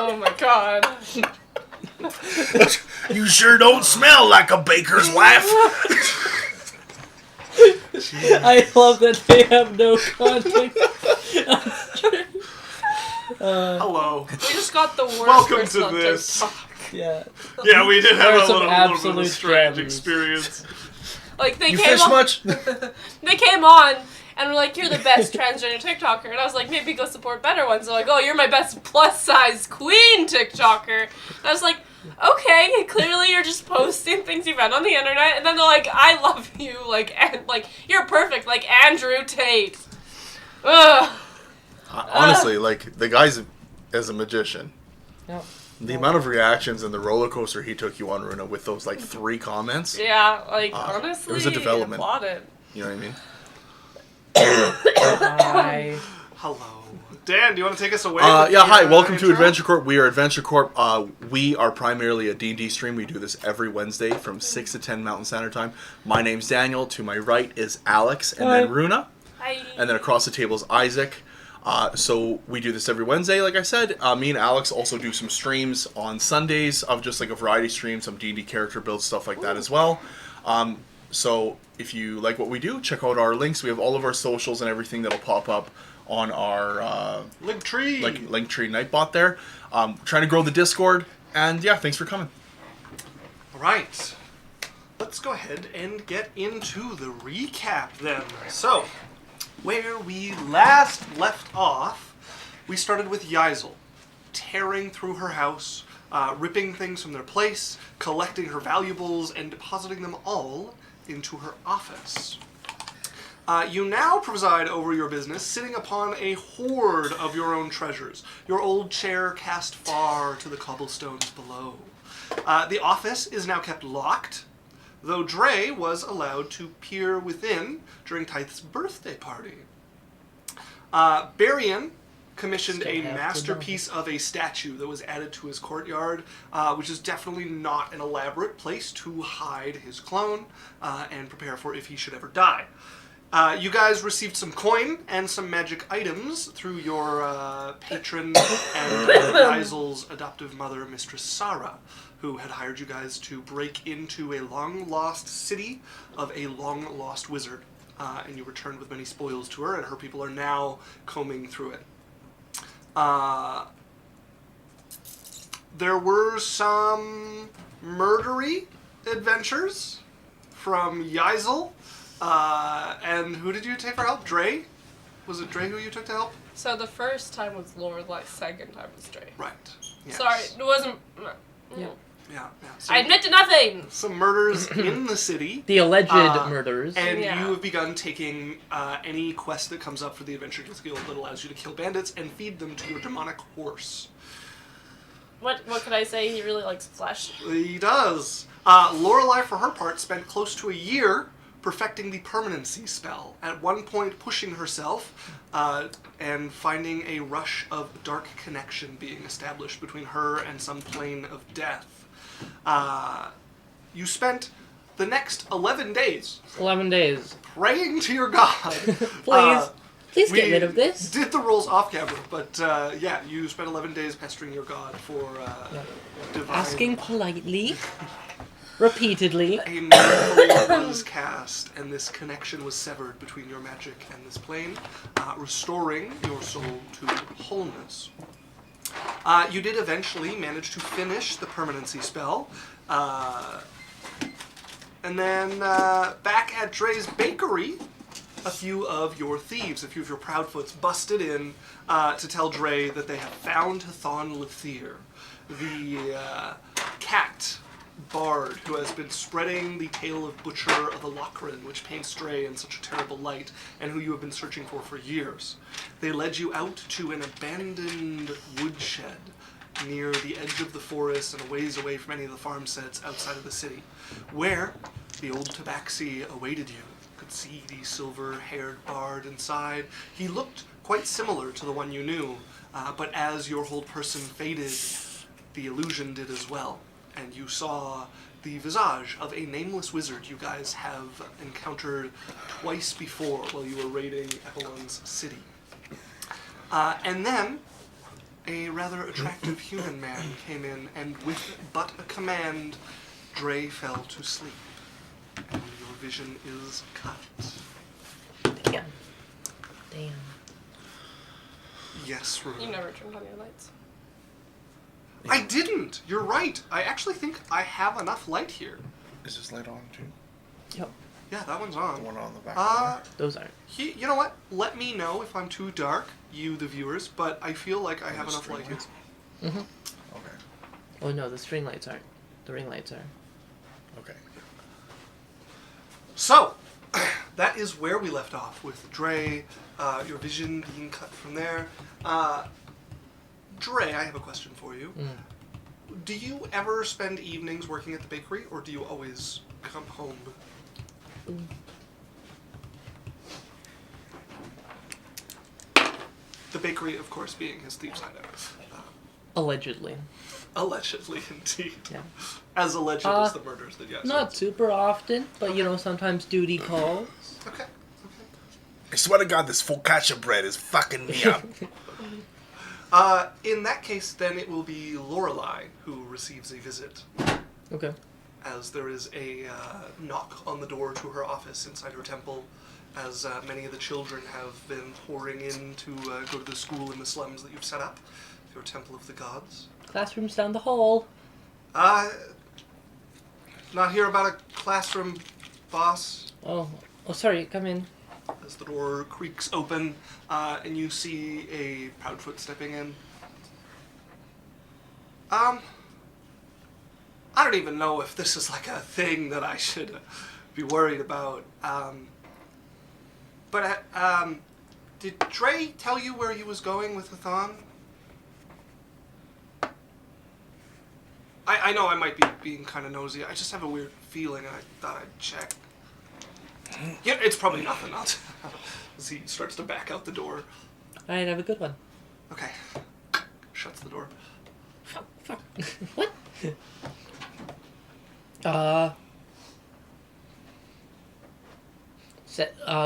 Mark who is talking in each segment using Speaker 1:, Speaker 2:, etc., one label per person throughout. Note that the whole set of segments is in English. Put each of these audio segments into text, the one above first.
Speaker 1: Oh my god.
Speaker 2: You sure don't smell like a baker's wife.
Speaker 3: I love that they have no context.
Speaker 4: Hello.
Speaker 1: We just got the worst
Speaker 4: Welcome
Speaker 1: person
Speaker 4: to
Speaker 1: on
Speaker 4: this.
Speaker 1: TikTok.
Speaker 3: Yeah.
Speaker 4: Yeah, we did
Speaker 3: There are
Speaker 4: have a
Speaker 3: some
Speaker 4: little bit of a
Speaker 3: absolute
Speaker 4: strange
Speaker 3: gems.
Speaker 4: experience.
Speaker 1: Like they
Speaker 2: You
Speaker 1: came
Speaker 2: fish
Speaker 1: on,
Speaker 2: much?
Speaker 1: they came on and were like, "You're the best transgender TikToker," and I was like, "Maybe go support better ones." They're like, "Oh, you're my best plus size queen TikToker." And I was like, "Okay, clearly you're just posting things you found on the internet." And then they're like, "I love you, like you're perfect, like Andrew Tate." Ugh.
Speaker 2: Honestly, like, the guy's as a magician.
Speaker 3: Yep.
Speaker 2: The amount of reactions and the roller coaster he took you on, Runa, with those, like, 3 comments.
Speaker 1: Yeah, like honestly,
Speaker 2: it was a development.
Speaker 1: applaud it.
Speaker 2: You know what I mean?
Speaker 3: Hi.
Speaker 4: Hello. Dan, do you want to take us away?
Speaker 2: Yeah, hi. Welcome to
Speaker 4: intro?
Speaker 2: Adventure Corp. We are Adventure Corp. We are primarily a D&D stream. We do this every Wednesday from 6 to 10 Mountain Standard Time. My name's Daniel. To my right is Alex, and
Speaker 3: Hi.
Speaker 2: then Runa.
Speaker 1: Hi.
Speaker 2: And then across the table is Isaac. So we do this every Wednesday, like I said. Me and Alex also do some streams on Sundays of just like a variety stream, some D&D character builds, stuff like that as well. So if you like what we do, check out our links. We have all of our socials and everything that'll pop up on our
Speaker 4: Linktree.
Speaker 2: Linktree Nightbot there. Trying to grow the Discord, and yeah, thanks for coming.
Speaker 4: All right. Let's go ahead and get into the recap then. So, where we last left off, we started with Yaisel, tearing through her house, ripping things from their place, collecting her valuables, and depositing them all into her office. You now preside over your business, sitting upon a hoard of your own treasures, your old chair cast far to the cobblestones below. The office is now kept locked, though Dre was allowed to peer within during Tythe's birthday party. Barian commissioned
Speaker 3: Still
Speaker 4: a
Speaker 3: have to
Speaker 4: masterpiece of a statue that was added to his courtyard, which is definitely not an elaborate place to hide his clone and prepare for if he should ever die. You guys received some coin and some magic items through your patron and Yaisel's adoptive mother, Mistress Sarah, who had hired you guys to break into a long-lost city of a long-lost wizard. And you returned with many spoils to her, and her people are now combing through it. There were some murdery adventures from Yaisel. And who did you take for help? Dre? Was it Dre who you took to help?
Speaker 1: So the first time was Lord, like second time was Dre.
Speaker 4: Right. Yes.
Speaker 1: Sorry, it wasn't.
Speaker 3: Yeah.
Speaker 4: Yeah.
Speaker 1: I admit to nothing.
Speaker 4: Some murders in the city.
Speaker 3: The alleged
Speaker 4: Uh,
Speaker 3: murders.
Speaker 4: And
Speaker 1: Yeah.
Speaker 4: you have begun taking any quest that comes up for the Adventurers Guild that allows you to kill bandits and feed them to your demonic horse.
Speaker 1: What could I say? He really likes flesh.
Speaker 4: He does. Lorelei, for her part, spent close to a year perfecting the permanency spell, at one point pushing herself and finding a rush of dark connection being established between her and some plane of death. You spent the next 11 days
Speaker 3: 11 days.
Speaker 4: praying to your god.
Speaker 3: Please get
Speaker 4: we
Speaker 3: rid of this.
Speaker 4: Did the rolls off camera, but yeah, you spent 11 days pestering your god for divine...
Speaker 3: Asking politely. Repeatedly.
Speaker 4: A miracle was cast, and this connection was severed between your magic and this plane, restoring your soul to wholeness. You did eventually manage to finish the permanency spell, and then back at Dre's bakery, a few of your thieves, a few of your Proudfoots, busted in to tell Dre that they have found Thon Lethir, the cat bard who has been spreading the tale of Butcher of the Lochran, which paints Dre in such a terrible light, and who you have been searching for years. They led you out to an abandoned woodshed near the edge of the forest and a ways away from any of the farmsteads outside of the city, where the old tabaxi awaited you. You could see the silver-haired bard inside. He looked quite similar to the one you knew, but as your whole person faded, the illusion did as well. And you saw the visage of a nameless wizard you guys have encountered twice before while you were raiding Evelyn's city. And then a rather attractive human man came in, and with but a command, Dre fell to sleep. And your vision is cut.
Speaker 3: Damn. Damn.
Speaker 4: Yes, Rune.
Speaker 1: You never turned on your lights.
Speaker 4: I didn't! You're right. I actually think I have enough light here.
Speaker 2: Is this light on too?
Speaker 3: Yep.
Speaker 4: Yeah, that one's
Speaker 2: The
Speaker 4: on.
Speaker 2: one on the back.
Speaker 3: Those aren't.
Speaker 4: You know what? Let me know if I'm too dark, you the viewers, but I feel like I have enough light here.
Speaker 3: Mm-hmm.
Speaker 2: Okay.
Speaker 3: Oh no, the string lights aren't. The ring lights are.
Speaker 2: Okay.
Speaker 4: So, that is where we left off with Dre, your vision being cut from there. Dre, I have a question for you. Do you ever spend evenings working at the bakery, or do you always come home? The bakery, of course, being his thieves' hideout.
Speaker 3: Allegedly.
Speaker 4: Allegedly, indeed.
Speaker 3: Yeah.
Speaker 4: As alleged as the murders that yes.
Speaker 3: Not super often, but you know, sometimes duty calls.
Speaker 4: Okay.
Speaker 2: I swear to God, this focaccia bread is fucking me up.
Speaker 4: In that case, then it will be Lorelei who receives a visit,
Speaker 3: Okay.
Speaker 4: as there is a knock on the door to her office inside her temple, as many of the children have been pouring in to go to the school in the slums that you've set up, your temple of the gods.
Speaker 3: Classroom's down the hall.
Speaker 4: Not here about a classroom, boss.
Speaker 3: Oh, sorry, come in.
Speaker 4: As the door creaks open, and you see a Proudfoot stepping in. I don't even know if this is like a thing that I should be worried about. But did Dre tell you where he was going with Hathan? I know I might be being kind of nosy. I just have a weird feeling, and I thought I'd check. Yeah, it's probably nothing else. As he starts to back out the door.
Speaker 3: Alright, have a good one.
Speaker 4: Okay. Shuts the door.
Speaker 3: Fuck. What?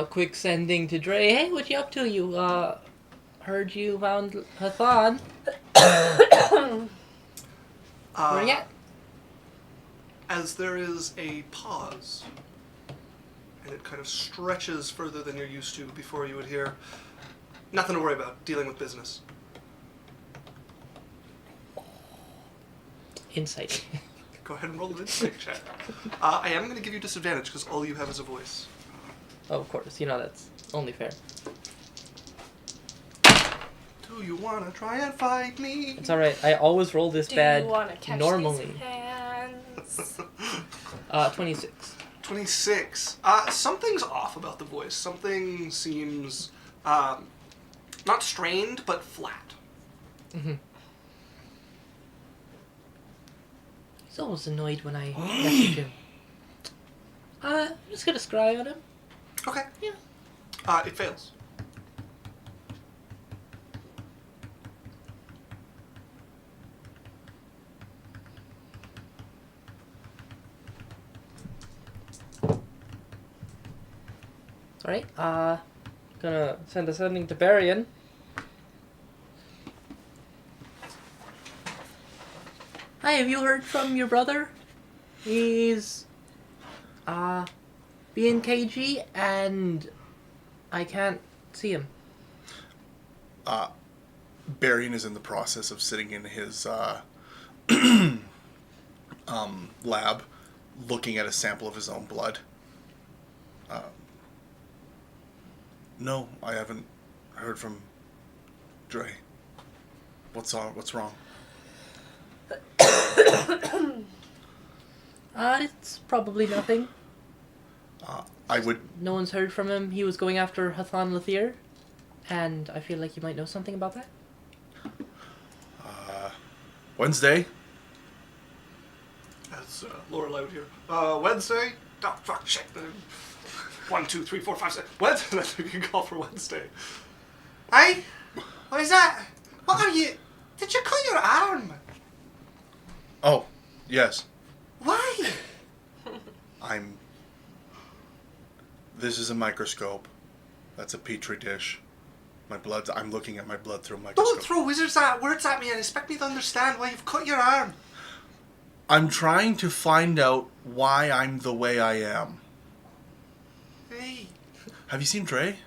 Speaker 3: Quick sending to Dre. Hey, what you up to? You, heard you found Hathan. Where you at?
Speaker 4: As there is a pause, and it kind of stretches further than you're used to before you would hear, nothing to worry about, dealing with business.
Speaker 3: Insight.
Speaker 4: Go ahead and roll an insight check. I am going to give you disadvantage because all you have is a voice.
Speaker 3: Oh, of course. You know that's only fair.
Speaker 4: Do you want to try and fight me?
Speaker 3: It's alright. I always roll this
Speaker 1: Do
Speaker 3: bad
Speaker 1: you want to catch
Speaker 3: normally.
Speaker 1: these hands?
Speaker 3: 26.
Speaker 4: 26. Something's off about the voice. Something seems not strained, but flat.
Speaker 3: Mm-hmm. He's always annoyed when I message him. I'm just gonna scry on him.
Speaker 4: Okay.
Speaker 3: Yeah.
Speaker 4: It fails.
Speaker 3: Alright, gonna send a sending to Barian. Hi, have you heard from your brother? He's, being cagey and I can't see him.
Speaker 2: Barian is in the process of sitting in his lab, looking at a sample of his own blood. No, I haven't heard from Dre. What's wrong?
Speaker 3: It's probably nothing.
Speaker 2: I would...
Speaker 3: No one's heard from him. He was going after Hathan Lathir, and I feel like you might know something about that.
Speaker 2: Wednesday?
Speaker 4: That's Lorelei would hear. Wednesday? Oh, fuck, shit. 1, 2, 3, 4, 5, 6. Wednesday. That's what you can call for Wednesday. Hey? What is that? What are you... Did you cut your arm?
Speaker 2: Oh, yes.
Speaker 4: Why?
Speaker 2: This is a microscope. That's a petri dish. My blood. I'm looking at my blood through a microscope.
Speaker 4: Don't throw words at me and expect me to understand why you've cut your arm.
Speaker 2: I'm trying to find out why I'm the way I am.
Speaker 4: Hey.
Speaker 2: Have you seen Dre?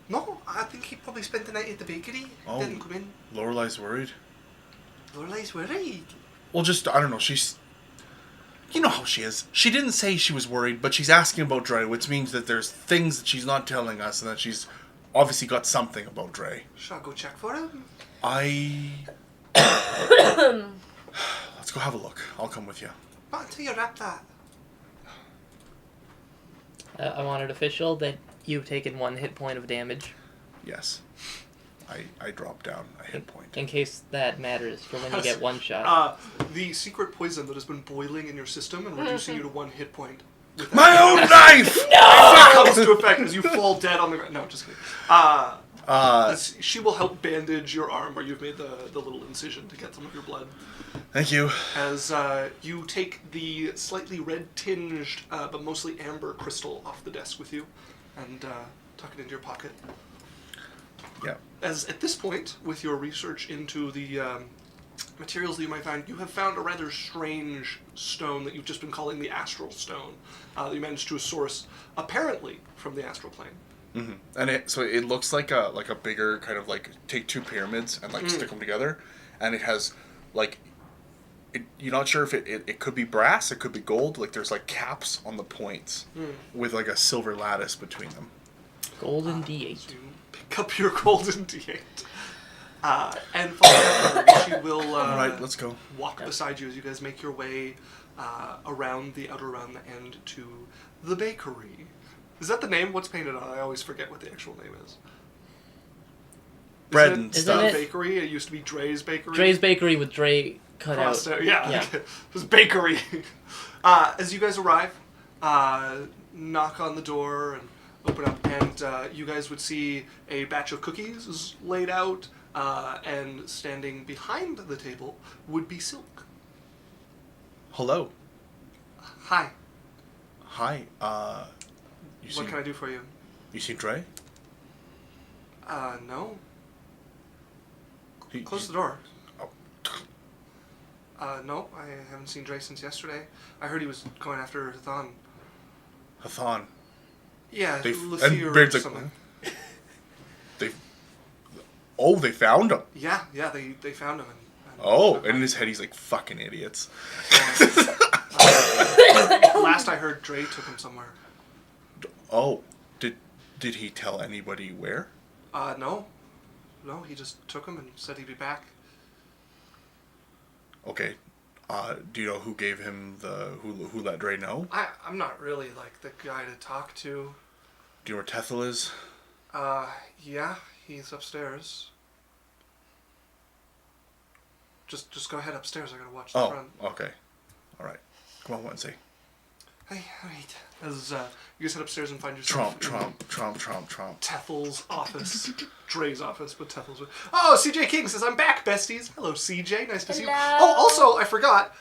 Speaker 4: No, I think he probably spent the night at the bakery.
Speaker 2: Oh.
Speaker 4: Didn't come in.
Speaker 2: Lorelai's worried.
Speaker 4: Lorelai's worried.
Speaker 2: Well, just, I don't know, she's... You know how she is. She didn't say she was worried, but she's asking about Dre, which means that there's things that she's not telling us, and that she's obviously got something about Dre.
Speaker 4: Shall I go check for him?
Speaker 2: Let's go have a look. I'll come with you.
Speaker 4: Not until you wrap that.
Speaker 3: I want it official that you've taken 1 hit point of damage.
Speaker 2: Yes. I dropped down a hit point.
Speaker 3: In case that matters for when you get one shot.
Speaker 4: The secret poison that has been boiling in your system and reducing you to 1 hit point.
Speaker 2: My own knife!
Speaker 4: Comes to effect as you fall dead on the ground. No, just kidding. She will help bandage your arm where you've made the little incision to get some of your blood.
Speaker 2: Thank you.
Speaker 4: As you take the slightly red-tinged, but mostly amber crystal off the desk with you and tuck it into your pocket.
Speaker 2: Yeah.
Speaker 4: As at this point, with your research into the materials that you might find, you have found a rather strange stone that you've just been calling the astral stone that you managed to source, apparently, from the astral plane.
Speaker 2: Mm-hmm. And it looks like a bigger kind of like take 2 pyramids and like stick them together, and it has like you're not sure if it could be brass, it could be gold. Like there's like caps on the points with like a silver lattice between them.
Speaker 3: Golden D8.
Speaker 4: So you pick up your golden D8. And following her, she will
Speaker 2: All right, let's go.
Speaker 4: walk beside you as you guys make your way around the end to the bakery. Is that the name? What's painted on? I always forget what the actual name is.
Speaker 2: Bread and
Speaker 4: Isn't
Speaker 2: stuff.
Speaker 4: it Bakery? It used to be Dre's Bakery.
Speaker 3: Dre's Bakery with Dre cut
Speaker 4: Crossed
Speaker 3: out.
Speaker 4: out. Yeah.
Speaker 3: Yeah.
Speaker 4: It was Bakery. As you guys arrive, knock on the door and open up, and you guys would see a batch of cookies is laid out, and standing behind the table would be Silk.
Speaker 2: Hello.
Speaker 4: Hi.
Speaker 2: Hi.
Speaker 4: What can I do for you?
Speaker 2: You seen Dre?
Speaker 4: No.
Speaker 2: He-
Speaker 4: Close the door.
Speaker 2: Oh.
Speaker 4: No, I haven't seen Dre since yesterday. I heard he was going after Thon.
Speaker 2: Hathan.
Speaker 4: Yeah,
Speaker 2: They
Speaker 4: Luthier or
Speaker 2: Braird's like,
Speaker 4: something.
Speaker 2: they found him.
Speaker 4: Yeah, they found him.
Speaker 2: Oh, and in his head he's like, fucking idiots.
Speaker 4: Last I heard, Dre took him somewhere.
Speaker 2: Oh, did he tell anybody where?
Speaker 4: No. No, he just took him and said he'd be back.
Speaker 2: Okay. Do you know who gave him who let Dre know?
Speaker 4: I'm not really, like, the guy to talk to.
Speaker 2: Do you know where Tethel is?
Speaker 4: Yeah, he's upstairs. Just go ahead upstairs, I gotta watch the front.
Speaker 2: Okay. Alright. Come on, Wednesday.
Speaker 4: Hey, alright. As you guys head upstairs and find yourself
Speaker 2: Tromp.
Speaker 4: Tethel's office. Dre's office, but Tethel's. Oh, CJ King says, I'm back, besties. Hello, CJ. Nice to see you.
Speaker 1: Hello.
Speaker 4: Oh, also, I forgot.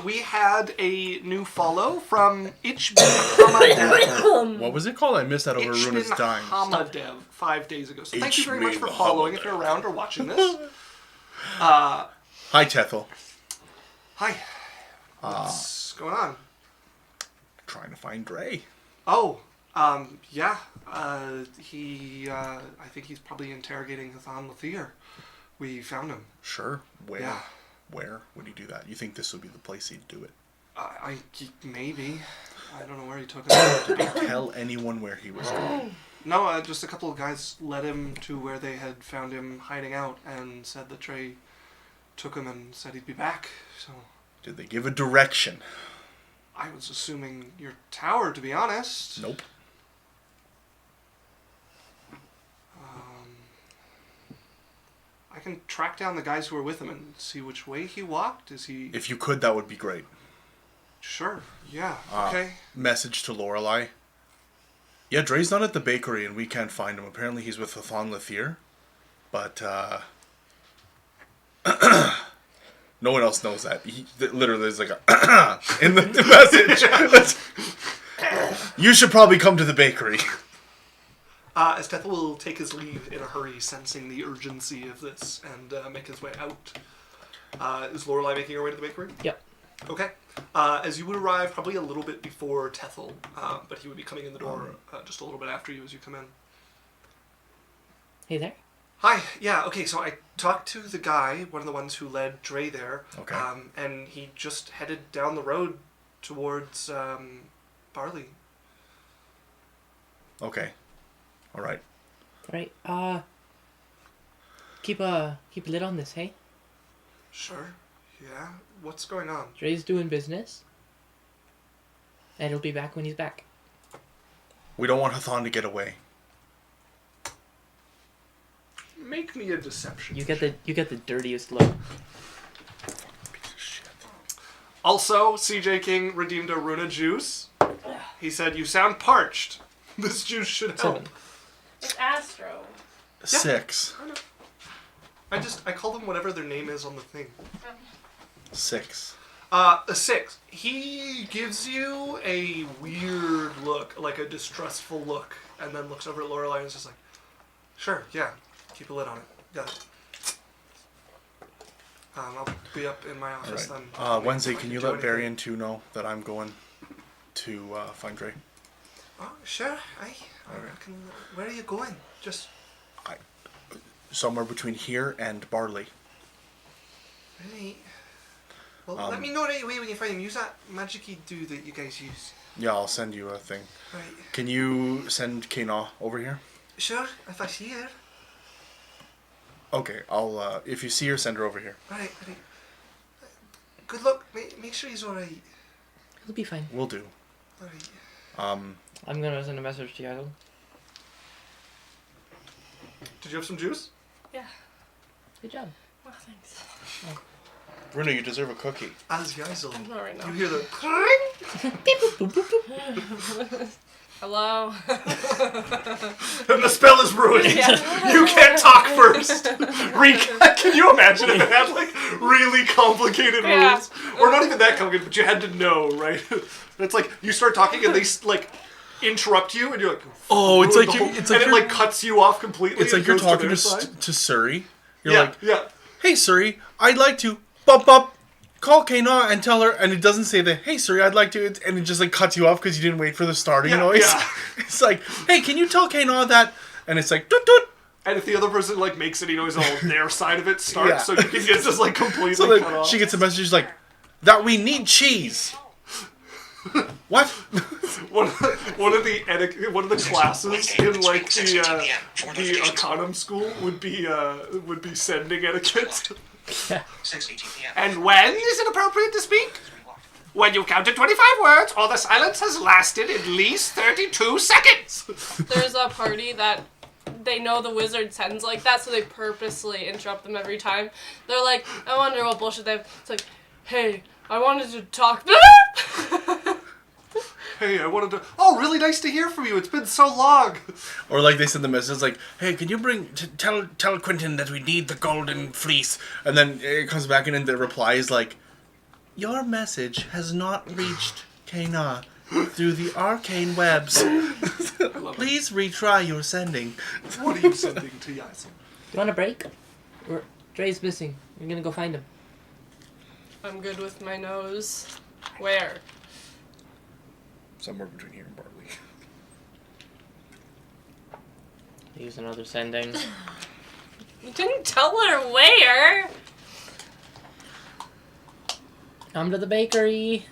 Speaker 4: We had a new follow from Ichbin
Speaker 2: What was it called? I missed that over Runa's dying.
Speaker 4: Hamadev 5 days ago. So thank you very much for
Speaker 2: Ichbin
Speaker 4: following if
Speaker 2: Hamadev.
Speaker 4: you're around or watching this.
Speaker 2: Hi, Tethel.
Speaker 4: Hi. What's going on?
Speaker 2: Trying to find Dre.
Speaker 4: Oh, yeah. I think he's probably interrogating Hathan Luthier. We found him.
Speaker 2: Sure. Where?
Speaker 4: Yeah.
Speaker 2: Where would he do that? You think this would be the place he'd do it?
Speaker 4: Maybe. I don't know where he took him.
Speaker 2: Did he tell anyone where he was going?
Speaker 4: No, just a couple of guys led him to where they had found him hiding out and said that Trey took him and said he'd be back. So
Speaker 2: Did they give a direction?
Speaker 4: I was assuming your tower, to be honest.
Speaker 2: Nope.
Speaker 4: I can track down the guys who were with him and see which way he walked. Is he...
Speaker 2: If you could, that would be great.
Speaker 4: Sure, yeah, okay.
Speaker 2: Message to Lorelai. Yeah, Dre's not at the bakery and we can't find him. Apparently he's with Hathan Luthier. But, no one else knows that. Literally, there's like a in the message. You should probably come to the bakery.
Speaker 4: As Tethel will take his leave in a hurry, sensing the urgency of this, and make his way out. Is Lorelei making her way to the bakery?
Speaker 3: Yep.
Speaker 4: Okay. As you would arrive probably a little bit before Tethel, but he would be coming in the door just a little bit after you as you come in.
Speaker 3: Hey there.
Speaker 4: Hi. Yeah. Okay. So I talked to the guy, one of the ones who led Dre there.
Speaker 2: Okay.
Speaker 4: And he just headed down the road towards Barley.
Speaker 2: Okay. All right.
Speaker 3: Right. Keep a lid on this, hey?
Speaker 4: Sure. Yeah. What's going on?
Speaker 3: Dre's doing business. And he'll be back when he's back.
Speaker 2: We don't want Hathan to get away.
Speaker 4: Make me a deception.
Speaker 3: You get the dirtiest look.
Speaker 2: Piece of shit.
Speaker 4: Also, CJ King redeemed a Runa juice. He said, "You sound parched. This juice should help."
Speaker 3: 7.
Speaker 1: It's Astro.
Speaker 2: 6.
Speaker 4: I call them whatever their name is on the thing.
Speaker 2: 6.
Speaker 4: A 6. He gives you a weird look, like a distrustful look, and then looks over at Lorelei and is just like, "Sure, yeah, keep a lid on it. Got it. I'll be up in my office
Speaker 2: All right.
Speaker 4: then."
Speaker 2: Wednesday,
Speaker 4: If I
Speaker 2: can you
Speaker 4: do
Speaker 2: let
Speaker 4: anything.
Speaker 2: Varian 2 know that I'm going to find Dre?
Speaker 4: Oh, sure. Where are you going? Just
Speaker 2: Somewhere between here and Barley.
Speaker 4: right. Well, let me know right away when you find him. Use that magic-y do that you guys use.
Speaker 2: Yeah, I'll send you a thing.
Speaker 4: Right.
Speaker 2: Can you send Kana over here?
Speaker 4: Sure, if I see her.
Speaker 2: Okay, I'll, if you see her, send her over here.
Speaker 4: Right. Good luck. Make sure he's alright.
Speaker 3: He'll be fine.
Speaker 2: Will do.
Speaker 4: Alright.
Speaker 3: I'm gonna send a message to Yael.
Speaker 4: Did you have some juice?
Speaker 1: Yeah.
Speaker 3: Good job.
Speaker 1: Oh, thanks.
Speaker 2: Bruno, you deserve a cookie.
Speaker 4: As Yaisel,
Speaker 1: Not right now.
Speaker 4: you hear the
Speaker 1: Hello.
Speaker 4: and the spell is ruined.
Speaker 1: Yeah.
Speaker 4: You can't talk first. Can you imagine if it had like really complicated
Speaker 1: Yeah.
Speaker 4: rules, or not even that complicated, but you had to know, right? It's like you start talking and they like interrupt you, and you're like,
Speaker 2: Oh, it's
Speaker 4: ruined
Speaker 2: like
Speaker 4: the
Speaker 2: you-
Speaker 4: whole-
Speaker 2: it's like
Speaker 4: and it
Speaker 2: you're-
Speaker 4: like cuts you off completely.
Speaker 2: It's
Speaker 4: and
Speaker 2: like you're
Speaker 4: goes
Speaker 2: talking
Speaker 4: their
Speaker 2: to
Speaker 4: side.
Speaker 2: to Suri. You're
Speaker 4: Yeah,
Speaker 2: like,
Speaker 4: yeah.
Speaker 2: "Hey Suri, I'd like to bop call Kana and tell her," and it doesn't say the "Hey Suri, I'd like to," and it just like cuts you off because you didn't wait for the starting
Speaker 4: Yeah,
Speaker 2: noise.
Speaker 4: yeah.
Speaker 2: It's like, "Hey, can you tell Kana that?" And it's like, "Doot doot."
Speaker 4: And if the other person like makes any noise, all their side of it starts,
Speaker 2: Yeah.
Speaker 4: so you can get just like completely
Speaker 2: So
Speaker 4: cut
Speaker 2: then
Speaker 4: off.
Speaker 2: she gets a message like, "That we need cheese." What?
Speaker 4: One of the classes in like the Arcanum school would be sending etiquette.
Speaker 5: 6:18 p.m.
Speaker 4: And when is it appropriate to speak? When you've counted 25 words, or the silence has lasted at least 32 seconds.
Speaker 1: There's a party that they know the wizard sends like that, so they purposely interrupt them every time. They're like, I wonder what bullshit they have. It's like, hey, I wanted to talk.
Speaker 4: Hey, I wanted to. Oh, really nice to hear from you. It's been so long.
Speaker 2: Or like they send the message like, "Hey, can you tell Quentin that we need the golden fleece?" And then it comes back in and the reply is like, "Your message has not reached Kana through the arcane webs. Please retry your sending."
Speaker 4: What are you sending to Yaisel?
Speaker 3: You want a break? Dre's missing. You're gonna go find him.
Speaker 1: I'm good with my nose. Where?
Speaker 2: Somewhere between here and Bartley.
Speaker 3: Use another sending.
Speaker 1: You didn't tell her where.
Speaker 3: Come to the bakery.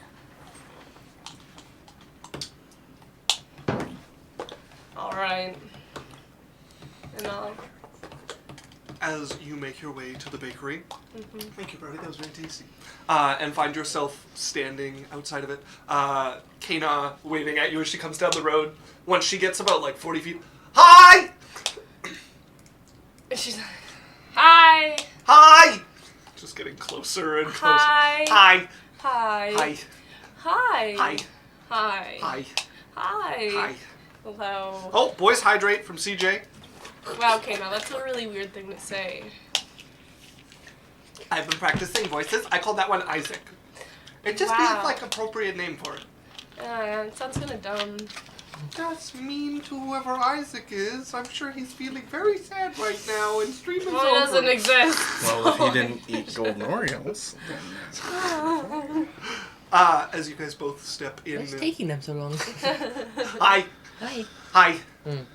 Speaker 1: Alright. And I'll...
Speaker 4: As you make your way to the bakery, thank you, Brody, that was very tasty. And find yourself standing outside of it. Kana waving at you as she comes down the road. Once she gets about like 40 feet, hi!
Speaker 1: She's like, hi!
Speaker 4: Hi! Just getting closer and closer.
Speaker 1: Hi.
Speaker 4: Hi.
Speaker 1: Hi.
Speaker 4: Hi.
Speaker 1: Hi.
Speaker 4: Hi.
Speaker 1: Hi.
Speaker 4: Hi.
Speaker 1: Hi.
Speaker 4: Hi.
Speaker 1: Hello.
Speaker 4: Oh, boys hydrate from CJ.
Speaker 1: Wow, okay, now that's a really weird thing to say.
Speaker 4: I've been practicing voices. I call that one Isaac. It just
Speaker 1: Wow.
Speaker 4: feels like appropriate name for it.
Speaker 1: Yeah, it sounds kind of dumb.
Speaker 4: That's mean to whoever Isaac is. I'm sure he's feeling very sad right now, and stream is
Speaker 1: Well, he doesn't
Speaker 4: over.
Speaker 1: exist.
Speaker 2: Well, if he didn't eat golden Oreos,
Speaker 4: As you guys both step in.
Speaker 3: What's taking them so long?
Speaker 4: Hi.
Speaker 3: Hi.
Speaker 4: Hi.
Speaker 3: Mm.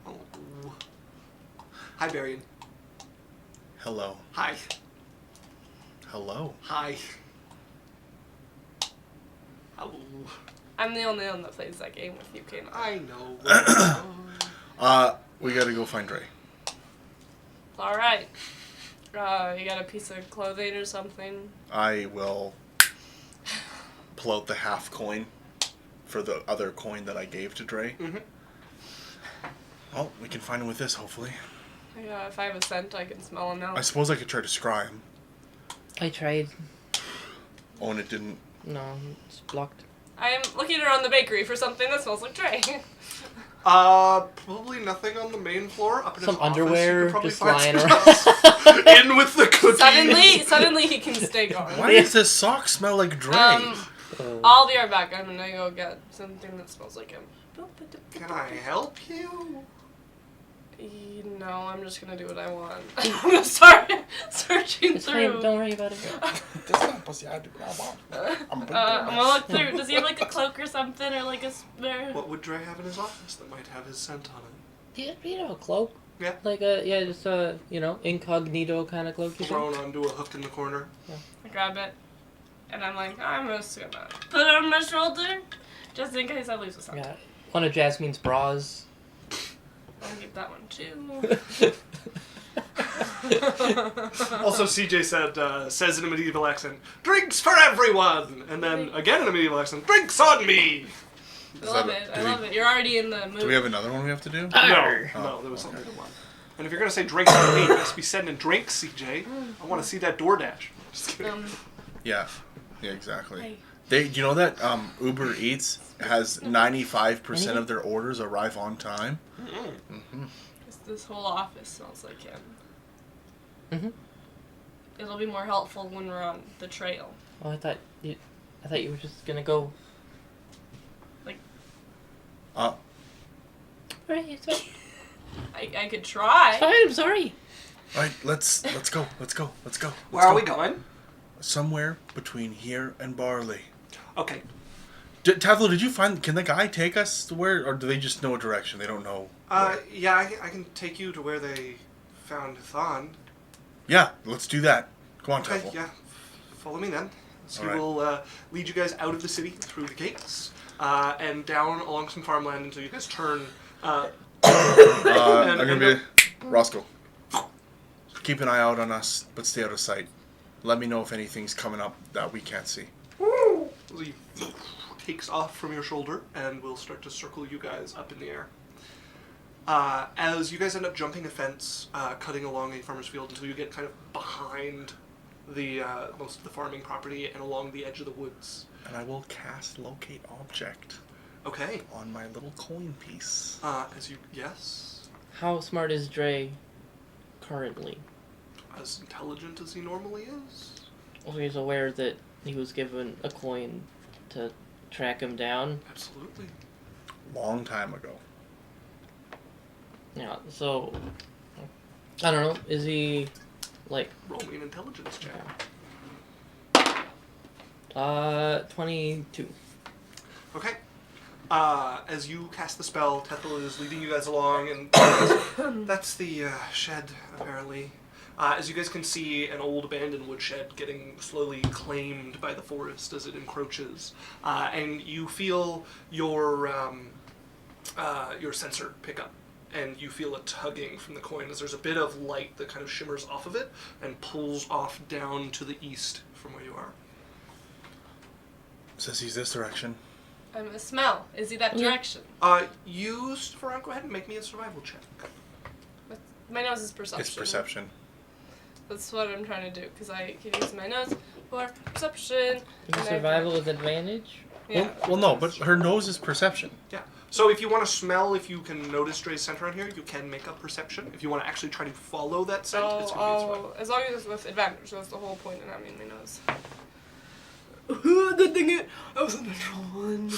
Speaker 4: Oh. Hi, Barian.
Speaker 2: hello,
Speaker 4: Hi.
Speaker 2: hello.
Speaker 4: Hi. Hello.
Speaker 1: I'm the only one that plays that game with you, Kane.
Speaker 4: I know.
Speaker 2: We gotta go find Dre.
Speaker 1: Alright. You got a piece of clothing or something?
Speaker 2: I will pull out the half coin for the other coin that I gave to Dre.
Speaker 4: Mm-hmm.
Speaker 2: Well, we can find him with this, hopefully.
Speaker 1: Yeah, if I have a scent, I can smell him now.
Speaker 2: I suppose I could try to scry him.
Speaker 3: I tried.
Speaker 2: Oh, and it didn't.
Speaker 3: No, it's blocked.
Speaker 1: I am looking around the bakery for something that smells like Trey.
Speaker 4: Probably nothing on the main floor. Up in
Speaker 3: Some
Speaker 4: his office, you
Speaker 3: underwear
Speaker 4: could probably
Speaker 3: just
Speaker 4: find
Speaker 3: lying
Speaker 4: some
Speaker 3: around.
Speaker 4: in with the cookies.
Speaker 1: Suddenly he can stay gone.
Speaker 2: Why does this sock smell like Dre?
Speaker 3: Oh.
Speaker 1: I'll be right back. I'm gonna go get something that smells like him.
Speaker 4: Can I help you?
Speaker 1: No, I'm just gonna do what I want. I'm gonna start searching
Speaker 3: It's
Speaker 1: through.
Speaker 3: fine, don't worry about it.
Speaker 2: That's not pussy. I do what I want. I'm
Speaker 1: I'm gonna look through. Does he have like a cloak or something, or like a spare?
Speaker 4: What would Dre have in his office that might have his scent on it?
Speaker 3: Do you have a cloak?
Speaker 4: Yeah.
Speaker 3: Like just a, incognito kind of cloak. You think?
Speaker 4: Thrown onto a hook in the corner.
Speaker 1: I grab it, and I'm like, I'm just gonna put it on my shoulder, just in case I lose a scent.
Speaker 3: Yeah. One of Jasmine's bras.
Speaker 1: I'll keep that one too.
Speaker 4: Also, CJ says in a medieval accent, "Drinks for everyone!" And then again in a medieval accent, "Drinks on me!"
Speaker 1: I love it. I love it. You're already in the mood.
Speaker 2: Do we have another one we have to do?
Speaker 4: No, there was only the one. And if you're gonna say drinks on me, it has to be sending drinks, CJ. I want to see that DoorDash. Just kidding.
Speaker 2: Yeah. Yeah, exactly.
Speaker 1: Hey.
Speaker 2: You know that Uber Eats has 95% of their orders arrive on time? Mm-hmm.
Speaker 1: This whole office smells like him.
Speaker 3: Mhm.
Speaker 1: It'll be more helpful when we're on the trail.
Speaker 3: Oh, I thought you were just gonna go. Right, it's fine.
Speaker 1: I could try.
Speaker 3: It's fine, I'm sorry.
Speaker 2: All right, let's go.
Speaker 4: Where are we going?
Speaker 2: Somewhere between here and Barley.
Speaker 4: Okay.
Speaker 2: Tavlo, did you find? Can the guy take us to where, or do they just know a direction? They don't know.
Speaker 4: Yeah, I can take you to where they found Thon.
Speaker 2: Yeah, let's do that. Come on,
Speaker 4: Okay,
Speaker 2: Tavlo.
Speaker 4: yeah. Follow me then. So
Speaker 2: All
Speaker 4: we
Speaker 2: right.
Speaker 4: will lead you guys out of the city through the gates and down along some farmland until you guys turn.
Speaker 2: I'm gonna be Roscoe. Keep an eye out on us, but stay out of sight. Let me know if anything's coming up that we can't see.
Speaker 4: He takes off from your shoulder and will start to circle you guys up in the air. As you guys end up jumping a fence, cutting along a farmer's field until you get kind of behind the most of the farming property and along the edge of the woods.
Speaker 2: And I will cast Locate Object
Speaker 4: Okay.
Speaker 2: on my little coin piece.
Speaker 4: Yes,
Speaker 3: How smart is Dre currently?
Speaker 4: as intelligent as he normally is.
Speaker 3: Well, he's aware that he was given a coin to track him down.
Speaker 4: Absolutely.
Speaker 2: Long time ago.
Speaker 3: Yeah, so I don't know. Is he like
Speaker 4: Roll me an intelligence check.
Speaker 3: 22?
Speaker 4: Okay. As you cast the spell, Tethel is leading you guys along, and that's the shed, apparently. As you guys can see, an old abandoned woodshed getting slowly claimed by the forest as it encroaches, and you feel your sensor pick up, and you feel a tugging from the coin as there's a bit of light that kind of shimmers off of it and pulls off down to the east from where you are.
Speaker 2: Says he's this direction.
Speaker 1: I'm a smell. Is he that
Speaker 3: Yeah.
Speaker 1: direction?
Speaker 4: You, Stephon, go ahead and make me a survival check.
Speaker 1: My nose is perception.
Speaker 2: It's perception.
Speaker 1: That's what I'm trying to do, because I can use my nose for perception.
Speaker 3: Is
Speaker 1: and I-
Speaker 3: survival with advantage?
Speaker 1: Yeah.
Speaker 2: Well, no, but her nose is perception.
Speaker 4: Yeah. So if you want to smell, if you can notice Dre's scent around here, you can make up perception. If you want to actually try to follow that scent, it's going to be survival.
Speaker 1: As long as it's with advantage, that's the whole point in having my nose. Good thing I was a natural one.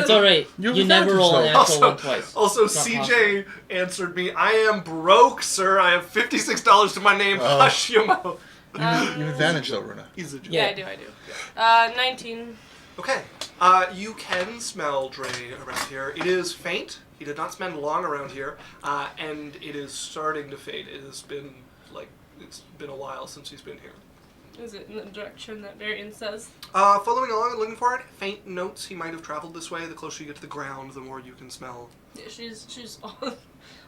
Speaker 3: It's alright.
Speaker 2: You have
Speaker 3: You never
Speaker 2: advantage,
Speaker 3: roll an
Speaker 2: though.
Speaker 3: actual one twice.
Speaker 4: Also,
Speaker 3: It's not
Speaker 4: CJ answered me, I am broke, sir. I have $56 to my name.
Speaker 2: Oh.
Speaker 4: Hush your mouth.
Speaker 2: You have advantage though, Runa.
Speaker 4: He's a joke.
Speaker 1: Yeah, I do. 19.
Speaker 4: Okay. You can smell Dre around here. It is faint. He did not spend long around here. And it is starting to fade. It has been, it's been a while since he's been here.
Speaker 1: Is it in the direction that Varian says?
Speaker 4: Following along and looking for it, faint notes he might have traveled this way. The closer you get to the ground, the more you can smell.
Speaker 1: Yeah, she's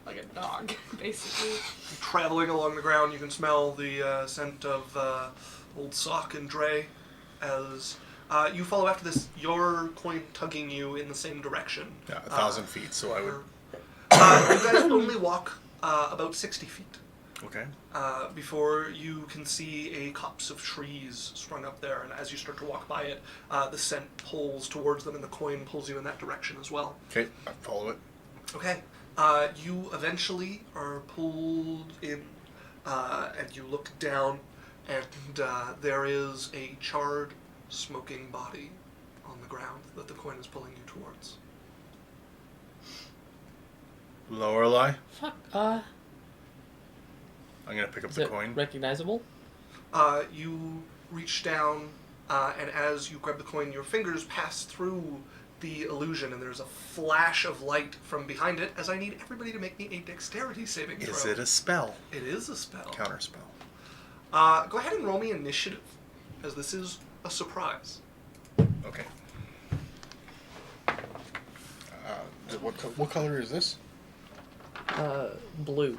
Speaker 1: like a dog, basically.
Speaker 4: Traveling along the ground, you can smell the scent of Old Sock and Dre as you follow after this, your coin tugging you in the same direction.
Speaker 2: Yeah, 1,000 feet. So I would.
Speaker 4: You guys only walk about 60 feet
Speaker 2: Okay.
Speaker 4: before you can see a copse of trees sprung up there, and as you start to walk by it, the scent pulls towards them, and the coin pulls you in that direction as well.
Speaker 2: Okay. I follow it.
Speaker 4: Okay. You eventually are pulled in, and you look down, and there is a charred, smoking body on the ground that the coin is pulling you towards.
Speaker 2: Lorelei.
Speaker 3: Fuck.
Speaker 2: I'm gonna pick up
Speaker 3: Is
Speaker 2: the
Speaker 3: it
Speaker 2: coin.
Speaker 3: recognizable?
Speaker 4: You reach down, and as you grab the coin, your fingers pass through the illusion, and there's a flash of light from behind it, as I need everybody to make me a dexterity saving throw.
Speaker 2: Is it a spell?
Speaker 4: It is a spell.
Speaker 2: Counter spell.
Speaker 4: Go ahead and roll me initiative, as this is a surprise.
Speaker 2: Okay. What color is this?
Speaker 3: Blue.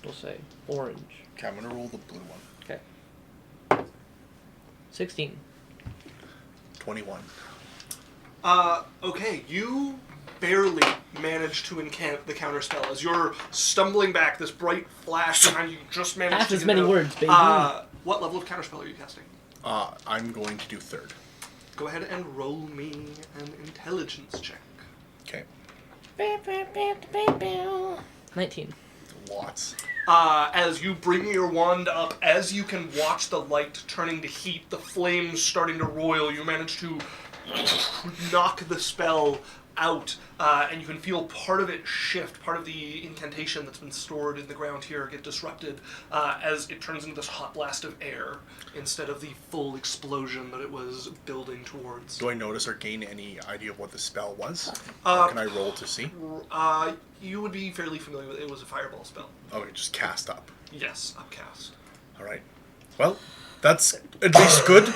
Speaker 3: We'll say. Orange.
Speaker 2: Okay, I'm gonna roll the blue one.
Speaker 3: Okay. 16.
Speaker 2: 21.
Speaker 4: Okay, you barely manage to incant the counterspell as you're stumbling back. This bright flash behind you just managed
Speaker 3: Half
Speaker 4: to
Speaker 3: as
Speaker 4: get
Speaker 3: many
Speaker 4: out.
Speaker 3: words, baby.
Speaker 4: What level of counterspell are you casting?
Speaker 2: I'm going to do third.
Speaker 4: Go ahead and roll me an intelligence check.
Speaker 2: Okay.
Speaker 3: 19.
Speaker 2: Lots.
Speaker 4: As you bring your wand up, as you can watch the light turning to heat, the flames starting to roil, you manage to knock the spell out, and you can feel part of it shift, part of the incantation that's been stored in the ground here get disrupted, as it turns into this hot blast of air instead of the full explosion that it was building towards.
Speaker 2: Do I notice or gain any idea of what the spell was? Or can I roll to see?
Speaker 4: You would be fairly familiar with it. It was a fireball spell.
Speaker 2: Okay, just cast up.
Speaker 4: Yes, upcast.
Speaker 2: All right. Well, that's at least good.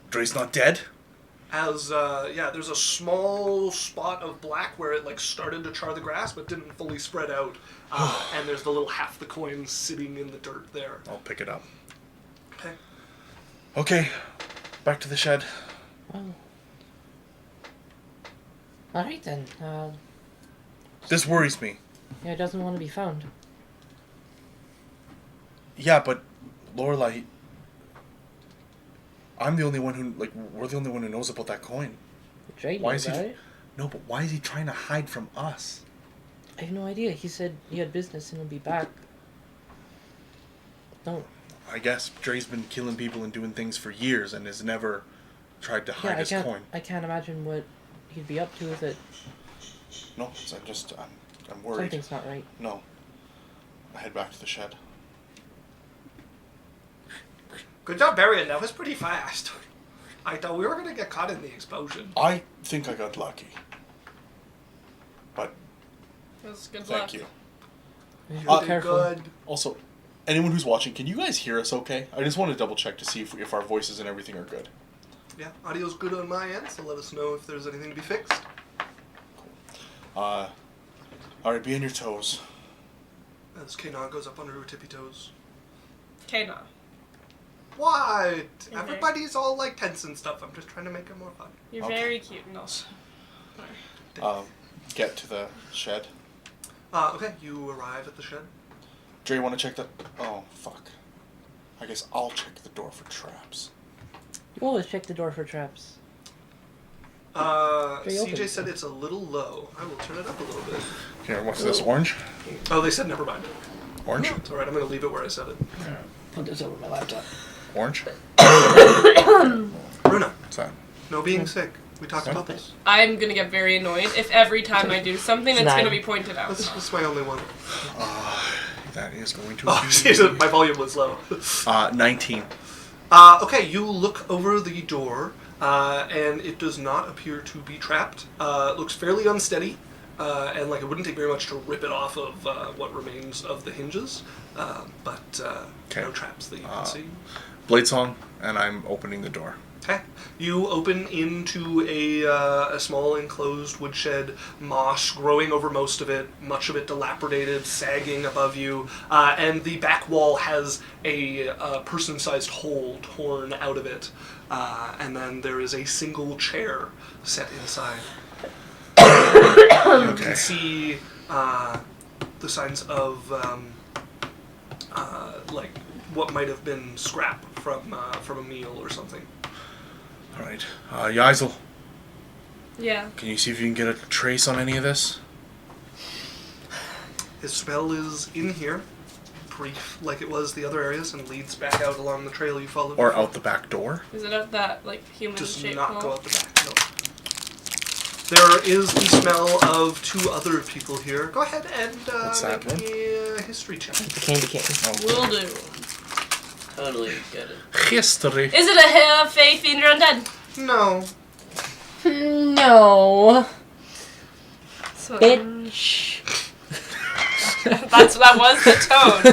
Speaker 2: Dre's not dead.
Speaker 4: As, there's a small spot of black where it, started to char the grass, but didn't fully spread out. And there's the little half the coin sitting in the dirt there.
Speaker 2: I'll pick it up.
Speaker 4: Okay.
Speaker 2: Okay, back to the shed.
Speaker 3: Well. Alright then.
Speaker 2: This worries me.
Speaker 3: Yeah, it doesn't want to be found.
Speaker 2: Yeah, but Lorelei, I'm the only one who, we're the only one who knows about that coin.
Speaker 3: Dre
Speaker 2: Why
Speaker 3: knows
Speaker 2: is he?
Speaker 3: about it.
Speaker 2: No, but why is he trying to hide from us?
Speaker 3: I have no idea. He said he had business and would be back. No.
Speaker 2: I guess Dre's been killing people and doing things for years and has never tried to hide his coin.
Speaker 3: I can't imagine what he'd be up to with it.
Speaker 2: No, I'm worried.
Speaker 3: Something's not right.
Speaker 2: No. I head back to the shed.
Speaker 4: Good job, Barrion. That was pretty fast. I thought we were going to get caught in the explosion.
Speaker 2: I think I got lucky. But
Speaker 1: That's good
Speaker 2: thank
Speaker 1: luck.
Speaker 2: you.
Speaker 3: Yeah,
Speaker 4: You're
Speaker 3: be careful.
Speaker 4: good.
Speaker 2: Also, anyone who's watching, can you guys hear us okay? I just want to double check to see if our voices and everything are good.
Speaker 4: Yeah, audio's good on my end, so let us know if there's anything to be fixed.
Speaker 2: Alright, be on your toes.
Speaker 4: As Kanon goes up under her tippy toes.
Speaker 1: Okay, no.
Speaker 4: What?
Speaker 1: Okay.
Speaker 4: Everybody's all tense and stuff. I'm just trying to make it more fun.
Speaker 1: You're
Speaker 2: Okay.
Speaker 1: very cute, and also.
Speaker 2: Get to the shed.
Speaker 4: Okay, you arrive at the shed.
Speaker 2: Dre, want to check that? Oh, fuck. I guess I'll check the door for traps.
Speaker 3: You always check the door for traps.
Speaker 4: CJ
Speaker 3: open.
Speaker 4: said it's a little low. I will turn it up a little bit.
Speaker 2: Here, what's this? Orange?
Speaker 4: Oh, they said never mind.
Speaker 2: Orange?
Speaker 4: It's alright, I'm going to leave it where I said it.
Speaker 3: Put this over my laptop.
Speaker 2: Orange?
Speaker 4: Runa,
Speaker 2: What's that?
Speaker 4: no being sick. We talked about this.
Speaker 1: I'm gonna get very annoyed if every time I do something, it's
Speaker 3: Nine.
Speaker 1: gonna be pointed out.
Speaker 4: This is my only one.
Speaker 2: That is going to
Speaker 4: Oh,
Speaker 2: be...
Speaker 4: Jesus, my volume was low.
Speaker 2: 19.
Speaker 4: Okay, you look over the door, and it does not appear to be trapped. It looks fairly unsteady, and like it wouldn't take very much to rip it off of what remains of the hinges, but no traps that you can see.
Speaker 2: Blade song, and I'm opening the door.
Speaker 4: Okay. You open into a small enclosed woodshed, moss growing over most of it, much of it dilapidated, sagging above you, and the back wall has a person-sized hole torn out of it, and then there is a single chair set inside. You can see the signs of like what might have been scrap from a meal or something.
Speaker 2: All right. Yaisel,
Speaker 1: Yeah.
Speaker 2: can you see if you can get a trace on any of this?
Speaker 4: His spell is in here, brief like it was the other areas, and leads back out along the trail you followed.
Speaker 2: Or
Speaker 4: before.
Speaker 2: out the back door?
Speaker 1: Is it up that like human
Speaker 4: Does
Speaker 1: shaped
Speaker 4: not
Speaker 1: hole?
Speaker 4: go out the back. No. There is the smell of two other people here. Go ahead and
Speaker 2: What's that,
Speaker 4: make me a history check.
Speaker 3: The candy cane.
Speaker 1: Will do.
Speaker 3: Totally get it.
Speaker 2: History.
Speaker 1: Is it a fae, fiend, or undead?
Speaker 4: No.
Speaker 3: No.
Speaker 1: So,
Speaker 3: Bitch.
Speaker 1: that was the tone.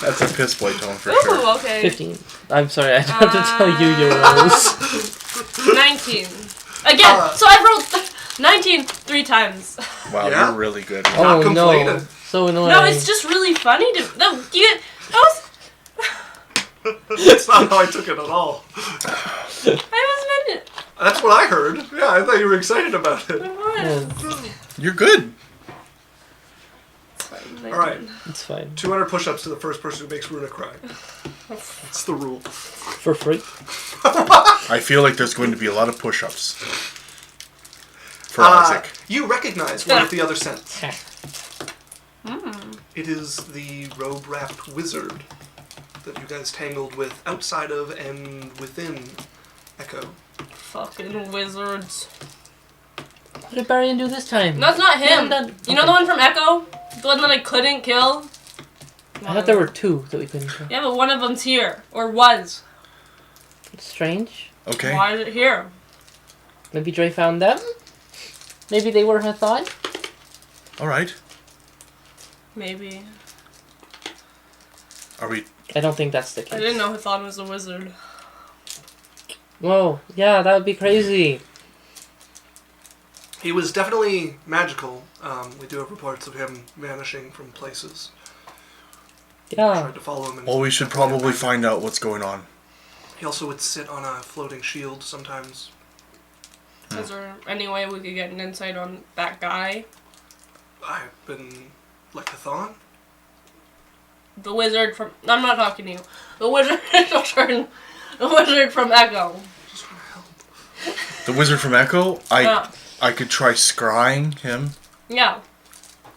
Speaker 2: That's a piss boy tone for
Speaker 1: Ooh,
Speaker 2: sure.
Speaker 1: okay.
Speaker 3: 15. I'm sorry, I have to tell you your rolls.
Speaker 1: 19. Again, so I rolled 19 3 times.
Speaker 2: Wow,
Speaker 4: Yeah?
Speaker 2: you're really good.
Speaker 3: Oh
Speaker 4: Not
Speaker 3: no.
Speaker 4: complaining.
Speaker 3: So annoying.
Speaker 1: No, it's just really funny to. No, you. That was.
Speaker 4: That's not how I took it at all.
Speaker 1: I wasn't in it.
Speaker 4: That's what I heard. Yeah, I thought you were excited about it.
Speaker 3: Yeah,
Speaker 2: You're good.
Speaker 4: All right.
Speaker 3: it's fine.
Speaker 4: 200 push-ups to the first person who makes Runa cry. That's the rule.
Speaker 3: For free.
Speaker 2: I feel like there's going to be a lot of push-ups. For Isaac.
Speaker 4: You recognize one of the other scents.
Speaker 3: Ha.
Speaker 4: It is the robe-wrapped wizard that you guys tangled with outside of and within Echo.
Speaker 1: Fucking wizards.
Speaker 3: What did Barian do this time?
Speaker 1: That's not him.
Speaker 3: No,
Speaker 1: You know the one from Echo? The one that I couldn't kill?
Speaker 3: I thought there were two that we couldn't kill.
Speaker 1: Yeah, but one of them's here. Or was.
Speaker 3: It's strange.
Speaker 2: Okay.
Speaker 1: Why is it here?
Speaker 3: Maybe Dre found them? Maybe they were Hathan?
Speaker 2: All right.
Speaker 1: Maybe.
Speaker 2: Are we...
Speaker 3: I don't think that's the case.
Speaker 1: I didn't know Hathan was a wizard.
Speaker 3: Whoa, yeah, that would be crazy.
Speaker 4: He was definitely magical. We do have reports of him vanishing from places.
Speaker 3: Yeah.
Speaker 4: Tried to follow him. And
Speaker 2: Well, we should probably find out what's going on.
Speaker 4: He also would sit on a floating shield sometimes.
Speaker 1: Is there any way we could get an insight on that guy?
Speaker 4: I've been like a thon.
Speaker 1: The wizard from... I'm not talking to you. The wizard... The wizard from Echo.
Speaker 4: Just want to help.
Speaker 2: The wizard from Echo?
Speaker 1: Yeah.
Speaker 2: I could try scrying him.
Speaker 1: Yeah.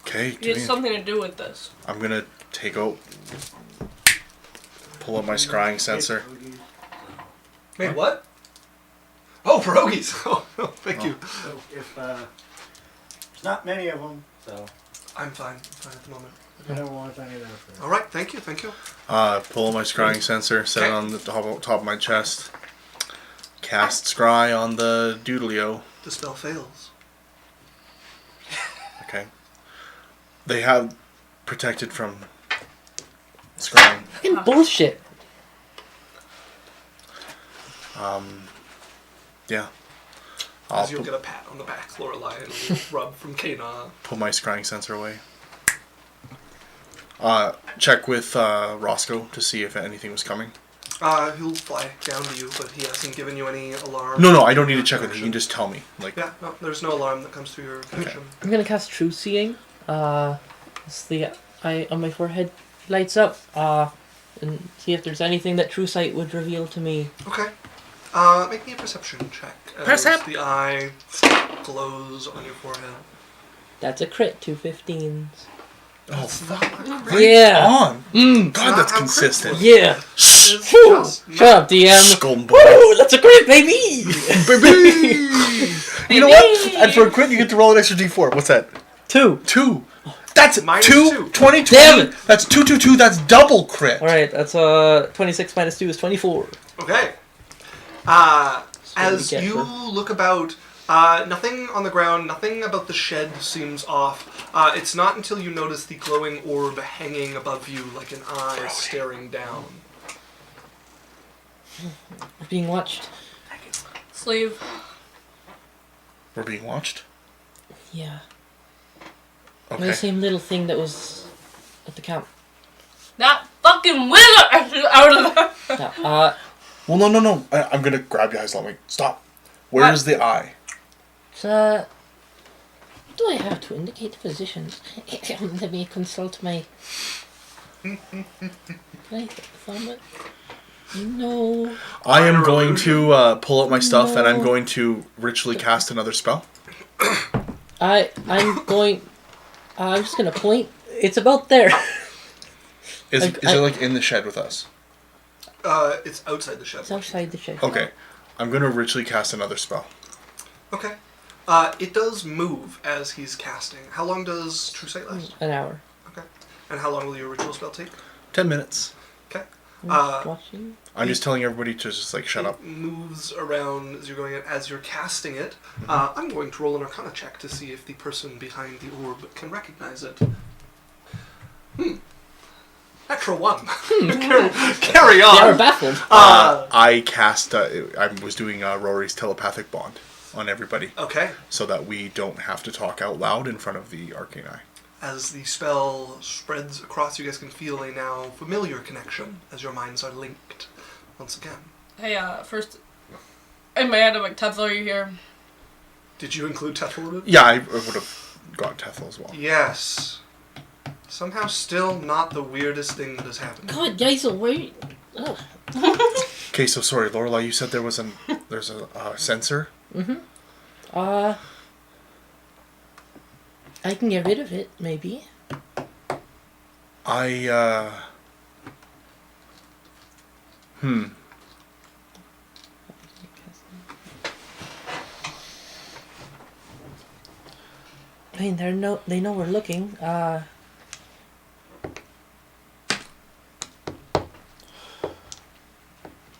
Speaker 2: Okay,
Speaker 1: He
Speaker 2: give
Speaker 1: has
Speaker 2: me...
Speaker 1: something to do with this.
Speaker 2: I'm gonna take out... Pull up my scrying sensor.
Speaker 4: Wait, what? Oh, pierogies! Oh, thank you.
Speaker 6: So if there's not many of them, so
Speaker 4: I'm fine at the moment.
Speaker 6: I don't want any of that. For
Speaker 4: All right, thank you.
Speaker 2: Pull up my scrying sensor, set it on the top of my chest. Cast scry on the doodleo.
Speaker 4: The spell fails.
Speaker 2: Okay. They have protected from scrying.
Speaker 3: Fucking bullshit.
Speaker 2: Yeah.
Speaker 4: As you'll get a pat on the back, Lorelai, and a little rub from Kana.
Speaker 2: Pull my scrying sensor away. Check with Roscoe to see if anything was coming.
Speaker 4: He'll fly down to you, but he hasn't given you any alarm.
Speaker 2: No, I don't need to check with him. You can just tell me. Like,
Speaker 4: Yeah, no, there's no alarm that comes through your connection.
Speaker 3: I'm gonna cast True Seeing. As the eye on my forehead lights up. And see if there's anything that True Sight would reveal to me.
Speaker 4: Okay. Make me a perception check. As
Speaker 2: Percep!
Speaker 4: the eye glows on your forehead.
Speaker 3: That's a crit, 2 15s.
Speaker 2: oh, fuck.
Speaker 3: Yeah.
Speaker 2: On.
Speaker 3: Mm.
Speaker 2: God, that's consistent.
Speaker 3: Yeah.
Speaker 4: It's
Speaker 3: Whew.
Speaker 4: just
Speaker 3: Shut up, DM.
Speaker 2: Scumbag.
Speaker 3: Woo! That's a crit, baby!
Speaker 2: Baby! You know what? And for a crit, you get to roll an extra d4. What's that?
Speaker 3: 2.
Speaker 2: 2. That's
Speaker 4: Minus
Speaker 2: 2.
Speaker 4: 2.
Speaker 2: 20, 20.
Speaker 3: Damn it.
Speaker 2: That's 2, 2, 2. That's double crit.
Speaker 3: Alright, that's 26 minus 2 is 24.
Speaker 4: Okay. As
Speaker 3: get
Speaker 4: you
Speaker 3: for-
Speaker 4: look about, nothing on the ground, nothing about the shed seems off. It's not until you notice the glowing orb hanging above you like an eye staring down.
Speaker 3: We're being watched.
Speaker 1: Sleeve.
Speaker 2: We're being watched?
Speaker 3: Yeah.
Speaker 2: Okay.
Speaker 3: The same little thing that was at the camp.
Speaker 1: That fucking wizard out of the.
Speaker 3: Yeah,
Speaker 2: Well, no. I'm going to grab you guys. Let me. Stop. Where's the eye?
Speaker 3: so, do I have to indicate the positions? Let me consult my... Can I thumb it? No.
Speaker 2: I am
Speaker 4: Minor
Speaker 2: going
Speaker 4: illusion.
Speaker 2: to pull out my stuff and I'm
Speaker 3: No.
Speaker 2: going to ritually cast another spell.
Speaker 3: I'm going... I'm just gonna point. It's about there.
Speaker 2: Is
Speaker 3: I-
Speaker 2: it like in the shed with us?
Speaker 4: It's outside the shed.
Speaker 3: It's outside the shed.
Speaker 2: Okay. I'm going to ritually cast another spell.
Speaker 4: Okay. It does move as he's casting. How long does True Sight last?
Speaker 3: An hour.
Speaker 4: Okay. And how long will your ritual spell take?
Speaker 2: 10 minutes.
Speaker 4: Okay.
Speaker 3: Watching.
Speaker 2: I'm just telling everybody to just like shut up.
Speaker 4: It moves around as you're going. As you're casting it, I'm going to roll an Arcana check to see if the person behind the orb can recognize it. Natural 1. Carry
Speaker 3: They are
Speaker 4: on.
Speaker 3: baffled.
Speaker 2: I cast. I was doing Rory's telepathic bond on everybody,
Speaker 4: Okay.
Speaker 2: so that we don't have to talk out loud in front of the arcane eye.
Speaker 4: As the spell spreads across, you guys can feel a now familiar connection as your minds are linked once again.
Speaker 1: Hey, first, in my head, I'm like, Tethel, are you here?
Speaker 4: Did you include Tethelwood?
Speaker 2: Yeah, I would have got Tethel as well.
Speaker 4: Yes. Somehow still not the weirdest thing that has happened.
Speaker 3: God, guys, wait. Ugh.
Speaker 2: Okay, so sorry, Lorelai. You said there's a sensor.
Speaker 3: I can get rid of it, maybe. I mean, they know we're looking.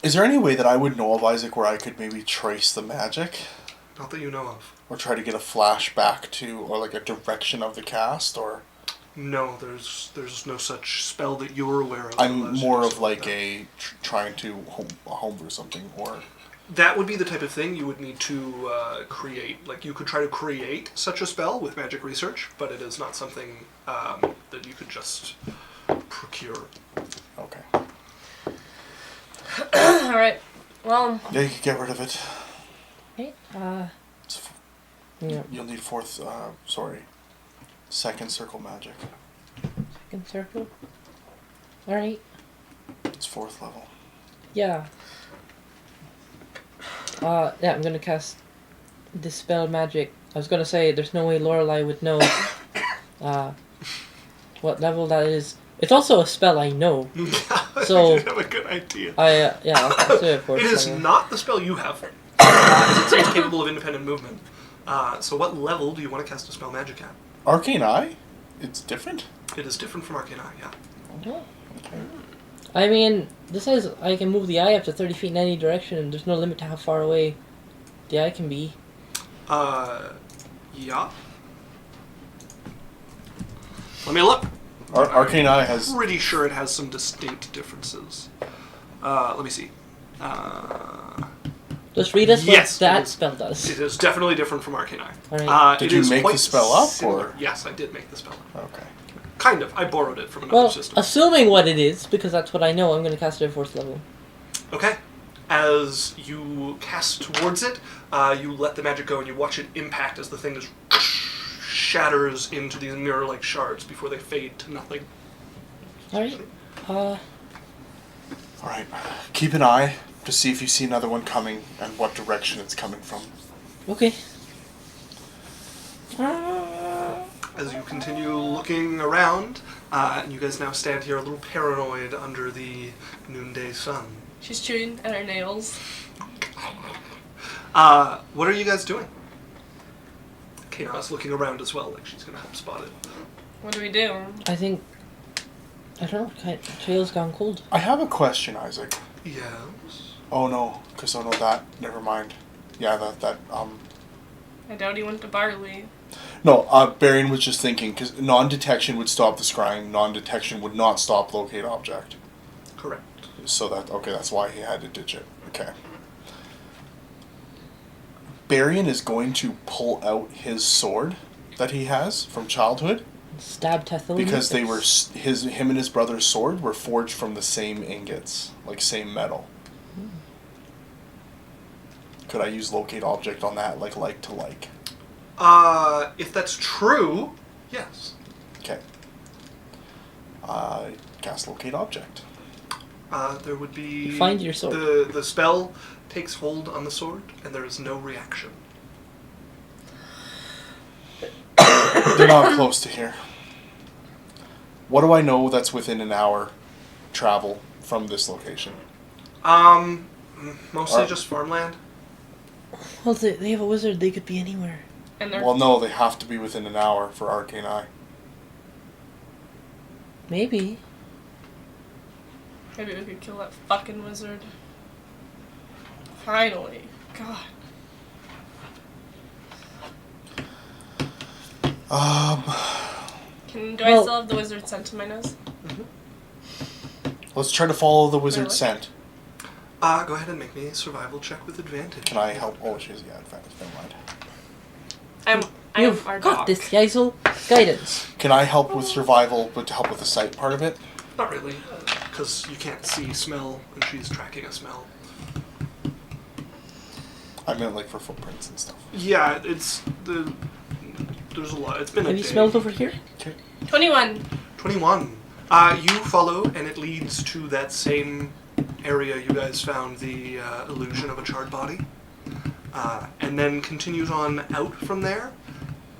Speaker 2: Is there any way that I would know of, Isaac, where I could maybe trace the magic?
Speaker 4: Not that you know of.
Speaker 2: Or try to get a flashback to, or like a direction of the cast, or...
Speaker 4: No, there's no such spell that you're aware of. that
Speaker 2: I'm
Speaker 4: allows you
Speaker 2: more
Speaker 4: to
Speaker 2: of
Speaker 4: do
Speaker 2: like
Speaker 4: that.
Speaker 2: trying to homebrew something, or...
Speaker 4: That would be the type of thing you would need to create. Like, you could try to create such a spell with magic research, but it is not something that you could just procure.
Speaker 2: Okay.
Speaker 1: Alright, well,
Speaker 2: Yeah, you can get rid of it.
Speaker 3: Okay.
Speaker 2: It's
Speaker 3: Yeah.
Speaker 2: You'll need second circle magic.
Speaker 3: Second circle. All right.
Speaker 2: It's 4th level.
Speaker 3: Yeah. Yeah, I'm gonna cast Dispel Magic. I was gonna say there's no way Lorelai would know what level that is. It's also a spell I know. So
Speaker 4: you have a good idea.
Speaker 3: I'll cast it for
Speaker 4: It is
Speaker 3: level.
Speaker 4: not the spell you have. It says capable of independent movement. So what level do you want to cast a spell magic at?
Speaker 2: Arcane Eye? It's different?
Speaker 4: It is different from Arcane Eye, yeah.
Speaker 3: Oh. I mean, this says I can move the eye up to 30 feet in any direction, and there's no limit to how far away the eye can be.
Speaker 4: Yeah. Let me look.
Speaker 2: Arcane Eye has...
Speaker 4: Pretty sure it has some distinct differences. Let me see.
Speaker 3: Just read us
Speaker 4: Yes,
Speaker 3: what
Speaker 4: it
Speaker 3: that
Speaker 4: is.
Speaker 3: spell does.
Speaker 4: It is definitely different from Arcane Eye.
Speaker 3: Alright.
Speaker 2: Did
Speaker 4: it
Speaker 2: you
Speaker 4: is
Speaker 2: make
Speaker 4: quite
Speaker 2: the spell up,
Speaker 4: similar.
Speaker 2: or-
Speaker 4: Yes, I did make the spell up.
Speaker 2: Okay.
Speaker 4: Kind of. I borrowed it from another
Speaker 3: Well,
Speaker 4: system.
Speaker 3: assuming what it is, because that's what I know, I'm gonna cast it at 4th level.
Speaker 4: Okay. As you cast towards it, you let the magic go and you watch it impact as the thing just shatters into these mirror-like shards before they fade to nothing.
Speaker 3: Alright.
Speaker 2: Alright. Keep an eye to see if you see another one coming and what direction it's coming from.
Speaker 3: Okay.
Speaker 4: As you continue looking around, and you guys now stand here a little paranoid under the noonday sun.
Speaker 1: she's chewing at her nails.
Speaker 4: What are you guys doing? Kana's looking around as well, like she's gonna help spot it.
Speaker 1: What do we do?
Speaker 3: I think. I don't know. Trail's gone cold.
Speaker 2: I have a question, Isaac.
Speaker 4: Yes.
Speaker 2: Oh no, that. Never mind. Yeah, that.
Speaker 1: I doubt he went to Barley.
Speaker 2: No, Barian was just thinking, because non-detection would stop the scrying, non-detection would not stop locate object.
Speaker 4: Correct.
Speaker 2: So that's why he had to ditch it. Okay. Barian is going to pull out his sword that he has from childhood.
Speaker 3: Stab Tethel.
Speaker 2: Because they were him and his brother's sword were forged from the same ingots, like same metal. Could I use locate object on that, like to like?
Speaker 4: If that's true, yes.
Speaker 2: Okay. Cast locate object.
Speaker 4: There would be...
Speaker 3: Find your sword.
Speaker 4: The spell takes hold on the sword, and there is no reaction.
Speaker 2: They're not close to here. What do I know that's within an hour travel from this location?
Speaker 4: Mostly just farmland.
Speaker 3: Well, they have a wizard. They could be anywhere.
Speaker 1: And they're
Speaker 2: Well, no, they have to be within an hour for Arcane Eye.
Speaker 3: Maybe.
Speaker 1: maybe we could kill that fucking wizard. Finally. God. Do I still have the wizard scent in my nose?
Speaker 2: Let's try to follow the wizard's
Speaker 1: Really?
Speaker 2: scent.
Speaker 4: Go ahead and make me a survival check with advantage.
Speaker 2: Can I help? Oh, she's advantage. Never mind.
Speaker 1: I'm
Speaker 3: You've
Speaker 1: our
Speaker 3: got
Speaker 1: dog.
Speaker 3: this, Geisel. Guidance.
Speaker 2: Can I help with survival, but to help with the sight part of it?
Speaker 4: Not really, because you can't see smell, and she's tracking a smell.
Speaker 2: I meant like for footprints and stuff.
Speaker 4: Yeah, there's a lot. It's been a
Speaker 3: Have
Speaker 4: day.
Speaker 3: you smelled over here?
Speaker 1: 21.
Speaker 4: 21. You follow, and it leads to that same area you guys found the illusion of a charred body. And then continues on out from there,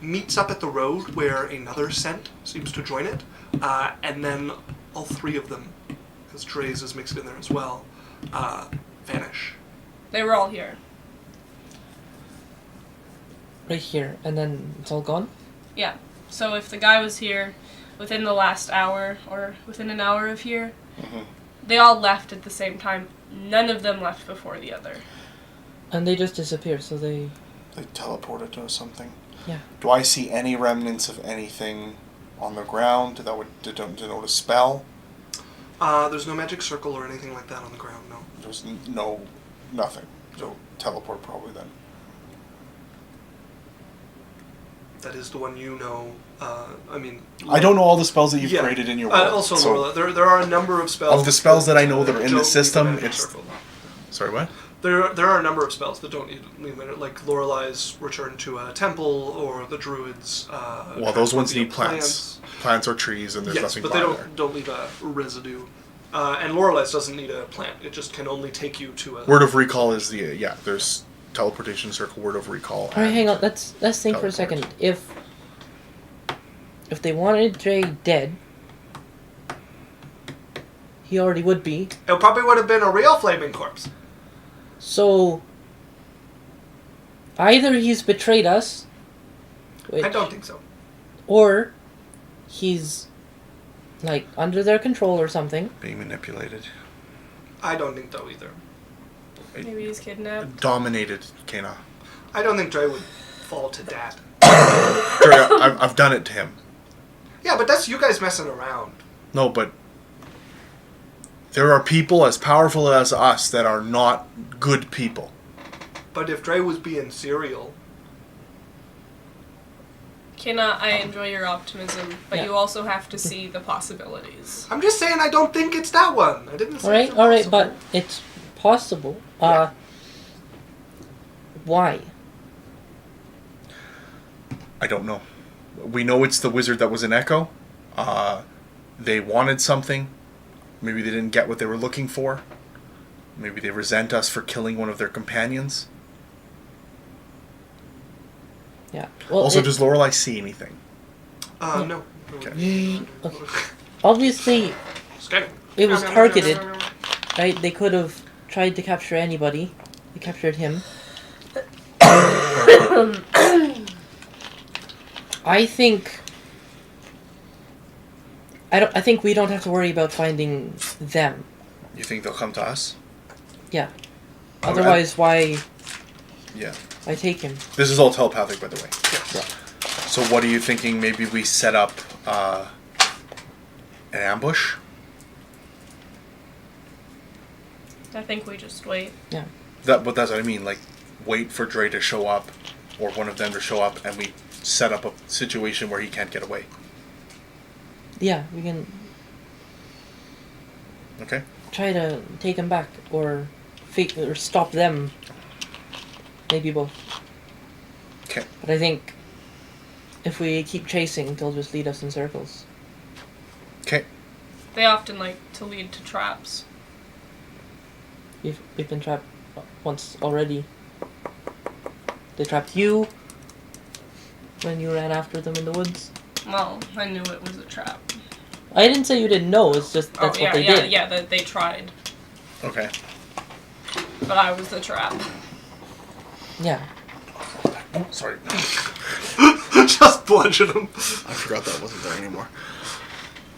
Speaker 4: meets up at the road where another scent seems to join it, and then all three of them, because Dre's is mixed in there as well, vanish.
Speaker 1: They were all here.
Speaker 3: Right here, and then it's all gone?
Speaker 1: Yeah. So if the guy was here within the last hour, or within an hour of here, they all left at the same time. None of them left before the other.
Speaker 3: And they just disappear, so they...
Speaker 2: They teleported to something.
Speaker 3: Yeah.
Speaker 2: Do I see any remnants of anything on the ground that would denote a spell?
Speaker 4: There's no magic circle or anything like that on the ground, no.
Speaker 2: There's nothing. So teleport probably then.
Speaker 4: That is the one you know.
Speaker 2: I don't know all the spells that you've
Speaker 4: Yeah.
Speaker 2: created in your world.
Speaker 4: Also,
Speaker 2: so
Speaker 4: Lorla, there are a number of spells.
Speaker 2: of the spells that I know that are in
Speaker 4: don't
Speaker 2: the system,
Speaker 4: need magic
Speaker 2: it's...
Speaker 4: circle.
Speaker 2: Sorry, what?
Speaker 4: There are a number of spells that don't need like Lorelai's return to a temple or the druids.
Speaker 2: Well, those ones
Speaker 4: via
Speaker 2: need plants or trees, and there's
Speaker 4: Yes,
Speaker 2: nothing
Speaker 4: but they
Speaker 2: flying there.
Speaker 4: don't leave a residue. And Lorelai's doesn't need a plant; it just can only take you to a.
Speaker 2: Word of recall is there's teleportation circle, word of recall.
Speaker 3: Alright, hang on. Let's think for a
Speaker 2: teleport.
Speaker 3: second. If they wanted Dre dead, he already would be.
Speaker 4: It probably would have been a real flaming corpse.
Speaker 3: So either he's betrayed us,
Speaker 4: I don't think so.
Speaker 3: or he's like under their control or something.
Speaker 2: Being manipulated.
Speaker 4: I don't think so either.
Speaker 1: Maybe he's kidnapped.
Speaker 2: Dominated, Kana.
Speaker 4: I don't think Dre would fall to that.
Speaker 2: I've done it to him.
Speaker 4: Yeah, but that's you guys messing around.
Speaker 2: No, but there are people as powerful as us that are not good people.
Speaker 4: But if Dre was being serial,
Speaker 1: Kina, I enjoy your optimism, but
Speaker 3: Yeah.
Speaker 1: you also have to see the possibilities.
Speaker 4: I'm just saying I don't think it's that one. I didn't say.
Speaker 3: All right, but it's possible.
Speaker 4: Yeah.
Speaker 3: Why?
Speaker 2: I don't know. We know it's the wizard that was in Echo. They wanted something. Maybe they didn't get what they were looking for. Maybe they resent us for killing one of their companions.
Speaker 3: Yeah. Well,
Speaker 2: Also, does Lorelai see anything?
Speaker 4: No.
Speaker 2: Okay.
Speaker 3: Okay. Obviously,
Speaker 4: Scanning.
Speaker 3: it was targeted, right? They could have tried to capture anybody. They captured him. I think we don't have to worry about finding them.
Speaker 2: You think they'll come to us?
Speaker 3: Yeah.
Speaker 2: Okay.
Speaker 3: Otherwise, why
Speaker 2: Yeah.
Speaker 3: take him?
Speaker 2: This is all telepathic, by the way.
Speaker 4: Yes.
Speaker 2: So what are you thinking? Maybe we set up an ambush?
Speaker 1: I think we just wait.
Speaker 3: Yeah.
Speaker 2: But that's what I mean. Like, wait for Dre to show up, or one of them to show up, and we set up a situation where he can't get away.
Speaker 3: Yeah, we can
Speaker 2: Okay.
Speaker 3: try to take him back, or stop them. Maybe both.
Speaker 2: Okay.
Speaker 3: But I think if we keep chasing, they'll just lead us in circles.
Speaker 2: Okay.
Speaker 1: They often like to lead to traps.
Speaker 3: We've been trapped once already. They trapped you when you ran after them in the woods.
Speaker 1: Well, I knew it was a trap.
Speaker 3: I didn't say you didn't know. It's just that's what they did.
Speaker 1: Yeah, they tried,
Speaker 2: Okay.
Speaker 1: but I was the trap.
Speaker 3: Yeah.
Speaker 2: Oh, sorry.
Speaker 4: Just bludgeon him.
Speaker 2: I forgot that wasn't there anymore.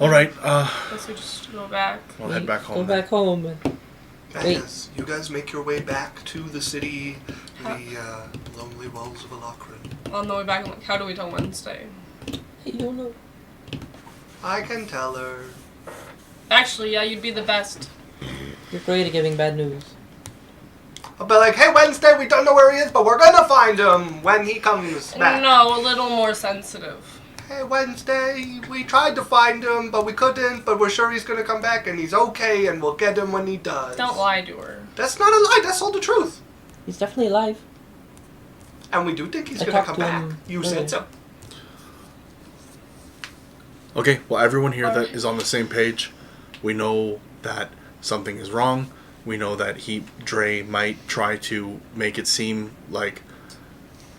Speaker 2: All right.
Speaker 1: Guess we just go back.
Speaker 2: We'll head back home.
Speaker 3: Go
Speaker 2: then.
Speaker 3: back home. And Wait.
Speaker 4: Yes, you guys make your way back to the city, the lonely walls of Alakran.
Speaker 1: On the way back, I'm like, how do we tell Wednesday?
Speaker 3: I don't know.
Speaker 4: I can tell her.
Speaker 1: Actually, yeah, you'd be the best.
Speaker 3: You're great at giving bad news.
Speaker 4: I'll be like, hey, Wednesday, we don't know where he is, but we're gonna find him when he comes back.
Speaker 1: No, a little more sensitive.
Speaker 4: Hey, Wednesday, we tried to find him, but we couldn't, but we're sure he's gonna come back, and he's okay, and we'll get him when he does.
Speaker 1: Don't lie to her.
Speaker 4: That's not a lie, that's all the truth.
Speaker 3: He's definitely alive.
Speaker 4: And we do think he's
Speaker 3: I
Speaker 4: gonna
Speaker 3: talked
Speaker 4: come
Speaker 3: to
Speaker 4: back.
Speaker 3: him
Speaker 4: You
Speaker 3: earlier.
Speaker 4: said so.
Speaker 2: Okay. Well, everyone here that
Speaker 1: Alright.
Speaker 2: is on the same page, we know that something is wrong. We know that Dre might try to make it seem like,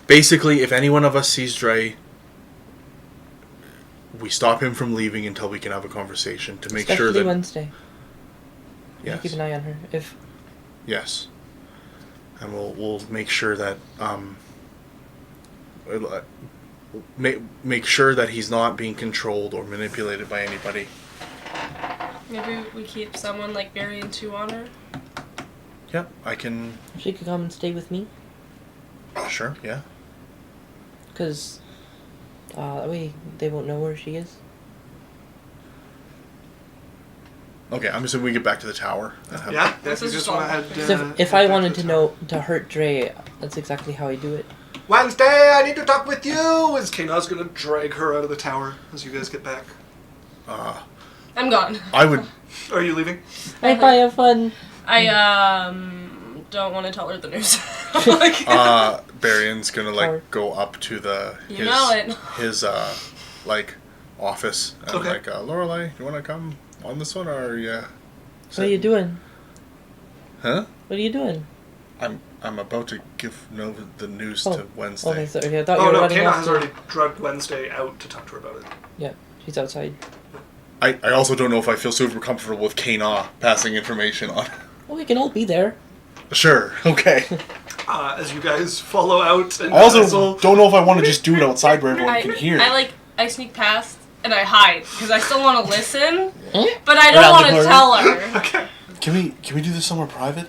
Speaker 2: basically, if any one of us sees Dre, we stop him from leaving until we can have a conversation to make sure
Speaker 3: Especially
Speaker 2: that
Speaker 3: Wednesday.
Speaker 2: yes,
Speaker 3: Keep an eye on her. If
Speaker 2: yes, and we'll make sure that make sure that he's not being controlled or manipulated by anybody.
Speaker 1: Maybe we keep someone like Barry and 2 on her.
Speaker 2: Yep, I can.
Speaker 3: she could come and stay with me,
Speaker 2: Sure, yeah.
Speaker 3: because that way they won't know where she is.
Speaker 2: Okay, I'm assuming we get back to the tower. And have,
Speaker 4: Yeah,
Speaker 1: This
Speaker 4: if you
Speaker 1: is
Speaker 4: just
Speaker 1: all-
Speaker 4: want to head.
Speaker 3: So if I wanted to know to hurt Dre, that's exactly how I do it.
Speaker 4: Wednesday, I need to talk with you. As Kana's gonna drag her out of the tower as you guys get back.
Speaker 1: I'm gone.
Speaker 2: I would.
Speaker 4: Are you leaving?
Speaker 3: Bye bye, have fun.
Speaker 1: I don't want to tell her the news. Like,
Speaker 2: Barion's gonna like
Speaker 3: Or-
Speaker 2: go up to
Speaker 1: You know it.
Speaker 2: his like office and
Speaker 4: Okay.
Speaker 2: like Lorelei, you want to come on this one or yeah?
Speaker 3: What are you doing?
Speaker 2: Huh?
Speaker 3: What are you doing?
Speaker 2: I'm about to give the news
Speaker 3: Oh.
Speaker 2: to Wednesday.
Speaker 3: Okay, sorry. I thought you
Speaker 4: Oh
Speaker 3: were
Speaker 4: no,
Speaker 3: running
Speaker 4: Kana
Speaker 3: off
Speaker 4: has
Speaker 3: to...
Speaker 4: already drugged Wednesday out to talk to her about it.
Speaker 3: Yeah, she's outside.
Speaker 2: I also don't know if I feel super comfortable with Kana passing information on.
Speaker 3: Well, we can all be there.
Speaker 2: Sure. Okay.
Speaker 4: As you guys follow out and
Speaker 2: I also
Speaker 4: whistle.
Speaker 2: don't know if I want to just do it outside where everyone can hear.
Speaker 1: I sneak past and I hide because I still want to listen,
Speaker 3: Hmm?
Speaker 1: but I don't
Speaker 3: Around
Speaker 1: want
Speaker 3: the
Speaker 1: to
Speaker 3: corner.
Speaker 1: tell her.
Speaker 4: Okay.
Speaker 2: Can we do this somewhere private?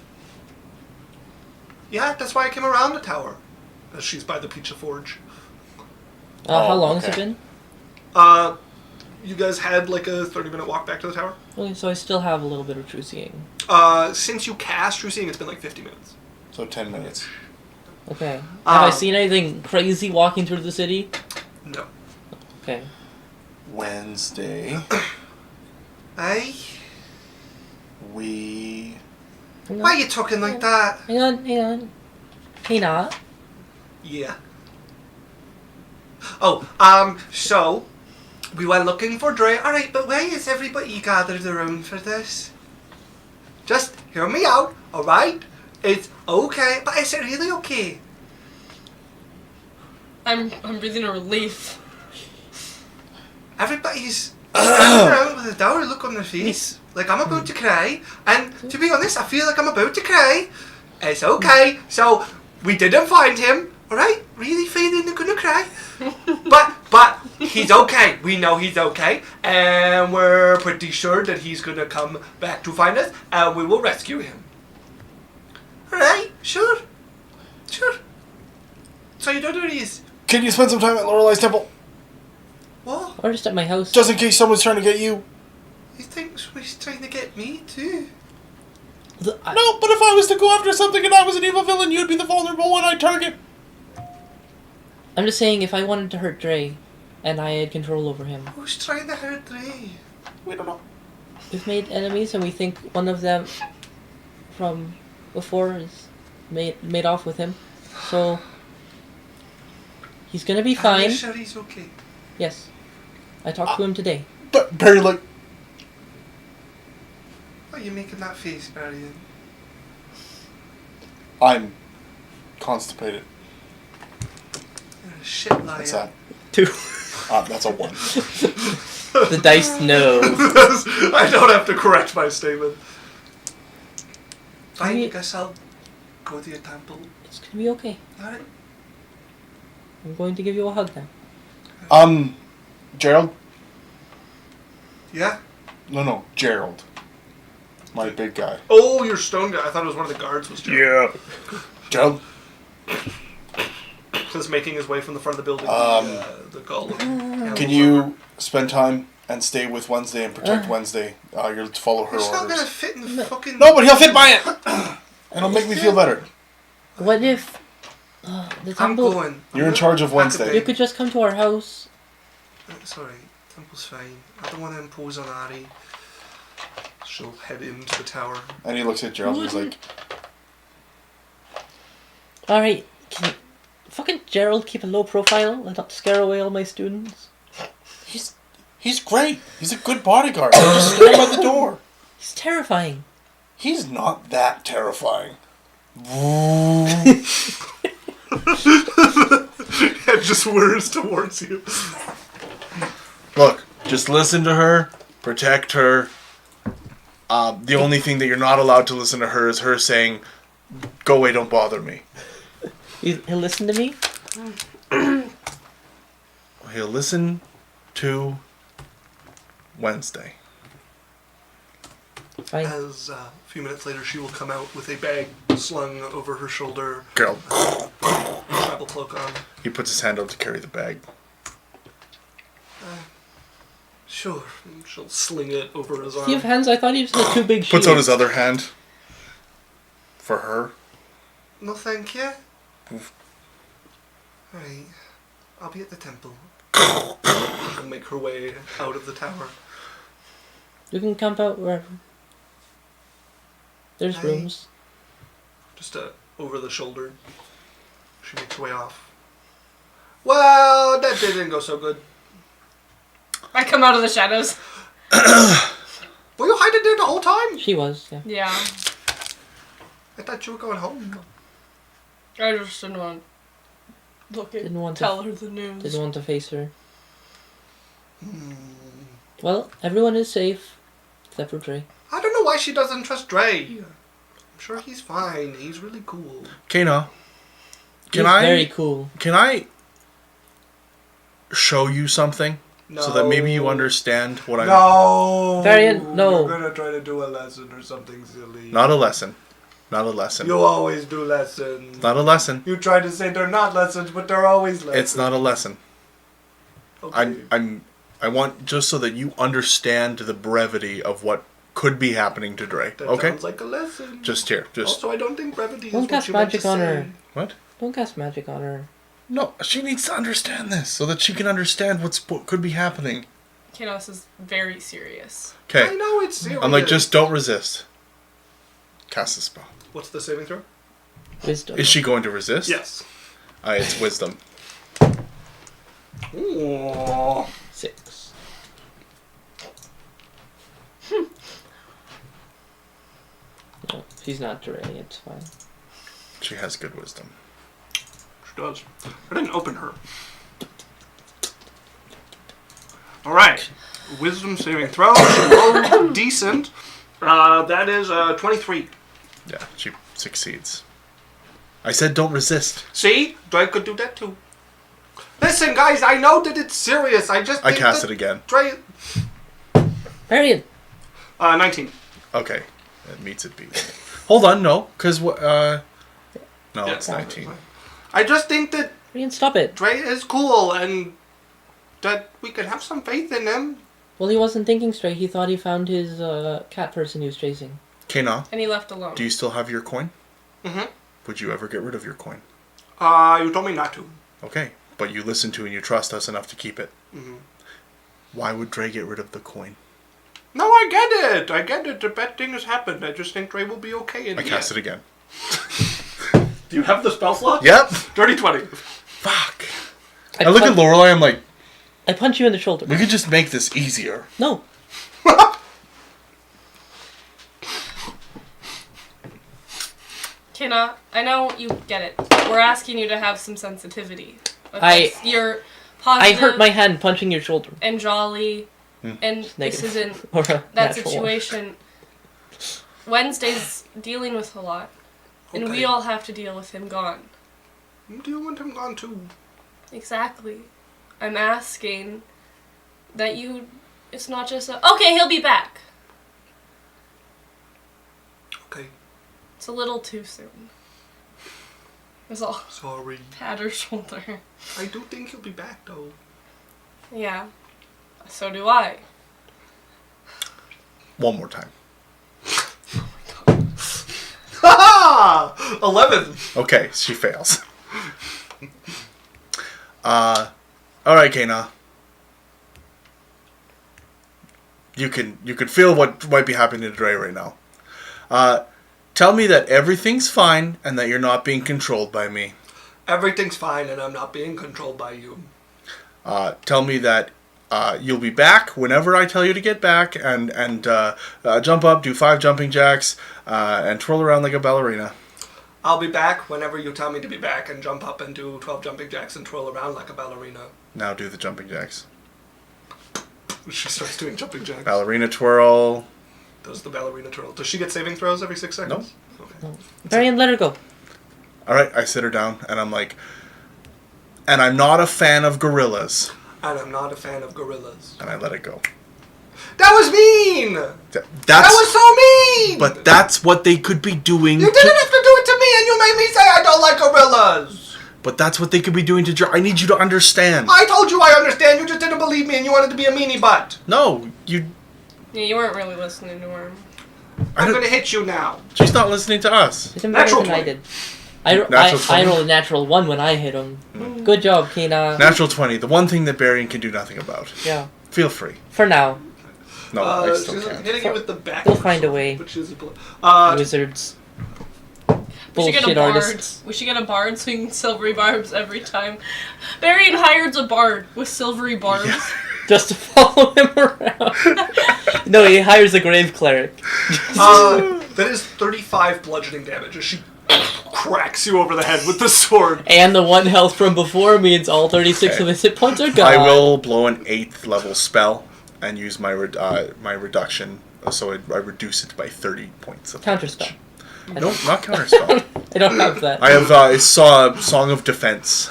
Speaker 4: Yeah, that's why I came around the tower. As she's by the Pizza Forge.
Speaker 3: How
Speaker 2: Oh,
Speaker 3: long has it
Speaker 2: okay.
Speaker 3: been?
Speaker 4: You guys had like a 30-minute walk back to the tower?
Speaker 3: Okay, so I still have a little bit of true seeing.
Speaker 4: Since you cast True Seeing, it's been like 50 minutes.
Speaker 2: So 10 minutes.
Speaker 3: Okay. Have I
Speaker 4: Um,
Speaker 3: seen anything crazy walking through the city?
Speaker 4: No.
Speaker 3: Okay.
Speaker 2: Wednesday,
Speaker 4: Aye?
Speaker 2: we.
Speaker 3: Hang
Speaker 4: Why are
Speaker 3: on.
Speaker 4: you talking like that?
Speaker 3: Hang on. Hey, not.
Speaker 4: Yeah. Oh, so we were looking for Dre. Alright, but why is everybody gathered around for this? Just hear me out, alright? It's okay, but is it really okay?
Speaker 1: I'm breathing a relief.
Speaker 4: Everybody's standing around with a dour look on their face, like I'm about to cry, and to be honest, I feel like I'm about to cry. It's okay, so we didn't find him, alright? Really feeling you're gonna cry? but He's okay. We know he's okay. And we're pretty sure that he's going to come back to find us. And we will rescue him. Alright, sure. Sure. So you don't do this.
Speaker 7: Can you spend some time at Lorelei's temple?
Speaker 4: What?
Speaker 3: Or just at my house.
Speaker 7: Just in case someone's trying to get you.
Speaker 4: He thinks he's trying to get me too.
Speaker 7: No, but if I was to go after something and I was an evil villain, you'd be the vulnerable one I'd target.
Speaker 3: I'm just saying, if I wanted to hurt Dre, and I had control over him,
Speaker 4: Who's trying to hurt Dre?
Speaker 7: We don't know.
Speaker 3: we've made enemies, and we think one of them from before is made off with him. So he's gonna be
Speaker 4: Are
Speaker 3: fine.
Speaker 4: you sure he's okay?
Speaker 3: Yes, I talked to him today.
Speaker 7: But Barry, like,
Speaker 4: Why are you making that face, Barry?
Speaker 7: I'm constipated.
Speaker 4: You're a shit liar.
Speaker 7: What's that?
Speaker 3: 2.
Speaker 7: That's a 1.
Speaker 3: The dice know.
Speaker 4: I don't have to correct my statement. Fine, I
Speaker 3: mean-
Speaker 4: guess I'll go to your temple.
Speaker 3: It's gonna be okay.
Speaker 4: Alright.
Speaker 3: I'm going to give you a hug now.
Speaker 7: Gerald?
Speaker 4: Yeah?
Speaker 7: No, Gerald. My big guy.
Speaker 4: Oh, your stone guy. I thought it was one of the guards was Gerald.
Speaker 7: Yeah. Gerald?
Speaker 4: Just making his way from the front of the building. The golem.
Speaker 7: Can you spend time and stay with Wednesday and protect Wednesday? You'll follow her
Speaker 4: It's not gonna
Speaker 7: orders.
Speaker 4: fit in the fucking...
Speaker 7: No, but he'll fit by it! It'll make me feel better.
Speaker 3: What if the
Speaker 4: I'm
Speaker 3: temple?
Speaker 4: going.
Speaker 7: You're in charge of Wednesday.
Speaker 3: You could just come to our house.
Speaker 4: Sorry, temple's fine. I don't want to impose on Ari. She'll head into the tower.
Speaker 7: And he looks at Gerald and he's like,
Speaker 3: All right, can fucking Gerald keep a low profile and not scare away all my students?
Speaker 7: he's great. He's a good bodyguard. Just stand by the door.
Speaker 3: He's terrifying.
Speaker 7: He's not that terrifying.
Speaker 4: It just whirs towards you.
Speaker 2: Look, just listen to her, protect her. The only thing that you're not allowed to listen to her is her saying, "Go away, don't bother me."
Speaker 3: He'll listen to me.
Speaker 2: He'll listen to Wednesday.
Speaker 3: Fine.
Speaker 4: As a few minutes later, she will come out with a bag slung over her shoulder,
Speaker 2: Girl,
Speaker 4: travel cloak on.
Speaker 2: he puts his hand out to carry the bag.
Speaker 4: Sure. And she'll sling it over his
Speaker 3: Does
Speaker 4: arm.
Speaker 3: he have hands? I thought he was the 2 big shields.
Speaker 2: Puts out his other hand for her.
Speaker 4: No, thank you. Alright. I'll be at the temple. She'll make her way out of the tower.
Speaker 3: You can camp out wherever. There's
Speaker 4: Hey.
Speaker 3: rooms.
Speaker 4: Just over the shoulder. She makes her way off. Well, that day didn't go so good.
Speaker 1: I come out of the shadows.
Speaker 4: Were you hiding there the whole time?
Speaker 3: She was, yeah.
Speaker 1: Yeah.
Speaker 4: I thought you were going home.
Speaker 1: I just didn't want to look at
Speaker 3: Didn't want to-
Speaker 1: tell her the news.
Speaker 3: Didn't want to face her. Well, everyone is safe. Except for Dre.
Speaker 4: I don't know why she doesn't trust Dre. I'm sure he's fine. He's really cool.
Speaker 2: Kana,
Speaker 3: He's very cool.
Speaker 2: can I show you something
Speaker 4: No.
Speaker 2: so that maybe you understand what I'm...
Speaker 4: No.
Speaker 3: Variant, no.
Speaker 4: You're gonna try to do a lesson or something silly.
Speaker 2: Not a lesson. Not a lesson.
Speaker 4: You always do lessons.
Speaker 2: Not a lesson.
Speaker 4: You try to say they're not lessons, but they're always lessons.
Speaker 2: It's not a lesson.
Speaker 4: Okay.
Speaker 2: I want just so that you understand the brevity of what could be happening to Dre.
Speaker 4: That
Speaker 2: Okay?
Speaker 4: sounds like a lesson.
Speaker 2: Just here. Just
Speaker 4: Also, I don't think brevity is
Speaker 3: Don't
Speaker 4: what
Speaker 3: cast
Speaker 4: you meant
Speaker 3: magic
Speaker 4: to
Speaker 3: on
Speaker 4: say.
Speaker 3: her.
Speaker 2: what?
Speaker 3: Don't cast magic on her.
Speaker 2: No, she needs to understand this so that she can understand what could be happening.
Speaker 1: Kano, this is very serious.
Speaker 2: Okay.
Speaker 4: I know it's serious.
Speaker 2: I'm like, just don't resist. Cast the spell.
Speaker 4: What's the saving throw?
Speaker 3: Wisdom.
Speaker 2: Is she going to resist?
Speaker 4: Yes.
Speaker 2: It's wisdom.
Speaker 4: Ooh.
Speaker 3: 6. No, she's not Dre. It's fine.
Speaker 2: She has good wisdom.
Speaker 4: She does. I didn't open her. Alright. Wisdom saving throw. She rolled decent. That is 23.
Speaker 2: Yeah, she succeeds. I said don't resist.
Speaker 4: See? Dre could do that too. Listen, guys, I know that it's serious. I
Speaker 2: cast it again.
Speaker 4: Dre...
Speaker 3: Varian.
Speaker 4: 19.
Speaker 2: Okay. That meets it beats. Hold on, no. Because, no,
Speaker 4: Yeah,
Speaker 2: it's 19.
Speaker 4: I just think that
Speaker 3: Varian, stop it.
Speaker 4: Dre is cool and that we could have some faith in him.
Speaker 3: Well, he wasn't thinking straight. He thought he found his cat person he was chasing.
Speaker 2: Kena,
Speaker 1: And he left alone.
Speaker 2: do you still have your coin?
Speaker 4: Mm-hmm.
Speaker 2: Would you ever get rid of your coin?
Speaker 4: You told me not to.
Speaker 2: Okay. But you listen to and you trust us enough to keep it.
Speaker 4: Mm-hmm.
Speaker 2: Why would Dre get rid of the coin?
Speaker 4: No, I get it. I get it. The bad thing has happened. I just think Dre will be okay in
Speaker 2: I cast it again.
Speaker 4: Do you have the spell slot?
Speaker 2: Yep.
Speaker 4: Dirty 20.
Speaker 2: Fuck. I look at Lorelei, I'm like,
Speaker 3: I punch you in the shoulder.
Speaker 2: we could just make this easier.
Speaker 3: No.
Speaker 1: Kina, I know you get it. We're asking you to have some sensitivity. But you're
Speaker 3: I
Speaker 1: positive
Speaker 3: hurt my hand punching your shoulder.
Speaker 1: and jolly, and this
Speaker 3: Negative.
Speaker 1: isn't
Speaker 3: Or a
Speaker 1: that
Speaker 3: natural one.
Speaker 1: situation. Wednesday's dealing with a lot, and we
Speaker 4: Okay.
Speaker 1: all have to deal with him gone.
Speaker 4: Do you want him gone too?
Speaker 1: Exactly. I'm asking that you. It's not just a. Okay, he'll be back.
Speaker 4: Okay.
Speaker 1: It's a little too soon. It's all.
Speaker 4: Sorry.
Speaker 1: Pat her shoulder.
Speaker 4: I do think he'll be back though.
Speaker 1: Yeah. So do I.
Speaker 2: One more time.
Speaker 4: Ha! 11.
Speaker 2: Okay, she fails. Alright, Kena. You can feel what might be happening to Dre right now. Tell me that everything's fine and that you're not being controlled by me.
Speaker 4: Everything's fine and I'm not being controlled by you.
Speaker 2: Tell me that you'll be back whenever I tell you to get back and jump up, do 5 jumping jacks, and twirl around like a ballerina.
Speaker 4: I'll be back whenever you tell me to be back and jump up and do 12 jumping jacks and twirl around like a ballerina.
Speaker 2: Now do the jumping jacks.
Speaker 4: She starts doing jumping jacks.
Speaker 2: Ballerina twirl.
Speaker 4: Does the ballerina twirl. Does she get saving throws every 6 seconds?
Speaker 2: No.
Speaker 4: Okay.
Speaker 3: Varian, let her go.
Speaker 2: Alright, I sit her down and I'm like, and I'm not a fan of gorillas.
Speaker 4: And I'm not a fan of gorillas.
Speaker 2: And I let it go.
Speaker 4: That was mean!
Speaker 2: That's,
Speaker 4: That was so mean!
Speaker 2: But that's what they could be doing.
Speaker 4: You didn't have to do it to me and you made me say I don't like gorillas!
Speaker 2: But that's what they could be doing to Dre. I need you to understand.
Speaker 4: I told you I understand, you just didn't believe me and you wanted to be a meanie butt.
Speaker 2: No, you...
Speaker 1: Yeah, you weren't really listening to her.
Speaker 4: I'm gonna hit you now.
Speaker 2: She's not listening to us.
Speaker 3: It's better
Speaker 4: Natural
Speaker 3: than I
Speaker 4: 20.
Speaker 3: did.
Speaker 2: Natural
Speaker 3: I
Speaker 2: 20?
Speaker 3: rolled a natural 1 when I hit him. Good job, Kena.
Speaker 2: Natural 20, the one thing that Barian can do nothing about.
Speaker 3: Yeah.
Speaker 2: Feel free.
Speaker 3: For now.
Speaker 2: No, I still
Speaker 4: She's
Speaker 2: can't.
Speaker 4: hitting you with the back.
Speaker 3: We'll find a way.
Speaker 4: Which is
Speaker 3: Wizards.
Speaker 1: We should get
Speaker 3: Bullshit
Speaker 1: a bard.
Speaker 3: artists.
Speaker 1: We should get a bard swinging silvery barbs every time. Barian hires a bard with silvery barbs.
Speaker 3: Just to follow him around. No, he hires a grave cleric.
Speaker 4: that is 35 bludgeoning damage as she cracks you over the head with the sword.
Speaker 3: And the 1 health from before means all 36
Speaker 2: Okay.
Speaker 3: of his hit points are gone.
Speaker 2: I will blow an 8th level spell and use my my reduction, so I reduce it by 30 points of
Speaker 3: Counterspell.
Speaker 2: damage. No, not counterspell.
Speaker 3: I don't have that.
Speaker 2: I have it's Song of Defense.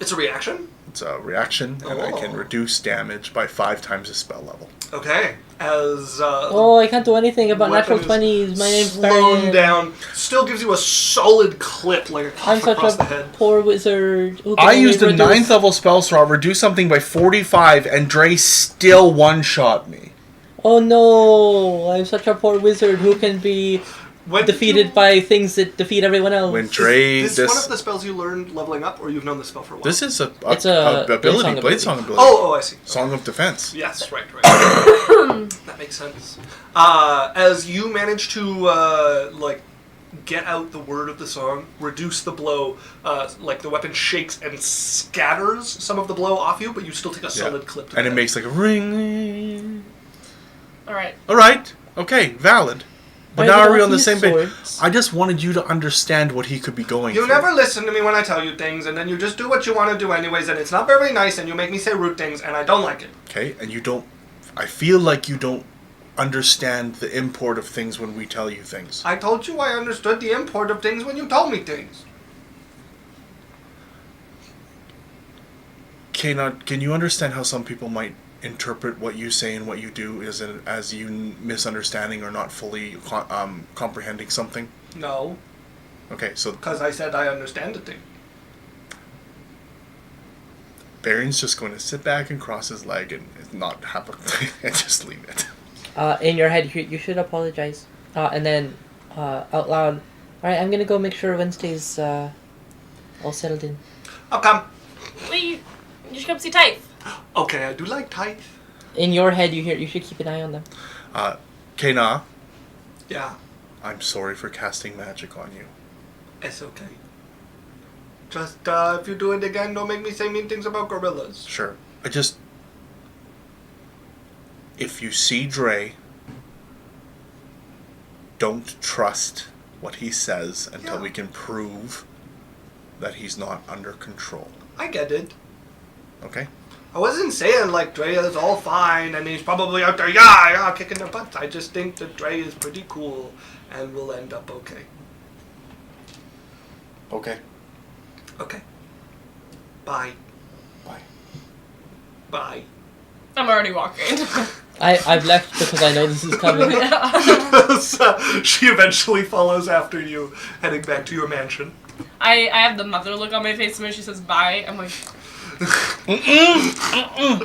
Speaker 4: It's a reaction?
Speaker 2: It's a reaction, and I can
Speaker 4: Oh.
Speaker 2: reduce damage by 5 times the spell level.
Speaker 4: Okay. As
Speaker 3: Oh, I can't do anything about
Speaker 4: weapon
Speaker 3: natural
Speaker 4: is
Speaker 3: 20s. My name's
Speaker 4: slowed
Speaker 3: Varian.
Speaker 4: down. Still gives you a solid clip like a
Speaker 3: I'm
Speaker 4: cuff
Speaker 3: such
Speaker 4: across
Speaker 3: a
Speaker 4: the head.
Speaker 3: poor wizard. Who can
Speaker 2: I
Speaker 3: only
Speaker 2: used a
Speaker 3: reduce-
Speaker 2: 9th level spell slot, reduce something by 45, and Dre still one-shot me.
Speaker 3: Oh no! I'm such a poor wizard who can be
Speaker 4: When
Speaker 3: defeated by things that defeat everyone else.
Speaker 2: When Dre,
Speaker 4: Is this one of the spells you learned leveling up, or you've known this spell for a while?
Speaker 2: this is a
Speaker 3: It's a
Speaker 2: ability,
Speaker 3: Blade
Speaker 2: Blade
Speaker 3: Song
Speaker 2: Song
Speaker 3: ability.
Speaker 2: ability.
Speaker 4: Oh, I see.
Speaker 2: Song of Defense.
Speaker 4: Yes, right. That makes sense. As you manage to get out the word of the song, reduce the blow, like the weapon shakes and scatters some of the blow off you, but you still take a solid clip. To
Speaker 2: And
Speaker 4: the
Speaker 2: it
Speaker 4: head.
Speaker 2: makes like a ring.
Speaker 1: Alright.
Speaker 2: Alright, okay, valid. But
Speaker 3: Why
Speaker 2: now
Speaker 3: did
Speaker 2: are we
Speaker 3: all
Speaker 2: on the
Speaker 3: these
Speaker 2: same page?
Speaker 3: swords?
Speaker 2: I just wanted you to understand what he could be going
Speaker 4: You
Speaker 2: through.
Speaker 4: never listen to me when I tell you things, and then you just do what you want to do anyways, and it's not very nice, and you make me say rude things, and I don't like it.
Speaker 2: Okay, and you don't... I feel like you don't understand the import of things when we tell you things.
Speaker 4: I told you I understood the import of things when you told me things.
Speaker 2: Kanan, can you understand how some people might interpret what you say and what you do as you misunderstanding or not fully comprehending something?
Speaker 4: No,
Speaker 2: Okay, so
Speaker 4: because I said I understand the thing.
Speaker 2: Baron's just going to sit back and cross his leg and not have a and just leave it.
Speaker 3: In your head, you should apologize. And then, out loud, alright, I'm gonna go make sure Wednesday's, all settled in.
Speaker 4: I'll come.
Speaker 1: Wait, you should come see Typh.
Speaker 4: Okay, I do like Typh.
Speaker 3: In your head, you should keep an eye on them.
Speaker 2: Kana,
Speaker 4: Yeah,
Speaker 2: I'm sorry for casting magic on you.
Speaker 4: it's okay. Just, if you do it again, don't make me say mean things about gorillas.
Speaker 2: Sure. If you see Dre, don't trust what he says until
Speaker 4: Yeah.
Speaker 2: we can prove that he's not under control.
Speaker 4: I get it.
Speaker 2: Okay?
Speaker 4: I wasn't saying like Dre is all fine and he's probably out there, yeah, kicking their butts. I just think that Dre is pretty cool and will end up okay.
Speaker 2: Okay.
Speaker 4: Okay. Bye.
Speaker 2: Bye.
Speaker 4: Bye.
Speaker 1: I'm already walking.
Speaker 3: I've left because I know this is coming.
Speaker 4: So she eventually follows after you, heading back to your mansion.
Speaker 1: I have the mother look on my face when she says bye. I'm like,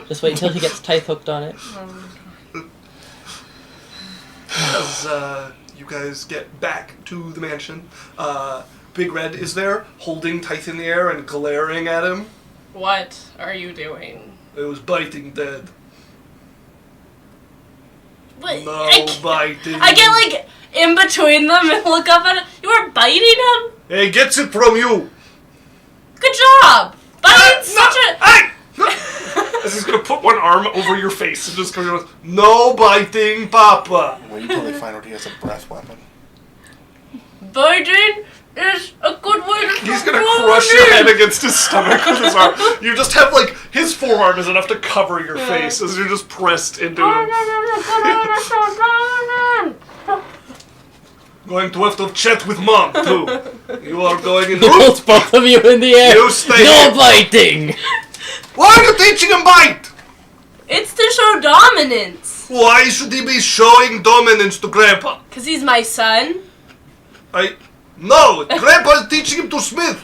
Speaker 3: Just wait until he gets tight hooked on it.
Speaker 4: As you guys get back to the mansion, Big Red is there, holding Tyth in the air and glaring at him.
Speaker 1: what are you doing?
Speaker 4: It was biting dead.
Speaker 1: What?
Speaker 4: No biting.
Speaker 1: I get like in between them and look up at it. You were biting him?
Speaker 4: Hey, gets it from you!
Speaker 1: Good job! Biting such a...
Speaker 4: Hey! This is gonna put one arm over your face and just go, no biting, Papa!
Speaker 2: Wait until they find out he has a breath weapon.
Speaker 1: Biting is a good way to...
Speaker 4: He's gonna crush your head against his stomach with his arm. You just have, like, his forearm is enough to cover your face as you're just pressed into him. Going to have to chat with Mom, too. You are going in...
Speaker 3: Both of you in the air.
Speaker 4: You stay
Speaker 3: No
Speaker 4: here.
Speaker 3: biting!
Speaker 4: Why are you teaching him bite?
Speaker 1: It's to show dominance.
Speaker 4: Why should he be showing dominance to Grandpa?
Speaker 1: Because he's my son.
Speaker 4: No, Grandpa's teaching him to smith.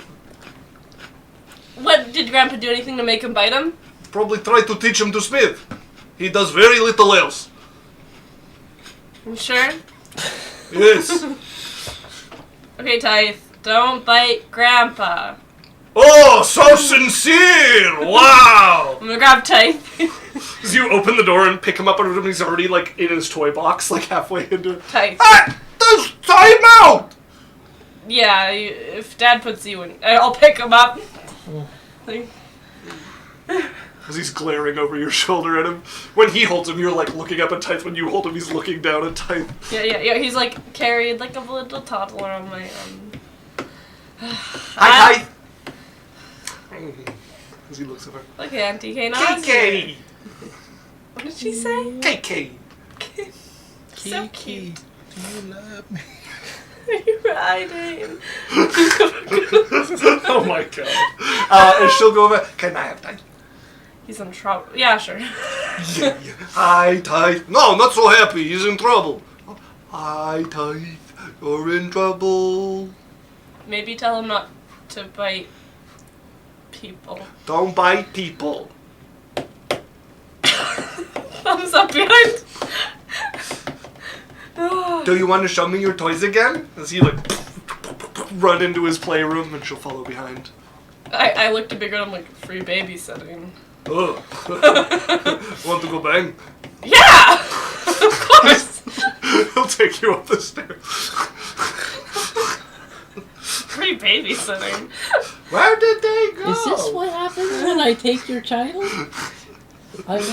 Speaker 1: What, did Grandpa do anything to make him bite him?
Speaker 4: Probably try to teach him to smith. He does very little else.
Speaker 1: You sure?
Speaker 4: Yes.
Speaker 1: Okay, Tyth, don't bite Grandpa.
Speaker 4: Oh, so sincere! Wow!
Speaker 1: I'm gonna grab Tyth.
Speaker 4: As you open the door and pick him up, and he's already like in his toy box, like halfway into it.
Speaker 1: Tyth.
Speaker 4: Hey! There's time out!
Speaker 1: Yeah, if Dad puts you in, I'll pick him up. Like,
Speaker 4: As he's glaring over your shoulder at him. When he holds him, you're like looking up at Tyth. When you hold him, he's looking down at Tyth.
Speaker 1: yeah, he's like carried like a little toddler on my
Speaker 4: Hi, Tyth! As he looks at her.
Speaker 1: Look, Auntie Kane.
Speaker 4: KK!
Speaker 1: What did she say?
Speaker 4: KK!
Speaker 1: So cute.
Speaker 2: Do you love me?
Speaker 1: Are you riding?
Speaker 4: Oh my god. And she'll go over. Can I have Tyth?
Speaker 1: He's in trouble. Yeah, sure.
Speaker 4: Hi, Tyth. No, not so happy. He's in trouble. Hi, Tyth. You're in trouble.
Speaker 1: Maybe tell him not to bite people.
Speaker 4: Don't bite people.
Speaker 1: Thumbs up behind.
Speaker 4: Do you want to show me your toys again? As he like run into his playroom and she'll follow behind.
Speaker 1: I looked at Bigger and I'm like, free babysitting.
Speaker 4: Oh. Want to go bang?
Speaker 1: Yeah! Of course!
Speaker 4: He'll take you up the stairs.
Speaker 1: Free babysitting.
Speaker 4: Where did they go?
Speaker 3: Is this what happens when I take your child?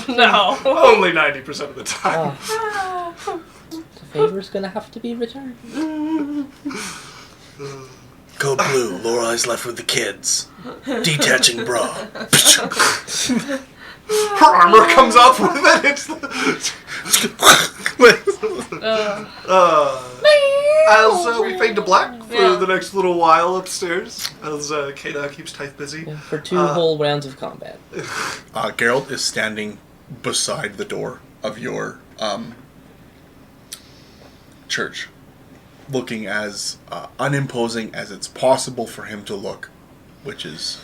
Speaker 1: No.
Speaker 4: Only 90% of the time.
Speaker 3: Oh, the favor's gonna have to be returned.
Speaker 7: Code blue. Lorelei's left with the kids. Detaching bra.
Speaker 4: Her armor comes off with it. It's As we fade to black for
Speaker 1: Yeah.
Speaker 4: the next little while upstairs, as Kata keeps Type busy.
Speaker 3: Yeah, for 2 whole rounds of combat.
Speaker 2: Geralt is standing beside the door of your church, looking as unimposing as it's possible for him to look, which is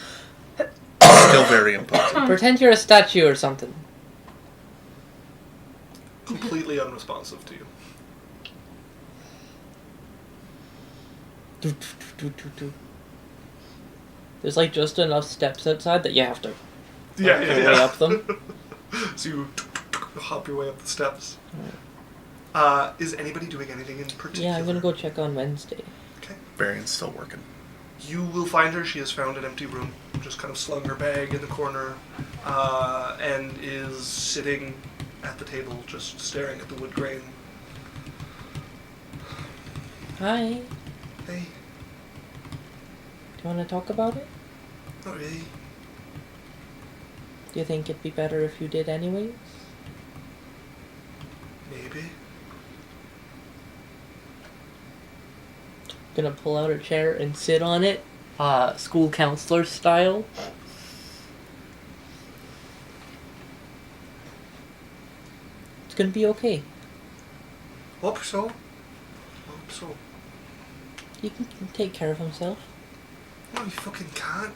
Speaker 2: still very imposing.
Speaker 3: Pretend you're a statue or something.
Speaker 4: Completely unresponsive to you.
Speaker 3: There's like just enough steps outside that you have to
Speaker 4: Yeah,
Speaker 3: work your way up them.
Speaker 4: So you hop your way up the steps. Is anybody doing anything in particular?
Speaker 3: Yeah, I'm gonna go check on Wednesday.
Speaker 4: Okay.
Speaker 2: Varian's still working.
Speaker 4: You will find her. She has found an empty room, just kind of slung her bag in the corner, and is sitting at the table, just staring at the wood grain.
Speaker 3: Hi.
Speaker 4: Hey,
Speaker 3: Do you want to talk about it?
Speaker 4: not really.
Speaker 3: Do you think it'd be better if you did anyways?
Speaker 4: Maybe.
Speaker 3: Gonna pull out a chair and sit on it, school counselor style. It's gonna be okay.
Speaker 4: Hope so. Hope so.
Speaker 3: He can take care of himself.
Speaker 4: No, you fucking can't.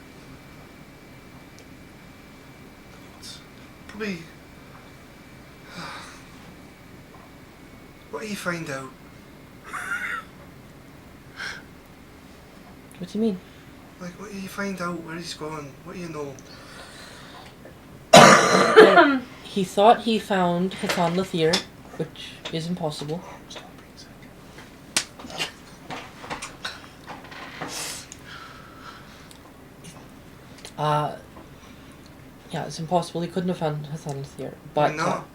Speaker 4: It's probably. What do you find out?
Speaker 3: What do you mean?
Speaker 4: Like, what do you find out? Where he's going? What do you know?
Speaker 3: Well, he thought he found Hathon Lathir, which is impossible. Yeah, it's impossible. He couldn't have found Hathon Lathir.
Speaker 4: Why
Speaker 3: But,
Speaker 4: not?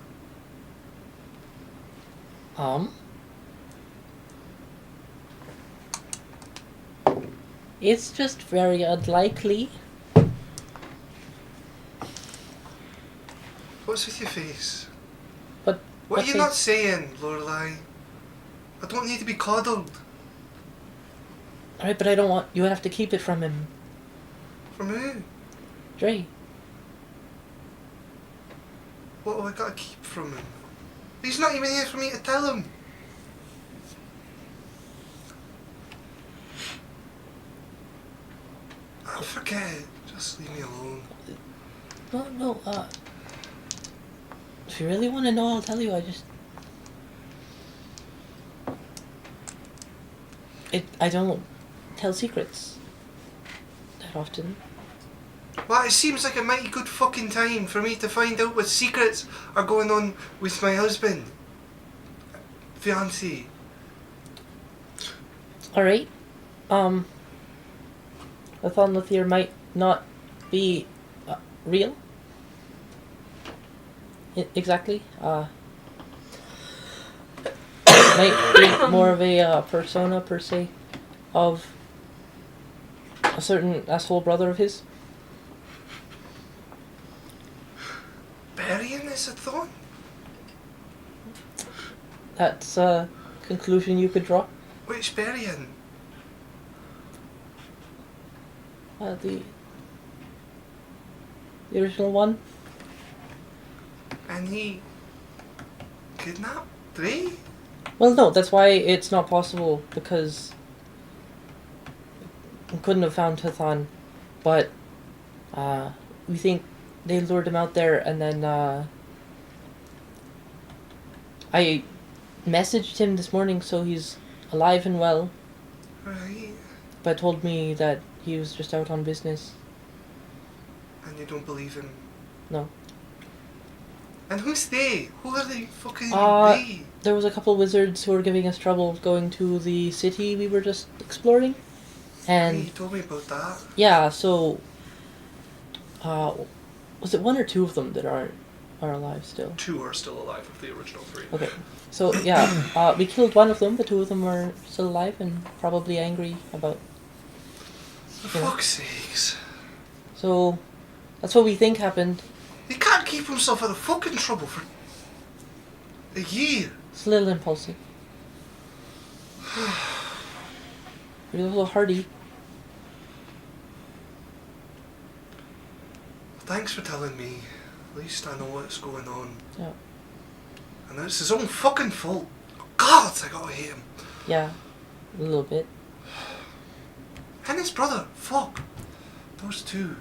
Speaker 3: it's just very unlikely.
Speaker 4: What's with your face?
Speaker 3: But
Speaker 4: What are you
Speaker 3: face?
Speaker 4: not saying, Lorelai? I don't need to be coddled.
Speaker 3: Alright, but I don't want you have to keep it from him.
Speaker 4: From who?
Speaker 3: Dre.
Speaker 4: What have I got to keep from him? He's not even here for me to tell him. Oh, forget it. Just leave me alone.
Speaker 3: No, if you really want to know, I'll tell you. I don't tell secrets that often.
Speaker 4: Well, it seems like a mighty good fucking time for me to find out what secrets are going on with my husband. Fiancé.
Speaker 3: Alright. Hathon Lathir might not be real. Exactly. Might be more of a persona, per se, of a certain asshole brother of his.
Speaker 4: Burying is a thought?
Speaker 3: That's a conclusion you could draw.
Speaker 4: Which burying?
Speaker 3: The original one.
Speaker 4: And he kidnapped Dre?
Speaker 3: Well, no, that's why it's not possible, because we couldn't have found Hathon, but we think they lured him out there, and then I messaged him this morning, so he's alive and well,
Speaker 4: Right.
Speaker 3: but told me that he was just out on business.
Speaker 4: And you don't believe him?
Speaker 3: No.
Speaker 4: And who's they? Who are they fucking they?
Speaker 3: There was a couple wizards who were giving us trouble going to the city we were just exploring,
Speaker 4: Hey, you
Speaker 3: and
Speaker 4: told me about that.
Speaker 3: yeah, so was it 1 or 2 of them that are alive still?
Speaker 4: 2 are still alive of the original 3.
Speaker 3: Okay, so yeah, we killed 1 of them, the 2 of them are still alive and probably angry about.
Speaker 4: For fuck's sakes.
Speaker 3: So that's what we think happened.
Speaker 4: He can't keep himself out of fucking trouble for a year.
Speaker 3: It's a little impulsive. You're a little hardy.
Speaker 4: Thanks for telling me. At least I know what's going on.
Speaker 3: Yeah.
Speaker 4: And it's his own fucking fault. God, I gotta hate him.
Speaker 3: Yeah. A little bit.
Speaker 4: And his brother. Fuck. Those two.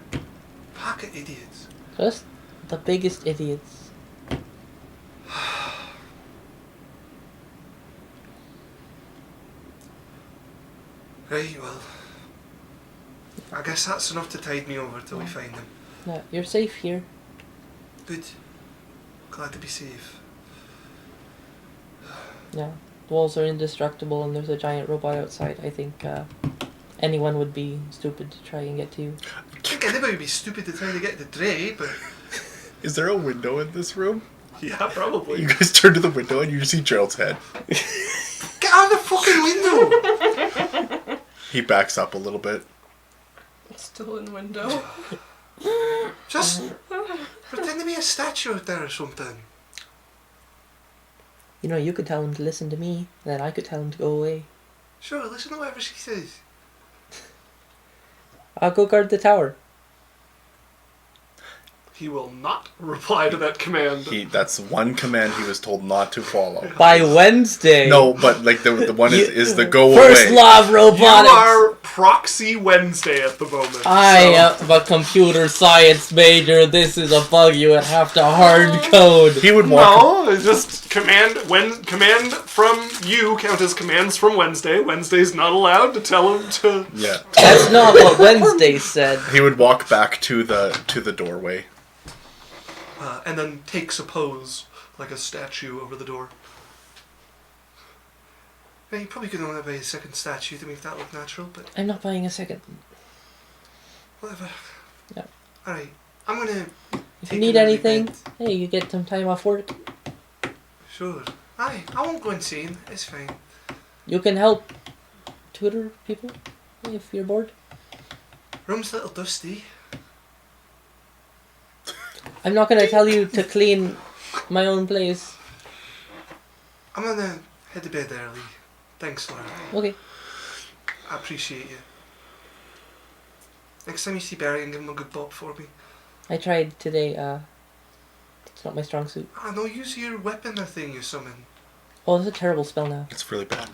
Speaker 4: Pack of idiots.
Speaker 3: Just the biggest idiots.
Speaker 4: Right, well. I guess that's enough to tide me over till we find him.
Speaker 3: Yeah, you're safe here.
Speaker 4: Good. Glad to be safe.
Speaker 3: Yeah. The walls are indestructible and there's a giant robot outside. I think anyone would be stupid to try and get to you.
Speaker 4: I think anybody would be stupid to try to get to Dre, but...
Speaker 2: Is there a window in this room?
Speaker 4: Yeah, probably.
Speaker 2: You guys turn to the window and you see Gerald's head.
Speaker 4: Get out of the fucking window!
Speaker 2: He backs up a little bit.
Speaker 1: Still in window.
Speaker 4: Just pretend to be a statue out there or something.
Speaker 3: You know, you could tell him to listen to me, and then I could tell him to go away.
Speaker 4: Sure, listen to whatever she says.
Speaker 3: I'll go guard the tower.
Speaker 4: He will not reply to that command.
Speaker 2: That's one command he was told not to follow.
Speaker 3: By Wednesday.
Speaker 2: No, but like the one is the go
Speaker 3: First
Speaker 2: away.
Speaker 3: law of
Speaker 4: You
Speaker 3: robotics.
Speaker 4: are Proxy Wednesday at the moment.
Speaker 3: I am a computer science major. This is a bug you would have to hard code.
Speaker 2: He would walk.
Speaker 4: No, it's just command from you count as commands from Wednesday. Wednesday's not allowed to tell him to.
Speaker 2: Yeah.
Speaker 3: That's not what Wednesday said.
Speaker 2: He would walk back to the doorway.
Speaker 4: And then takes a pose like a statue over the door. Yeah, you probably could only buy a second statue to make that look natural, but
Speaker 3: I'm not buying a second.
Speaker 4: whatever.
Speaker 3: Yeah.
Speaker 4: Alright, I'm gonna.
Speaker 3: If
Speaker 4: take
Speaker 3: you need
Speaker 4: an early
Speaker 3: anything,
Speaker 4: bed.
Speaker 3: hey, you get some time off work.
Speaker 4: Sure. Aye, I won't go insane. It's fine.
Speaker 3: You can help tutor people if you're bored.
Speaker 4: Room's a little dusty.
Speaker 3: I'm not gonna tell you to clean my own place.
Speaker 4: I'm gonna head to bed early. Thanks, Laura.
Speaker 3: Okay.
Speaker 4: I appreciate you. Next time you see Barry, and give him a good bop for me.
Speaker 3: I tried today. It's not my strong suit.
Speaker 4: Ah, no, use your weapon or thing you summon.
Speaker 3: Oh, that's a terrible spell now.
Speaker 2: It's really bad.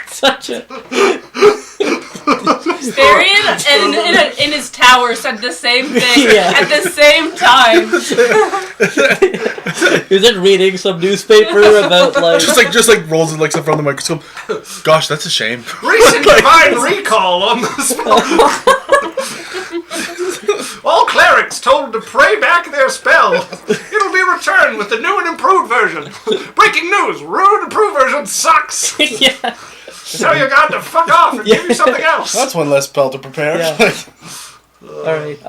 Speaker 3: Such a.
Speaker 1: Varian in his tower said the same thing
Speaker 3: Yeah.
Speaker 1: at the same time.
Speaker 3: Is it reading some newspaper about like?
Speaker 2: just like rolls it like stuff from the microscope. Gosh, that's a shame.
Speaker 4: Recent divine recall on the spell. All clerics told to pray back their spell. It'll be returned with the new and improved version. Breaking news: new and improved version sucks.
Speaker 3: Yeah.
Speaker 4: Tell your god to fuck off and give you something else.
Speaker 7: That's one less spell to prepare.
Speaker 3: Yeah. Alright.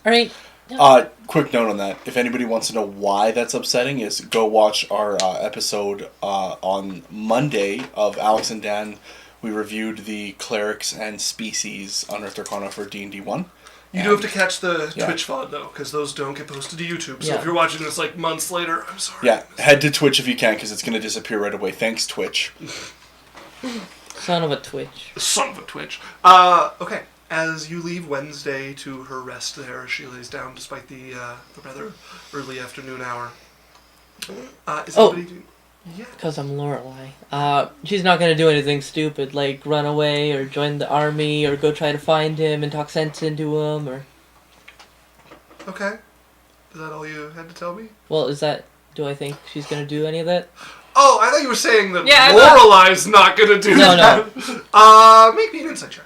Speaker 3: Alright.
Speaker 7: Quick note on that. If anybody wants to know why that's upsetting, is go watch our episode on Monday of Alex and Dan. We reviewed the clerics and species Unearthed Arcana for D&D 1.
Speaker 4: You do have to catch the
Speaker 7: Yeah.
Speaker 4: Twitch VOD though, because those don't get posted to YouTube. So
Speaker 3: Yeah.
Speaker 4: if you're watching this like months later, I'm sorry.
Speaker 7: Yeah, head to Twitch if you can, because it's going to disappear right away. Thanks, Twitch.
Speaker 3: Son of a twitch.
Speaker 4: Son of a Twitch. Okay. As you leave Wednesday to her rest there, she lays down despite the rather early afternoon hour. Is
Speaker 3: Oh.
Speaker 4: anybody doing... Yeah.
Speaker 3: Because I'm Lorelai. She's not gonna do anything stupid like run away or join the army or go try to find him and talk sense into him or.
Speaker 4: Okay. Is that all you had to tell me?
Speaker 3: Well, do I think she's gonna do any of that?
Speaker 4: Oh, I thought you were saying that
Speaker 1: Yeah, I thought-
Speaker 4: Lorelai's not gonna do
Speaker 3: No,
Speaker 4: that. Make me an insight check.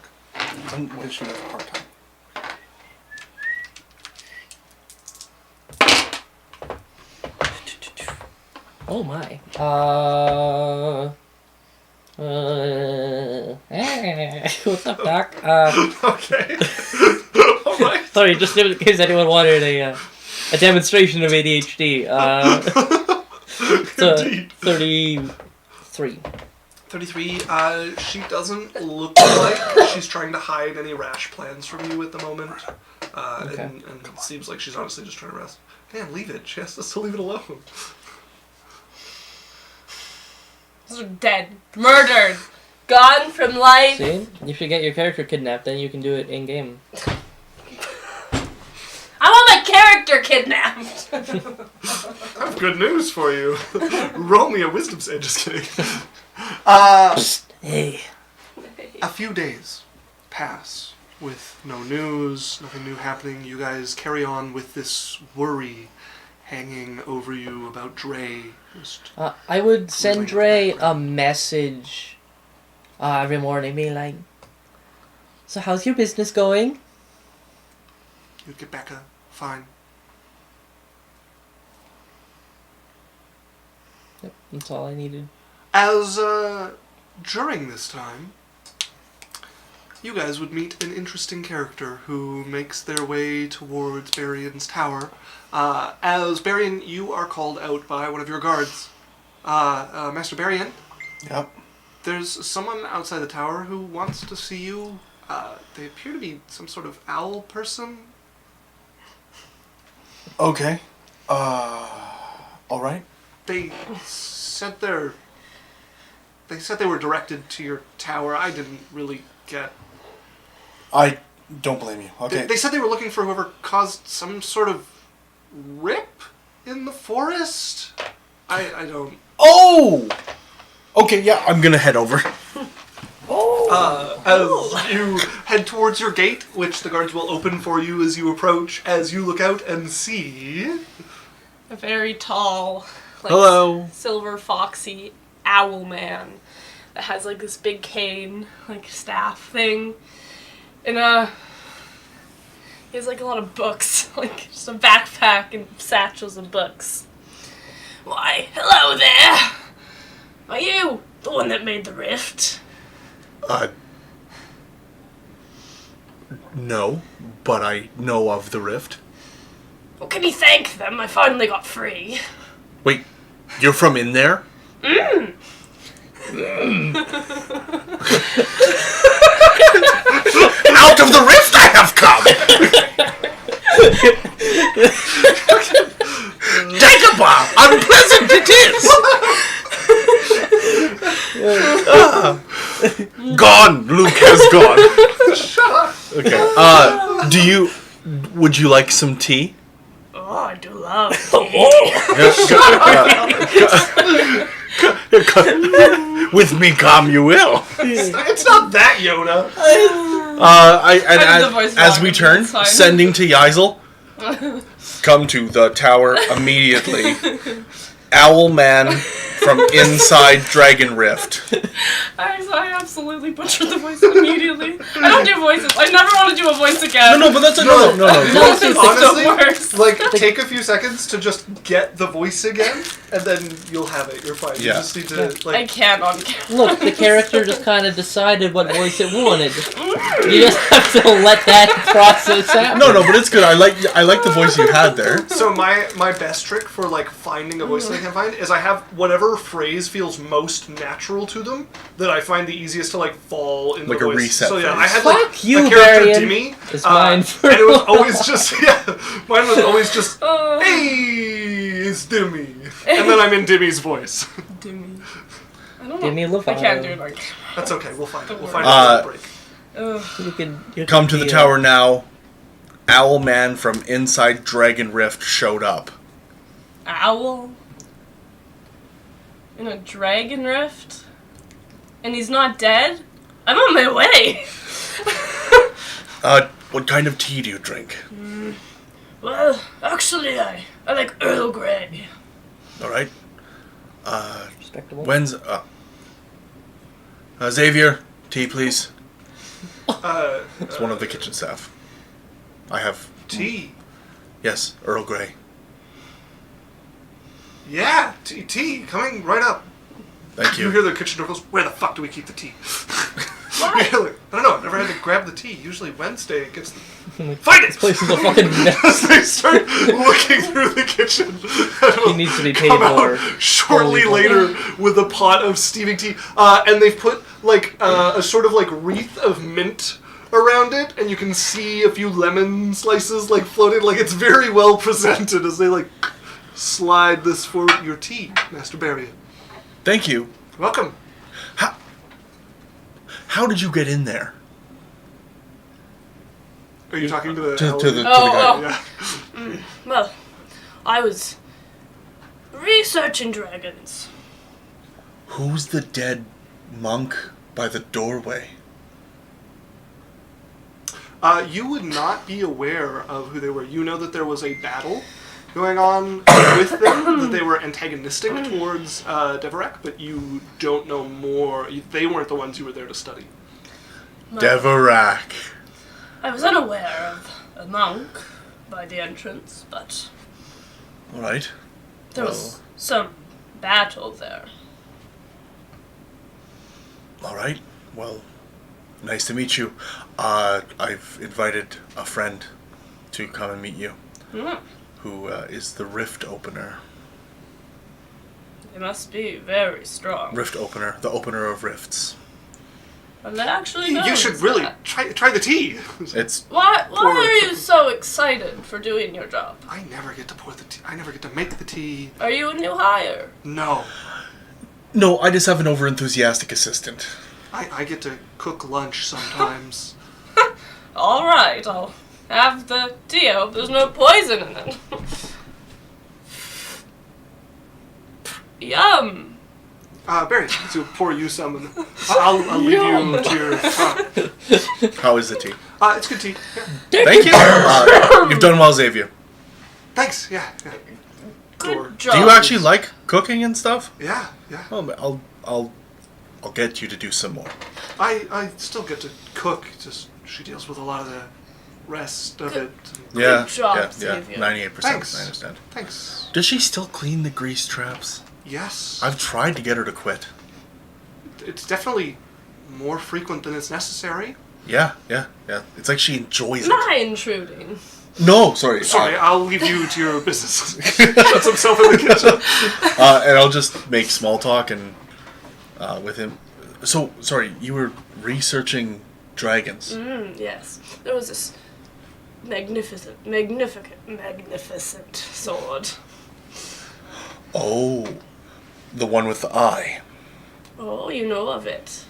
Speaker 7: I'm wishing I have a hard time.
Speaker 3: Oh my. What's up, Doc?
Speaker 4: Okay. Alright.
Speaker 3: Sorry, just in case anyone wanted a demonstration of ADHD. So,
Speaker 4: Indeed.
Speaker 3: 33.
Speaker 4: 33, she doesn't look like she's trying to hide any rash plans from you at the moment.
Speaker 3: Okay.
Speaker 4: And it seems like she's honestly just trying to rest. Man, leave it. She has us to leave it alone.
Speaker 1: Those are dead. Murdered. Gone from life.
Speaker 3: See? You should get your character kidnapped, then you can do it in-game.
Speaker 1: I want my character kidnapped.
Speaker 4: I have good news for you. Roll me a wisdom save. Just kidding.
Speaker 3: Hey.
Speaker 4: A few days pass with no news, nothing new happening. You guys carry on with this worry hanging over you about Dre. Just
Speaker 3: I would send Dre a message every morning, being like, "So how's your business going?"
Speaker 4: you'd get back a fine.
Speaker 3: Yep, that's all I needed.
Speaker 4: As during this time, you guys would meet an interesting character who makes their way towards Barion's tower. As Barion, you are called out by one of your guards. Master Barion,
Speaker 7: Yep.
Speaker 4: there's someone outside the tower who wants to see you. They appear to be some sort of owl person.
Speaker 7: Okay. Alright.
Speaker 4: They said they were directed to your tower. I didn't really get.
Speaker 7: I don't blame you. Okay.
Speaker 4: They said they were looking for whoever caused some sort of rip in the forest. I don't.
Speaker 7: Oh! Okay, yeah, I'm gonna head over.
Speaker 4: As you head towards your gate, which the guards will open for you as you approach, as you look out and see.
Speaker 1: A very tall, like,
Speaker 2: Hello.
Speaker 1: silver foxy owl man that has like this big cane, like staff thing. And he has like a lot of books, like just a backpack and satchels of books. Why, hello there! Are you the one that made the rift?
Speaker 2: No, but I know of the rift.
Speaker 1: Well, can you thank them? I finally got free.
Speaker 2: Wait, you're from in there? Out of the rift I have come! Dagobah! Unpleasant it is! Gone! Luke has gone. Okay. Would you like some tea?
Speaker 1: Oh, I do love
Speaker 2: With me, calm you will.
Speaker 4: It's not that Yoda.
Speaker 1: did the voice
Speaker 2: As
Speaker 1: wrong,
Speaker 2: we
Speaker 1: but
Speaker 2: turn,
Speaker 1: it's fine.
Speaker 2: sending to Yeisel, come to the tower immediately. Owl man from inside Dragon Rift.
Speaker 1: I absolutely butchered the voice immediately. I don't do voices. I never want to do a voice again.
Speaker 2: No, but that's a
Speaker 4: No.
Speaker 2: no.
Speaker 1: Voice is
Speaker 4: Honestly,
Speaker 1: the worst.
Speaker 4: like, take a few seconds to just get the voice again, and then you'll have it. You're fine. You
Speaker 2: Yeah.
Speaker 4: just need to,
Speaker 1: I
Speaker 4: like...
Speaker 1: can't on camera.
Speaker 3: Look, the character just kind of decided what voice it wanted. You just have to let that process happen.
Speaker 2: No, but it's good. I like the voice you had there.
Speaker 4: So my best trick for, like, finding a voice that I can find is I have whatever phrase feels most natural to them that I find the easiest to, like, fall in
Speaker 2: Like
Speaker 4: the
Speaker 2: a
Speaker 4: voice.
Speaker 2: reset
Speaker 4: So yeah,
Speaker 2: phrase.
Speaker 4: I had, like,
Speaker 3: Fuck you,
Speaker 4: a character
Speaker 3: Varian.
Speaker 4: Dimmy.
Speaker 3: It's mine for
Speaker 4: and it was
Speaker 3: a
Speaker 4: always
Speaker 3: while.
Speaker 4: just, mine was always just, hey, it's Dimmy. And then I'm in Dimmy's voice.
Speaker 1: Dimmy. I don't know.
Speaker 3: Dimmy Lovato.
Speaker 1: I can't do it like.
Speaker 4: That's okay, we'll find it. We'll find it
Speaker 2: Uh,
Speaker 4: at the break.
Speaker 1: Ugh.
Speaker 3: You
Speaker 2: Come
Speaker 3: can
Speaker 2: to the
Speaker 3: be,
Speaker 2: tower now. Owl man from inside Dragon Rift showed up.
Speaker 1: Owl? In a dragon rift? And he's not dead? I'm on my way!
Speaker 2: What kind of tea do you drink?
Speaker 1: Well, actually, I like Earl Grey.
Speaker 2: All right.
Speaker 3: Respectable.
Speaker 2: When's Xavier, tea, please. It's one of the kitchen staff. I have
Speaker 4: Tea.
Speaker 2: yes, Earl Grey.
Speaker 4: Yeah, tea, coming right up.
Speaker 2: Thank
Speaker 4: You
Speaker 2: you.
Speaker 4: hear the kitchen door goes, where the fuck do we keep the tea?
Speaker 1: Why?
Speaker 4: You're like, I don't know, I've never had to grab the tea. Usually Wednesday it gets the... Find it!
Speaker 3: This place is a fucking mess.
Speaker 4: They start looking through the kitchen.
Speaker 3: He needs to be paid
Speaker 4: Come out
Speaker 3: more.
Speaker 4: shortly
Speaker 3: Holy
Speaker 4: later with a pot of steaming tea. And they've put like a sort of like wreath of mint around it, and you can see a few lemon slices like floating. Like it's very well presented as they like slide this for your tea, Master Barian.
Speaker 2: Thank you.
Speaker 4: Welcome.
Speaker 2: How did you get in there?
Speaker 4: Are you talking to the
Speaker 2: To the
Speaker 1: Oh,
Speaker 2: guy.
Speaker 4: Yeah.
Speaker 1: Well, I was researching dragons.
Speaker 2: Who's the dead monk by the doorway?
Speaker 4: You would not be aware of who they were. You know that there was a battle going on with them, that they were antagonistic towards Devarek, but you don't know more. They weren't the ones you were there to study.
Speaker 2: Devarak.
Speaker 1: I was unaware of a monk by the entrance, but
Speaker 2: All right.
Speaker 1: there was some battle there.
Speaker 2: All right. Well, nice to meet you. I've invited a friend to come and meet you, who is the Rift Opener.
Speaker 1: They must be very strong.
Speaker 2: Rift Opener, the opener of rifts.
Speaker 1: And they actually know
Speaker 4: You should really try the tea.
Speaker 2: It's
Speaker 1: Why
Speaker 4: Pour
Speaker 1: are
Speaker 4: it.
Speaker 1: you so excited for doing your job?
Speaker 4: I never get to pour the tea. I never get to make the tea.
Speaker 1: Are you a new hire?
Speaker 4: No.
Speaker 2: no, I just have an overenthusiastic assistant.
Speaker 4: I get to cook lunch sometimes.
Speaker 1: All right, I'll have the tea. I hope there's no poison in it. Yum.
Speaker 4: Barry, to pour you some, and I'll leave you to your...
Speaker 2: How is the tea?
Speaker 4: it's good tea. Yeah.
Speaker 2: Thank you. You've done well, Xavier.
Speaker 4: Thanks, yeah.
Speaker 1: Good
Speaker 4: Or-
Speaker 1: job.
Speaker 2: Do you actually like cooking and stuff?
Speaker 4: Yeah.
Speaker 2: Oh, I'll get you to do some more.
Speaker 4: I still get to cook, just she deals with a lot of the rest of it.
Speaker 2: Yeah,
Speaker 1: job,
Speaker 2: yeah,
Speaker 1: Xavier.
Speaker 2: 98%.
Speaker 4: Thanks.
Speaker 2: I understand.
Speaker 4: Thanks.
Speaker 2: Does she still clean the grease traps?
Speaker 4: Yes.
Speaker 2: I've tried to get her to quit.
Speaker 4: It's definitely more frequent than it's necessary.
Speaker 2: Yeah. It's like she enjoys it.
Speaker 1: Am I intruding?
Speaker 2: No, sorry.
Speaker 4: Sorry, I'll leave you to your business. Puts himself in the kitchen.
Speaker 2: And I'll just make small talk and with him. So, sorry, you were researching dragons.
Speaker 1: Yes. There was this magnificent sword.
Speaker 2: Oh, the one with the eye.
Speaker 1: Oh, you know of it.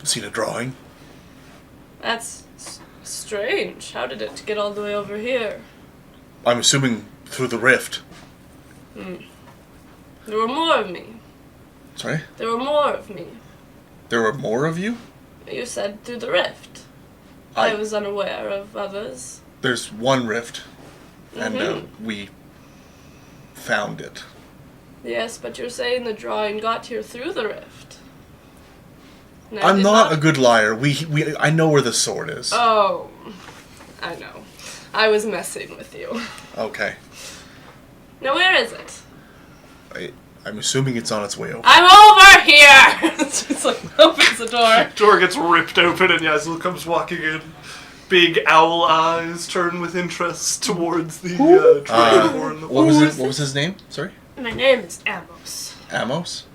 Speaker 2: Seen a drawing?
Speaker 1: That's strange. How did it get all the way over here?
Speaker 2: I'm assuming through the rift.
Speaker 1: There were more of me.
Speaker 2: Sorry?
Speaker 1: There were more of me.
Speaker 2: There were more of you?
Speaker 1: You said through the rift. I was unaware of others.
Speaker 2: There's one rift, and
Speaker 1: Mm-hmm.
Speaker 2: we found it.
Speaker 1: Yes, but you're saying the drawing got here through the rift. No, it
Speaker 2: I'm
Speaker 1: did
Speaker 2: not a good liar. I know where the sword is.
Speaker 1: Oh, I know. I was messing with you.
Speaker 2: Okay.
Speaker 1: Now where is it?
Speaker 2: I'm assuming it's on its way over.
Speaker 1: I'm over here! Just like opens the door.
Speaker 4: Door gets ripped open and Yazel comes walking in. Big owl eyes turn with interest towards the dragonborn.
Speaker 2: What was his name? Sorry?
Speaker 1: My name is Amos.
Speaker 2: Amos?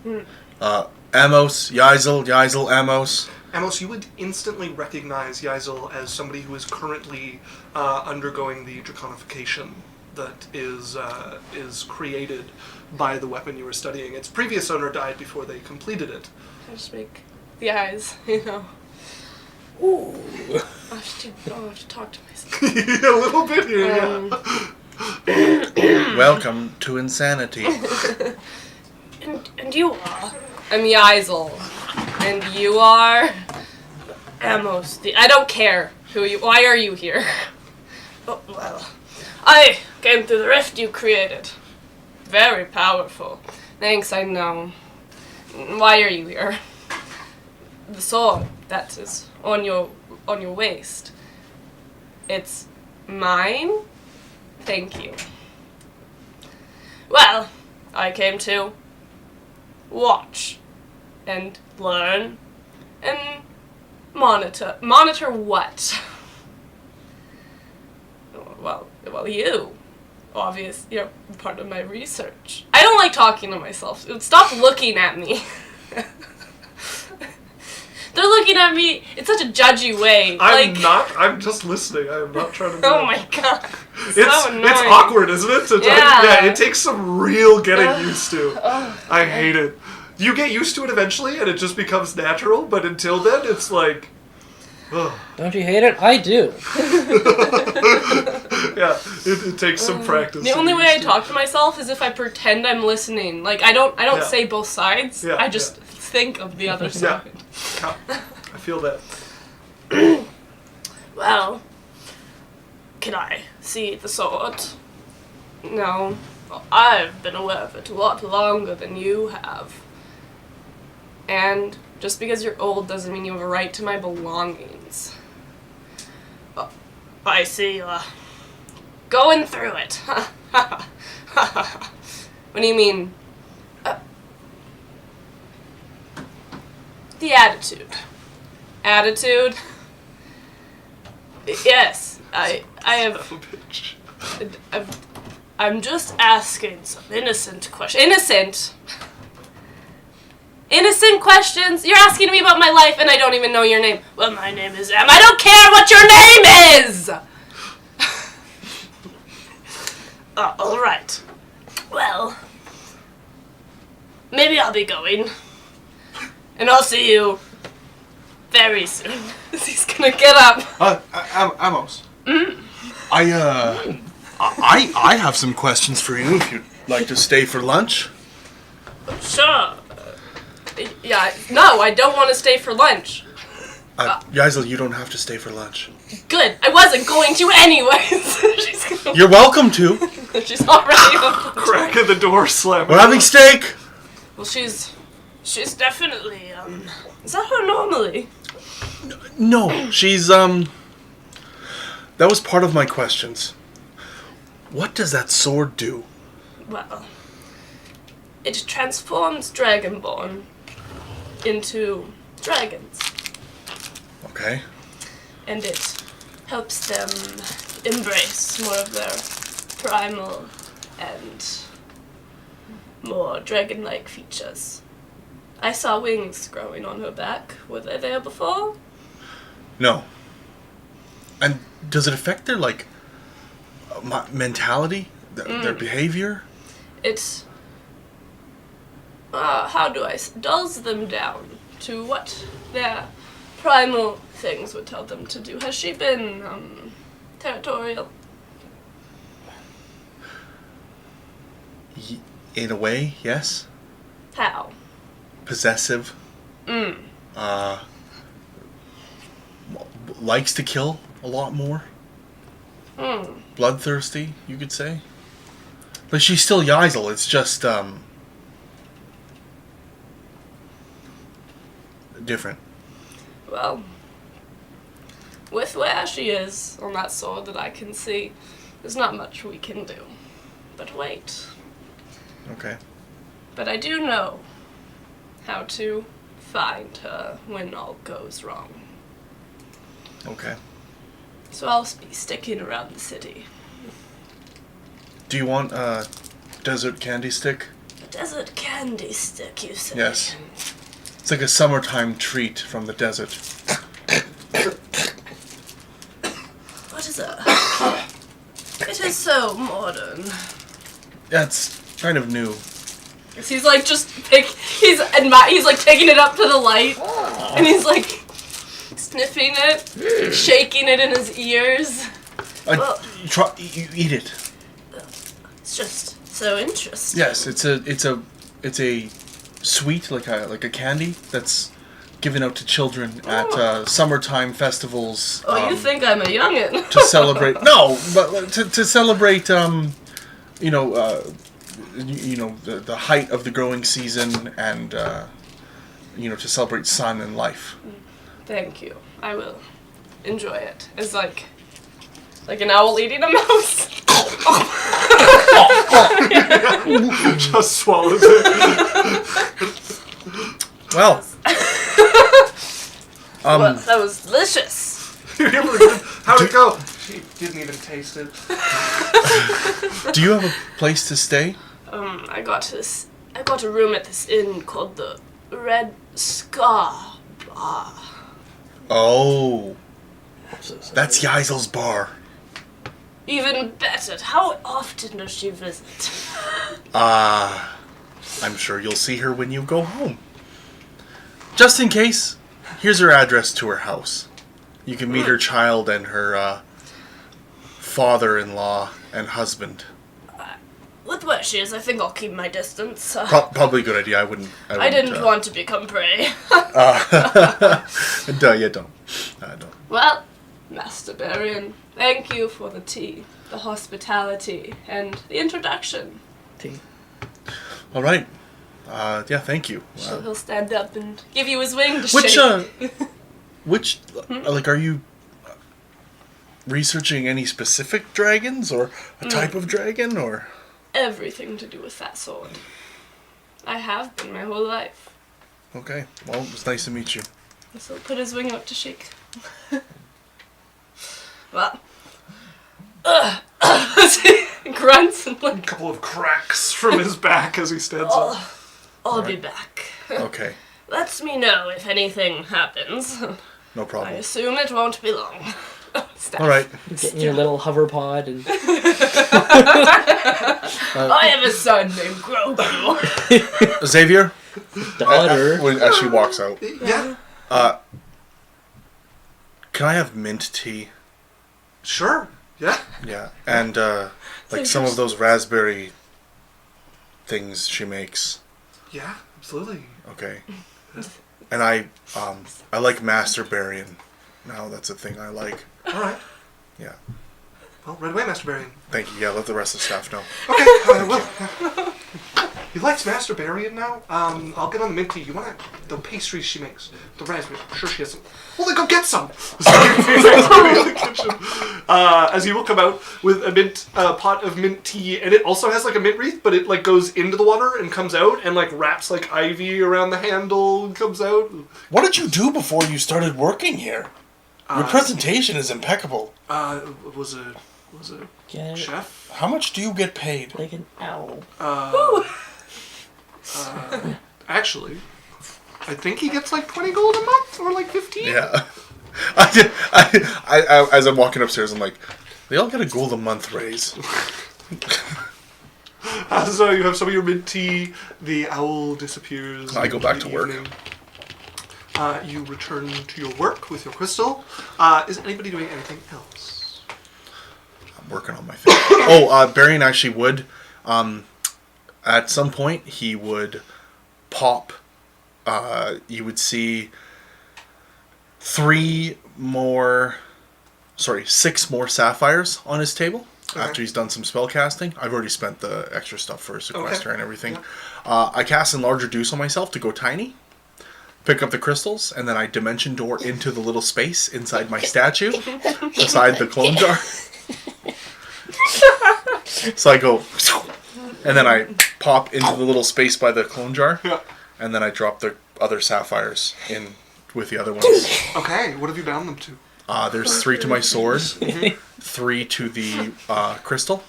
Speaker 2: Amos, Yazel, Amos.
Speaker 4: Amos, you would instantly recognize Yazel as somebody who is currently undergoing the draconification that is created by the weapon you were studying. Its previous owner died before they completed it.
Speaker 1: I just make the eyes, you know. Ooh. I have to talk to myself.
Speaker 4: A little bit here, yeah.
Speaker 2: Welcome to insanity.
Speaker 1: And you are? I'm Yazel. And you are? Amos. I don't care who you... Why are you here? Oh, well... I came through the rift you created. Very powerful. Thanks, I know. Why are you here? The sword that is on your waist. It's mine? Thank you. Well, I came to watch and learn and monitor. Monitor what? Well, you. Obvious, you're part of my research. I don't like talking to myself. Stop looking at me. They're looking looking at me in such a judgy way.
Speaker 4: I'm just listening. I am not trying to do
Speaker 1: Oh
Speaker 4: it.
Speaker 1: my god.
Speaker 4: It's
Speaker 1: annoying.
Speaker 4: awkward, isn't it?
Speaker 1: Yeah.
Speaker 4: It takes some real getting used to. I hate it. You get used to it eventually, and it just becomes natural. But until then, it's like,
Speaker 3: Don't you hate it? I do.
Speaker 4: yeah, it takes some practice.
Speaker 1: The
Speaker 4: to
Speaker 1: only
Speaker 4: get
Speaker 1: way I
Speaker 4: used to
Speaker 1: talk to myself is if I pretend I'm listening. Like I don't
Speaker 4: Yeah.
Speaker 1: say both sides.
Speaker 4: Yeah,
Speaker 1: I just think of the other
Speaker 4: Yeah.
Speaker 1: side.
Speaker 4: Yeah, I feel that.
Speaker 1: Well, can I see the sword? No. Well, I've been aware of it a lot longer than you have. And just because you're old doesn't mean you have a right to my belongings. Oh, I see you going through it. What do you mean? The attitude. Attitude? Yes, I have. I'm just asking some innocent questions. Innocent questions? You're asking me about my life and I don't even know your name. Well, my name is Em. I don't care what your name is! Alright. Well, maybe I'll be going. And I'll see you very soon. He's gonna get up.
Speaker 2: Amos. I have some questions for you if you'd like to stay for lunch.
Speaker 1: Sure. Yeah, no, I don't want to stay for lunch.
Speaker 2: Yaisel, you don't have to stay for lunch.
Speaker 1: Good. I wasn't going to anyways. She's gonna.
Speaker 2: You're welcome to.
Speaker 1: She's already up.
Speaker 4: Crack of the door slam.
Speaker 2: We're having steak.
Speaker 1: Well, she's definitely, is that her normally?
Speaker 2: No, she's that was part of my questions. What does that sword do?
Speaker 1: Well, it transforms Dragonborn into dragons.
Speaker 2: Okay.
Speaker 1: And it helps them embrace more of their primal and more dragon-like features. I saw wings growing on her back. Were they there before?
Speaker 2: No. And does it affect their mentality, their behavior?
Speaker 1: It how do I dulls them down to what their primal things would tell them to do. Has she been territorial?
Speaker 2: In a way, yes.
Speaker 1: How?
Speaker 2: Possessive. Likes to kill a lot more. Bloodthirsty, you could say. But she's still Yaisel. It's just different.
Speaker 1: Well, with where she is on that sword that I can see, there's not much we can do. But wait.
Speaker 2: Okay.
Speaker 1: But I do know how to find her when all goes wrong.
Speaker 2: Okay.
Speaker 1: So I'll be sticking around the city.
Speaker 2: Do you want a desert candy stick?
Speaker 1: A desert candy stick, you say?
Speaker 2: Yes. It's like a summertime treat from the desert.
Speaker 1: What is that? It is so modern.
Speaker 2: Yeah, it's kind of new.
Speaker 1: He's like he's like taking it up to the light, and he's like sniffing it, shaking it in his ears. Well,
Speaker 2: You eat it.
Speaker 1: it's just so interesting.
Speaker 2: Yes, it's a sweet like a candy that's given out to children at summertime festivals.
Speaker 1: Oh, you think I'm a youngin'?
Speaker 2: To celebrate? No, but to celebrate the height of the growing season and to celebrate sun and life.
Speaker 1: Thank you. I will enjoy it. It's like an owl eating a mouse.
Speaker 4: Just swallows it.
Speaker 2: Well,
Speaker 1: Well, that was delicious.
Speaker 4: How'd it go? She didn't even taste it.
Speaker 2: do you have a place to stay?
Speaker 1: I got a room at this inn called the Red Scar Bar.
Speaker 2: Oh,
Speaker 3: I'm so sorry.
Speaker 2: that's Yaisel's bar.
Speaker 1: Even better. How often does she visit?
Speaker 2: I'm sure you'll see her when you go home. Just in case, here's her address to her house. You can meet her child and her father-in-law and husband.
Speaker 1: With where she is, I think I'll keep my distance.
Speaker 2: Probably a good idea.
Speaker 1: I didn't want to become prey.
Speaker 2: No, you don't. I don't.
Speaker 1: Well, Master Barian, thank you for the tea, the hospitality, and the introduction.
Speaker 3: Tea.
Speaker 2: All right. Yeah, thank you.
Speaker 1: He'll stand up and give you his wing to
Speaker 2: Which,
Speaker 1: shake.
Speaker 2: like, are you researching any specific dragons or a type of dragon or?
Speaker 1: Everything to do with that sword. I have been my whole life.
Speaker 2: Okay. Well, it was nice to meet you.
Speaker 1: So he'll put his wing up to shake. Well. He grunts and
Speaker 4: A
Speaker 1: like,
Speaker 4: couple of cracks from his back as he stands up.
Speaker 1: I'll be back.
Speaker 2: Okay.
Speaker 1: Let me know if anything happens.
Speaker 2: No
Speaker 1: I
Speaker 2: problem.
Speaker 1: assume it won't be long. Staff.
Speaker 2: All right.
Speaker 3: Getting your little hover pod and
Speaker 1: I have a son named Grogu.
Speaker 2: Xavier,
Speaker 3: daughter.
Speaker 2: as she walks out,
Speaker 4: Yeah,
Speaker 2: can I have mint tea?
Speaker 4: sure. Yeah.
Speaker 2: Yeah, and like some of those raspberry things she makes.
Speaker 4: Yeah, absolutely.
Speaker 2: Okay. And I like Master Barian. Now that's a thing I like.
Speaker 4: All right.
Speaker 2: Yeah.
Speaker 4: Well, right away, Master Barian.
Speaker 2: Thank you. Yeah, let the rest of the staff know.
Speaker 4: Okay, well. He likes Master Barian now. I'll get on the mint tea. You want the pastries she makes? The raspberry. I'm sure she has some. Well, then go get some. As he will come out with a mint pot of mint tea, and it also has like a mint wreath, but it like goes into the water and comes out, and like wraps like ivy around the handle and comes out.
Speaker 7: What did you do before you started working here? Your presentation is impeccable.
Speaker 4: Was a
Speaker 3: Get it?
Speaker 4: chef.
Speaker 7: How much do you get paid?
Speaker 3: Like an owl.
Speaker 4: Actually, I think he gets like 20 gold a month or like 15.
Speaker 2: Yeah. I as I'm walking upstairs, I'm like, they all get a gold a month raise.
Speaker 4: So you have some of your mint tea. The owl disappears.
Speaker 2: I go back
Speaker 4: in
Speaker 2: to
Speaker 4: the
Speaker 2: work.
Speaker 4: evening. You return to your work with your crystal. Is anybody doing anything else?
Speaker 2: I'm working on my thing. Oh, Barian actually would. At some point, he would pop. You would see 6 more sapphires on his table after he's done some spell casting. I've already spent the extra stuff for sequester and everything.
Speaker 4: Yeah.
Speaker 2: I cast Enlarge Reduce on myself to go tiny. Pick up the crystals, and then I dimension door into the little space inside my statue, beside the clone jar. So I go, and then I pop into the little space by the clone jar,
Speaker 4: Yeah.
Speaker 2: and then I drop the other sapphires in with the other ones.
Speaker 4: Okay, what have you bound them to?
Speaker 2: There's 3 to my sword, 3 to the crystal,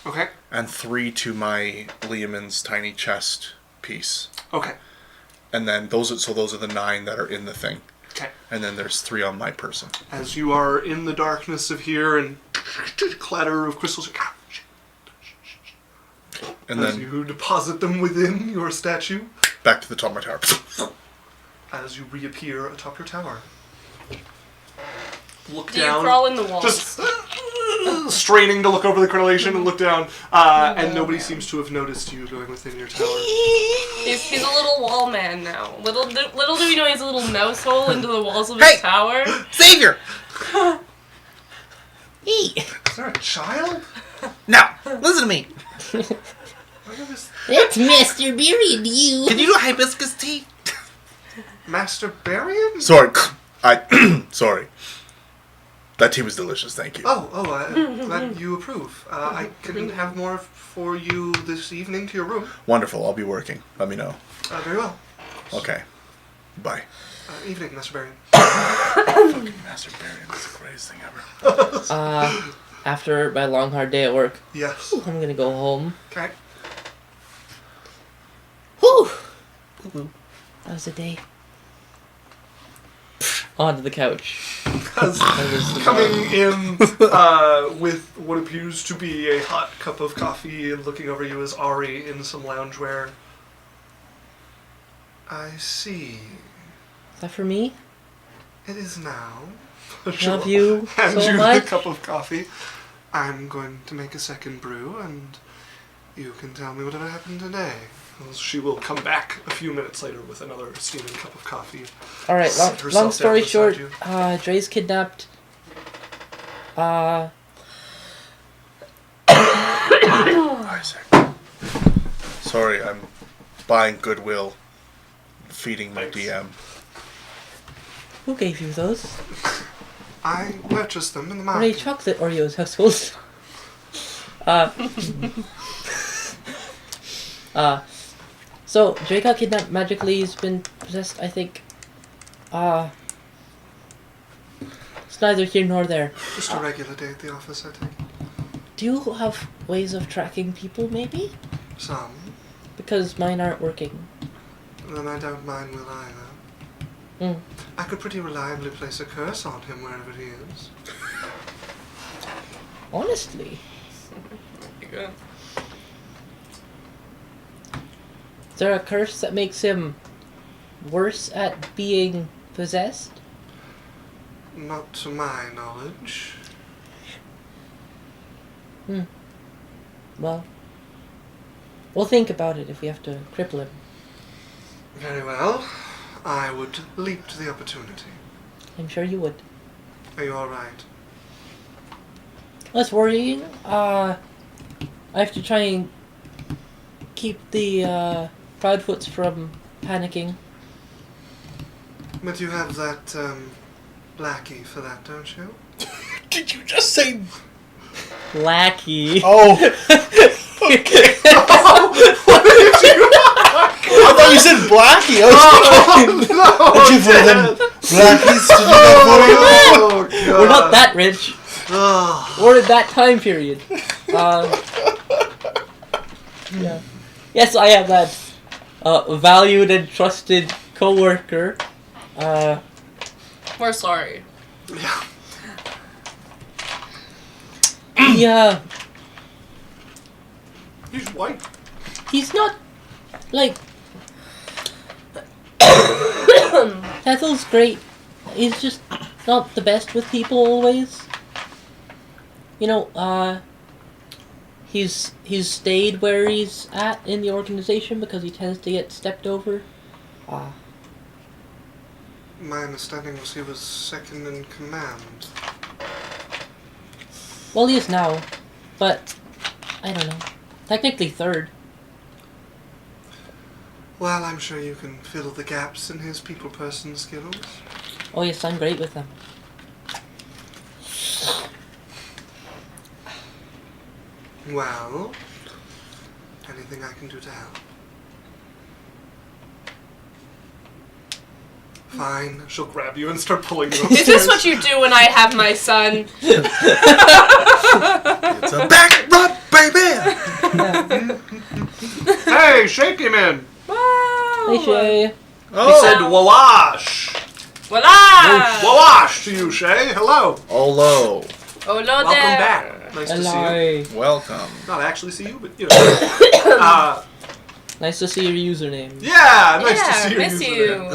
Speaker 4: Okay.
Speaker 2: and 3 to my Leoman's tiny chest piece.
Speaker 4: Okay.
Speaker 2: And then those are the 9 that are in the thing.
Speaker 4: Okay.
Speaker 2: And then there's 3 on my person.
Speaker 4: As you are in the darkness of here and clatter of crystals,
Speaker 2: And
Speaker 4: as
Speaker 2: then
Speaker 4: you deposit them within your statue,
Speaker 2: back to the top of my tower.
Speaker 4: as you reappear atop your tower. Look
Speaker 1: Do you
Speaker 4: down.
Speaker 1: crawl in the walls?
Speaker 4: Just straining to look over the crenellation and look down, and nobody seems to have noticed you going within your tower.
Speaker 1: He's a little wall man now. Little do we know he's a little mouse hole into the walls of his tower.
Speaker 2: Xavier!
Speaker 3: Hey,
Speaker 4: Is there a child?
Speaker 2: Now, listen to me.
Speaker 4: Look at this
Speaker 3: that's Master Barian, you.
Speaker 2: Can you do hibiscus tea?
Speaker 4: Master Barian?
Speaker 2: Sorry. Sorry. That tea was delicious, thank you.
Speaker 4: Glad you approve. I can have more for you this evening to your room.
Speaker 2: Wonderful, I'll be working. Let me know.
Speaker 4: Very well.
Speaker 2: Okay. Bye.
Speaker 4: Evening, Master Barian.
Speaker 2: Fucking Master Barian, that's the greatest thing ever.
Speaker 3: After my long hard day at work,
Speaker 4: Yes.
Speaker 3: I'm gonna go home.
Speaker 4: Okay.
Speaker 3: Whew. That was a day. onto the couch.
Speaker 4: As coming in with what appears to be a hot cup of coffee and looking over you is Ari in some loungewear. I see.
Speaker 3: Is that for me?
Speaker 4: It is now.
Speaker 3: Love you
Speaker 4: Hand
Speaker 3: so
Speaker 4: you
Speaker 3: much.
Speaker 4: the cup of coffee. I'm going to make a second brew, and you can tell me whatever happened today. She will come back a few minutes later with another steaming cup of coffee.
Speaker 3: All right.
Speaker 4: Sit herself
Speaker 3: Long
Speaker 4: down
Speaker 3: story
Speaker 4: beside
Speaker 3: short,
Speaker 4: you.
Speaker 3: Dre's kidnapped.
Speaker 2: Isaac. Sorry, I'm buying Goodwill, feeding my DM.
Speaker 3: Who gave you those?
Speaker 4: I purchased them in the
Speaker 3: Are they
Speaker 4: market.
Speaker 3: chocolate Oreos, household? So Dre got kidnapped magically. He's been possessed, I think. It's neither here nor there.
Speaker 4: Just a regular day at the office, I think.
Speaker 3: Do you have ways of tracking people, maybe?
Speaker 4: Some.
Speaker 3: Because mine aren't working.
Speaker 4: Then I don't mind will either.
Speaker 3: Mm.
Speaker 4: I could pretty reliably place a curse on him wherever he is.
Speaker 3: Honestly.
Speaker 1: Good.
Speaker 3: Is there a curse that makes him worse at being possessed?
Speaker 4: Not to my knowledge.
Speaker 3: Well, we'll think about it if we have to cripple him.
Speaker 4: Very well. I would leap to the opportunity.
Speaker 3: I'm sure you would.
Speaker 4: Are you alright?
Speaker 3: Less worrying. I have to try and keep the Proudfoots from panicking.
Speaker 4: But you have that, Blackie for that, don't you?
Speaker 7: Did you just say?
Speaker 3: Lackey.
Speaker 7: Oh, okay. I thought you said Blackie. I was thinking, did you for them Blackies to do that for you?
Speaker 4: Oh, God.
Speaker 3: We're not that rich.
Speaker 4: Ugh.
Speaker 3: Or in that time period. Yeah. Yes, I have that valued and trusted coworker.
Speaker 1: We're sorry.
Speaker 4: Yeah.
Speaker 3: Yeah,
Speaker 4: He's white.
Speaker 3: he's not like Ethel's great. He's just not the best with people always. You know, he's stayed where he's at in the organization because he tends to get stepped over.
Speaker 4: My understanding was he was second in command.
Speaker 3: Well, he is now, but I don't know. Technically third.
Speaker 4: Well, I'm sure you can fill the gaps in his people-person skills.
Speaker 3: Oh yes, I'm great with them.
Speaker 4: Well, anything I can do to help? Fine. She'll grab you and start pulling you upstairs.
Speaker 1: Is this what you do when I have my son?
Speaker 2: It's a back rub, baby!
Speaker 4: Hey, shake him in!
Speaker 3: Hey Shay.
Speaker 4: He said wawash.
Speaker 1: Voila!
Speaker 4: Wawash to you, Shay. Hello.
Speaker 2: Hello.
Speaker 1: Hello
Speaker 4: Welcome
Speaker 1: there.
Speaker 4: back. Nice to see you.
Speaker 3: Hello.
Speaker 2: Welcome.
Speaker 4: Not actually see you, but you know.
Speaker 3: Nice to see your username.
Speaker 4: Yeah, nice to see you.
Speaker 1: miss you.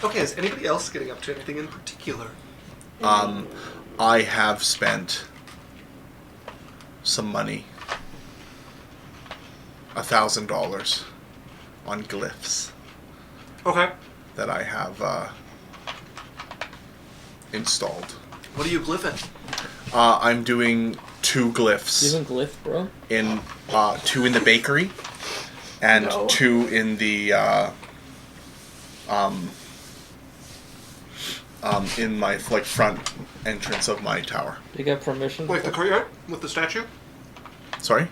Speaker 4: Okay, is anybody else getting up to anything in particular?
Speaker 2: I have spent some money. $1,000 on glyphs
Speaker 4: Okay.
Speaker 2: that I have installed.
Speaker 4: What are you glyphing?
Speaker 2: I'm doing 2 glyphs.
Speaker 3: Even glyph, bro.
Speaker 2: In 2 in the bakery and
Speaker 1: No.
Speaker 2: 2 in the in my front entrance of my tower.
Speaker 3: You got permission?
Speaker 4: Like the courtyard with the statue?
Speaker 2: Sorry?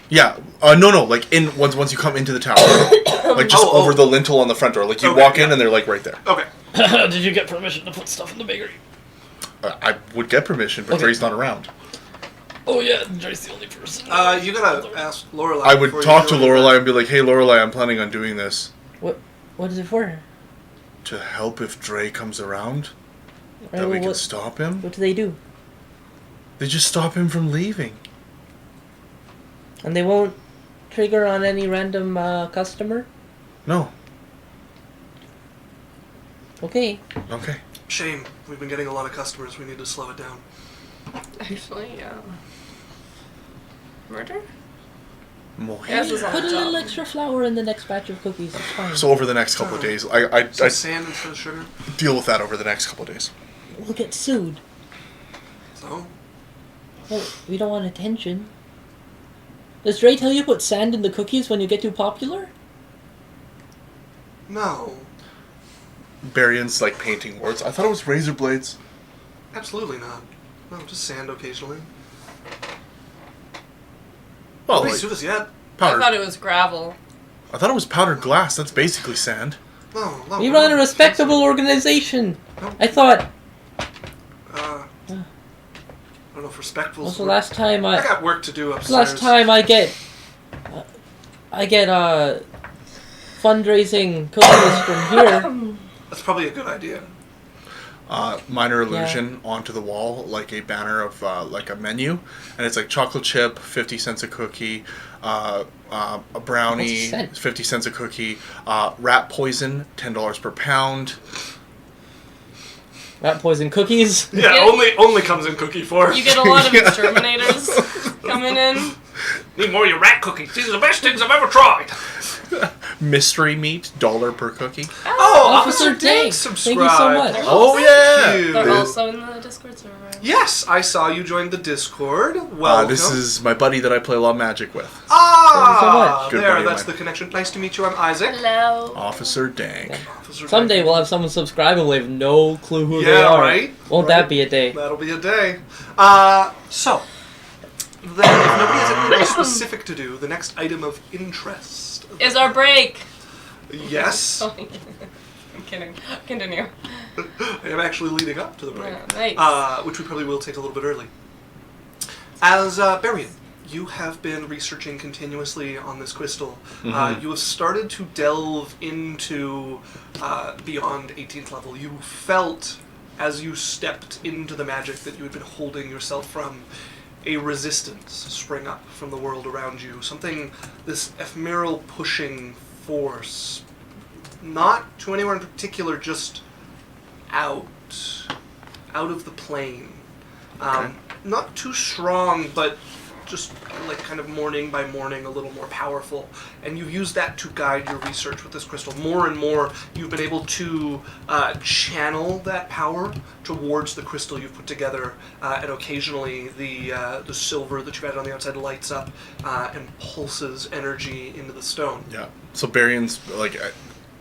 Speaker 2: Yeah. No, like in once you come into the tower. Like just
Speaker 4: Oh.
Speaker 2: over the lintel on the front door. Like you
Speaker 4: Okay,
Speaker 2: walk in
Speaker 4: yeah.
Speaker 2: and they're like right there.
Speaker 4: Okay.
Speaker 3: Did you get permission to put stuff in the bakery?
Speaker 2: I would get permission, but
Speaker 3: Okay.
Speaker 2: Dre's not around.
Speaker 3: Oh yeah, Dre's the only person.
Speaker 4: You gotta ask Lorelai.
Speaker 2: I would
Speaker 4: before you
Speaker 2: talk
Speaker 4: do
Speaker 2: to
Speaker 4: it.
Speaker 2: Lorelai and be like, "Hey, Lorelai, I'm planning on doing this."
Speaker 3: What? What is it for?
Speaker 2: To help if Dre comes around,
Speaker 3: Right,
Speaker 2: that we
Speaker 3: well,
Speaker 2: can
Speaker 3: what,
Speaker 2: stop him.
Speaker 3: what do they do?
Speaker 2: They just stop him from leaving.
Speaker 3: And they won't trigger on any random customer?
Speaker 2: No.
Speaker 3: Okay.
Speaker 2: Okay.
Speaker 4: Shame. We've been getting a lot of customers. We need to slow it down.
Speaker 1: Actually, yeah. Murder?
Speaker 2: More.
Speaker 1: Yes, it's on
Speaker 3: Put
Speaker 1: the
Speaker 3: a
Speaker 1: job.
Speaker 3: little extra flour in the next batch of cookies. It's fine.
Speaker 2: So over the next couple of days, I
Speaker 4: Some sand instead of sugar.
Speaker 2: deal with that over the next couple of days.
Speaker 3: We'll get sued.
Speaker 4: So,
Speaker 3: Well, we don't want attention. Does Dre tell you to put sand in the cookies when you get too popular?
Speaker 4: no.
Speaker 2: Barion's like painting words. I thought it was razor blades.
Speaker 4: Absolutely not. No, just sand occasionally.
Speaker 2: Well,
Speaker 4: Nobody
Speaker 2: like
Speaker 4: sued us yet.
Speaker 1: I
Speaker 2: powdered.
Speaker 1: thought it was gravel.
Speaker 2: I thought it was powdered glass. That's basically sand.
Speaker 4: No,
Speaker 3: We run a respectable organization.
Speaker 4: No.
Speaker 3: I thought.
Speaker 4: I don't know if respectful.
Speaker 3: What's the last time
Speaker 4: I got work to do
Speaker 3: What's
Speaker 4: upstairs.
Speaker 3: the last time I get fundraising cookies from here?
Speaker 4: That's probably a good idea.
Speaker 2: Minor illusion onto the wall, like a banner of like a menu, and it's like chocolate chip, 50 cents a cookie, a brownie,
Speaker 3: What's a cent?
Speaker 2: 50 cents a cookie, rat poison, $10 per pound.
Speaker 3: Rat poison cookies.
Speaker 4: Yeah,
Speaker 1: get-
Speaker 4: only comes in cookie form.
Speaker 1: You get a lot of exterminators coming in.
Speaker 4: Need more of your rat cookies. These are the best things I've ever tried.
Speaker 2: Mystery meat, $1 per cookie.
Speaker 4: Oh,
Speaker 3: Officer
Speaker 4: Officer
Speaker 3: Dank,
Speaker 4: Dank subscribed.
Speaker 3: thank you so much.
Speaker 2: Oh yeah.
Speaker 4: you.
Speaker 1: They're
Speaker 2: This-
Speaker 1: also in the Discord server.
Speaker 4: Yes, I saw you joined the Discord. Welcome.
Speaker 2: This is my buddy that I play a lot of Magic with,
Speaker 3: Thank you so much.
Speaker 2: Good
Speaker 4: there,
Speaker 2: buddy of
Speaker 4: that's
Speaker 2: mine.
Speaker 4: the connection. Nice to meet you. I'm Isaac.
Speaker 1: Hello.
Speaker 2: Officer Dank.
Speaker 4: Officer
Speaker 3: Someday
Speaker 4: Dank.
Speaker 3: we'll have someone subscribe and we have no clue who
Speaker 4: Yeah,
Speaker 3: they are.
Speaker 4: right?
Speaker 3: Won't
Speaker 4: Right.
Speaker 3: that be a day?
Speaker 4: That'll be a day. So, then, if nobody has anything specific to do, the next item of interest.
Speaker 1: Is our break.
Speaker 4: Yes.
Speaker 1: I'm kidding. Continue.
Speaker 4: I am actually leading up to the break.
Speaker 1: Yeah, nice.
Speaker 4: Which we probably will take a little bit early. As Barian, you have been researching continuously on this crystal. You have started to delve into beyond 18th level. You felt, as you stepped into the magic that you had been holding yourself from, a resistance spring up from the world around you. Something, this ephemeral pushing force, not to anywhere in particular, just out of the plane. Not too strong, but just like kind of morning by morning a little more powerful. And you use that to guide your research with this crystal. More and more, you've been able to channel that power towards the crystal you've put together, and occasionally the silver that you've added on the outside lights up and pulses energy into the stone.
Speaker 2: Yeah. So Barion's like,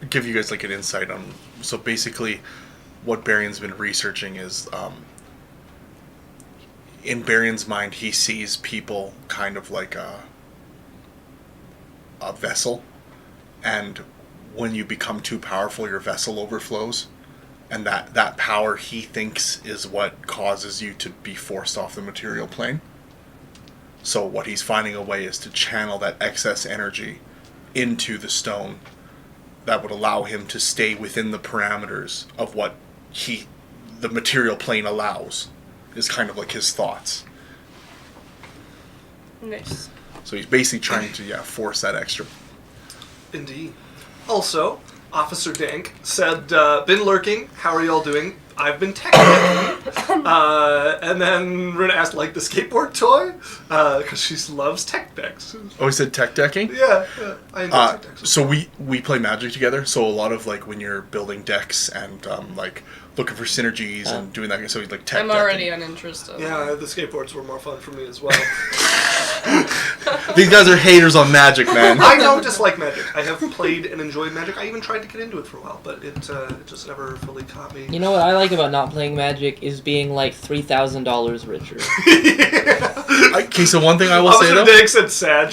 Speaker 2: give you guys like an insight on. So basically, what Barion's been researching is, in Barion's mind, he sees people kind of like a vessel, and when you become too powerful, your vessel overflows, and that power he thinks is what causes you to be forced off the material plane. So what he's finding a way is to channel that excess energy into the stone that would allow him to stay within the parameters of what the material plane allows, is kind of like his thoughts.
Speaker 1: Nice.
Speaker 2: So he's basically trying to force that extra.
Speaker 4: Indeed. Also, Officer Dank said, been lurking, how are y'all doing? I've been tech decking. And then Runa asked, like the skateboard toy? Because she loves tech decks.
Speaker 2: Oh, he said tech decking?
Speaker 4: Yeah, I enjoy tech decks.
Speaker 2: So we play Magic together. So a lot of like when you're building decks and like looking for synergies and doing that. So he's like tech.
Speaker 1: I'm already uninterested.
Speaker 4: Yeah, the skateboards were more fun for me as well.
Speaker 2: These guys are haters on Magic, man.
Speaker 4: I don't dislike Magic. I have played and enjoyed Magic. I even tried to get into it for a while, but it just never fully caught me.
Speaker 3: You know what I like about not playing Magic is being like $3,000 richer.
Speaker 2: Okay, so one thing I will say
Speaker 4: Officer
Speaker 2: though,
Speaker 4: Dank said Sag.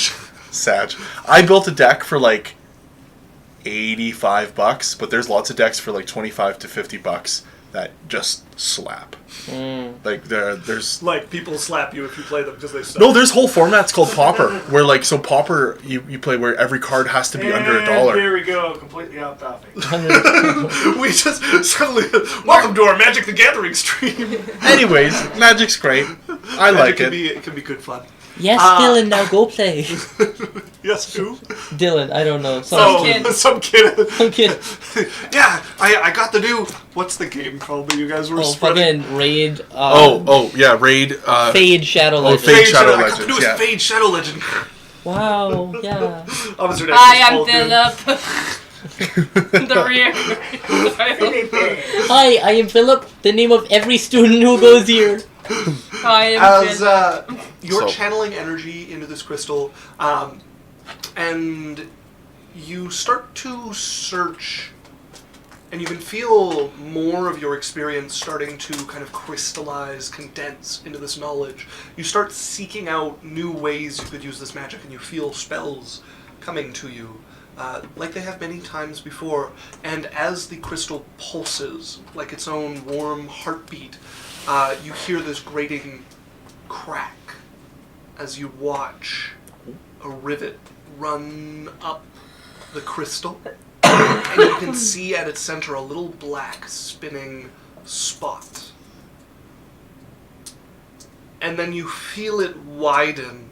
Speaker 2: Sag. I built a deck for like $85, but there's lots of decks for like $25 to $50 that just slap. Like there's
Speaker 4: Like people slap you if you play them because they suck.
Speaker 2: no, there's whole formats called Pauper where like so Pauper you play where every card has to be under $1.
Speaker 6: Here we go, completely off topic.
Speaker 4: We just suddenly welcome to our Magic the Gathering stream.
Speaker 2: Anyways, Magic's great. I like it.
Speaker 4: It can be good fun.
Speaker 3: Yes, Dylan, now go play.
Speaker 4: Yes, who?
Speaker 3: Dylan, I don't know.
Speaker 1: Some kid.
Speaker 4: Some kid.
Speaker 3: Some kid.
Speaker 4: Yeah, I got the new. What's the game called that you guys were spreading?
Speaker 3: Fucking Raid.
Speaker 2: Raid.
Speaker 3: Fade Shadow Legends.
Speaker 2: Fade Shadow
Speaker 4: I got the
Speaker 2: Legends,
Speaker 4: newest
Speaker 2: yeah.
Speaker 4: Fade Shadow Legend.
Speaker 3: Wow, yeah.
Speaker 4: Officer Nexus,
Speaker 1: I am
Speaker 4: all good.
Speaker 1: Philip. The rear.
Speaker 3: Hi, I am Philip, the name of every student who goes here.
Speaker 1: I am
Speaker 4: As
Speaker 1: Philip.
Speaker 4: you're
Speaker 2: So-
Speaker 4: channeling energy into this crystal, and you start to search, and you can feel more of your experience starting to kind of crystallize, condense into this knowledge. You start seeking out new ways you could use this magic, and you feel spells coming to you, like they have many times before. And as the crystal pulses, like its own warm heartbeat, you hear this grating crack as you watch a rivet run up the crystal, and you can see at its center a little black spinning spot. And then you feel it widen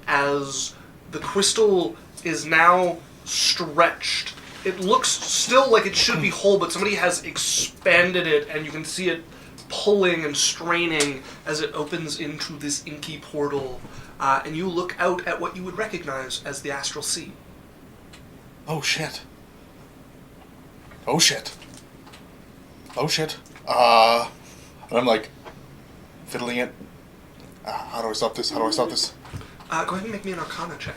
Speaker 4: as the crystal is now stretched. It looks still like it should be whole, but somebody has expanded it, and you can see it pulling and straining as it opens into this inky portal. And you look out at what you would recognize as the Astral Sea.
Speaker 7: Oh shit. Oh shit. Oh shit. And I'm like fiddling it. How do I stop this? How do I stop this?
Speaker 4: Go ahead and make me an Arcana check.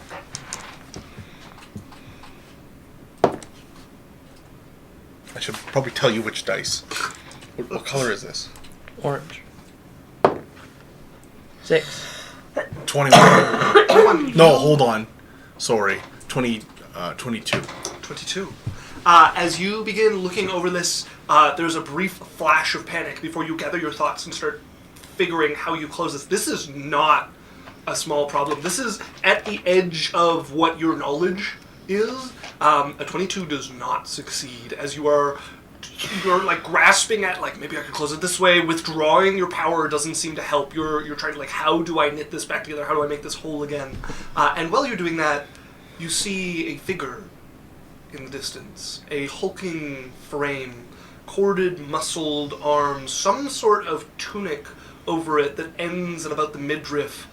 Speaker 2: I should probably tell you which dice. What color is this?
Speaker 3: Orange. 6.
Speaker 2: 21. No, hold on. Sorry. 22.
Speaker 4: 22. As you begin looking over this, there's a brief flash of panic before you gather your thoughts and start figuring how you close this. This is not a small problem. This is at the edge of what your knowledge is. A 22 does not succeed as you're like grasping at like maybe I could close it this way. Withdrawing your power doesn't seem to help. You're trying to like how do I knit this back together? How do I make this whole again? And while you're doing that, you see a figure in the distance, a hulking frame, corded, muscled arms, some sort of tunic over it that ends at about the midriff,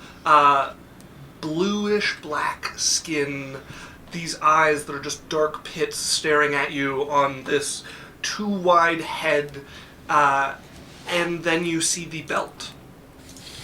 Speaker 4: bluish black skin, these eyes that are just dark pits staring at you on this too wide head, and then you see the belt,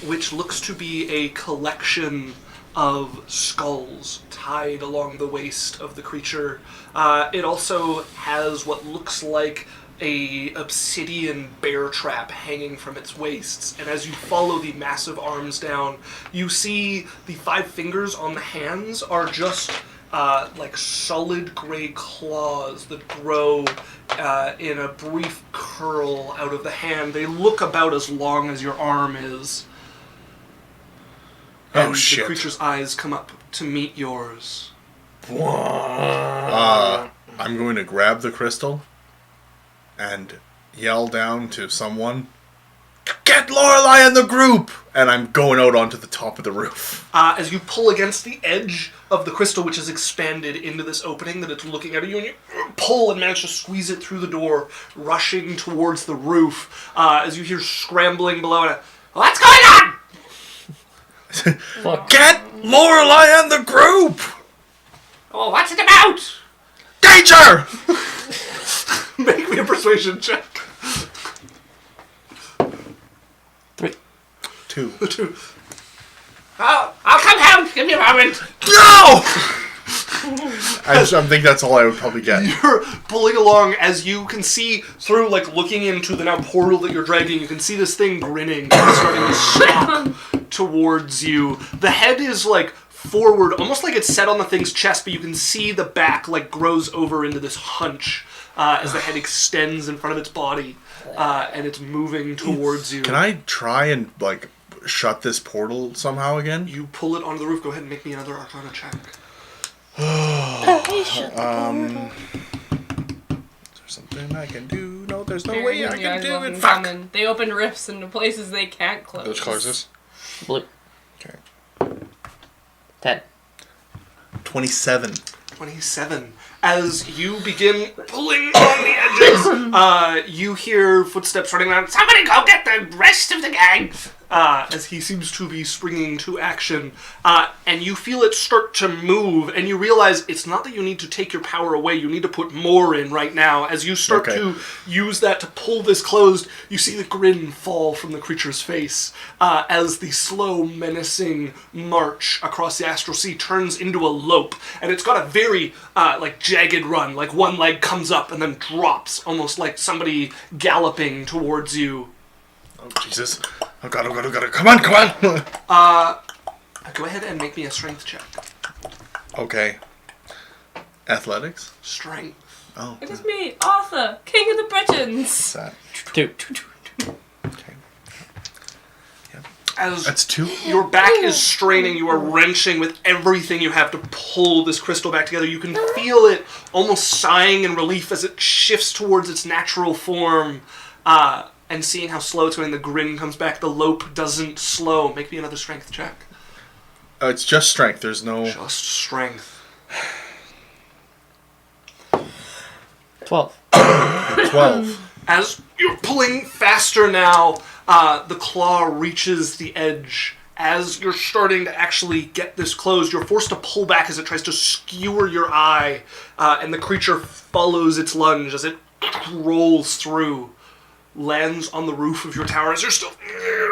Speaker 4: which looks to be a collection of skulls tied along the waist of the creature. It also has what looks like a obsidian bear trap hanging from its waists, and as you follow the massive arms down, you see the 5 fingers on the hands are just like solid gray claws that grow in a brief curl out of the hand. They look about as long as your arm is. And
Speaker 2: shit.
Speaker 4: the creature's eyes come up to meet yours.
Speaker 2: I'm going to grab the crystal and yell down to someone, "Get Lorelei in the group!" And I'm going out onto the top of the roof.
Speaker 4: As you pull against the edge of the crystal, which is expanded into this opening that it's looking at you, and you pull and manage to squeeze it through the door, rushing towards the roof, as you hear scrambling below it. What's going on?
Speaker 3: Fuck.
Speaker 2: Get Lorelei in the group!
Speaker 4: Oh, what's it about?
Speaker 2: Danger!
Speaker 4: Make me a persuasion check.
Speaker 3: 3.
Speaker 2: 2.
Speaker 4: I'll come help. Give me a moment.
Speaker 2: No! I think that's all I would probably get.
Speaker 4: You're pulling along as you can see through, like, looking into the now portal that you're dragging, you can see this thing grinning and starting to stalk towards you. The head is, like, forward, almost like it's set on the thing's chest, but you can see the back, like, grows over into this hunch. as the head extends in front of its body, and it's moving towards you.
Speaker 2: Can I try and like shut this portal somehow again?
Speaker 4: You pull it onto the roof. Go ahead and make me another Arcana check.
Speaker 3: I shut the portal.
Speaker 2: Is there something I can do? No, there's no
Speaker 1: Apparently,
Speaker 2: way I
Speaker 1: the
Speaker 2: can
Speaker 1: eyes
Speaker 2: do
Speaker 1: open
Speaker 2: it. Fuck.
Speaker 1: common. They open rifts into places they can't close.
Speaker 2: Which color is this?
Speaker 3: Blue.
Speaker 2: Okay.
Speaker 3: 10.
Speaker 2: 27.
Speaker 4: 27. As you begin pulling on the edges, you hear footsteps running around. Somebody go get the rest of the gang! As he seems to be springing to action. And you feel it start to move, and you realize it's not that you need to take your power away, you need to put more in right now. As you start to use that to pull this closed, you see the grin fall from the creature's face, as the slow, menacing march across the astral sea turns into a lope. And it's got a very, jagged run, like one leg comes up and then drops, almost like somebody galloping towards you.
Speaker 2: Oh, Jesus. Oh, God, oh, God, oh, God. Come on, come on.
Speaker 4: Go ahead and make me a strength check.
Speaker 2: Okay. Athletics?
Speaker 4: Strength.
Speaker 2: Oh.
Speaker 1: It is me, Arthur, King of the Britons.
Speaker 2: What's that?
Speaker 3: 2.
Speaker 2: Okay.
Speaker 4: As
Speaker 2: That's 2?
Speaker 4: your back is straining, you are wrenching with everything you have to pull this crystal back together. You can feel it almost sighing in relief as it shifts towards its natural form. And seeing how slow it's going, the grin comes back. The lope doesn't slow. Make me another strength check.
Speaker 2: It's just strength. There's no...
Speaker 4: Just strength.
Speaker 3: 12.
Speaker 2: 12.
Speaker 4: As you're pulling faster now, the claw reaches the edge. As you're starting to actually get this closed, you're forced to pull back as it tries to skewer your eye, and the creature follows its lunge as it rolls through, lands on the roof of your tower. As you're still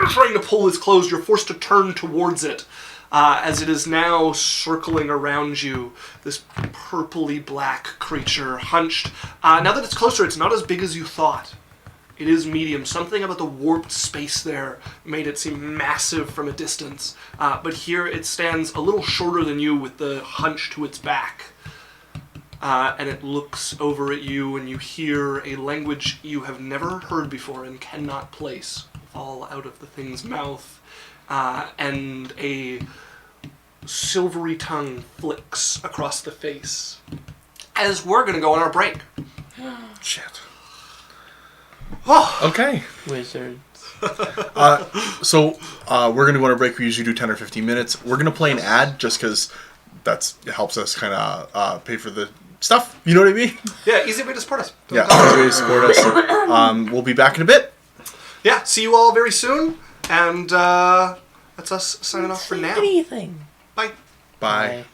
Speaker 4: trying to pull this closed, you're forced to turn towards it, as it is now circling around you, this purpley black creature, hunched. Now that it's closer, it's not as big as you thought. It is medium. Something about the warped space there made it seem massive from a distance. But here it stands a little shorter than you with the hunch to its back. And it looks over at you, and you hear a language you have never heard before and cannot place fall out of the thing's mouth. And a silvery tongue flicks across the face. As we're going to go on our break.
Speaker 2: Shit.
Speaker 4: Oh.
Speaker 2: Okay.
Speaker 3: Wizards.
Speaker 2: So we're going to go on a break. We usually do 10 or 15 minutes. We're going to play an ad just because it helps us kind of pay for the stuff. You know what I mean?
Speaker 4: Yeah, easy way to support us.
Speaker 2: Yeah, easy way to support us. We'll be back in a bit.
Speaker 4: Yeah, see you all very soon. And that's us signing off for now.
Speaker 3: Anything.
Speaker 4: Bye.
Speaker 2: Bye.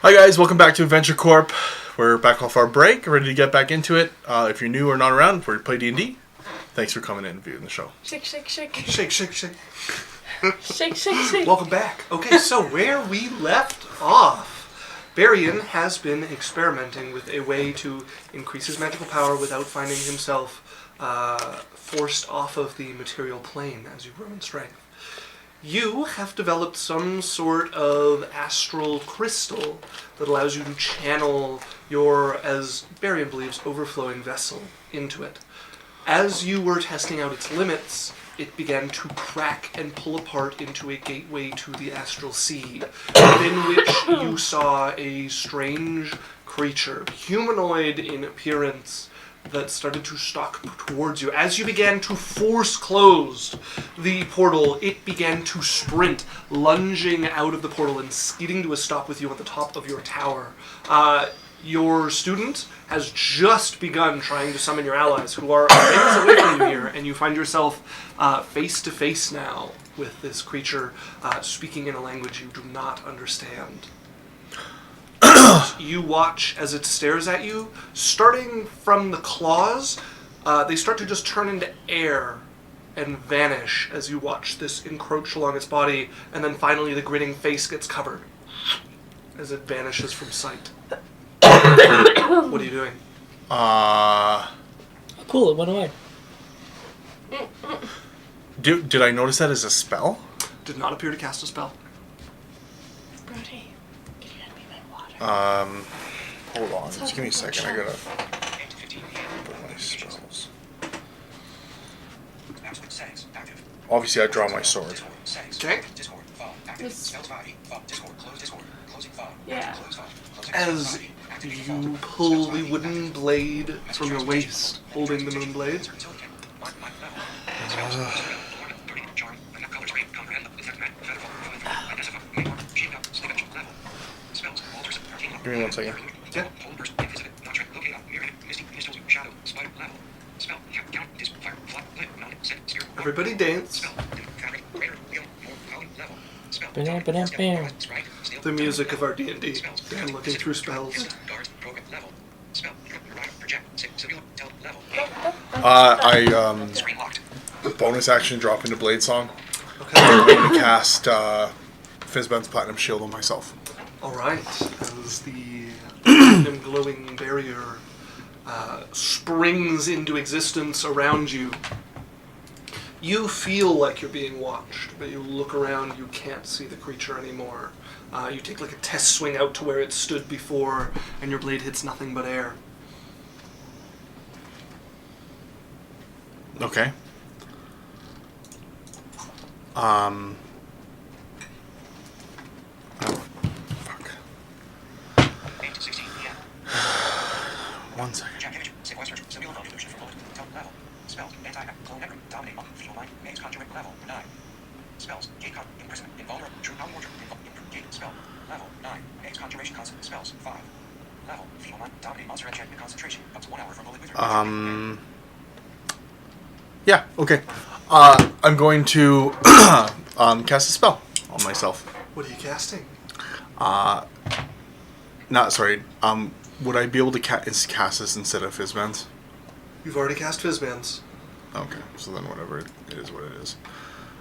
Speaker 2: Hi guys, welcome back to Adventure Corp. We're back off our break, ready to get back into it. If you're new or not around, we play D&D. Thanks for coming in and viewing the show.
Speaker 1: Shake, shake, shake.
Speaker 4: Shake, shake, shake.
Speaker 1: Shake, shake, shake.
Speaker 4: Welcome back. Okay, so where we left off, Barian has been experimenting with a way to increase his magical power without finding himself forced off of the material plane as you grow in strength. You have developed some sort of astral crystal that allows you to channel your, as Barian believes, overflowing vessel into it. As you were testing out its limits, it began to crack and pull apart into a gateway to the astral sea, within which you saw a strange creature, humanoid in appearance, that started to stalk towards you. As you began to force close the portal, it began to sprint, lunging out of the portal and skidding to a stop with you on the top of your tower. Your student has just begun trying to summon your allies, who are a ways away from you here, and you find yourself face to face now with this creature speaking in a language you do not understand. You watch as it stares at you. Starting from the claws, they start to just turn into air and vanish as you watch this encroach along its body, and then finally the grinning face gets covered as it vanishes from sight. What are you doing?
Speaker 3: Cool, it went away.
Speaker 2: Did I notice that as a spell?
Speaker 4: Did not appear to cast a spell.
Speaker 1: Brody, can you hand me my water?
Speaker 2: Hold on, just give me a second. I gotta
Speaker 5: 8 to 15 p.m.
Speaker 2: put my spells.
Speaker 5: Absolute settings active.
Speaker 2: Obviously, I draw my sword.
Speaker 5: Discord settings.
Speaker 4: Okay.
Speaker 5: Discord file active.
Speaker 1: This-
Speaker 5: Spells 5e. File. Discord. Close Discord. Closing file.
Speaker 1: Yeah.
Speaker 5: Close file. Closing
Speaker 4: As
Speaker 5: 5e. Activating file.
Speaker 4: you pull the wooden blade from your waist, holding the moon blade,
Speaker 5: Insert token. Mark my level. Spells. Alarm. Burning. Charm. Enough colors. Rate. Comprehend. Effect. Mat. Featherfall. Flammable. Identify. Main. Shield up. Slippage. Level. Spells. Alters. Arcane.
Speaker 2: Give me 1 second.
Speaker 4: Yeah.
Speaker 5: Hold burst. Invisible. Not trick. Locate. Mirror. Misty. Mistles. Shadow. Spider. Level. Spell. Count. Disc. Fire. Fly. Flip. Mount. Set. Spirit.
Speaker 4: everybody dance.
Speaker 5: Spell. Fabric. Greater. Wheel. More. Poly. Level. Spell.
Speaker 3: Ba-dam, ba-dam, bam.
Speaker 5: Sprite. Steel.
Speaker 4: The music of our D&D. Dan looking through spells.
Speaker 5: Guards. Program. Level. Spell. Project. Simula. Tell. Level.
Speaker 2: I
Speaker 5: Screen locked.
Speaker 2: bonus action drop into Blade Song.
Speaker 4: Okay.
Speaker 2: I'm gonna cast Fizban's Platinum Shield on myself.
Speaker 4: Alright. As the platinum glowing barrier springs into existence around you, you feel like you're being watched, but you look around, you can't see the creature anymore. You take like a test swing out to where it stood before, and your blade hits nothing but air.
Speaker 2: Okay. Oh, fuck.
Speaker 5: 8 to 16 p.m.
Speaker 2: 1 second.
Speaker 5: Jack image. Sequester. Simula. No illusion for bullet. Tell. Level. Spells. Clone necro. Dominate. Feeble mind. Maze. Conjurate. Level. 9. Spells. Gate cut. Imprisonment. Invulnerable. True power mortar. Gate. Spell. Level. 9. Maze. Conjuration. Constant. Spells. 5. Level. Feeble mind. Dominate. Monster enchantment. Concentration. Up to 1 hour from bullet wizard.
Speaker 2: Yeah, okay. I'm going to cast a spell on myself.
Speaker 4: What are you casting?
Speaker 2: Would I be able to cast this instead of Fizban's?
Speaker 4: You've already cast Fizzbands.
Speaker 2: Okay, so then whatever it is what it is.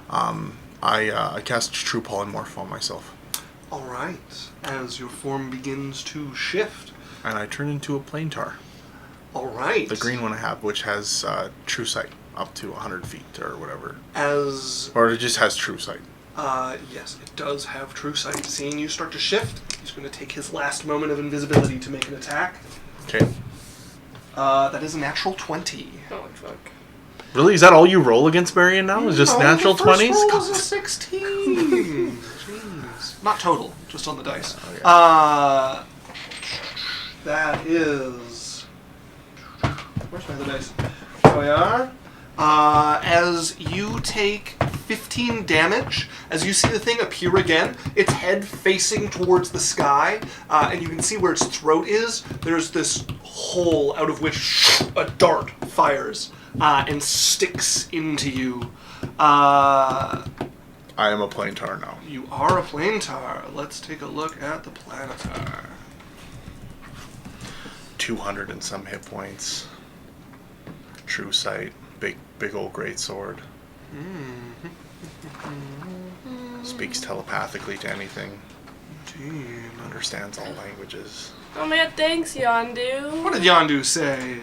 Speaker 2: I cast True Polymorph on myself.
Speaker 4: Alright. As your form begins to shift.
Speaker 2: And I turn into a Planetar.
Speaker 4: Alright.
Speaker 2: The green one I have, which has True Sight up to 100 feet or whatever. Or it just has True Sight.
Speaker 4: Yes, it does have true sight. Seeing you start to shift, he's going to take his last moment of invisibility to make an attack.
Speaker 2: Okay.
Speaker 4: That is a natural 20.
Speaker 1: Oh, fuck.
Speaker 2: Really? Is that all you roll against Marion now? Is just
Speaker 4: No,
Speaker 2: natural
Speaker 4: the first
Speaker 2: 20s?
Speaker 4: roll was a 16. Jeez. Not total, just on the dice.
Speaker 2: Okay.
Speaker 4: That is... Where's my other dice? There we are. As you take 15 damage, as you see the thing appear again, its head facing towards the sky, and you can see where its throat is. There's this hole out of which a dart fires and sticks into you.
Speaker 2: I am a Planetar now.
Speaker 4: You are a Planetar. Let's take a look at the Planetar.
Speaker 2: 200 and some hit points. True sight. Big old great sword. Speaks telepathically to anything.
Speaker 4: Indeed.
Speaker 2: Understands all languages.
Speaker 1: Oh man, thanks, Yondu.
Speaker 4: What did Yondu say?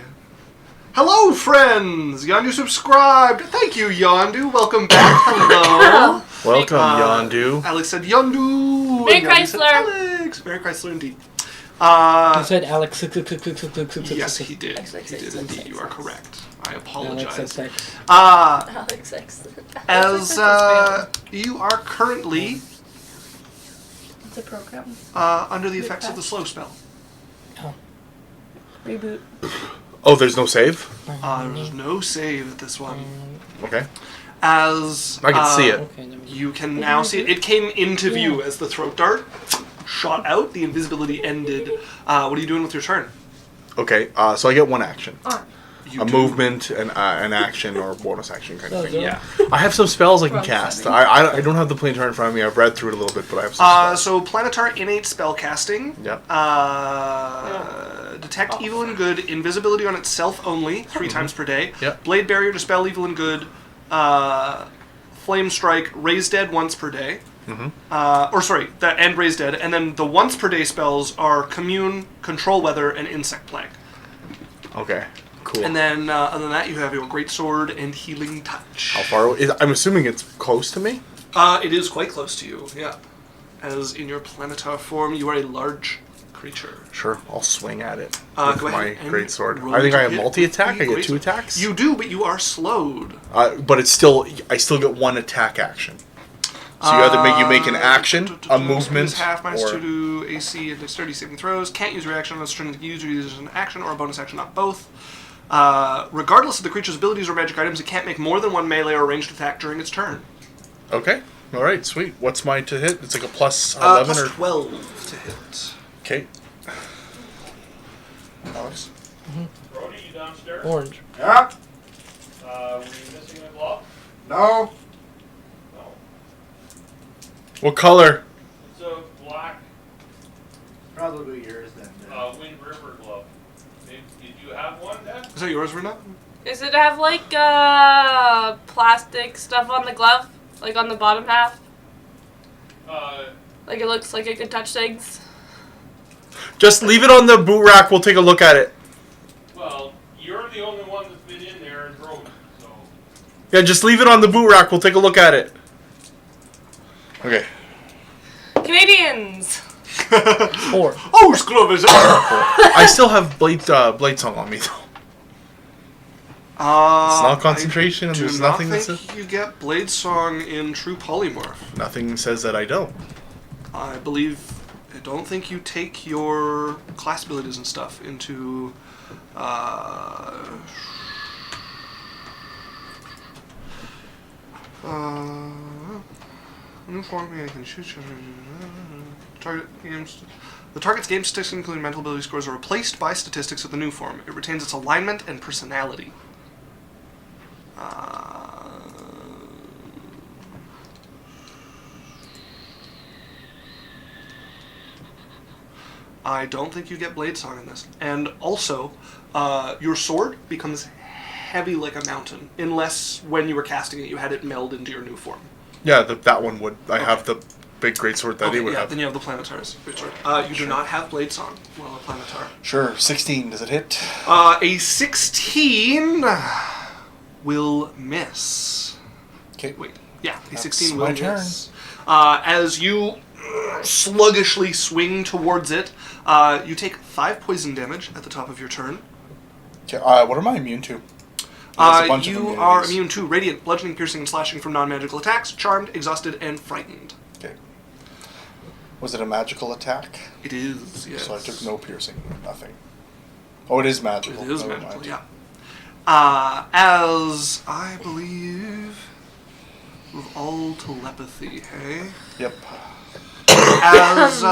Speaker 4: Hello, friends! Yondu subscribed. Thank you, Yondu. Welcome back. Hello.
Speaker 2: Welcome, Yondu.
Speaker 4: Alex said Yondu.
Speaker 1: Mary
Speaker 4: and Yondu said
Speaker 1: Chrysler.
Speaker 4: Alex. Mary Chrysler, indeed.
Speaker 3: I said Alex.
Speaker 4: Yes, he did.
Speaker 1: X,
Speaker 4: He did indeed. You are correct. I apologize.
Speaker 3: Alex.
Speaker 1: Alex X.
Speaker 4: As you are currently
Speaker 1: It's a program.
Speaker 4: under the effects of the slow spell.
Speaker 1: Reboot.
Speaker 2: Oh, there's no save?
Speaker 4: There's no save at this one.
Speaker 2: Okay.
Speaker 4: As
Speaker 2: I can see it.
Speaker 3: Okay, never mind.
Speaker 4: You can now see it. It came into view as the throat dart shot out. The invisibility ended. What are you doing with your turn?
Speaker 2: Okay, so I get one action.
Speaker 4: You
Speaker 2: A
Speaker 4: do-
Speaker 2: movement, an action, or a bonus action kind of thing.
Speaker 4: Yeah.
Speaker 2: I have some spells I can cast. I don't have the Planetar in front of me. I've read through it a little bit, but I have some spells.
Speaker 4: So Planetar innate spell casting.
Speaker 2: Yep.
Speaker 4: Detect evil and good. Invisibility on itself only 3 times per day.
Speaker 2: Yep.
Speaker 4: Blade barrier, dispel evil and good. Flame strike, raise dead once per day. And raise dead. And then the once per day spells are commune, control weather, and insect plague.
Speaker 2: Okay, cool.
Speaker 4: And then other than that, you have your great sword and healing touch.
Speaker 2: How far away? I'm assuming it's close to me?
Speaker 4: It is quite close to you. Yeah. As in your Planetar form, you are a large creature.
Speaker 2: Sure, I'll swing at it
Speaker 4: Go
Speaker 2: with my
Speaker 4: ahead and
Speaker 2: great sword.
Speaker 4: roll
Speaker 2: I think
Speaker 4: to
Speaker 2: I have
Speaker 4: hit
Speaker 2: multi-attack.
Speaker 4: with
Speaker 2: I
Speaker 4: the
Speaker 2: get 2
Speaker 4: great sword.
Speaker 2: attacks.
Speaker 4: You do, but you are slowed.
Speaker 2: But it's still, I still get 1 attack action. So you either make an action, a movement,
Speaker 4: half minus
Speaker 2: or
Speaker 4: 2 to AC and dexterity saving throws. Can't use reaction unless turn to use or use an action or a bonus action, not both. Regardless of the creature's abilities or magic items, it can't make more than 1 melee or ranged attack during its turn.
Speaker 2: Okay. All right. Sweet. What's my to hit? It's like a plus 11
Speaker 4: Plus
Speaker 2: or
Speaker 4: 12 to hit.
Speaker 2: okay.
Speaker 4: Alex?
Speaker 8: Brody, you downstairs?
Speaker 3: Orange.
Speaker 6: Yeah.
Speaker 8: Were you missing a glove?
Speaker 6: No.
Speaker 8: No.
Speaker 2: What color?
Speaker 8: It's a black
Speaker 6: Probably yours then.
Speaker 8: Wind River glove. Did you have one, Dad?
Speaker 4: Is that yours, Rena?
Speaker 1: Does it have like plastic stuff on the glove? Like on the bottom half? Like it looks like it could touch things?
Speaker 2: Just leave it on the boot rack. We'll take a look at it.
Speaker 8: Well, you're the only one that's been in there and broke it, so.
Speaker 2: Yeah, just leave it on the boot rack. We'll take a look at it. Okay.
Speaker 1: Canadians!
Speaker 3: 4.
Speaker 4: Oh, glove is
Speaker 2: I still have blade song on me though. It's not concentration, and
Speaker 4: I do
Speaker 2: there's
Speaker 4: not
Speaker 2: nothing that
Speaker 4: think
Speaker 2: says
Speaker 4: you get Blade Song in True Polymorph.
Speaker 2: nothing says that I don't.
Speaker 4: I don't think you take your class abilities and stuff into new form. Yeah, you can shoot. Target games. The target's game statistics, including mental ability scores, are replaced by statistics of the new form. It retains its alignment and personality. I don't think you get Blade Song in this. And also, your sword becomes heavy like a mountain, unless when you were casting it, you had it meld into your new form.
Speaker 2: Yeah, that one would. I have the big greatsword that he would
Speaker 4: yeah,
Speaker 2: have.
Speaker 4: then you have the Planetar's greatsword. You do not have Blade Song. Well, a Planetar.
Speaker 7: Sure, 16. Does it hit?
Speaker 4: A 16 will miss.
Speaker 7: Okay.
Speaker 4: Wait, yeah, a
Speaker 7: That's
Speaker 4: 16
Speaker 7: my
Speaker 4: will
Speaker 7: turn.
Speaker 4: miss. As you sluggishly swing towards it, you take 5 poison damage at the top of your turn.
Speaker 7: Okay, what am I immune to? There's a bunch of
Speaker 4: You
Speaker 7: immunities.
Speaker 4: are immune to radiant, bludgeoning, piercing, and slashing from non-magical attacks, charmed, exhausted, and frightened.
Speaker 7: Okay. Was it a magical attack?
Speaker 4: It is, yes.
Speaker 7: So I took no piercing, nothing. Oh, it is magical.
Speaker 4: It is
Speaker 7: Never
Speaker 4: magical,
Speaker 7: mind.
Speaker 4: yeah. As I believe with all telepathy, hey?
Speaker 7: Yep.
Speaker 4: As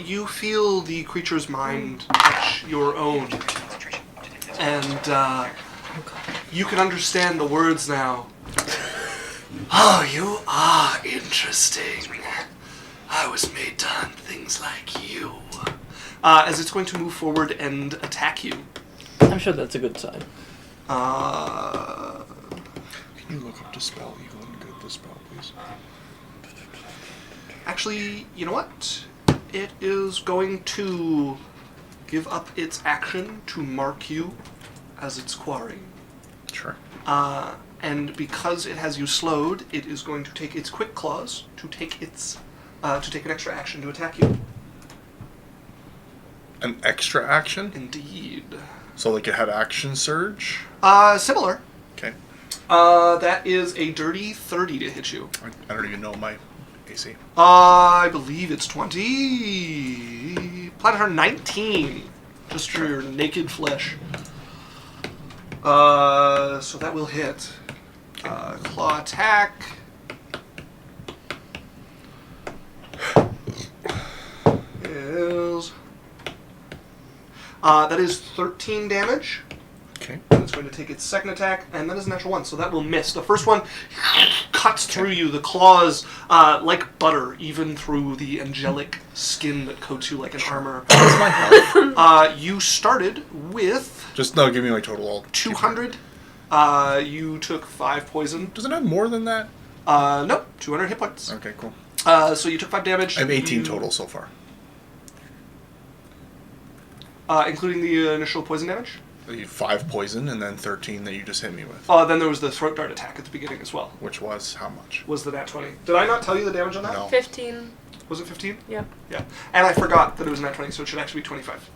Speaker 4: you feel the creature's mind touch your own, and you can understand the words now. Oh, you are interesting. I was made to hunt things like you. As it's going to move forward and attack you.
Speaker 3: I'm sure that's a good sign.
Speaker 2: Can you look up Dispel Evil and get the spell, please?
Speaker 4: Actually, you know what? It is going to give up its action to mark you as its quarry.
Speaker 2: Sure.
Speaker 4: And because it has you slowed, it is going to take its quick claws to take an extra action to attack you.
Speaker 2: An extra action?
Speaker 4: Indeed.
Speaker 2: So like it had action surge?
Speaker 4: Similar.
Speaker 2: Okay.
Speaker 4: That is a dirty 30 to hit you.
Speaker 2: I don't even know my AC.
Speaker 4: I believe it's 20. Planet 19. Just for your naked flesh. So that will hit. Claw attack. That is 13 damage.
Speaker 2: Okay.
Speaker 4: And it's going to take its second attack, and that is a natural 1, so that will miss. The first one cuts through you, the claws like butter, even through the angelic skin that coats you like an armor.
Speaker 2: What's my health?
Speaker 4: You started with
Speaker 2: Just no, give me my total. I'll keep
Speaker 4: 200. You took 5 poison.
Speaker 2: it. Does it have more than that?
Speaker 4: No, 200 hit points.
Speaker 2: Okay, cool.
Speaker 4: So you took 5 damage.
Speaker 2: I have 18
Speaker 4: You-
Speaker 2: total so far.
Speaker 4: Including the initial poison damage.
Speaker 2: 5 poison and then 13 that you just hit me with.
Speaker 4: Then there was the throat dart attack at the beginning as well.
Speaker 2: Which was how much?
Speaker 4: Was the nat 20. Did I not tell you the damage on that?
Speaker 2: No.
Speaker 1: 15.
Speaker 4: Was it 15?
Speaker 1: Yeah.
Speaker 4: Yeah. And I forgot that it was nat 20, so it should actually be 25.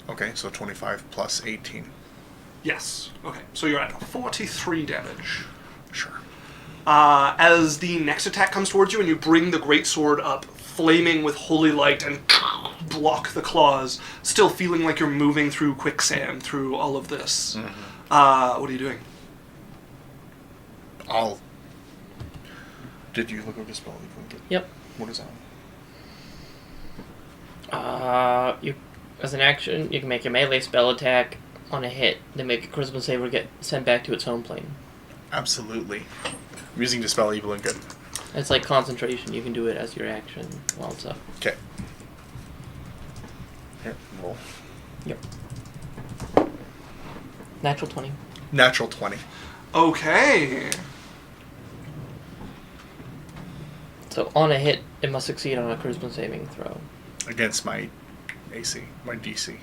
Speaker 2: Okay, so 25 plus 18.
Speaker 4: Yes. Okay, so you're at 43 damage.
Speaker 2: Sure.
Speaker 4: As the next attack comes towards you and you bring the greatsword up, flaming with holy light, and block the claws, still feeling like you're moving through quicksand through all of this.
Speaker 2: Mm-hmm.
Speaker 4: What are you doing?
Speaker 2: Did you look up Dispel Evil?
Speaker 3: Yep.
Speaker 2: What is that?
Speaker 3: You, as an action, you can make a melee spell attack on a hit, then make a charisma save or get sent back to its home plane.
Speaker 2: Absolutely. I'm using Dispel Evil and good.
Speaker 3: It's like concentration. You can do it as your action while it's up.
Speaker 2: Okay. Here, roll.
Speaker 3: Yep. Natural 20.
Speaker 2: Natural 20.
Speaker 4: Okay.
Speaker 3: So on a hit, it must succeed on a charisma saving throw.
Speaker 2: Against my AC, my DC.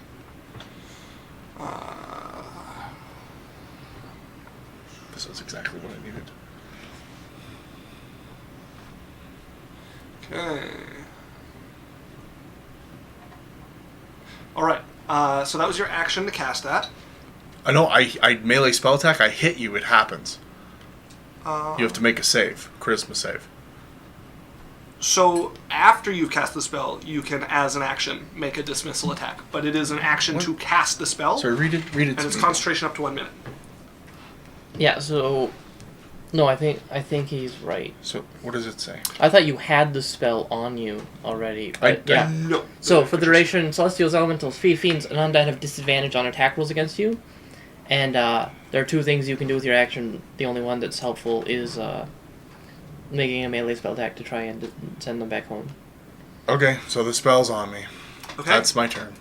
Speaker 2: This is exactly what I needed.
Speaker 4: Okay. Alright, so that was your action to cast that.
Speaker 2: I know, I melee spell attack, I hit you, it happens. You have to make a save, charisma save.
Speaker 4: So after you've cast the spell, you can, as an action, make a dismissal attack. But it is an action to cast the spell,
Speaker 2: Sorry, read it
Speaker 4: and
Speaker 2: to
Speaker 4: it's
Speaker 2: me.
Speaker 4: concentration up to 1 minute.
Speaker 3: Yeah, so... No, I think he's right.
Speaker 2: So, what does it say?
Speaker 3: I thought you had the spell on you already. But yeah.
Speaker 4: No.
Speaker 3: So, for the duration, Celestials, Elementals, Fiends, and Undead have disadvantage on attack rolls against you. And there are 2 things you can do with your action. The only one that's helpful is making a melee spell attack to try and send them back home.
Speaker 2: Okay, so the spell's on me.
Speaker 4: Okay.
Speaker 2: That's my turn.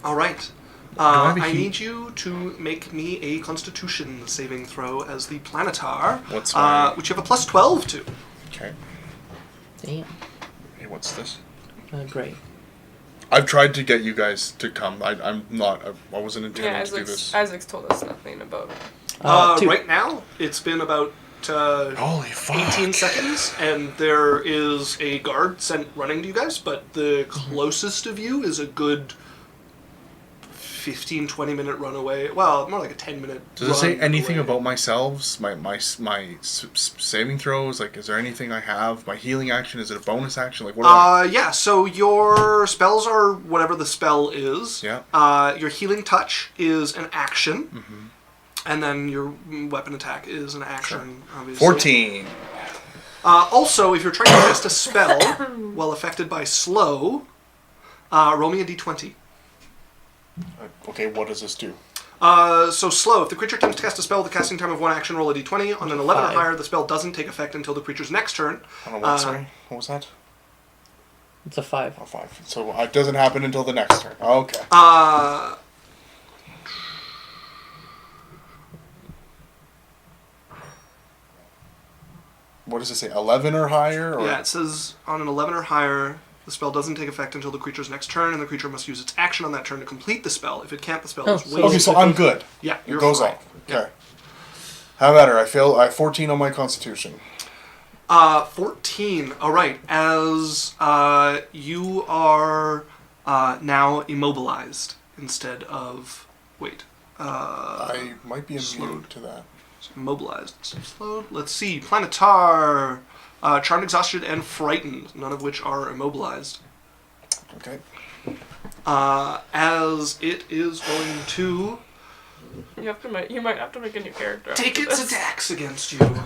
Speaker 4: Alright.
Speaker 2: I have a
Speaker 4: I
Speaker 2: heat?
Speaker 4: need you to make me a Constitution saving throw as the Planetar,
Speaker 2: What's my-
Speaker 4: which you have a plus 12 to.
Speaker 2: Okay.
Speaker 3: Damn.
Speaker 2: Hey, what's this?
Speaker 3: Great.
Speaker 2: I've tried to get you guys to come. I wasn't intending
Speaker 1: Yeah,
Speaker 2: to do this.
Speaker 1: Isaac's told us nothing about it.
Speaker 3: 2.
Speaker 4: Right now, it's been about
Speaker 2: Holy fuck.
Speaker 4: 18 seconds, and there is a guard sent running to you guys, but the closest of you is a good 15-20 minute run away. Well, more like a 10-minute
Speaker 2: Does it say anything
Speaker 4: away.
Speaker 2: about myself? My saving throws? Like, is there anything I have? My healing action? Is it a bonus action? Like, what?
Speaker 4: Yeah, so your spells are whatever the spell is.
Speaker 2: Yeah.
Speaker 4: Your healing touch is an action.
Speaker 2: Mm-hmm.
Speaker 4: And then your weapon attack is an action, obviously.
Speaker 2: 14.
Speaker 4: Also, if you're trying to cast a spell while affected by slow, roll me a d20.
Speaker 2: Okay, what does this do?
Speaker 4: So slow. If the creature attempts to cast a spell with a casting time of 1 action, roll a d20. On an 11 or
Speaker 3: 5.
Speaker 4: higher, the spell doesn't take effect until the creature's next turn.
Speaker 7: I don't know what, sorry. What was that?
Speaker 3: It's a 5.
Speaker 7: Oh, 5. So it doesn't happen until the next turn. Okay. What does it say? 11 or higher? Or?
Speaker 4: Yeah, it says on an 11 or higher, the spell doesn't take effect until the creature's next turn, and the creature must use its action on that turn to complete the spell. If it can't, the spell is
Speaker 3: so-
Speaker 4: wasted.
Speaker 7: Okay, so I'm good.
Speaker 4: Yeah,
Speaker 7: It
Speaker 4: you're
Speaker 7: goes
Speaker 4: fine.
Speaker 7: off. Okay. How about her? I have 14 on my constitution.
Speaker 4: 14. All right. As you are now immobilized instead of
Speaker 7: I might be
Speaker 4: slowed.
Speaker 7: immune to that.
Speaker 4: Immobilized. Slowed. Let's see. Planetar, Charmed, Exhausted, and Frightened. None of which are immobilized.
Speaker 7: Okay.
Speaker 4: As it is going to
Speaker 1: You might have to make a new character.
Speaker 4: take
Speaker 1: after
Speaker 4: its
Speaker 1: this.
Speaker 4: attacks against you. They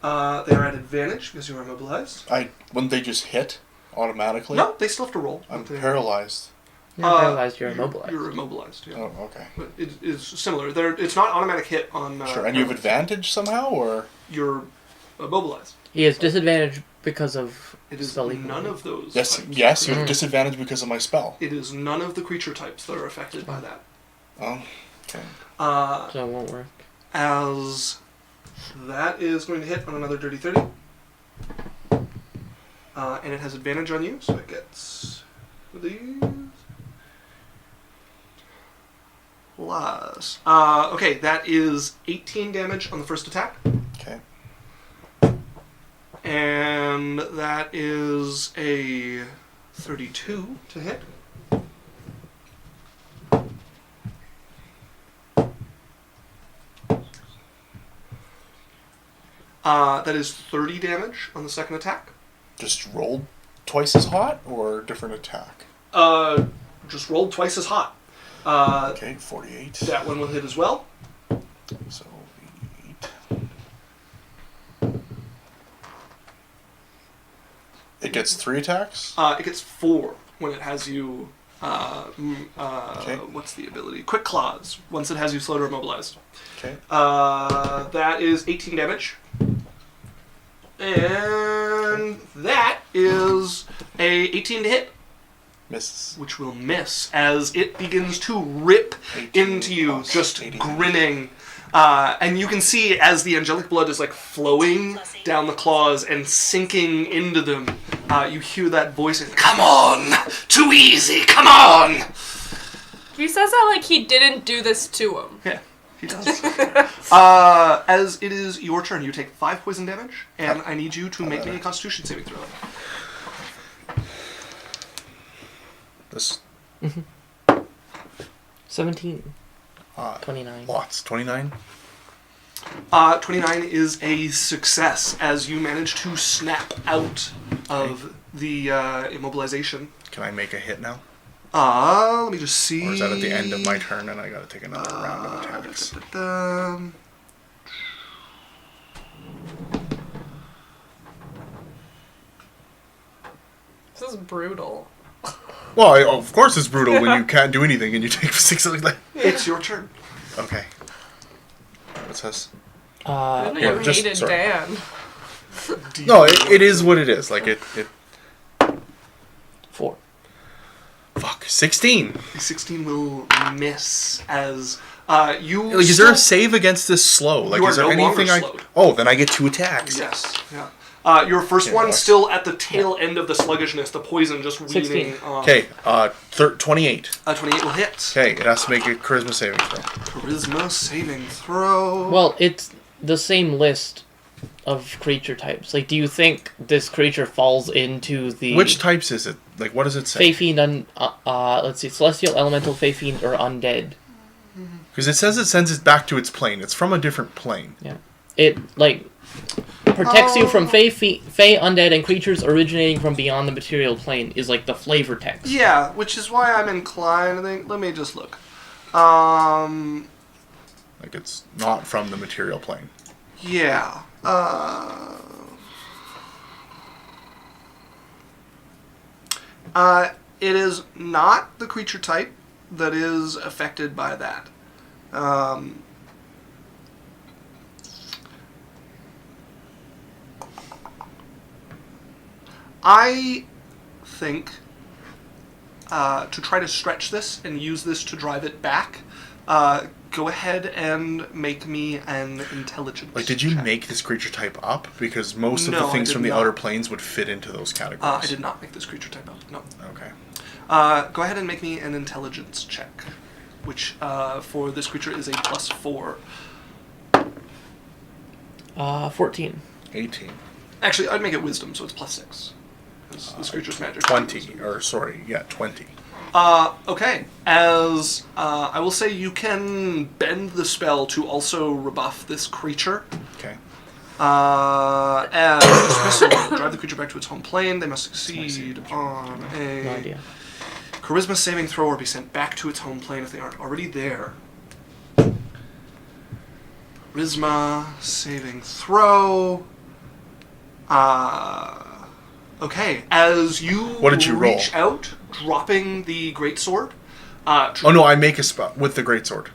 Speaker 4: are at advantage because you are immobilized.
Speaker 7: Wouldn't they just hit automatically?
Speaker 4: No, they still have to roll.
Speaker 7: I'm
Speaker 4: They-
Speaker 7: paralyzed.
Speaker 3: You're paralyzed, you're immobilized.
Speaker 4: You're immobilized, yeah.
Speaker 7: Oh, okay.
Speaker 4: But it is similar. It's not automatic hit on...
Speaker 7: Sure. And you have advantage somehow, or?
Speaker 4: You're immobilized.
Speaker 3: He has disadvantage because of
Speaker 4: It is
Speaker 3: spell
Speaker 4: none of those
Speaker 7: Yes,
Speaker 4: types.
Speaker 7: yes, you have disadvantage because of my spell.
Speaker 4: It is none of the creature types that are affected by that.
Speaker 7: Oh, okay.
Speaker 3: so it won't work.
Speaker 4: As that is going to hit on another dirty 30. And it has advantage on you, so it gets these. Plus. Okay, that is 18 damage on the first attack.
Speaker 7: Okay.
Speaker 4: And that is a 32 to hit. That is 30 damage on the second attack.
Speaker 7: Just rolled twice as hot, or different attack?
Speaker 4: Just rolled twice as hot.
Speaker 7: Okay, 48.
Speaker 4: That one will hit as well.
Speaker 7: So 8. It gets 3 attacks?
Speaker 4: It gets 4 when it has you.
Speaker 7: Okay.
Speaker 4: What's the ability? Quick Claws. Once it has you slowed or immobilized.
Speaker 7: Okay.
Speaker 4: That is 18 damage. And that is a 18 to hit,
Speaker 7: Misses.
Speaker 4: which will miss as it begins to rip
Speaker 7: 18
Speaker 4: into you,
Speaker 7: plus
Speaker 4: just
Speaker 7: 80.
Speaker 4: grinning. And you can see as the angelic blood is like flowing down the claws and sinking into them, you hear that voice, "Come on! Too easy! Come on!"
Speaker 1: He says that like he didn't do this to him.
Speaker 4: Yeah, he does. As it is your turn, you take 5 poison damage, and I need you to make me a Constitution saving throw.
Speaker 7: This
Speaker 3: 17.
Speaker 7: uh,
Speaker 3: 29.
Speaker 7: lots. 29.
Speaker 4: 29 is a success as you manage to snap out of the immobilization.
Speaker 2: Can I make a hit now?
Speaker 4: Let me just see.
Speaker 2: Or is that at the end of my turn and I gotta take another round of attacks?
Speaker 1: This is brutal.
Speaker 2: Well, of course it's brutal when you can't do anything and you take 6 of that.
Speaker 4: It's your turn.
Speaker 2: Okay. What's this?
Speaker 1: I didn't know
Speaker 2: yeah,
Speaker 1: you
Speaker 2: just-
Speaker 1: hated
Speaker 2: sorry.
Speaker 1: Dan.
Speaker 2: No, it is what it is. Like, it
Speaker 3: 4.
Speaker 2: fuck, 16.
Speaker 4: The 16 will miss as you.
Speaker 2: Like, is there a save against this slow? Like,
Speaker 4: You are
Speaker 2: is there
Speaker 4: no longer
Speaker 2: anything
Speaker 4: slowed.
Speaker 2: Oh, then I get 2 attacks.
Speaker 4: Yes. Yeah. Your first
Speaker 2: Yeah,
Speaker 4: one
Speaker 2: that's-
Speaker 4: still at the tail end of the sluggishness, the poison just
Speaker 3: 16.
Speaker 4: weaning off.
Speaker 2: Okay, 28.
Speaker 4: 28 will hit.
Speaker 2: Okay, it has to make a charisma saving throw.
Speaker 4: Charisma saving throw.
Speaker 3: Well, it's the same list of creature types. Like, do you think this creature falls into the
Speaker 2: Which types is it? Like, what does it say?
Speaker 3: Fey Fiend, let's see, Celestial, Elemental, Fey Fiend, or Undead?
Speaker 2: Because it says it sends it back to its plane. It's from a different plane.
Speaker 3: Yeah. It, like, protects you from Fey, Undead, and creatures originating from beyond the material plane is, like, the flavor text.
Speaker 4: Yeah, which is why I'm inclined to think. Let me just look.
Speaker 2: Like, it's not from the material plane.
Speaker 4: Yeah. It is not the creature type. that is affected by that. I think to try to stretch this and use this to drive it back, go ahead and make me an intelligence
Speaker 2: Like, did you
Speaker 4: check.
Speaker 2: make this creature type up? Because most of
Speaker 4: No,
Speaker 2: the
Speaker 4: I
Speaker 2: things
Speaker 4: did
Speaker 2: from the
Speaker 4: not.
Speaker 2: outer planes would fit into those categories.
Speaker 4: I did not make this creature type up, no.
Speaker 2: Okay.
Speaker 4: Go ahead and make me an intelligence check, which for this creature is a +4.
Speaker 3: 14.
Speaker 2: 18.
Speaker 4: Actually, I'd make it wisdom, so it's +6. This creature's magic.
Speaker 2: 20. Or, sorry, yeah, 20.
Speaker 4: Okay. As I will say, you can bend the spell to also rebuff this creature.
Speaker 2: Okay.
Speaker 4: As dismissal, drive the creature back to its home plane. They must succeed on
Speaker 3: No
Speaker 4: a
Speaker 3: idea.
Speaker 4: charisma saving throw or be sent back to its home plane if they aren't already there. Charisma saving throw. Okay. As you
Speaker 2: What did you roll?
Speaker 4: reach out, dropping the greatsword.
Speaker 2: Oh, no, I make a spell with the greatsword.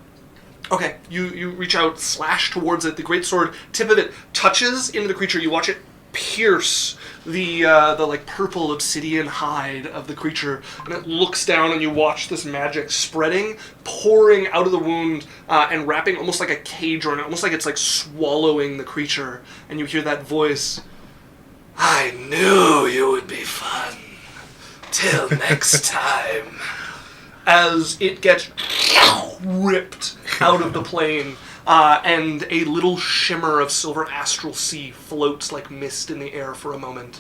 Speaker 4: Okay, you reach out, slash towards it. The greatsword tip of it touches into the creature. You watch it pierce the like purple obsidian hide of the creature, and it looks down, and you watch this magic spreading, pouring out of the wound, and wrapping almost like a cage around it, almost like it's like swallowing the creature. And you hear that voice. I knew you would be fun. Till next time. As it gets ripped out of the plane, and a little shimmer of silver astral sea floats like mist in the air for a moment,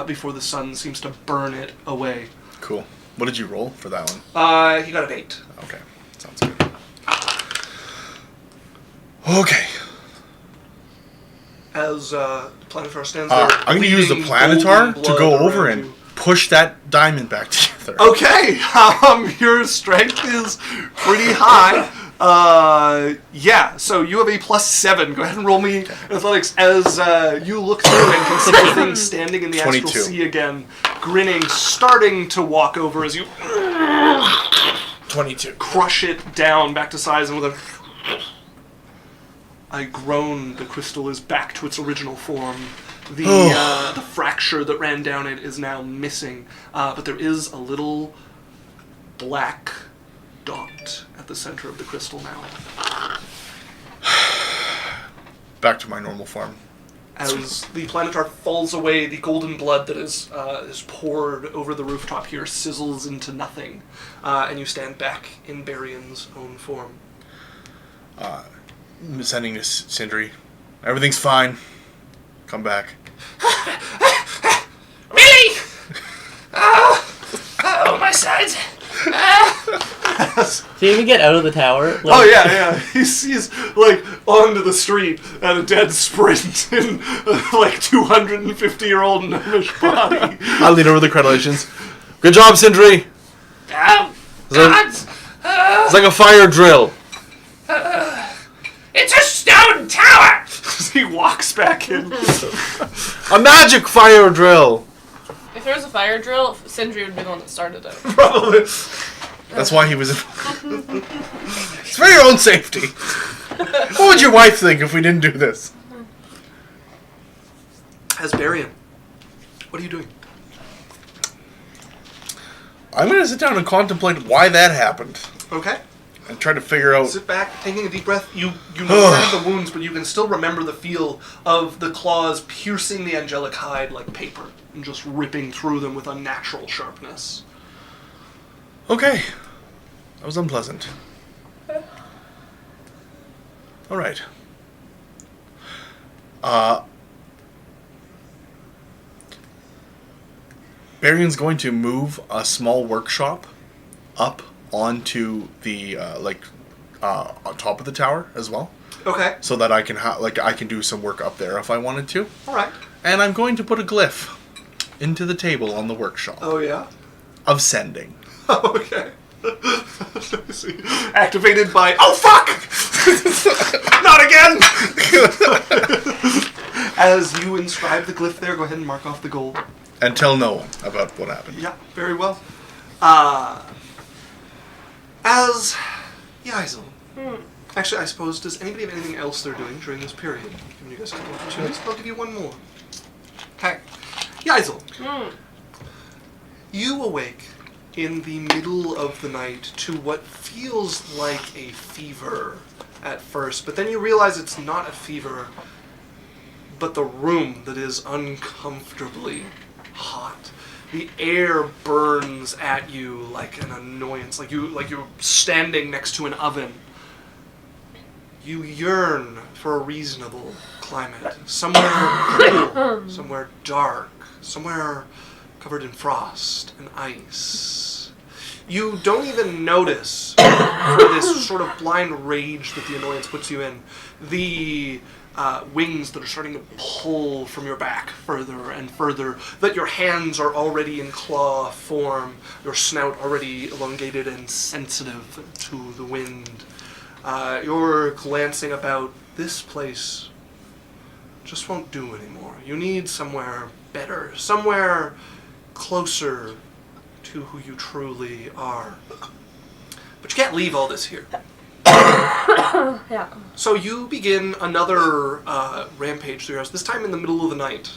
Speaker 4: before the sun seems to burn it away.
Speaker 2: Cool. What did you roll for that one?
Speaker 4: He got an 8.
Speaker 2: Okay. Sounds good. Okay.
Speaker 4: As Planetar stands there,
Speaker 2: I'm going to use the
Speaker 4: bleeding
Speaker 2: Planetar
Speaker 4: golden
Speaker 2: to go
Speaker 4: blood
Speaker 2: over
Speaker 4: around
Speaker 2: and
Speaker 4: you.
Speaker 2: push that diamond back together.
Speaker 4: Okay, your strength is pretty high. Yeah, so you have a +7. Go ahead and roll me athletics as you look through and can see the thing standing in the astral
Speaker 2: 22.
Speaker 4: sea again, grinning, starting to walk over as you
Speaker 2: 22.
Speaker 4: crush it down back to size, and with a groan, the crystal is back to its original form. The fracture that ran down it is now missing, but there is a little black dot at the center of the crystal now.
Speaker 2: Back to my normal form.
Speaker 4: As the Planetar falls away, the golden blood that is poured over the rooftop here sizzles into nothing, and you stand back in Barion's own form.
Speaker 2: I'm sending this Sindri. Everything's fine. Come back.
Speaker 1: Really? Oh, my sides.
Speaker 3: So you even get out of the tower? Like,
Speaker 4: Oh yeah. He's like onto the street at a dead sprint in like 250-year-old gnomish body.
Speaker 2: I lean over the creditations. Good job, Sindri.
Speaker 1: God.
Speaker 2: It's like a fire drill.
Speaker 1: It's a stone tower.
Speaker 4: He walks back in.
Speaker 2: A magic fire drill.
Speaker 1: If there was a fire drill, Sindri would be the one that started it.
Speaker 4: Probably.
Speaker 2: That's why he was. It's for your own safety. What would your wife think if we didn't do this?
Speaker 4: As Barion, what are you doing?
Speaker 2: I'm gonna sit down and contemplate why that happened
Speaker 4: Okay.
Speaker 2: and try to figure out.
Speaker 4: Sit back, taking a deep breath. You know the wounds, but you can still remember the feel of the claws piercing the angelic hide like paper and just ripping through them with unnatural sharpness.
Speaker 2: Okay, that was unpleasant. All right. Barion's going to move a small workshop up onto the on top of the tower as well,
Speaker 4: Okay.
Speaker 2: so that I can I can do some work up there if I wanted to.
Speaker 4: All right.
Speaker 2: And I'm going to put a glyph into the table on the workshop
Speaker 4: Oh yeah.
Speaker 2: of sending.
Speaker 4: Okay. Let me see. Activated by. Oh fuck! Not again! As you inscribe the glyph there, go ahead and mark off the gold.
Speaker 2: And tell no one about what happened.
Speaker 4: Yeah, very well. As Yaisel. Actually, I suppose, does anybody have anything else they're doing during this period? Giving you guys a couple opportunities, but I'll give you one more. Okay. Yaisel. You awake in the middle of the night to what feels like a fever at first, but then you realize it's not a fever, but the room that is uncomfortably hot. The air burns at you like an annoyance, like you're standing next to an oven. You yearn for a reasonable climate, somewhere cool, somewhere dark, somewhere covered in frost and ice. You don't even notice, for this sort of blind rage that the annoyance puts you in, the wings that are starting to pull from your back further and further, that your hands are already in claw form, your snout already elongated and sensitive to the wind. You're glancing about. This place just won't do anymore. You need somewhere better, somewhere closer to who you truly are. But you can't leave all this here.
Speaker 1: Yeah.
Speaker 4: So you begin another rampage through your house, this time in the middle of the night.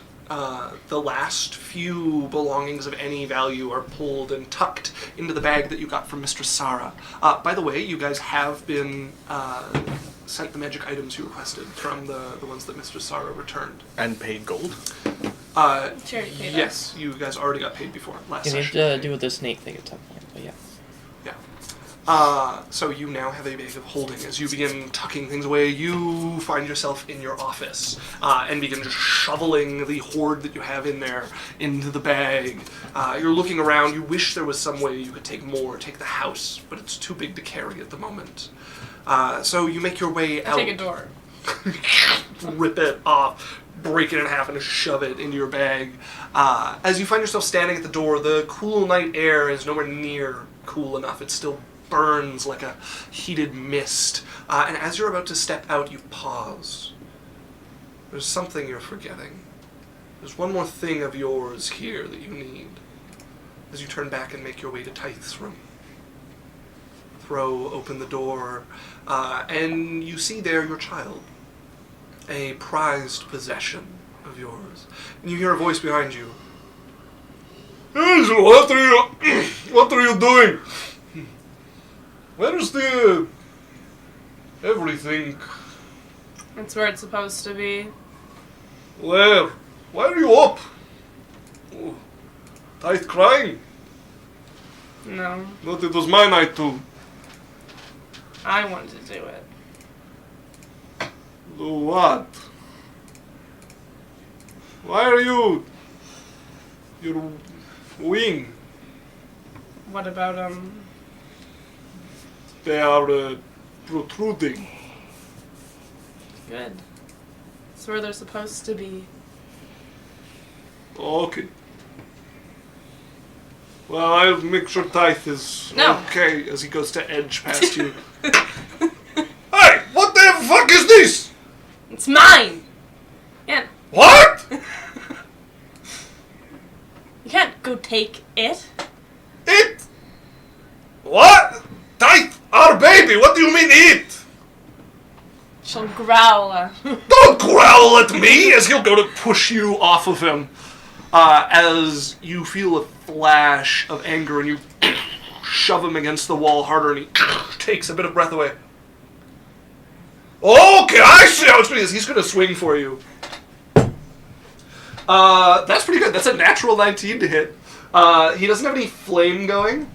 Speaker 4: The last few belongings of any value are pulled and tucked into the bag that you got from Mistress Sarah. By the way, you guys have been sent the magic items you requested from the ones that Mistress Sarah returned.
Speaker 2: And paid gold.
Speaker 1: Charity paid us.
Speaker 4: Yes, you guys already got paid before last
Speaker 3: You need
Speaker 4: session.
Speaker 3: to do with the snake thing at some point, but yeah.
Speaker 4: So you now have a bag of holding. As you begin tucking things away, you find yourself in your office and begin just shoveling the hoard that you have in there into the bag. You're looking around. You wish there was some way you could take more, take the house, but it's too big to carry at the moment. So you make your way out.
Speaker 1: Take a door.
Speaker 4: Rip it off, break it in half, and shove it into your bag. As you find yourself standing at the door, the cool night air is nowhere near cool enough. It still burns like a heated mist. And as you're about to step out, you pause. There's something you're forgetting. There's one more thing of yours here that you need. As you turn back and make your way to Tith's room. Throw open the door, and you see there your child. A prized possession of yours. And you hear a voice behind you. Hazel, what are you doing? Where's the everything?
Speaker 1: That's where it's supposed to be.
Speaker 4: Where? Why are you up? Oh, Tith crying?
Speaker 1: No.
Speaker 4: But it was my night too.
Speaker 1: I wanted to do it.
Speaker 4: Do what? Why are you? Your wing.
Speaker 1: What about,
Speaker 4: They are protruding.
Speaker 1: Good. It's where they're supposed to be.
Speaker 4: Okay. Well, I'll make sure Tith is
Speaker 1: No.
Speaker 4: okay as he goes to edge past you. Hey, what the fuck is this?
Speaker 1: It's mine! Yeah.
Speaker 4: What?
Speaker 1: You can't go take it.
Speaker 4: It? What? Tith, our baby, what do you mean it?
Speaker 1: She'll growl.
Speaker 4: Don't growl at me as he'll go to push you off of him. As you feel a flash of anger and you shove him against the wall harder and he takes a bit of breath away. Okay, I see how it's doing. He's going to swing for you. That's pretty good. That's a natural 19 to hit. He doesn't have any flame going.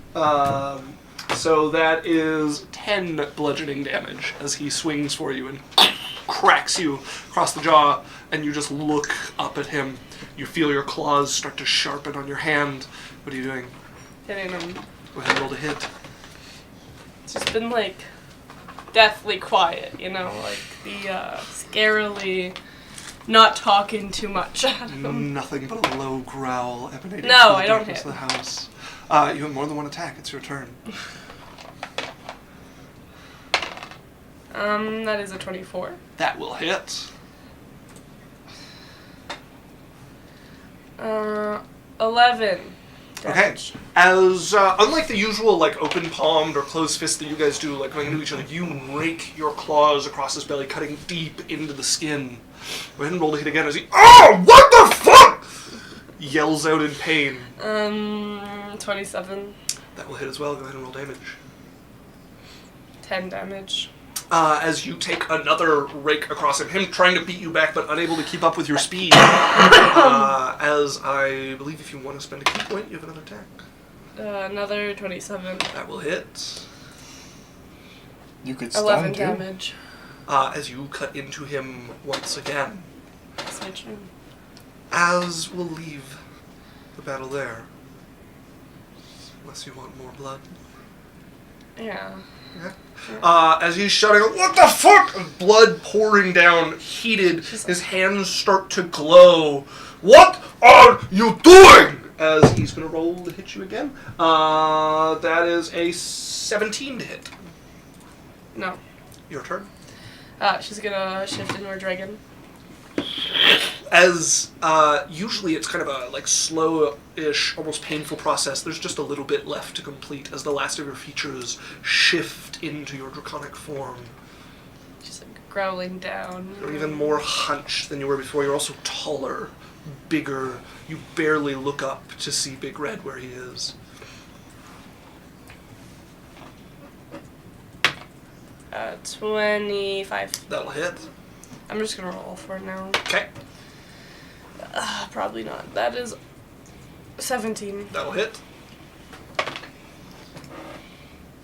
Speaker 4: So that is 10 bludgeoning damage as he swings for you and cracks you across the jaw, and you just look up at him. You feel your claws start to sharpen on your hand. What are you doing?
Speaker 1: Hitting him.
Speaker 4: Go ahead and roll to hit.
Speaker 1: It's just been, like, deathly quiet, you know? Like, the, scarily not talking too much at him.
Speaker 4: Nothing but a low growl emanating
Speaker 1: No,
Speaker 4: from the
Speaker 1: I don't
Speaker 4: darkness
Speaker 1: hit.
Speaker 4: of the house. You have more than one attack. It's your turn.
Speaker 1: That is a 24.
Speaker 4: That will hit.
Speaker 1: 11. damage.
Speaker 4: As unlike the usual like open palmed or closed fist that you guys do, like going into each other, you rake your claws across his belly, cutting deep into the skin. Go ahead and roll to hit again as he. Oh, what the fuck! Yells out in pain.
Speaker 1: 27.
Speaker 4: That will hit as well. Go ahead and roll damage.
Speaker 1: 10 damage.
Speaker 4: As you take another rake across him trying to beat you back but unable to keep up with your speed. As I believe if you want to spend a key point, you have another attack.
Speaker 1: Another 27.
Speaker 4: That will hit.
Speaker 7: You could stun
Speaker 1: 11
Speaker 7: too.
Speaker 1: damage.
Speaker 4: As you cut into him once again.
Speaker 1: That's my turn.
Speaker 4: As we'll leave the battle there. Unless you want more blood.
Speaker 1: Yeah.
Speaker 4: As he's shouting, what the fuck? Blood pouring down, heated. His hands start to glow. What are you doing? As he's going to roll to hit you again. That is a 17 to hit.
Speaker 1: No.
Speaker 4: Your turn.
Speaker 1: She's gonna shift into her dragon.
Speaker 4: As usually it's kind of a like slow-ish, almost painful process. There's just a little bit left to complete as the last of your features shift into your draconic form.
Speaker 1: She's like growling down.
Speaker 4: You're even more hunched than you were before. You're also taller, bigger. You barely look up to see Big Red where he is.
Speaker 1: 25.
Speaker 4: That'll hit.
Speaker 1: I'm just gonna roll for it now.
Speaker 4: Okay.
Speaker 1: Probably not. That is 17.
Speaker 4: That'll hit.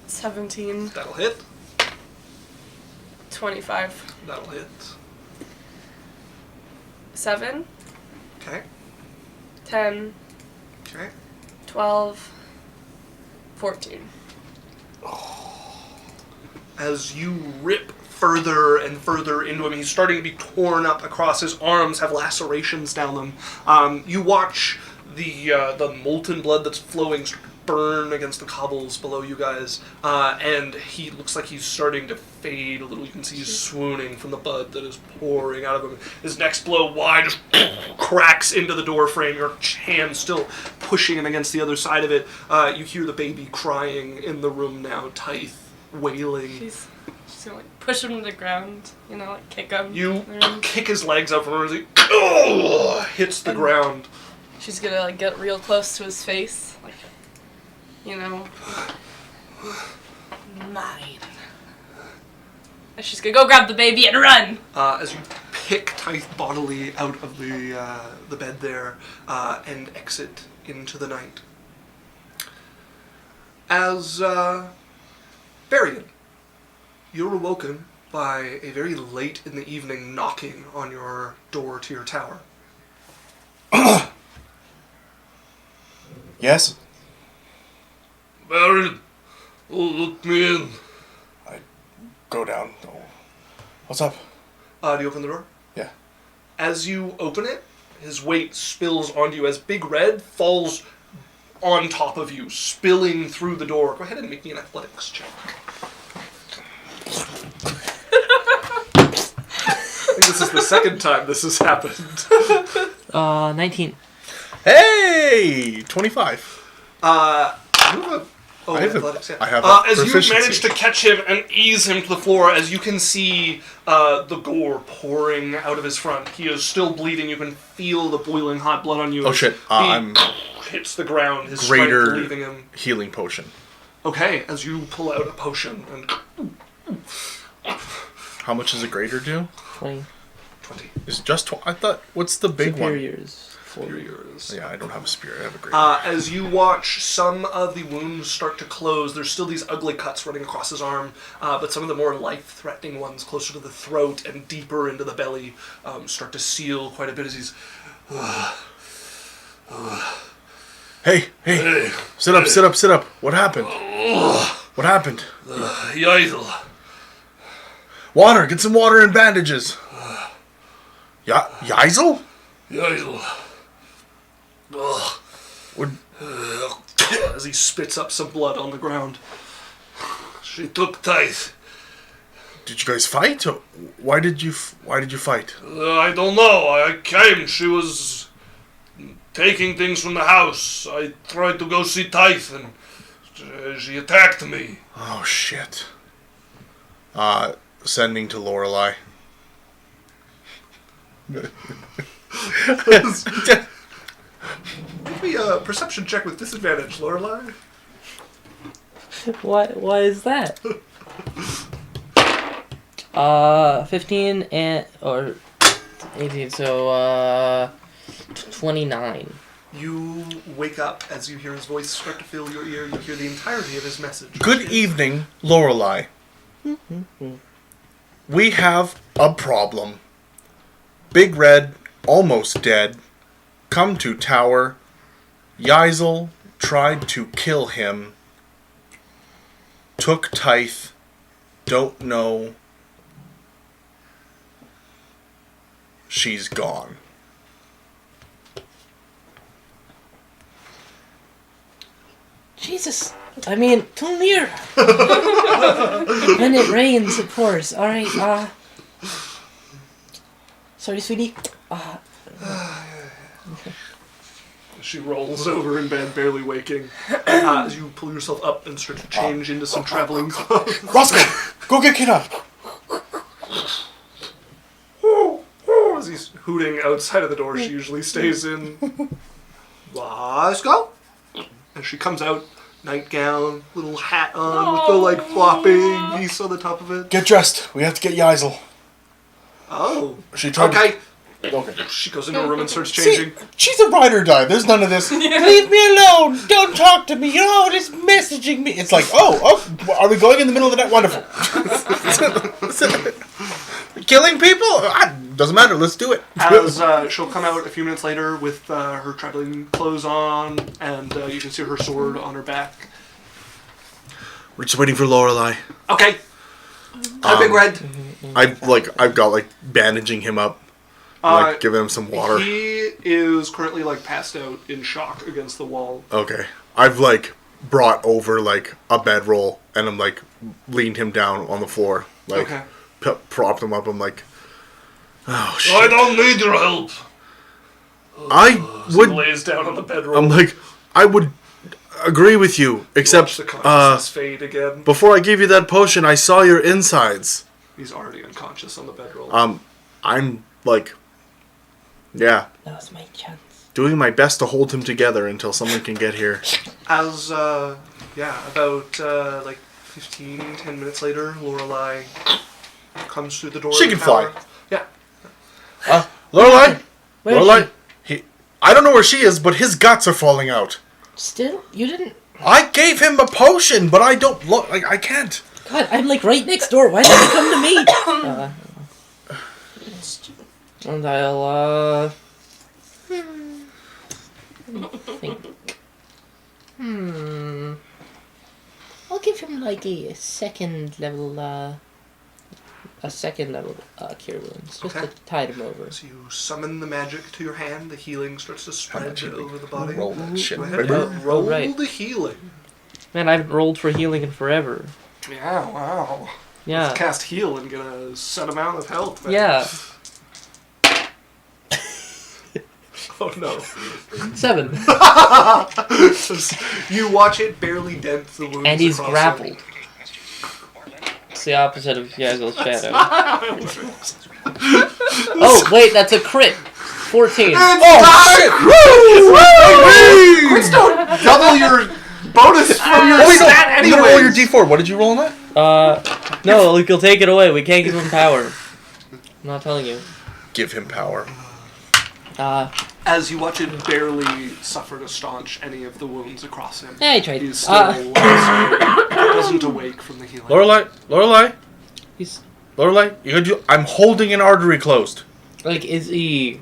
Speaker 1: 17.
Speaker 4: That'll hit.
Speaker 1: 25.
Speaker 4: That'll hit.
Speaker 1: 7.
Speaker 4: Okay.
Speaker 1: 10.
Speaker 4: Okay.
Speaker 1: 12. 14.
Speaker 4: As you rip further and further into him, he's starting to be torn up across. His arms have lacerations down them. You watch the molten blood that's flowing burn against the cobbles below you guys, and he looks like he's starting to fade a little. You can see he's swooning from the blood that is pouring out of him. His next blow wide just cracks into the door frame, your hand still pushing him against the other side of it. You hear the baby crying in the room now, Tithe, wailing.
Speaker 1: She's gonna like push him to the ground, you know, like kick him.
Speaker 4: You kick his legs out from under as he hits the ground.
Speaker 1: She's gonna like get real close to his face, like, you know, mine. And she's gonna go grab the baby and run.
Speaker 4: As you pick Tithe bodily out of the bed there and exit into the night. As Varian, you're awoken by a very late in the evening knocking on your door to your tower.
Speaker 7: Yes?
Speaker 4: Varian, look me in.
Speaker 7: I go down. Oh. What's up?
Speaker 4: Do you open the door?
Speaker 7: Yeah.
Speaker 4: As you open it, his weight spills onto you as Big Red falls on top of you, spilling through the door. Go ahead and make me an athletics check. I think this is the second time this has happened.
Speaker 3: 19.
Speaker 2: Hey! 25.
Speaker 4: Athletics, yeah.
Speaker 2: I have
Speaker 4: as
Speaker 2: proficiency.
Speaker 4: you manage to catch him and ease him to the floor, as you can see the gore pouring out of his front. He is still bleeding. You can feel the boiling hot blood on you.
Speaker 2: Oh shit, I'm
Speaker 4: hits the ground, his
Speaker 2: greater
Speaker 4: strength leaving him.
Speaker 2: healing potion.
Speaker 4: Okay, as you pull out a potion and
Speaker 2: How much does a greater do?
Speaker 3: 20.
Speaker 4: 20
Speaker 2: Is it just I thought, what's the big
Speaker 3: Superiors. 40.
Speaker 4: superiors.
Speaker 2: one? Yeah, I don't have a spear, I have a greater.
Speaker 4: As you watch some of the wounds start to close, there's still these ugly cuts running across his arm, but some of the more life-threatening ones closer to the throat and deeper into the belly start to seal quite a bit as he's...
Speaker 2: Hey, sit up. What happened? What happened?
Speaker 4: Yael.
Speaker 2: Water, get some water and bandages. Yaisel?
Speaker 4: Yael.
Speaker 2: Would
Speaker 4: As he spits up some blood on the ground. She took Tithe.
Speaker 2: Did you guys fight? Or why did you fight?
Speaker 4: I don't know. I came. She was taking things from the house. I tried to go see Tithe, and she attacked me.
Speaker 2: Oh, shit. Sending to Lorelei.
Speaker 4: Make me a perception check with disadvantage, Lorelei.
Speaker 3: Why is that? 15 and or 18, so 29.
Speaker 4: You wake up as you hear his voice start to fill your ear. You hear the entirety of his message.
Speaker 2: Good evening, Lorelei. We have a problem. Big Red, almost dead. Come to tower. Yeisel tried to kill him. Took Tithe. Don't know. She's gone.
Speaker 3: Jesus. I mean, too near. When it rains, it pours. Alright, sorry, sweetie.
Speaker 4: She rolls over in bed, barely waking. As you pull yourself up and start to change into some traveling clothes.
Speaker 7: Roscoe, go get Kid up.
Speaker 4: As he's hooting outside of the door she usually stays in. Let's go. And she comes out, nightgown, little hat on with the like flopping piece on the top of it.
Speaker 7: Get dressed. We have to get Yeisel.
Speaker 4: Oh.
Speaker 7: She tried to...
Speaker 4: Okay.
Speaker 7: Okay.
Speaker 4: She goes into her room and starts
Speaker 7: See,
Speaker 4: changing.
Speaker 7: she's a ride or die. There's none of this. Leave me alone. Don't talk to me. You're always messaging me. It's like, oh, are we going in the middle of the night? Wonderful.
Speaker 2: Killing people? Doesn't matter. Let's do it.
Speaker 4: As she'll come out a few minutes later with her traveling clothes on, and you can see her sword on her back.
Speaker 2: We're just waiting for Lorelei.
Speaker 4: Okay. Big Red.
Speaker 2: I've got bandaging him up. Giving him some water.
Speaker 4: He is currently passed out in shock against the wall.
Speaker 2: Okay. I've brought over a bedroll and I'm leaned him down on the floor.
Speaker 4: Okay.
Speaker 2: Propped him up. I'm like, oh shit.
Speaker 4: I don't need your help.
Speaker 2: I
Speaker 4: He
Speaker 2: would.
Speaker 4: lays down on the bedroll.
Speaker 2: I'm like, I would agree with you, except
Speaker 4: the consciousness fade again.
Speaker 2: before I gave you that potion, I saw your insides.
Speaker 4: He's already unconscious on the bedroll.
Speaker 2: I'm yeah,
Speaker 3: That was my chance.
Speaker 2: doing my best to hold him together until someone can get here.
Speaker 4: As about 10 minutes later, Lorelei comes through the door.
Speaker 2: She
Speaker 4: of the
Speaker 2: can fly.
Speaker 4: tower. Yeah.
Speaker 2: Lorelei,
Speaker 3: Where is
Speaker 2: Lorelei, I don't know where she is, but his guts are falling out.
Speaker 3: Still? You didn't...
Speaker 2: I gave him a potion, but I don't look I can't.
Speaker 3: God, I'm right next door. Why did you come to me? And I'll, think. I'll give him a second level, cure wounds, just
Speaker 4: Okay.
Speaker 3: to tide him over.
Speaker 4: So you summon the magic to your hand. The healing starts to spread over the body.
Speaker 2: Roll that shit.
Speaker 4: Go ahead and roll
Speaker 3: right.
Speaker 4: the healing.
Speaker 3: Man, I haven't rolled for healing in forever.
Speaker 4: Yeah, wow.
Speaker 3: Yeah.
Speaker 4: Let's cast heal and get a set amount of health. Man.
Speaker 3: Yeah.
Speaker 4: Oh no.
Speaker 3: 7.
Speaker 4: You watch it barely dent the wounds.
Speaker 3: And he's
Speaker 4: across
Speaker 3: grappled.
Speaker 4: it.
Speaker 3: It's the opposite of Yazel's shadow. Oh, wait, that's a crit. 14.
Speaker 4: Crits don't double your bonus from your stat
Speaker 2: You gotta roll your
Speaker 4: anyways.
Speaker 2: D4. What did you roll on that?
Speaker 3: No, like, you'll take it away. We can't give him power. I'm not telling you.
Speaker 2: Give him power.
Speaker 4: As you watch it barely suffer to staunch any of the wounds across him.
Speaker 3: Yeah, I tried.
Speaker 4: He's still doesn't awake from the healing.
Speaker 2: Lorelei,
Speaker 3: He's,
Speaker 2: you gotta do. I'm holding an artery closed.
Speaker 3: is he...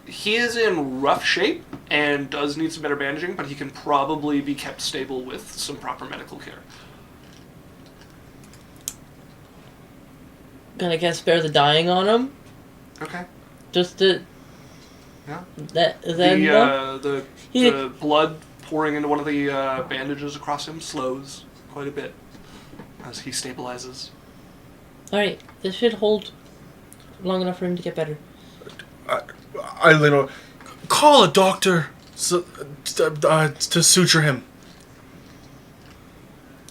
Speaker 4: He is in rough shape and does need some better bandaging, but he can probably be kept stable with some proper medical care.
Speaker 3: Gonna cast Spare the Dying on him?
Speaker 4: Okay.
Speaker 3: Just to...
Speaker 4: Yeah.
Speaker 3: The
Speaker 4: The blood pouring into one of the bandages across him slows quite a bit as he stabilizes.
Speaker 3: Alright, this should hold long enough for him to get better.
Speaker 2: I literally call a doctor to suture him.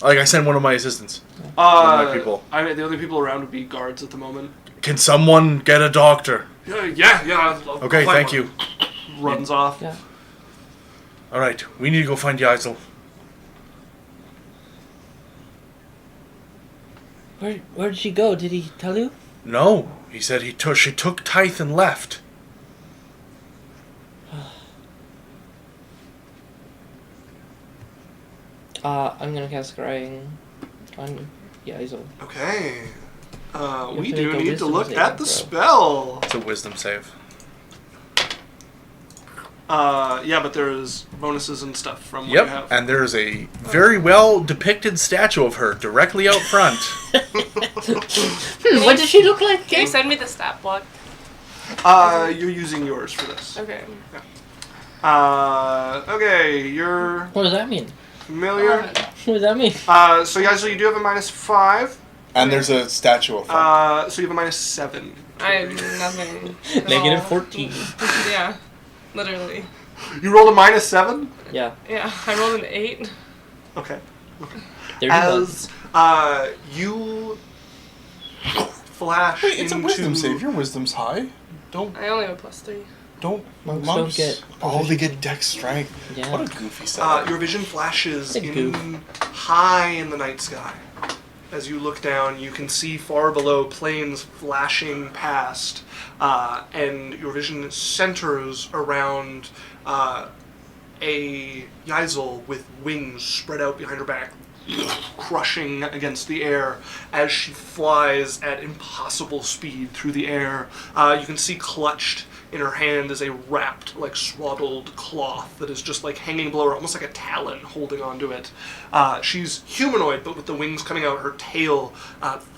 Speaker 2: Like, I send one of my assistants. One of my people.
Speaker 4: I mean, the only people around would be guards at the moment.
Speaker 2: Can someone get a doctor?
Speaker 4: Yeah. I'll
Speaker 2: Okay,
Speaker 4: find
Speaker 2: thank
Speaker 4: one.
Speaker 2: you.
Speaker 4: Runs off.
Speaker 3: Yeah.
Speaker 2: All right, we need to go find Yaisel.
Speaker 3: Where did she go? Did he tell you?
Speaker 2: No, he said she took Tithe and left.
Speaker 3: I'm gonna cast Scrying on Yaisel.
Speaker 4: Okay. We
Speaker 3: have to
Speaker 4: do
Speaker 3: make a
Speaker 4: need to
Speaker 3: wisdom
Speaker 4: look
Speaker 3: saving
Speaker 4: at the
Speaker 3: throw.
Speaker 4: spell.
Speaker 2: It's a wisdom save.
Speaker 4: Yeah, but there's bonuses and stuff from what you
Speaker 2: Yep,
Speaker 4: have.
Speaker 2: and there's a very well depicted statue of her directly out front.
Speaker 3: What does she look like?
Speaker 1: Can you send me the stat block?
Speaker 4: You're using yours for this.
Speaker 1: Okay.
Speaker 4: Okay, you're
Speaker 3: What does that mean?
Speaker 4: familiar.
Speaker 3: What does that mean?
Speaker 4: So you do have a -5.
Speaker 7: And there's a statue of front.
Speaker 4: So you have a -7.
Speaker 1: I have nothing. at
Speaker 3: Negative
Speaker 1: all.
Speaker 3: 14.
Speaker 1: Yeah. Literally.
Speaker 4: You rolled a -7?
Speaker 3: Yeah.
Speaker 1: Yeah, I rolled an 8.
Speaker 4: Okay.
Speaker 3: There's
Speaker 4: As you flash
Speaker 7: Wait, it's a
Speaker 4: into...
Speaker 7: wisdom save. Your wisdom's high. Don't
Speaker 1: I only have a +3.
Speaker 3: Monks don't get
Speaker 7: Oh, they get dex strength.
Speaker 3: Yeah.
Speaker 7: What a goofy setup.
Speaker 4: your vision flashes
Speaker 3: A goof.
Speaker 4: high in the night sky. As you look down, you can see far below planes flashing past, and your vision centers around a Yaisel with wings spread out behind her back, crushing against the air as she flies at impossible speed through the air. You can see clutched in her hand is a wrapped, like swaddled cloth that is just like hanging below her, almost like a talon holding onto it. She's humanoid, but with the wings coming out, her tail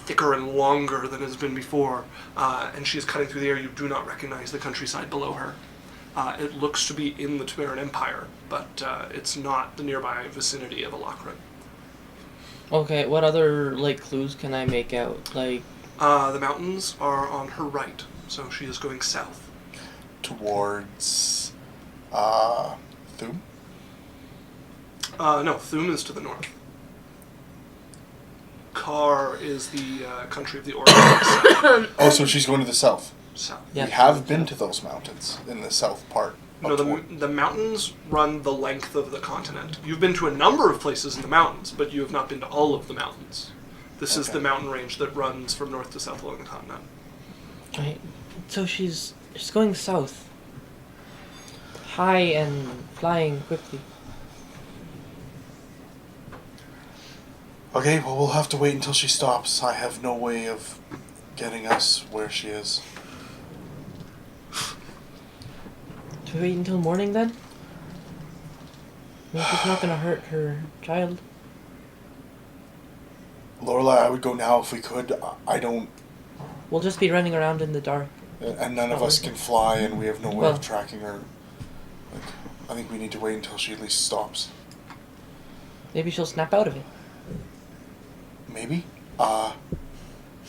Speaker 4: thicker and longer than it has been before, and she is cutting through the air. You do not recognize the countryside below her. It looks to be in the Temeran Empire, but it's not the nearby vicinity of Alakran.
Speaker 3: Okay, what other like clues can I make out? Like
Speaker 4: The mountains are on her right, so she is going south.
Speaker 7: Towards Thum?
Speaker 4: No, Thum is to the north. Kar is the country of the Orcs.
Speaker 7: Oh, so she's going to the south.
Speaker 4: South.
Speaker 3: yeah.
Speaker 7: We have been to those mountains in the south part.
Speaker 4: No, the mountains run the length of the continent. You've been to a number of places in the mountains, but you have not been to all of the mountains. This is
Speaker 7: Okay.
Speaker 4: the mountain range that runs from north to south along the continent.
Speaker 3: Right. So she's going south. High and flying quickly.
Speaker 7: Okay, well, we'll have to wait until she stops. I have no way of getting us where she is.
Speaker 3: Do we wait until morning then? I mean, she's not gonna hurt her child.
Speaker 7: Lorelai, I would go now if we could. I don't...
Speaker 3: We'll just be running around in the dark.
Speaker 7: And none of us can fly, and we have no way
Speaker 3: Well-
Speaker 7: of tracking her. Like, I think we need to wait until she at least stops.
Speaker 3: Maybe she'll snap out of it.
Speaker 7: Maybe?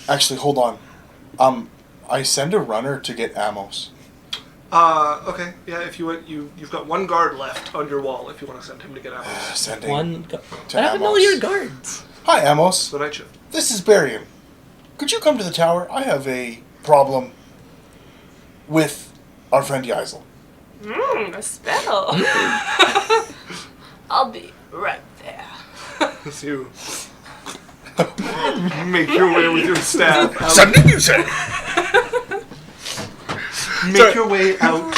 Speaker 7: Actually, hold on. I send a runner to get Amos.
Speaker 4: Okay, yeah, if you want, you've got one guard left on your wall if you want to send him to get out.
Speaker 7: Sending
Speaker 3: One.
Speaker 7: to
Speaker 3: I don't know
Speaker 7: Amos.
Speaker 3: your guards.
Speaker 7: Hi, Amos.
Speaker 4: The night shift.
Speaker 7: This is Barian. Could you come to the tower? I have a problem with our friend Yaisel.
Speaker 1: A spell. I'll be right there.
Speaker 4: As you make your way with your staff out.
Speaker 2: Something you say.
Speaker 4: Make your way out.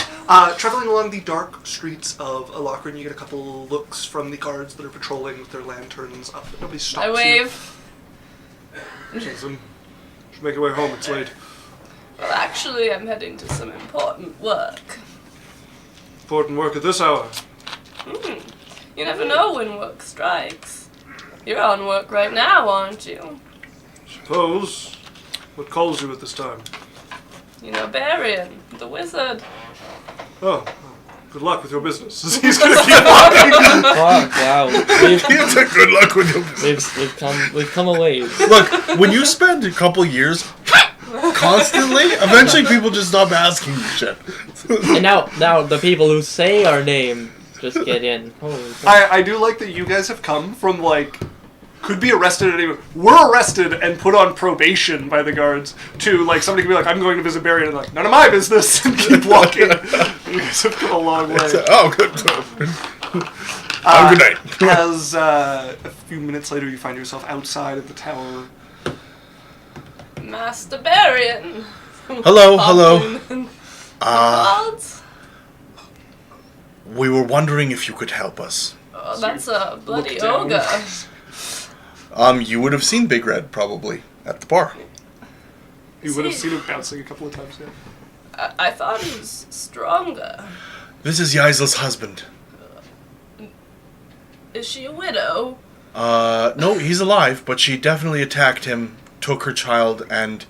Speaker 4: Traveling along the dark streets of Alakran, you get a couple looks from the guards that are patrolling with their lanterns up, but nobody stops
Speaker 1: I wave.
Speaker 4: you. Should make your way home, it's late.
Speaker 1: Well, actually, I'm heading to some important work.
Speaker 4: Important work at this hour.
Speaker 1: You never know when work strikes. You're on work right now, aren't you?
Speaker 4: Suppose. What calls you at this time?
Speaker 1: You know Barian, the wizard.
Speaker 4: Oh, good luck with your business. He's gonna keep walking.
Speaker 3: Fuck! Wow.
Speaker 2: It's a good luck with you.
Speaker 3: We've come a ways.
Speaker 2: Look, when you spend a couple years constantly, eventually people just stop asking you shit.
Speaker 3: And now the people who say our name just get in. Holy crap.
Speaker 4: I do like that you guys have come from, like, could be arrested at any moment. We're arrested and put on probation by the guards to, like, somebody could be like, I'm going to visit Barry, and like, none of my business, and keep walking. You guys have come a long way.
Speaker 2: Oh, good. Have a good night.
Speaker 4: As a few minutes later, you find yourself outside of the tower.
Speaker 1: Master Barian.
Speaker 2: Hello.
Speaker 1: Clouds?
Speaker 2: We were wondering if you could help us.
Speaker 1: Oh, that's a bloody
Speaker 4: Look down.
Speaker 1: ogre.
Speaker 2: You would have seen Big Red probably at the bar.
Speaker 4: You would have
Speaker 1: See.
Speaker 4: seen him bouncing a couple of times, yeah.
Speaker 1: I thought he was stronger.
Speaker 2: This is Yaisel's husband.
Speaker 1: Is she a widow?
Speaker 2: No, he's alive, but she definitely attacked him, took her child, and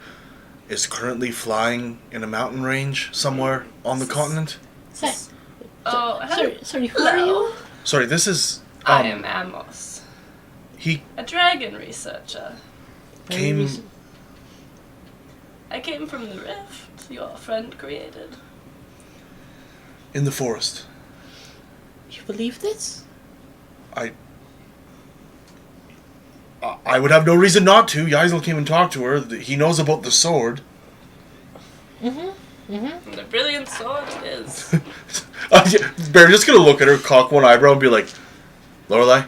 Speaker 2: is currently flying in a mountain range somewhere on the continent.
Speaker 3: Sorry,
Speaker 1: Oh,
Speaker 3: sorry, who are you?
Speaker 2: Sorry, this is.
Speaker 1: I am Amos,
Speaker 2: He
Speaker 1: a dragon researcher.
Speaker 2: came.
Speaker 1: I came from the rift your friend created.
Speaker 2: In the forest.
Speaker 3: You believe this?
Speaker 2: I would have no reason not to. Yaisel came and talked to her. He knows about the sword.
Speaker 1: And the brilliant sword it is.
Speaker 2: Barry's just gonna look at her, cock one eyebrow, and be like, Lorelai,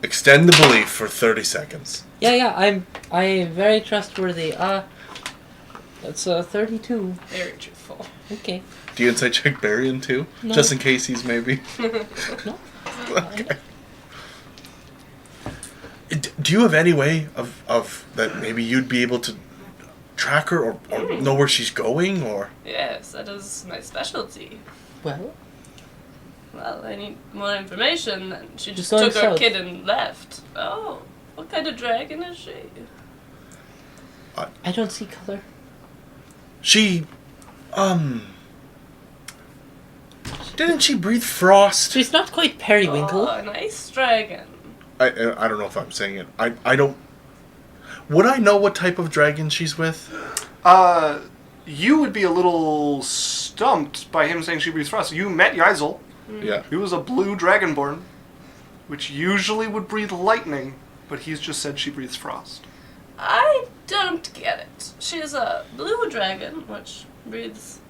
Speaker 2: extend the belief for 30 seconds.
Speaker 3: Yeah, I'm very trustworthy. That's 32.
Speaker 1: Very truthful.
Speaker 3: Okay.
Speaker 2: Do you insight check Barry in too?
Speaker 3: No.
Speaker 2: Just in case he's maybe.
Speaker 3: No.
Speaker 2: Okay. Do you have any way of that maybe you'd be able to track her or know where she's going or?
Speaker 1: Yes, that is my specialty.
Speaker 3: Well,
Speaker 1: Well, I need more information. And she just
Speaker 3: Going
Speaker 1: took our
Speaker 3: south.
Speaker 1: kid and left. Oh, what kind of dragon is she?
Speaker 3: I don't see color.
Speaker 2: She, didn't she breathe frost?
Speaker 3: She's not quite periwinkle.
Speaker 1: Oh, an ice dragon.
Speaker 2: I don't know if I'm saying it. I don't. Would I know what type of dragon she's with?
Speaker 4: You would be a little stumped by him saying she breathes frost. You met Yaisel.
Speaker 2: Yeah.
Speaker 4: He was a blue dragonborn, which usually would breathe lightning, but he's just said she breathes frost.
Speaker 1: I don't get it. She's a blue dragon, which breathes,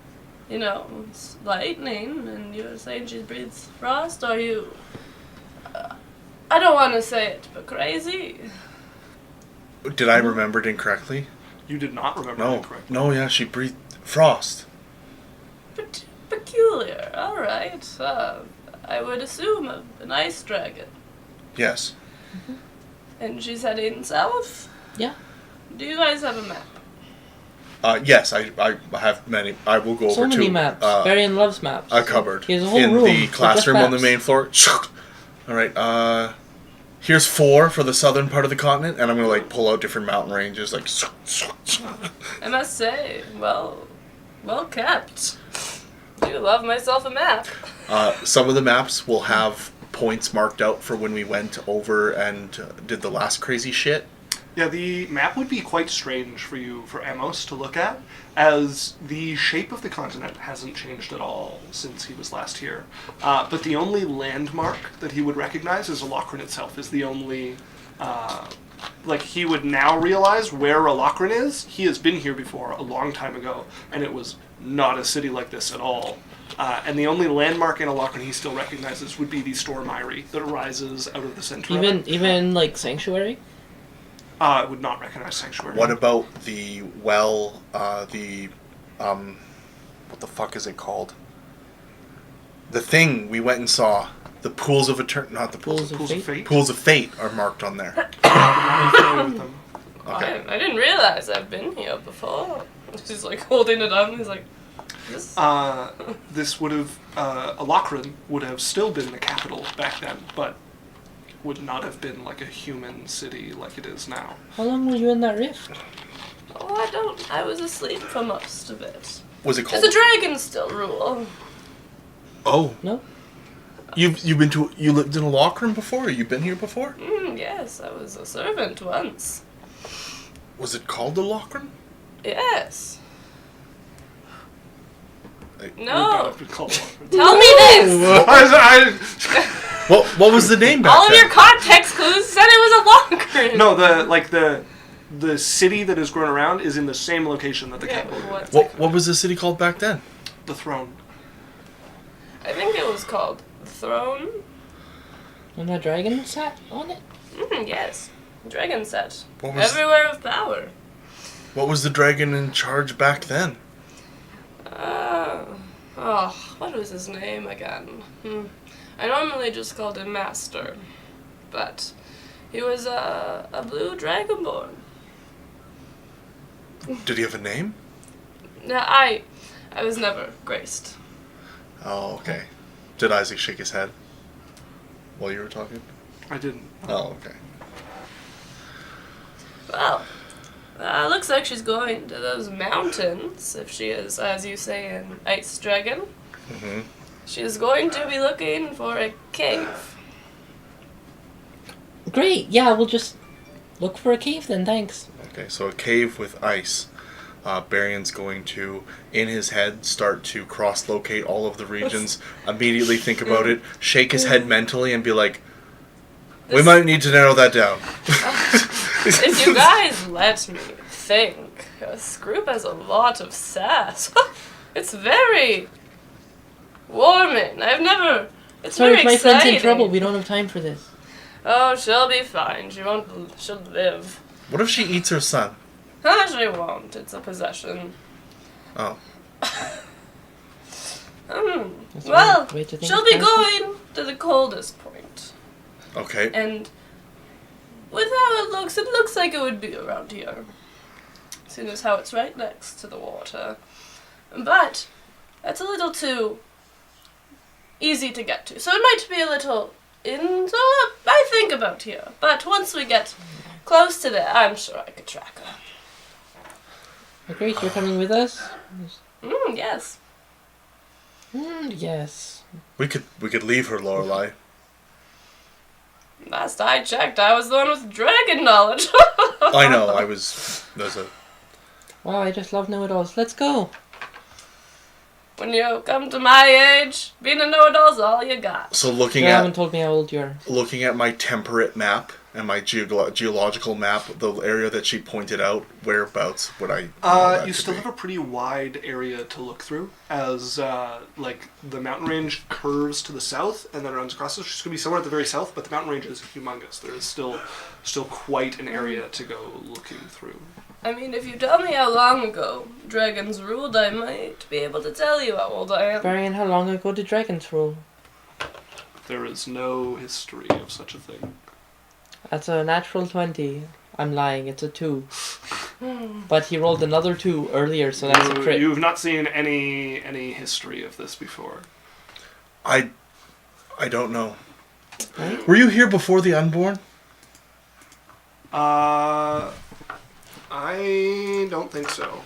Speaker 1: it's lightning, and you're saying she breathes frost? Are you... I don't want to say it, but crazy?
Speaker 2: Did I remember it incorrectly?
Speaker 4: You did not remember
Speaker 2: No.
Speaker 4: that correctly.
Speaker 2: No, yeah, she breathed frost.
Speaker 1: Peculiar. All right. I would assume an ice dragon.
Speaker 2: Yes.
Speaker 1: And she's heading south?
Speaker 3: Yeah.
Speaker 1: Do you guys have a map?
Speaker 2: Yes, I have many. I will go
Speaker 3: So
Speaker 2: over
Speaker 3: many
Speaker 2: to
Speaker 3: maps. Varian loves maps.
Speaker 2: a cupboard
Speaker 3: He has a whole
Speaker 2: in
Speaker 3: room
Speaker 2: the
Speaker 3: for
Speaker 2: classroom
Speaker 3: just
Speaker 2: on the
Speaker 3: maps.
Speaker 2: main floor. All right. Here's 4 for the southern part of the continent, and I'm gonna pull out different mountain ranges.
Speaker 1: I must say, well kept. I do love myself a map.
Speaker 2: Some of the maps will have points marked out for when we went over and did the last crazy shit.
Speaker 4: Yeah, the map would be quite strange for you, for Amos, to look at, as the shape of the continent hasn't changed at all since he was last here. But the only landmark that he would recognize is Alokrin itself, is the only... he would now realize where Alokrin is. He has been here before, a long time ago, and it was not a city like this at all. And the only landmark in Alokrin he still recognizes would be the Storm Eyrie that arises out of the center of it.
Speaker 3: Even like Sanctuary?
Speaker 4: I would not recognize Sanctuary.
Speaker 2: What about the well? What the fuck is it called? The thing we went and saw. The pools of not the pools.
Speaker 3: Pools of Fate?
Speaker 2: Pools of fate are marked on there.
Speaker 4: I'm not familiar with them.
Speaker 2: Okay.
Speaker 1: I didn't realize I've been here before. She's holding it up and he's like, this?
Speaker 4: This would have, Alokrin would have still been the capital back then, but would not have been like a human city like it is now.
Speaker 3: How long were you in that rift?
Speaker 1: Oh, I was asleep for most of it.
Speaker 2: Was it
Speaker 1: Does
Speaker 2: called?
Speaker 1: the dragon still rule?
Speaker 2: Oh,
Speaker 3: No?
Speaker 2: you lived in a locker room before? Or you been here before?
Speaker 1: Yes, I was a servant once.
Speaker 2: Was it called the locker room?
Speaker 1: Yes.
Speaker 2: Like,
Speaker 1: No.
Speaker 4: Been called
Speaker 1: Tell me this.
Speaker 2: What was the name back
Speaker 1: All of
Speaker 2: then?
Speaker 1: your context clues said it was a locker.
Speaker 4: No, the city that is grown around is in the same location that the
Speaker 1: Yeah,
Speaker 4: capital is.
Speaker 2: What was the city called back then?
Speaker 4: The throne.
Speaker 1: I think it was called Throne.
Speaker 3: And a dragon sat on it?
Speaker 1: Yes. Dragon set.
Speaker 2: What was
Speaker 1: Everywhere of power.
Speaker 2: what was the dragon in charge back then?
Speaker 1: What was his name again? I normally just called him Master, but he was a blue dragonborn.
Speaker 2: Did he have a name?
Speaker 1: No, I was never graced.
Speaker 2: Oh, okay. Did Isaac shake his head while you were talking?
Speaker 4: I didn't.
Speaker 2: Oh, okay.
Speaker 1: Well, looks like she's going to those mountains, if she is, as you say, an ice dragon.
Speaker 2: Mm-hmm.
Speaker 1: She is going to be looking for a cave.
Speaker 3: Great, yeah, we'll just look for a cave then, thanks.
Speaker 2: Okay, so a cave with ice. Barion's going to, in his head, start to cross-locate all of the regions, immediately think about it, shake his head mentally, and be like, we might need to narrow that down.
Speaker 1: If you guys let me think, this group has a lot of sass. It's very warming. I've never... It's
Speaker 3: Sorry,
Speaker 1: very
Speaker 3: if my friend's in
Speaker 1: exciting.
Speaker 3: trouble, we don't have time for this.
Speaker 1: Oh, she'll be fine. She'll live.
Speaker 2: What if she eats her son?
Speaker 1: She won't. It's a possession.
Speaker 2: Oh.
Speaker 3: That's
Speaker 1: Well,
Speaker 3: one way to think
Speaker 1: she'll
Speaker 3: of
Speaker 1: be
Speaker 3: punishment.
Speaker 1: going to the coldest point.
Speaker 2: Okay.
Speaker 1: And with how it looks like it would be around here. Seeing as how it's right next to the water. But that's a little too easy to get to. So it might be a little I think about here. But once we get close to there, I'm sure I could track her.
Speaker 3: Oh, great, you're coming with us?
Speaker 1: Yes.
Speaker 3: Yes.
Speaker 2: We could leave her, Lorelei.
Speaker 1: Last I checked, I was the one with dragon knowledge.
Speaker 2: I know, there's a...
Speaker 3: Wow, I just love know-it-alls. Let's go.
Speaker 1: When you come to my age, being a know-it-all's all you got.
Speaker 2: So
Speaker 3: You haven't told me how old you are.
Speaker 2: looking at my temperate map and my geological map, the area that she pointed out, whereabouts would I know that
Speaker 4: You
Speaker 2: to
Speaker 4: still
Speaker 2: be?
Speaker 4: have a pretty wide area to look through, as the mountain range curves to the south and then runs across. So she's going to be somewhere at the very south, but the mountain range is humongous. There is still quite an area to go looking through.
Speaker 1: I mean, if you tell me how long ago dragons ruled, I might be able to tell you how old I am.
Speaker 3: Brian, how long ago did dragons rule?
Speaker 4: There is no history of such a thing.
Speaker 3: That's a natural 20. I'm lying, it's a 2. But he rolled another 2 earlier, so that's a crit.
Speaker 4: You've not seen any history of this before.
Speaker 2: I don't know.
Speaker 3: Right?
Speaker 2: Were you here before the unborn?
Speaker 4: I don't think so.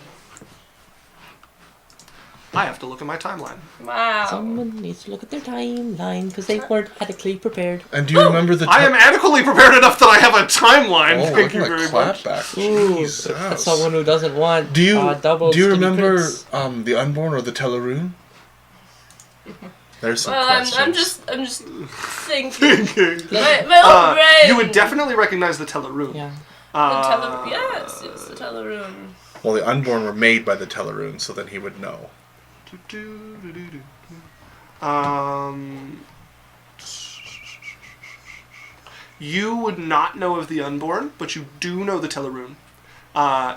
Speaker 4: I have to look at my timeline.
Speaker 1: Wow.
Speaker 3: Someone needs to look at their timeline, because they weren't adequately prepared.
Speaker 2: And do you remember the...
Speaker 4: I am adequately prepared enough that I have a timeline.
Speaker 2: Oh,
Speaker 4: Thank
Speaker 2: look
Speaker 4: you
Speaker 2: at
Speaker 4: very
Speaker 2: that
Speaker 4: much.
Speaker 2: clapback.
Speaker 3: Ooh,
Speaker 2: Jesus.
Speaker 3: that's someone who doesn't want
Speaker 2: Do you
Speaker 3: double
Speaker 2: do you
Speaker 3: skinny
Speaker 2: remember
Speaker 3: crits.
Speaker 2: the unborn or the Teleroon? There's some
Speaker 1: Well,
Speaker 2: questions.
Speaker 1: I'm just thinking. my old brain.
Speaker 4: You would definitely recognize the Teleroon.
Speaker 3: Yeah.
Speaker 1: Yes, the Teleroon.
Speaker 2: Well, the unborn were made by the Teleroon, so then he would know.
Speaker 4: You would not know of the unborn, but you do know the Teleroon.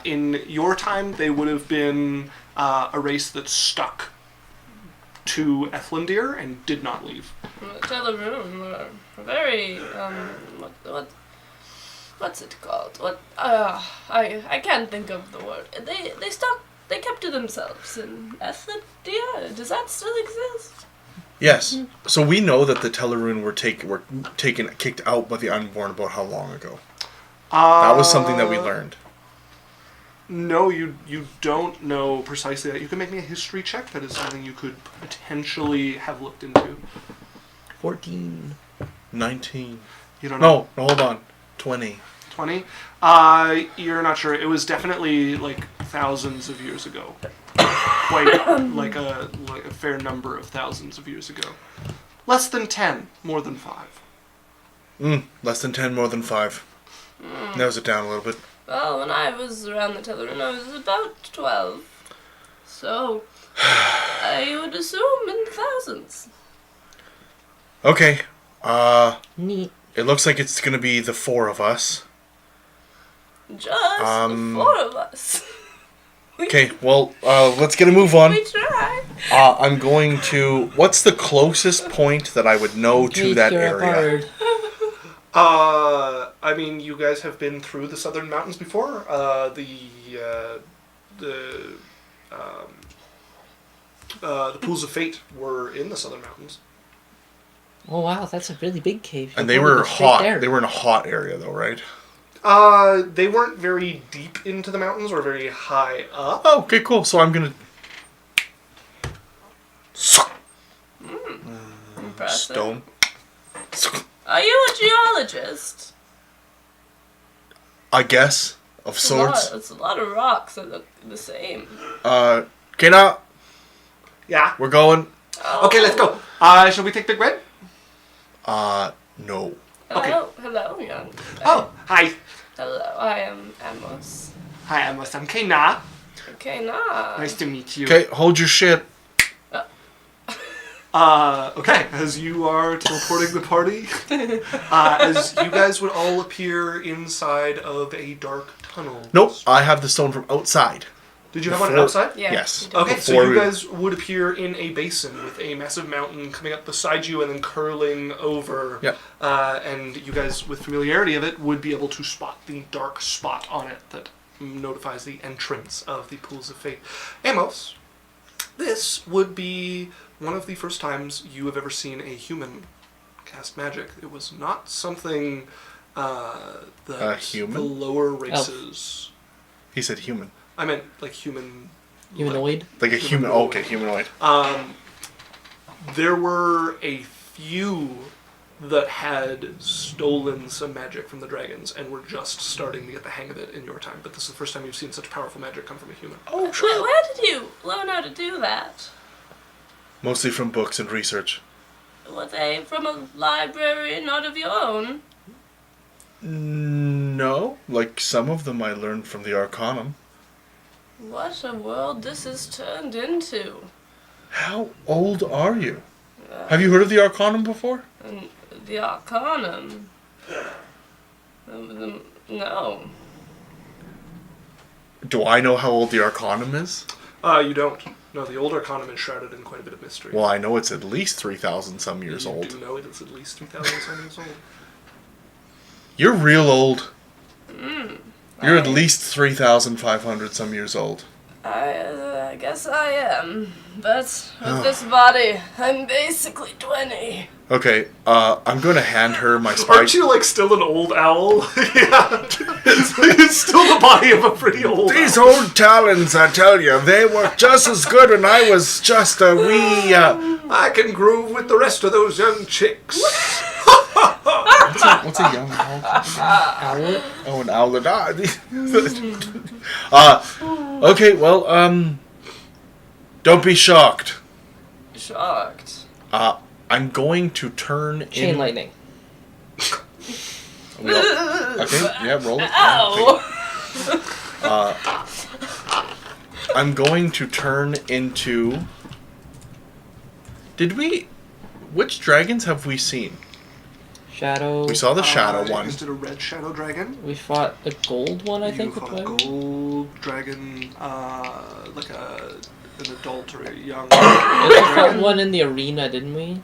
Speaker 4: In your time, they would have been a race that stuck to Ethlindir and did not leave.
Speaker 1: The Teleroon were very what's it called? I can't think of the word. They kept to themselves in Ethlindir. Does that still exist?
Speaker 2: Yes. So we know that the Teleroon were kicked out by the unborn about how long ago? That was something that we learned.
Speaker 4: No, you don't know precisely that. You can make me a history check. That is something you could potentially have looked into.
Speaker 3: 14.
Speaker 2: 19.
Speaker 4: You don't know.
Speaker 2: No, hold on. 20.
Speaker 4: 20? You're not sure. It was definitely like thousands of years ago. Quite like a fair number of thousands of years ago. Less than 10, more than 5.
Speaker 2: Less than 10, more than 5. Narrows it down a little bit.
Speaker 1: Well, when I was around the Tellerun, I was about 12. So, I would assume in the thousands.
Speaker 2: Okay.
Speaker 3: Neat.
Speaker 2: It looks like it's gonna be the 4 of us.
Speaker 1: Just the 4 of us.
Speaker 2: Okay, well, let's get a move on.
Speaker 1: We try.
Speaker 2: I'm going to... What's the closest point that I would know to that
Speaker 3: You're a
Speaker 2: area?
Speaker 3: bard.
Speaker 4: I mean, you guys have been through the Southern Mountains before. The Pools of Fate were in the Southern Mountains.
Speaker 3: Oh wow, that's a really big cave.
Speaker 2: And
Speaker 3: You'll
Speaker 2: they
Speaker 3: probably
Speaker 2: were
Speaker 3: go straight
Speaker 2: hot.
Speaker 3: there.
Speaker 2: They were in a hot area, though, right?
Speaker 4: They weren't very deep into the mountains or very high up.
Speaker 2: Oh, okay, cool. So I'm gonna...
Speaker 1: Impressive.
Speaker 2: Stone.
Speaker 1: Are you a geologist?
Speaker 2: I guess. Of sorts.
Speaker 1: It's a lot of rocks that look the same.
Speaker 2: Okay, now,
Speaker 4: Yeah.
Speaker 2: we're going.
Speaker 4: Okay, let's go. Shall we take Big Red?
Speaker 2: No.
Speaker 1: Hello, hello, young.
Speaker 4: Oh, hi.
Speaker 1: Hello, I am Amos.
Speaker 4: Hi, I'm Kena.
Speaker 1: Okay, nah.
Speaker 4: Nice to meet you.
Speaker 2: Okay, hold your shit.
Speaker 4: Okay, as you are teleporting the party, as you guys would all appear inside of a dark tunnel.
Speaker 2: Nope, I have the stone from outside.
Speaker 4: Did you have one
Speaker 2: Before-
Speaker 4: outside?
Speaker 1: Yeah.
Speaker 2: Yes.
Speaker 1: you do.
Speaker 4: Okay, so
Speaker 2: Before
Speaker 4: you
Speaker 2: we-
Speaker 4: guys would appear in a basin with a massive mountain coming up beside you and then curling over.
Speaker 2: Yep.
Speaker 4: And you guys, with familiarity of it, would be able to spot the dark spot on it that notifies the entrance of the Pools of Fate. Amos, this would be one of the first times you have ever seen a human cast magic. It was not something that
Speaker 2: human?
Speaker 4: the lower races...
Speaker 2: He said human.
Speaker 4: I meant like human...
Speaker 3: Humanoid.
Speaker 2: Like a human. Oh, okay, humanoid.
Speaker 4: There were a few that had stolen some magic from the dragons and were just starting to get the hang of it in your time. But this is the first time you've seen such powerful magic come from a human.
Speaker 2: Oh,
Speaker 1: Where did you learn how to do that?
Speaker 2: Mostly from books and research.
Speaker 1: Were they from a library, not of your own?
Speaker 2: No, like some of them I learned from the Arcanum.
Speaker 1: What a world this has turned into.
Speaker 2: How old are you? Have you heard of the Arcanum before?
Speaker 1: And the Arcanum. No.
Speaker 2: Do I know how old the Arcanum is?
Speaker 4: You don't. No, the old Arcanum is shrouded in quite a bit of mystery.
Speaker 2: Well, I know it's at least 3,000 some years
Speaker 4: you
Speaker 2: old.
Speaker 4: do know it is at least 3,000 some years old.
Speaker 2: You're real old.
Speaker 1: Mm.
Speaker 2: You're at least 3,500 some years old.
Speaker 1: I guess I am. But with this body, I'm basically 20.
Speaker 2: Okay, I'm going to hand her my spike.
Speaker 4: Aren't you like still an old owl? Yeah. It's still the body of a pretty old
Speaker 2: These
Speaker 4: owl.
Speaker 2: old talons, I tell you, they were just as good when I was just a wee,
Speaker 4: I can groove with the rest of those young chicks.
Speaker 2: What's a young owl?
Speaker 3: Owlet.
Speaker 2: Oh, an owlet. Okay, well, don't be shocked.
Speaker 1: Shocked.
Speaker 2: I'm going to turn
Speaker 3: Chain
Speaker 2: in...
Speaker 3: lightning.
Speaker 2: Okay, yeah, roll it.
Speaker 1: Ow!
Speaker 2: I'm going to turn into... Which dragons have we seen?
Speaker 3: Shadow.
Speaker 2: We saw the shadow
Speaker 4: You
Speaker 2: one.
Speaker 4: guys did a red shadow dragon.
Speaker 3: We fought the gold one, I think.
Speaker 4: You
Speaker 3: with
Speaker 4: fought a
Speaker 3: Blair.
Speaker 4: gold dragon, like an adult or a young
Speaker 3: We fought
Speaker 4: dragon.
Speaker 3: one in the arena, didn't we?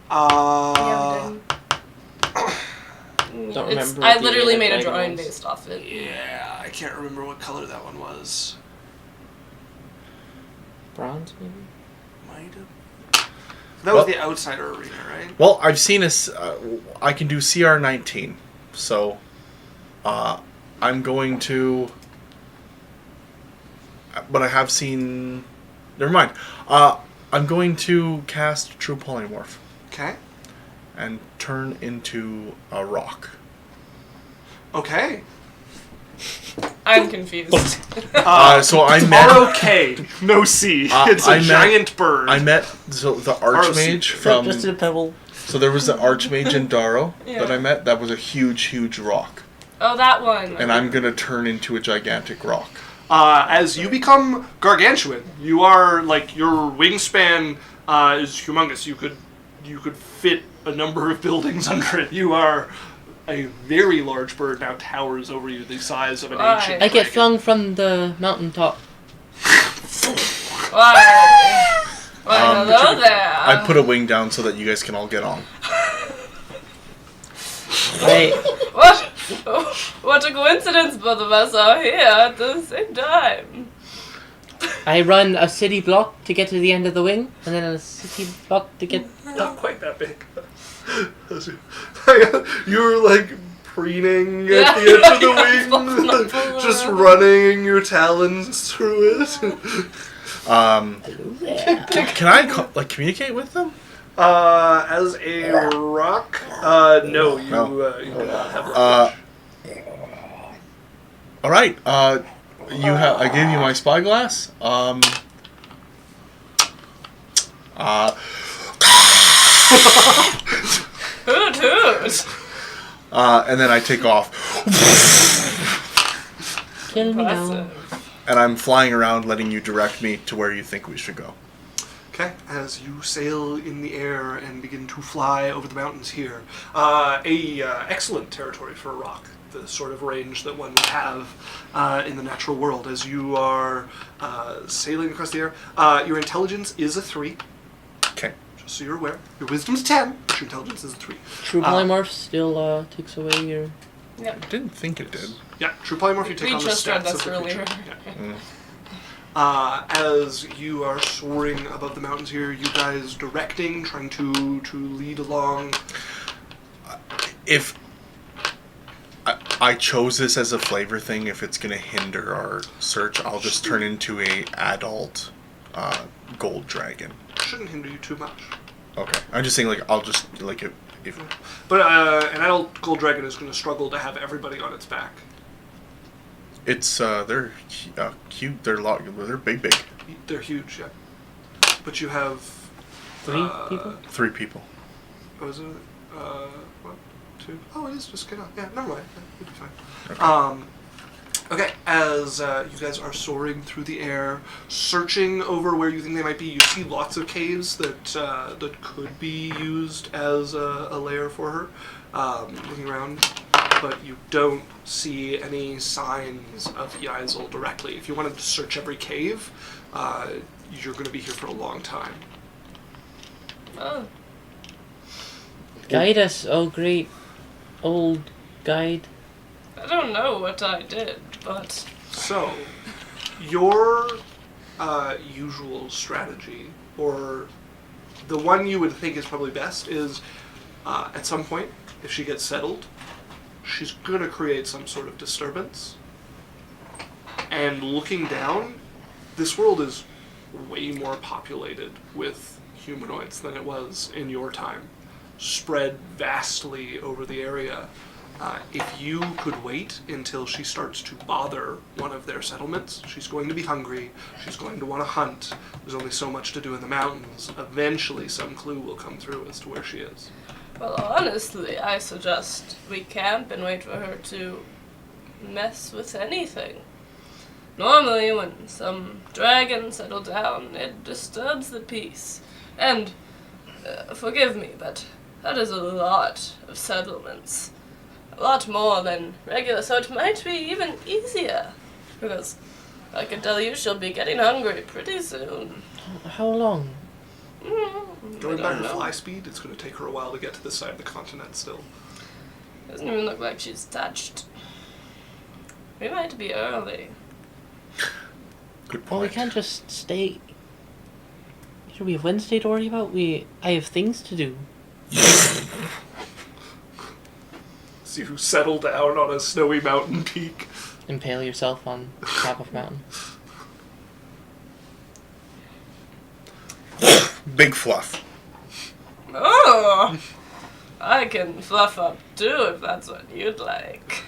Speaker 1: Yeah,
Speaker 3: Don't
Speaker 1: it's,
Speaker 3: remember
Speaker 1: I
Speaker 3: what the
Speaker 1: literally
Speaker 3: other
Speaker 1: made a
Speaker 3: dragon
Speaker 1: drawing
Speaker 3: was.
Speaker 1: based off it.
Speaker 4: Yeah, I can't remember what color that one was.
Speaker 3: Bronze, maybe.
Speaker 4: Might have. That was
Speaker 2: Well-
Speaker 4: the outsider arena, right?
Speaker 2: Well, I've seen I can do CR19, so I'm going to. But I have seen. Never mind. I'm going to cast True Polymorph
Speaker 4: Okay.
Speaker 2: and turn into a rock.
Speaker 4: Okay.
Speaker 1: I'm confused.
Speaker 2: So I met
Speaker 4: R-O-K, no C. It's a giant bird.
Speaker 2: I met the Archmage from.
Speaker 3: Just a pebble.
Speaker 2: So there was the Archmage in Darrow
Speaker 1: Yeah.
Speaker 2: that I met. That was a huge rock,
Speaker 1: Oh, that one.
Speaker 2: and I'm gonna turn into a gigantic rock.
Speaker 4: As you become gargantuan, you are like your wingspan is humongous. You could fit a number of buildings under it. You are a very large bird now towers over you, the size of an
Speaker 1: Why?
Speaker 4: ancient
Speaker 3: I get
Speaker 4: dragon.
Speaker 3: flung from the mountaintop.
Speaker 1: Why? Why, hello there.
Speaker 2: I put a wing down so that you guys can all get on.
Speaker 3: Right.
Speaker 1: What? Oh, what a coincidence! Both of us are here at the same time.
Speaker 3: I run a city block to get to the end of the wing, and then a city block to get.
Speaker 4: Not quite that big. You're like preening at the edge of the wing, just running your talons through it.
Speaker 2: Can I communicate with them?
Speaker 4: As a rock, no, you do not have rock.
Speaker 2: All right. I gave you my spyglass.
Speaker 1: Hoot hoot!
Speaker 2: And then I take off,
Speaker 3: Kill me now.
Speaker 1: Impressive.
Speaker 2: and I'm flying around, letting you direct me to where you think we should go.
Speaker 4: Okay, as you sail in the air and begin to fly over the mountains here, excellent territory for a rock, the sort of range that one would have in the natural world. As you are sailing across the air, your intelligence is a 3,
Speaker 2: Okay.
Speaker 4: just so you're aware. Your wisdom's 10, but your intelligence is a 3.
Speaker 3: True polymorph still takes away your.
Speaker 2: I didn't think it did.
Speaker 4: Yeah, true polymorph, you take
Speaker 1: We
Speaker 4: on the
Speaker 1: just read
Speaker 4: stats
Speaker 1: this
Speaker 4: of the
Speaker 1: earlier.
Speaker 4: creature. Yeah. As you are soaring above the mountains here, you guys directing, trying to lead along.
Speaker 2: If I chose this as a flavor thing, if it's gonna hinder our search, I'll just turn into a adult gold dragon.
Speaker 4: Shouldn't hinder you too much.
Speaker 2: Okay. I'm just saying, like, I'll just like if
Speaker 4: But an adult gold dragon is going to struggle to have everybody on its back.
Speaker 2: it's they're cute. They're big.
Speaker 4: They're huge, yeah. But you have
Speaker 3: 3 people?
Speaker 2: 3 people.
Speaker 4: what was it? 1, 2. Oh, it is just get on. Yeah, never mind. It'll be fine.
Speaker 2: Okay.
Speaker 4: Okay, as you guys are soaring through the air, searching over where you think they might be, you see lots of caves that could be used as a lair for her. Looking around, but you don't see any signs of Yaisel directly. If you wanted to search every cave, you're going to be here for a long time.
Speaker 1: Oh,
Speaker 3: Guide us, oh great old guide.
Speaker 1: I don't know what I did, but
Speaker 4: So, your usual strategy, or the one you would think is probably best, is at some point, if she gets settled, she's going to create some sort of disturbance. And looking down, this world is way more populated with humanoids than it was in your time, spread vastly over the area. If you could wait until she starts to bother one of their settlements, she's going to be hungry, she's going to want to hunt, there's only so much to do in the mountains, eventually some clue will come through as to where she is.
Speaker 1: well, honestly, I suggest we camp and wait for her to mess with anything. Normally, when some dragon settle down, it disturbs the peace. And, forgive me, but that is a lot of settlements. A lot more than regular, so it might be even easier. Because I can tell you she'll be getting hungry pretty soon.
Speaker 3: How long?
Speaker 4: Going
Speaker 1: I
Speaker 4: by
Speaker 1: don't
Speaker 4: her
Speaker 1: know.
Speaker 4: fly speed, it's going to take her a while to get to this side of the continent still.
Speaker 1: Doesn't even look like she's touched. We might be early.
Speaker 2: Good
Speaker 3: Well, we
Speaker 2: point.
Speaker 3: can't just stay. Should we have Wednesday to worry about? I have things to do.
Speaker 4: So you settle down on a snowy mountain peak.
Speaker 3: Impale yourself on top of a mountain.
Speaker 2: Big fluff.
Speaker 1: Oh! I can fluff up too if that's what you'd like.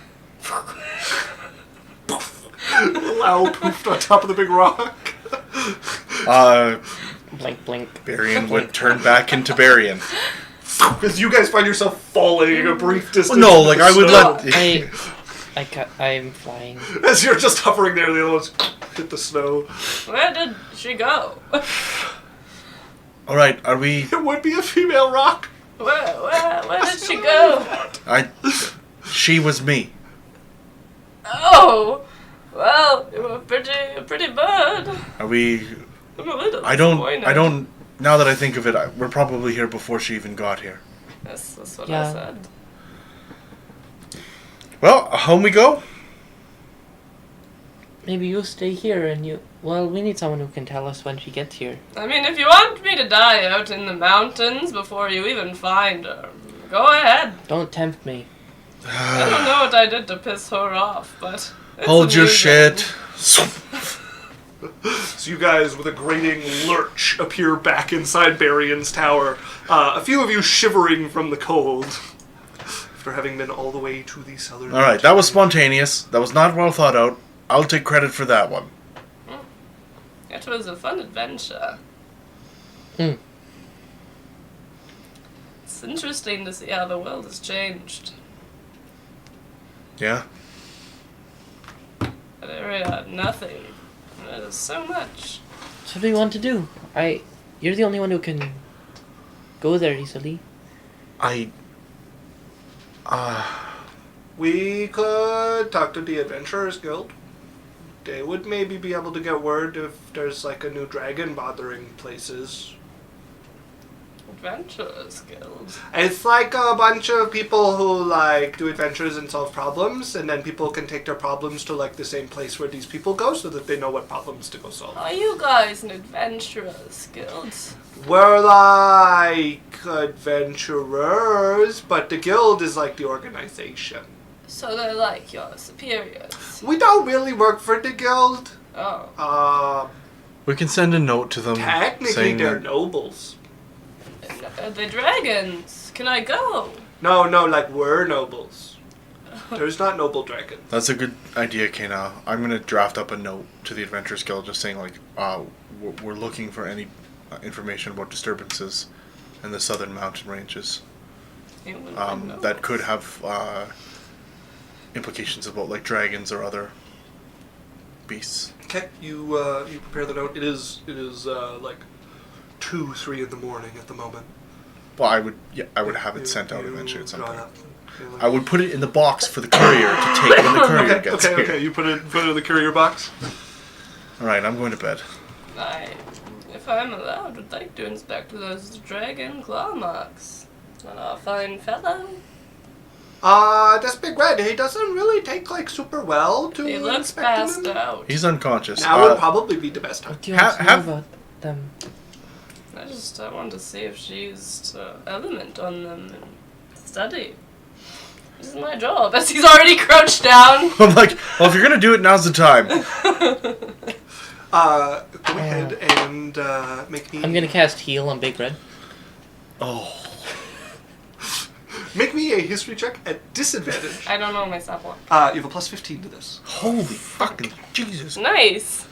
Speaker 4: Owl poofed on top of the big rock.
Speaker 3: Blink, blink.
Speaker 2: Barian would turn back into Barian.
Speaker 4: As you guys find yourself falling a brief distance.
Speaker 2: No,
Speaker 4: into
Speaker 2: like
Speaker 4: the
Speaker 2: I would
Speaker 4: snow.
Speaker 3: I'm flying.
Speaker 4: As you're just hovering there, the other ones hit the snow.
Speaker 1: Where did she go?
Speaker 2: All right, are we?
Speaker 4: It would be a female rock.
Speaker 1: Where did she go?
Speaker 2: She was me.
Speaker 1: Oh, well, you were a pretty bird.
Speaker 2: Are we?
Speaker 1: I'm a little
Speaker 2: I
Speaker 1: disappointed.
Speaker 2: don't. Now that I think of it, we're probably here before she even got here.
Speaker 1: That's what
Speaker 3: Yeah.
Speaker 1: I said.
Speaker 2: Well, home we go.
Speaker 3: Maybe you stay here and you... Well, we need someone who can tell us when she gets here.
Speaker 1: I mean, if you want me to die out in the mountains before you even find her, go ahead.
Speaker 3: Don't tempt me.
Speaker 1: I don't know what I did to piss her off, but it's
Speaker 2: Hold your
Speaker 1: amusing.
Speaker 2: shit.
Speaker 4: So you guys, with a grating lurch, appear back inside Barian's tower. A few of you shivering from the cold. After having been all the way to the southern...
Speaker 2: All right, that was spontaneous. That was not well thought out. I'll take credit for that one.
Speaker 1: It was a fun adventure.
Speaker 3: Hmm.
Speaker 1: It's interesting to see how the world has changed.
Speaker 2: Yeah.
Speaker 1: That area had nothing. It is so much.
Speaker 3: So what do you want to do? You're the only one who can go there easily.
Speaker 4: We could talk to the Adventurers Guild. They would maybe be able to get word if there's like a new dragon bothering places.
Speaker 1: Adventurers Guild.
Speaker 4: It's like a bunch of people who like do adventures and solve problems, and then people can take their problems to like the same place where these people go, so that they know what problems to go solve.
Speaker 1: Are you guys an Adventurers Guild?
Speaker 4: We're like adventurers, but the guild is like the organization.
Speaker 1: So they're like your superiors.
Speaker 4: We don't really work for the guild.
Speaker 1: Oh.
Speaker 2: We can send a note to them.
Speaker 4: Technically,
Speaker 2: saying
Speaker 4: they're
Speaker 2: that-
Speaker 4: nobles.
Speaker 1: Are they dragons? Can I go?
Speaker 4: No, like we're nobles. There's not noble dragons.
Speaker 2: That's a good idea, Kena. I'm gonna draft up a note to the Adventurers Guild, just saying like, we're looking for any information about disturbances in the southern mountain ranges. That could have implications about like dragons or other beasts.
Speaker 4: Okay, you prepare the note. It is like 2-3 in the morning at the moment.
Speaker 2: Well, I would have it
Speaker 4: You-
Speaker 2: sent out
Speaker 4: you
Speaker 2: eventually at some
Speaker 4: draw
Speaker 2: point.
Speaker 4: it up.
Speaker 2: I would put it in the box for the courier to take when the courier gets here.
Speaker 4: Okay. You put it in the courier box.
Speaker 2: All right, I'm going to bed.
Speaker 1: If I'm allowed, would like to inspect those dragon claw marks on our fine fellow.
Speaker 4: This Big Red, he doesn't really take like super well to
Speaker 1: He looks
Speaker 4: inspecting
Speaker 1: passed
Speaker 4: them.
Speaker 1: out.
Speaker 2: He's unconscious.
Speaker 4: Now would probably be the best time.
Speaker 3: What do you want to know
Speaker 2: have-
Speaker 3: about them?
Speaker 1: I want to see if she's element on them and study. This is my job. As he's already crouched down.
Speaker 2: I'm like, well, if you're gonna do it, now's the time.
Speaker 4: Go ahead and make me.
Speaker 3: I'm gonna cast heal on Big Red.
Speaker 2: Oh,
Speaker 4: Make me a history check at disadvantage.
Speaker 1: I don't know myself one.
Speaker 4: You have a plus 15 to this.
Speaker 2: holy fucking Jesus!
Speaker 1: Nice.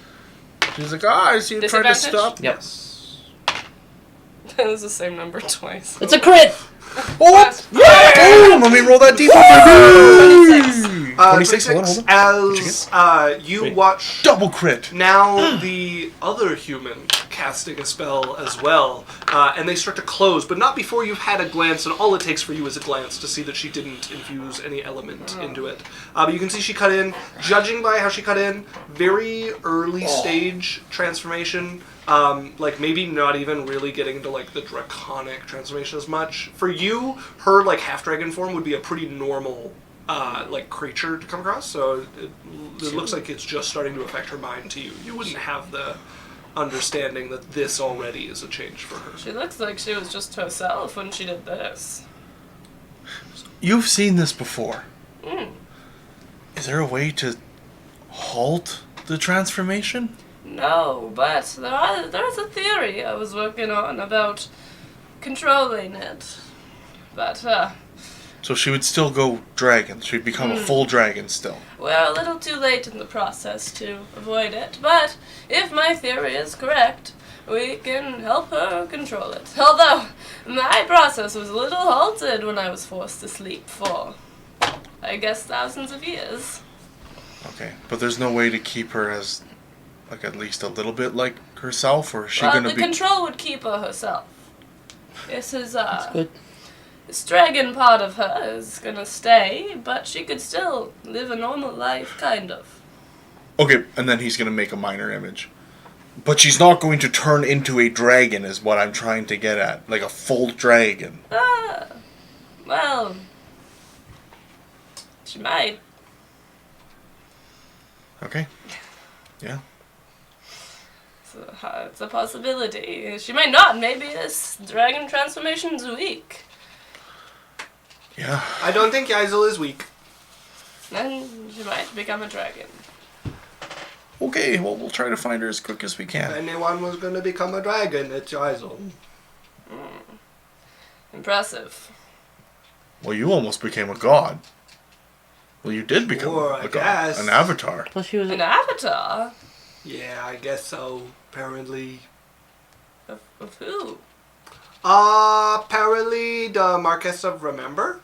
Speaker 2: She's like, I see you trying to
Speaker 1: Disadvantage?
Speaker 2: stop.
Speaker 3: Yep.
Speaker 4: Yes.
Speaker 1: That was the same number twice.
Speaker 3: It's a crit!
Speaker 2: Oh, boom! Let me roll that d4. 26. Hold on.
Speaker 4: As you
Speaker 2: Wait.
Speaker 4: watch
Speaker 2: Double crit.
Speaker 4: now the other human casting a spell as well, and they start to close, but not before you've had a glance, and all it takes for you is a glance to see that she didn't infuse any element into it. But you can see she cut in, judging by how she cut in, very early stage transformation, like maybe not even really getting into like the draconic transformation as much. For you, her like half dragon form would be a pretty normal like creature to come across, so it looks like it's just starting to affect her mind to you. You wouldn't have the understanding that this already is a change for her.
Speaker 1: She looks like she was just herself when she did this.
Speaker 2: You've seen this before.
Speaker 1: Mm.
Speaker 2: Is there a way to halt the transformation?
Speaker 1: No, but there's a theory I was working on about controlling it. But
Speaker 2: So she would still go dragon. She'd become a full dragon still.
Speaker 1: We're a little too late in the process to avoid it, but if my theory is correct, we can help her control it. Although, my process was a little halted when I was forced to sleep for, I guess, thousands of years.
Speaker 2: Okay, but there's no way to keep her as, like, at least a little bit like herself, or is she
Speaker 1: Well,
Speaker 2: gonna
Speaker 1: the
Speaker 2: be?
Speaker 1: control would keep her herself. This is,
Speaker 3: That's good.
Speaker 1: this dragon part of her is gonna stay, but she could still live a normal life, kind of.
Speaker 2: Okay, and then he's gonna make a minor image, but she's not going to turn into a dragon, is what I'm trying to get at, like a full dragon.
Speaker 1: Well, she might.
Speaker 2: Okay. Yeah.
Speaker 1: It's a possibility. She might not. Maybe this dragon transformation's weak.
Speaker 2: Yeah.
Speaker 4: I don't think Yaisel is weak.
Speaker 1: Then she might become a dragon.
Speaker 2: Okay, well, we'll try to find her as quick as we
Speaker 4: If
Speaker 2: can.
Speaker 4: anyone was going to become a dragon, it's Yaisel.
Speaker 1: Impressive.
Speaker 2: Well, you almost became a god. Well, you did become
Speaker 4: Sure,
Speaker 2: a
Speaker 4: I
Speaker 2: god.
Speaker 4: guess.
Speaker 2: An avatar.
Speaker 3: Plus she was
Speaker 1: An avatar?
Speaker 4: Yeah, I guess so. Apparently.
Speaker 1: Of who?
Speaker 4: Apparently the Marquess of Remember?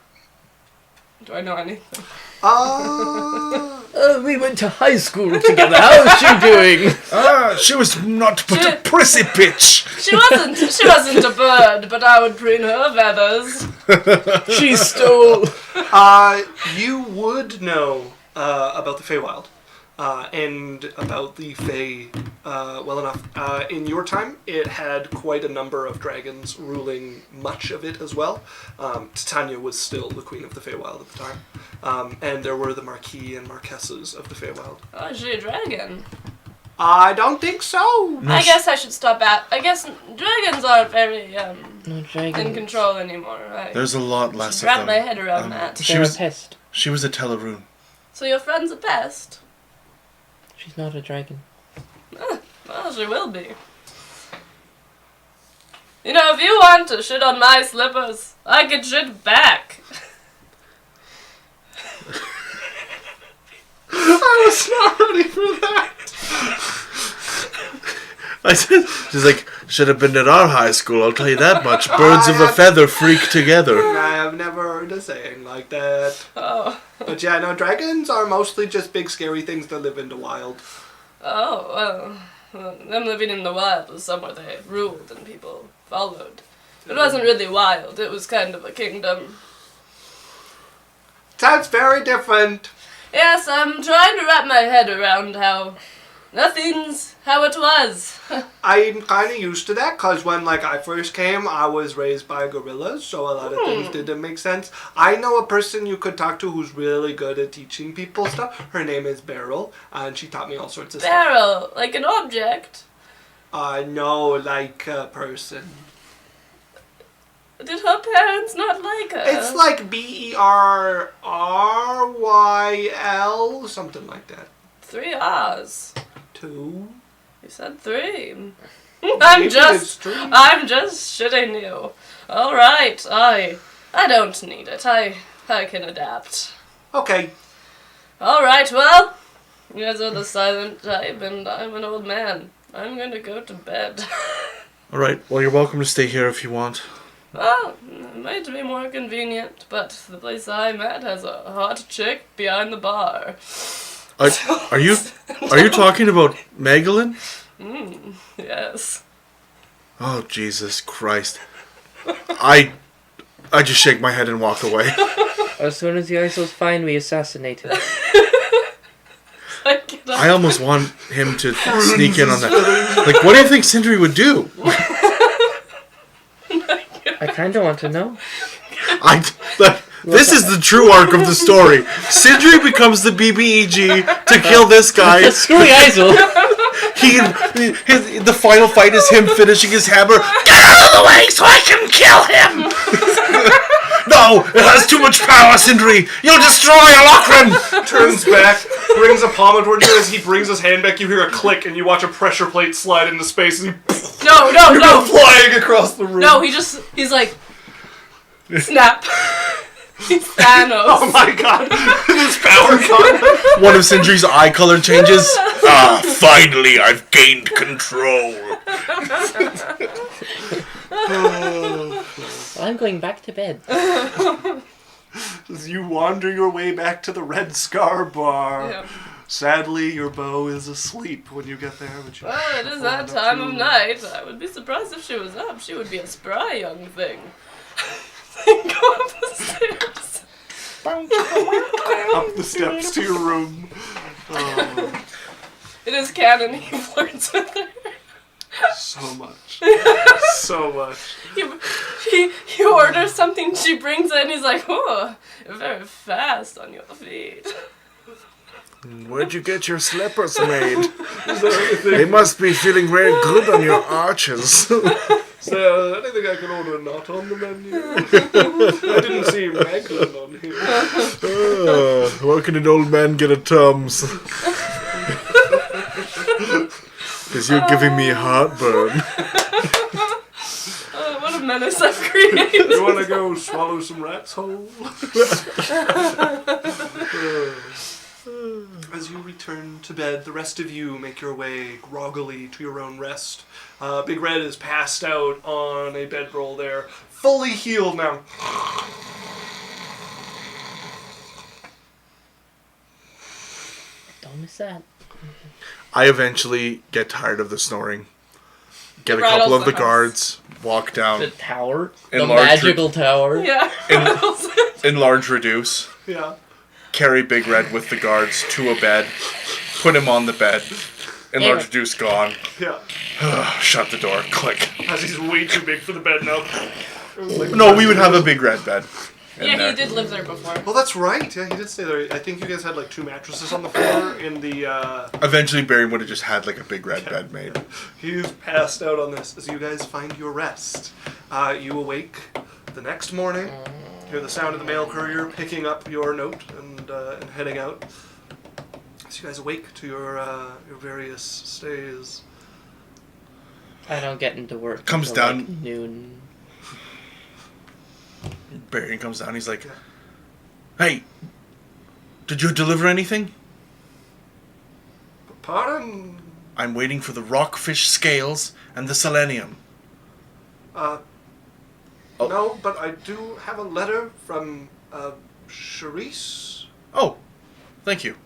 Speaker 1: Do I know anything?
Speaker 3: we went to high school together. How's she doing?
Speaker 2: She was not but a prissy bitch.
Speaker 1: She wasn't a bird, but I would preen her feathers.
Speaker 3: She stole.
Speaker 4: You would know about the Feywild. And about the Fey well enough. In your time, it had quite a number of dragons ruling much of it as well. Titania was still the queen of the Feywild at the time. And there were the Marquis and Marquesses of the Feywild.
Speaker 1: Oh, is she a dragon?
Speaker 4: I don't think so.
Speaker 1: I guess I should stop at. I guess dragons aren't very
Speaker 3: No dragon.
Speaker 1: in control anymore. I
Speaker 2: There's a lot less
Speaker 1: wrap
Speaker 2: of
Speaker 1: my
Speaker 2: them.
Speaker 1: head around that.
Speaker 2: She
Speaker 3: They're
Speaker 2: was-
Speaker 3: a pest.
Speaker 2: She was a Teleroon.
Speaker 1: So your friend's a pest?
Speaker 3: She's not a dragon.
Speaker 1: Well, she will be. You know, if you want to shit on my slippers, I can shit back.
Speaker 4: I was not ready for that.
Speaker 2: I said, she's like, should have been at our high school, I'll tell you that much. Birds of a feather freak together.
Speaker 4: I have never heard a saying like that.
Speaker 1: Oh.
Speaker 4: But yeah, no, dragons are mostly just big scary things that live in the wild.
Speaker 1: Oh, well, them living in the wild was somewhere they ruled and people followed. It wasn't really wild, it was kind of a kingdom.
Speaker 4: Sounds very different.
Speaker 1: Yes, I'm trying to wrap my head around how nothing's how it was.
Speaker 4: I'm kind of used to that because when I first came, I was raised by gorillas, so a lot of things didn't make sense. I know a person you could talk to who's really good at teaching people stuff. Her name is Beryl, and she taught me all sorts of stuff.
Speaker 1: Barrel, like an object.
Speaker 4: No, like a person.
Speaker 1: Did her parents not like her?
Speaker 4: It's like BERRYL, something like that.
Speaker 1: 3 R's.
Speaker 4: 2.
Speaker 1: You said 3.
Speaker 4: Maybe
Speaker 1: I'm
Speaker 4: it's
Speaker 1: just
Speaker 4: 3.
Speaker 1: shitting you. All right, I don't need it. I can adapt.
Speaker 4: Okay.
Speaker 1: All right, well, you guys are the silent type, and I'm an old man. I'm gonna go to bed.
Speaker 2: Alright, well, you're welcome to stay here if you want.
Speaker 1: Well, it might be more convenient, but the place I'm at has a hot chick behind the bar.
Speaker 2: Are you talking about Magdalene?
Speaker 1: Yes.
Speaker 2: Oh, Jesus Christ. I just shake my head and walk away.
Speaker 3: As soon as the Isol's fine, we assassinate him.
Speaker 2: I almost want him to sneak in on that. Like, what do you think Sindri would do?
Speaker 3: I kind of want to know.
Speaker 2: This is the true arc of the story. Sindri becomes the BBEG to kill this guy.
Speaker 3: Screw the Isol.
Speaker 2: The final fight is him finishing his hammer. Get out of the way so I can kill him! No, it has too much power, Sindri. You'll destroy Alokran.
Speaker 4: Turns back, brings a pommel toward you. As he brings his hand back, you hear a click, and you watch a pressure plate slide into space, and
Speaker 1: No,
Speaker 4: go flying across the room.
Speaker 1: No, he's like, snap. He's Thanos.
Speaker 4: Oh my god! This power gone.
Speaker 2: One of Sindri's eye color changes. Finally, I've gained control.
Speaker 3: I'm going back to bed.
Speaker 4: As you wander your way back to the Red Scar Bar.
Speaker 1: Yeah.
Speaker 4: Sadly, your beau is asleep when you get there. But you
Speaker 1: Well, it is that time of night. I would be surprised if she was up. She would be a spry young thing. Go up the stairs.
Speaker 4: Up the steps to your room. Oh,
Speaker 1: It is canon. He flirts with her.
Speaker 4: so much. So much.
Speaker 1: He orders something, she brings it, and he's like, "Oh, you're very fast on your feet."
Speaker 2: Where'd you get your slippers made? They must be feeling very good on your arches.
Speaker 4: So, anything I can order not on the menu? I didn't see Raglan on here.
Speaker 2: Why can an old man get a Tums? Because you're giving me heartburn.
Speaker 1: What a menace I've created.
Speaker 4: You want to go swallow some rats whole? As you return to bed, the rest of you make your way groggily to your own rest. Big Red is passed out on a bedroll there, fully healed now.
Speaker 3: Don't miss that.
Speaker 2: I eventually get tired of the snoring. Get a
Speaker 1: Rattles
Speaker 2: couple of
Speaker 1: the
Speaker 2: the
Speaker 1: house.
Speaker 2: guards, walk down,
Speaker 3: The tower. The
Speaker 2: Enlarge
Speaker 3: magical tower.
Speaker 1: Yeah.
Speaker 2: enlarge, reduce,
Speaker 4: Yeah.
Speaker 2: carry Big Red with the guards to a bed, put him on the bed, enlarge, reduce, gone.
Speaker 4: Yeah.
Speaker 2: Shut the door, click.
Speaker 4: As he's way too big for the bed now.
Speaker 2: No, we would have a Big Red bed. in
Speaker 1: Yeah,
Speaker 2: there.
Speaker 1: he did live there before.
Speaker 4: Well, that's right. Yeah, he did stay there. I think you guys had like 2 mattresses on the floor in the.
Speaker 2: Eventually, Barry would have just had like a Big Red bed made.
Speaker 4: He's passed out on this. As you guys find your rest, you awake the next morning. Hear the sound of the mail courier picking up your note and heading out. As you guys awake to your various stays.
Speaker 3: I don't get into work.
Speaker 2: Comes
Speaker 3: until,
Speaker 2: down-
Speaker 3: like, noon.
Speaker 2: Barry comes down. He's like, "Hey, did you deliver anything?
Speaker 4: Pardon?
Speaker 2: I'm waiting for the rockfish scales and the selenium."
Speaker 4: No, but I do have a letter from Charisse.
Speaker 2: Oh, thank you.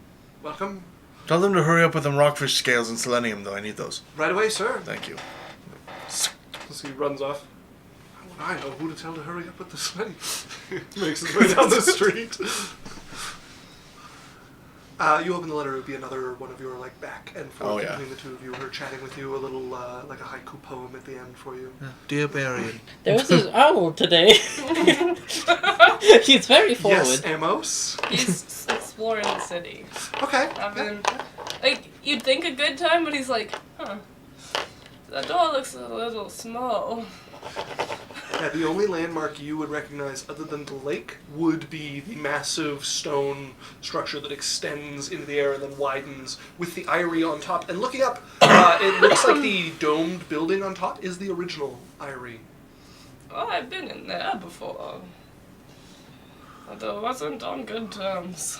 Speaker 4: Welcome.
Speaker 2: Tell them to hurry up with them rockfish scales and selenium, though. I need those.
Speaker 4: Right away, sir.
Speaker 2: Thank you.
Speaker 4: As he runs off. How would I know who to tell to hurry up with the sleigh? Makes his way down the street. You open the letter, it would be another one of your like back and forth
Speaker 2: Oh, yeah.
Speaker 4: between the two of you. Her chatting with you, a little like a haiku poem at the end for you.
Speaker 2: Dear Barry.
Speaker 3: There was this owl today. He's very forward.
Speaker 4: Yes, Amos.
Speaker 1: He's exploring the city.
Speaker 4: Okay.
Speaker 1: Having, like, you'd think a good time, but he's like, huh. That door looks a little small.
Speaker 4: Yeah, the only landmark you would recognize other than the lake would be the massive stone structure that extends into the air and then widens with the eyrie on top. And looking up, it looks like the domed building on top is the original eyrie.
Speaker 1: Oh, I've been in there before. Although it wasn't on good terms.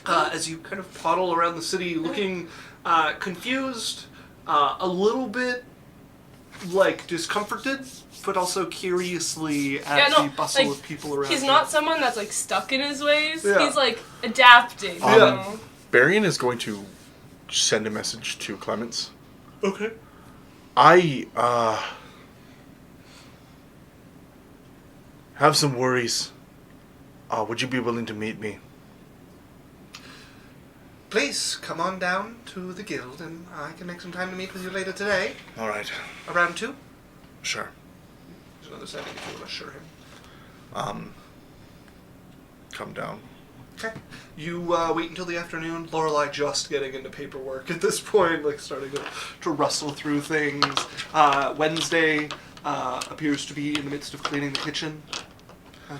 Speaker 4: As you kind of poddle around the city looking confused, a little bit like discomforted, but also curiously at the bustle of people around.
Speaker 1: He's not someone that's like stuck in his ways.
Speaker 4: Yeah.
Speaker 1: He's like adapting. You know?
Speaker 2: Barian is going to send a message to Clements.
Speaker 4: Okay.
Speaker 2: I have some worries. Would you be willing to meet me?
Speaker 4: Please come on down to the guild, and I can make some time to meet with you later today.
Speaker 2: All right.
Speaker 4: Around 2.
Speaker 2: Sure.
Speaker 4: There's another second if you want to assure him.
Speaker 2: Come down.
Speaker 4: Okay. You wait until the afternoon. Lorelei just getting into paperwork at this point, like starting to rustle through things. Wednesday appears to be in the midst of cleaning the kitchen at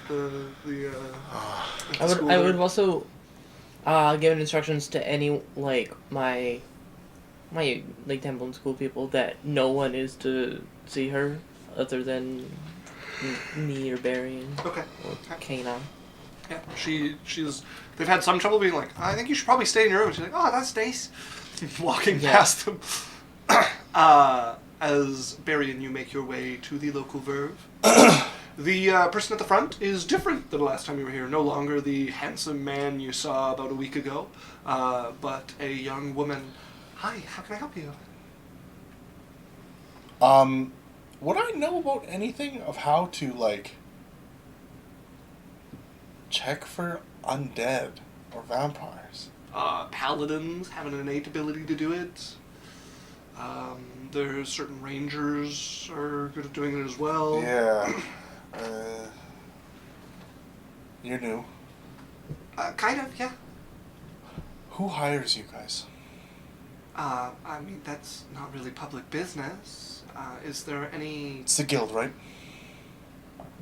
Speaker 3: I would also give instructions to any like my like temple and school people that no one is to see her other than Me or Barian
Speaker 4: Okay.
Speaker 3: or Kana.
Speaker 4: Yeah, they've had some trouble being like, I think you should probably stay in your room. And she's like, oh, that's nice. Walking
Speaker 3: Yeah.
Speaker 4: past them. As Barry and you make your way to the local Verve, the person at the front is different than the last time you were here. No longer the handsome man you saw about a week ago, but a young woman. Hi, how can I help you?
Speaker 7: Would I know about anything of how to, like, check for undead or vampires?
Speaker 4: Paladins have an innate ability to do it. There's certain rangers are good at doing it as well.
Speaker 7: Yeah. You're new.
Speaker 4: Kind of, yeah.
Speaker 7: Who hires you guys?
Speaker 4: I mean, that's not really public business. Is there any...
Speaker 7: It's the guild, right?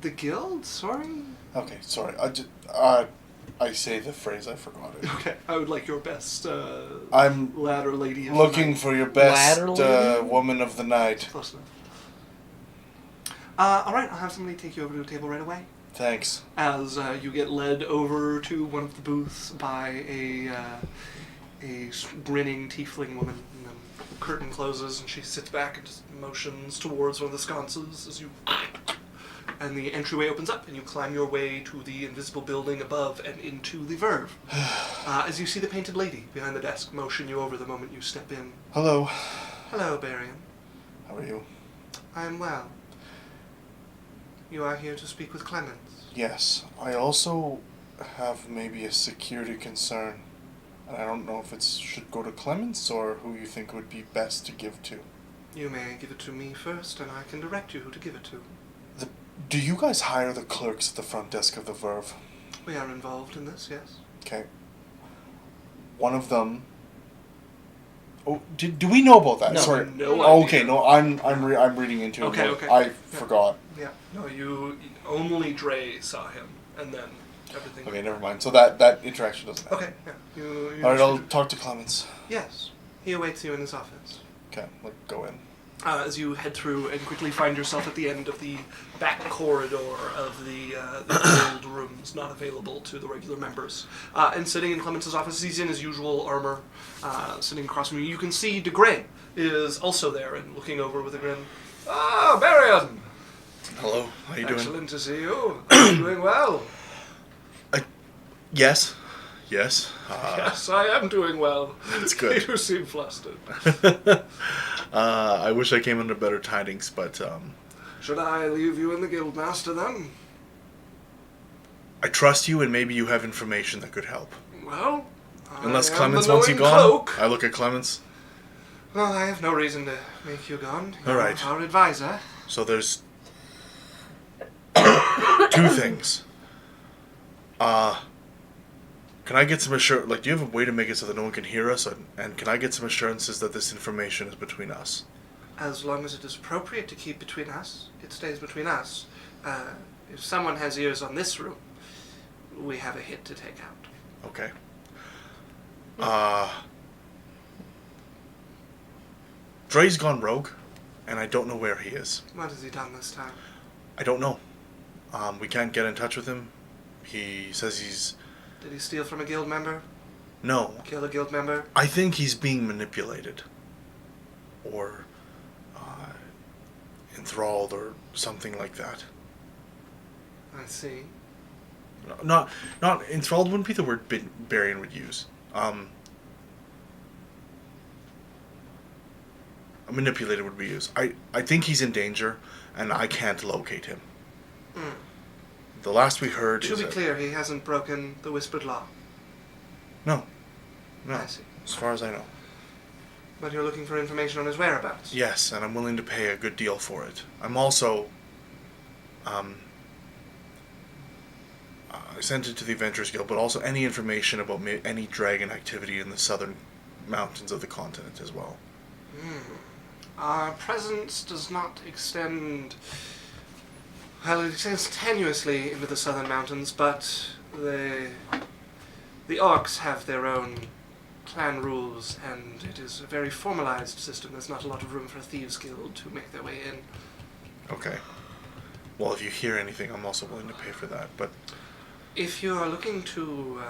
Speaker 4: The guild? Sorry?
Speaker 7: Okay, sorry. I say the phrase, I forgot it.
Speaker 4: Okay, I would like your best,
Speaker 7: I'm
Speaker 4: ladder lady of
Speaker 7: looking
Speaker 4: the night.
Speaker 7: for your best
Speaker 3: Ladder lady?
Speaker 7: woman of the night.
Speaker 4: Close enough. Alright, I'll have somebody take you over to the table right away.
Speaker 7: Thanks.
Speaker 4: As you get led over to one of the booths by a grinning tiefling woman. And then the curtain closes and she sits back and just motions towards one of the sconces as you... And the entryway opens up and you climb your way to the invisible building above and into the Verve. As you see the painted lady behind the desk motion you over the moment you step in.
Speaker 7: Hello.
Speaker 4: Hello, Barian.
Speaker 7: How are you?
Speaker 4: I am well. You are here to speak with Clemens.
Speaker 7: Yes. I also have maybe a security concern. And I don't know if it should go to Clemens or who you think would be best to give to.
Speaker 4: You may give it to me first and I can direct you who to give it to.
Speaker 7: Do you guys hire the clerks at the front desk of the Verve?
Speaker 4: We are involved in this, yes.
Speaker 7: Okay. One of them... Oh, do we know about that?
Speaker 4: No,
Speaker 7: Sorry.
Speaker 4: no
Speaker 7: Oh,
Speaker 4: idea.
Speaker 7: okay, no, I'm reading into
Speaker 4: Okay,
Speaker 7: it.
Speaker 4: okay.
Speaker 7: I
Speaker 4: Yeah.
Speaker 7: forgot.
Speaker 4: Yeah. No, you only Dre saw him, and then everything.
Speaker 7: Okay, never mind. So that interaction doesn't happen.
Speaker 4: Okay. Yeah. You
Speaker 7: Alright, I'll talk to Clemens.
Speaker 4: Yes. He awaits you in his office.
Speaker 7: Okay, go in.
Speaker 4: As you head through and quickly find yourself at the end of the back corridor of the guild rooms not available to the regular members. And sitting in Clemens' office, he's in his usual armor, sitting across from you. You can see De Grey is also there and looking over with a grin. Ah, Barian!
Speaker 2: Hello, how you doing?
Speaker 4: Excellent to see you. Are you doing well?
Speaker 2: Yes. Yes.
Speaker 4: Yes, I am doing well.
Speaker 2: That's good.
Speaker 4: You seem flustered.
Speaker 2: I wish I came under better tidings, but
Speaker 4: Should I leave you in the Guildmaster then?
Speaker 2: I trust you, and maybe you have information that could help.
Speaker 4: Well,
Speaker 2: Unless
Speaker 4: I am
Speaker 2: Clemens
Speaker 4: the
Speaker 2: wants you
Speaker 4: knowing
Speaker 2: gone.
Speaker 4: cloak.
Speaker 2: I look at Clemens.
Speaker 4: Well, I have no reason to make you gone.
Speaker 2: All
Speaker 4: You're
Speaker 2: right.
Speaker 4: our advisor.
Speaker 2: So there's two things. Can I get some assurance? Like, do you have a way to make it so that no one can hear us? And can I get some assurances that this information is between us?
Speaker 4: As long as it is appropriate to keep between us, it stays between us. If someone has ears on this room, we have a hit to take out.
Speaker 2: Okay. Dre's gone rogue, and I don't know where he is.
Speaker 4: What has he done this time?
Speaker 2: I don't know. We can't get in touch with him. He says he's...
Speaker 4: Did he steal from a guild member?
Speaker 2: No.
Speaker 4: Kill a guild member?
Speaker 2: I think he's being manipulated. Or enthralled or something like that.
Speaker 4: I see.
Speaker 2: Not enthralled wouldn't be the word Barian would use. Manipulated would be used. I think he's in danger, and I can't locate him.
Speaker 4: Mm.
Speaker 2: The last we heard
Speaker 4: To
Speaker 2: is
Speaker 4: be
Speaker 2: that-
Speaker 4: clear, he hasn't broken the whispered law.
Speaker 2: No.
Speaker 4: I see.
Speaker 2: As far as I know.
Speaker 4: But you're looking for information on his whereabouts.
Speaker 2: Yes, and I'm willing to pay a good deal for it. I'm also... I sent it to the Adventurers Guild, but also any information about any dragon activity in the southern mountains of the continent as well.
Speaker 4: Our presence does not extend... Well, it extends tenuously into the southern mountains, but the orcs have their own clan rules, and it is a very formalized system. There's not a lot of room for a thieves guild to make their way in.
Speaker 2: Okay. Well, if you hear anything, I'm also willing to pay for that. But
Speaker 4: If you are looking to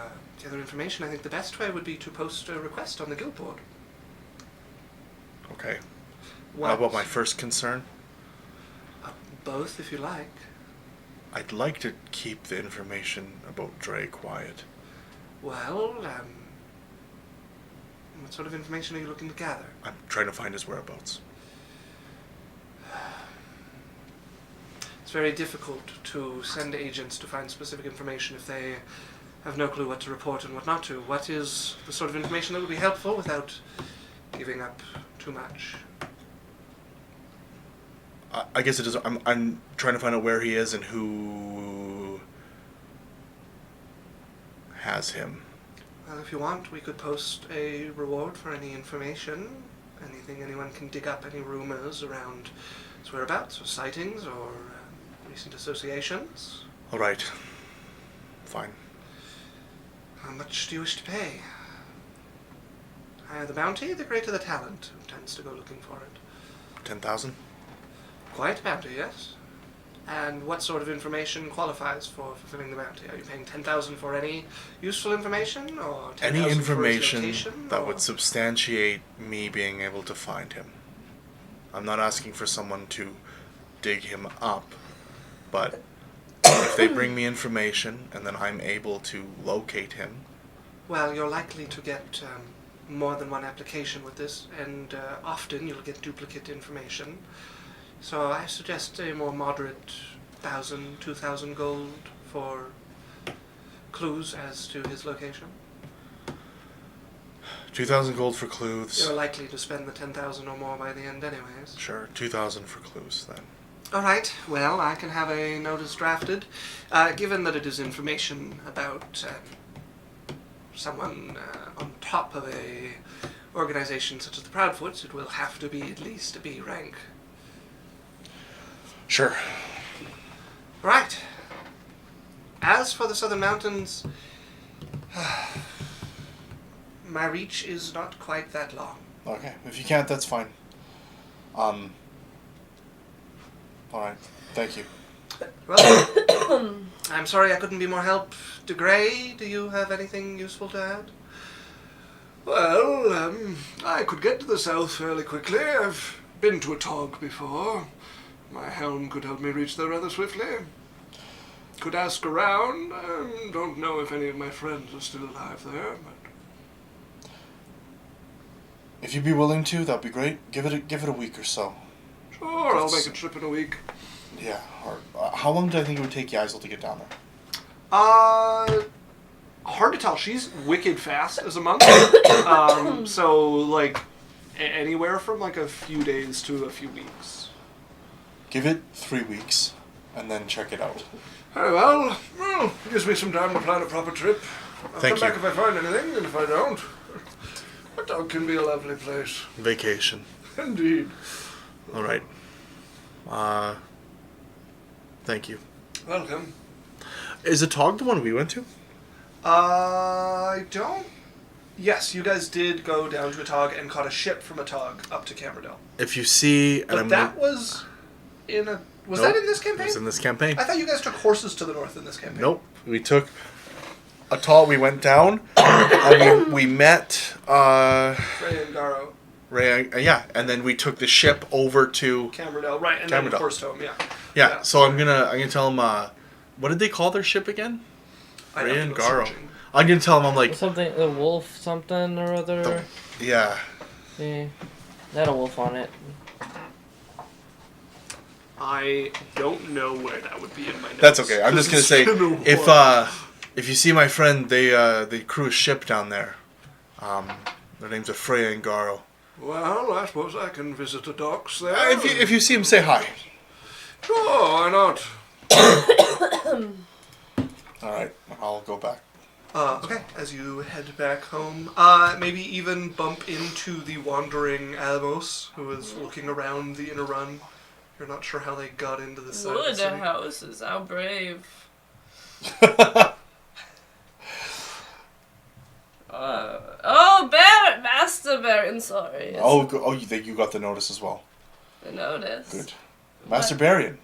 Speaker 4: gather information, I think the best way would be to post a request on the guild board.
Speaker 2: okay.
Speaker 4: What?
Speaker 2: How about my first concern?
Speaker 4: Both, if you like.
Speaker 2: I'd like to keep the information about Dre quiet.
Speaker 4: Well, what sort of information are you looking to gather?
Speaker 2: I'm trying to find his whereabouts.
Speaker 4: It's very difficult to send agents to find specific information if they have no clue what to report and what not to. What is the sort of information that would be helpful without giving up too much?
Speaker 2: I guess it is. I'm trying to find out where he is and who has him.
Speaker 4: Well, if you want, we could post a reward for any information. Anything anyone can dig up, any rumors around his whereabouts or sightings or recent associations.
Speaker 2: All right. Fine.
Speaker 4: How much do you wish to pay? The higher the bounty, the greater the talent who tends to go looking for it.
Speaker 2: 10,000.
Speaker 4: Quite a bounty, yes. And what sort of information qualifies for fulfilling the bounty? Are you paying 10,000 for any useful information, or 10,000
Speaker 2: Any
Speaker 4: for his
Speaker 2: information
Speaker 4: location,
Speaker 2: that
Speaker 4: or-
Speaker 2: would substantiate me being able to find him. I'm not asking for someone to dig him up, but if they bring me information and then I'm able to locate him,
Speaker 4: Well, you're likely to get more than one application with this, and often you'll get duplicate information. So I suggest a more moderate 1,000, 2,000 gold for clues as to his location.
Speaker 2: 2,000 gold for clues.
Speaker 4: You're likely to spend the 10,000 or more by the end anyways.
Speaker 2: Sure, 2,000 for clues then.
Speaker 4: Alright, well, I can have a notice drafted. Given that it is information about someone on top of a organization such as the Proudfoots, it will have to be at least a B rank.
Speaker 2: Sure.
Speaker 4: Right. As for the Southern Mountains, my reach is not quite that long.
Speaker 7: Okay, if you can't, that's fine. Alright, thank you.
Speaker 4: Well, I'm sorry I couldn't be more help. De Grey, do you have anything useful to add?
Speaker 9: Well, I could get to the south fairly quickly. I've been to a tog before. My helm could help me reach there rather swiftly. Could ask around. Don't know if any of my friends are still alive there, but
Speaker 7: If you'd be willing to, that'd be great. Give it a week or so.
Speaker 9: sure, I'll make a trip in a week.
Speaker 7: Yeah. Or, how long do I think it would take Yaisel to get down there?
Speaker 4: Hard to tell. She's wicked fast as a monk. So, like, anywhere from, like, a few days to a few weeks.
Speaker 7: Give it 3 weeks, and then check it out.
Speaker 9: Very well. Well, it gives me some time to plan a proper trip. I'll
Speaker 2: Thank
Speaker 9: come
Speaker 2: you.
Speaker 9: back if I find anything, and if I don't, a dog can be a lovely place.
Speaker 2: Vacation.
Speaker 9: Indeed.
Speaker 2: All right. Thank you.
Speaker 9: Welcome.
Speaker 2: Is Atog the one we went to?
Speaker 4: I don't... Yes, you guys did go down to Atog and caught a ship from Atog up to Camerdell.
Speaker 2: If you see, and
Speaker 4: But
Speaker 2: I'm
Speaker 4: that
Speaker 2: gonna-
Speaker 4: was in a... Was
Speaker 2: Nope.
Speaker 4: that in this
Speaker 2: It
Speaker 4: campaign?
Speaker 2: was in this campaign.
Speaker 4: I thought you guys took horses to the north in this campaign.
Speaker 2: Nope. We took Atog. We went down. And we met
Speaker 4: Frey and Garo.
Speaker 2: Ray. Yeah, and then we took the ship over to.
Speaker 4: Camerdell, right, and then
Speaker 2: Camerdell.
Speaker 4: Horstome, yeah.
Speaker 2: Yeah. So I'm gonna tell him. What did they call their ship again?
Speaker 4: I
Speaker 2: Ray
Speaker 4: have to
Speaker 2: and
Speaker 4: go
Speaker 2: Garo.
Speaker 4: searching.
Speaker 2: I'm gonna tell him. I'm like,
Speaker 3: Something, a wolf something or other.
Speaker 2: yeah.
Speaker 3: Yeah. That a wolf on it.
Speaker 4: I don't know where that would be in my notes.
Speaker 2: That's okay. I'm just gonna say
Speaker 9: It's been a while.
Speaker 2: if you see my friend, they crew a ship down there. Their names are Freya and Garo.
Speaker 9: Well, I suppose I can visit the docks there.
Speaker 2: If you see him, say hi.
Speaker 9: Sure, why not?
Speaker 7: All right, I'll go back.
Speaker 4: Okay, as you head back home, maybe even bump into the wandering Alamos, who is looking around the inner run. You're not sure how they got into the side of the
Speaker 1: Wood
Speaker 4: city.
Speaker 1: houses, how brave. Master Baron, sorry.
Speaker 7: Oh, you think you got the notice as well?
Speaker 1: I noticed.
Speaker 7: Good. Master Barian.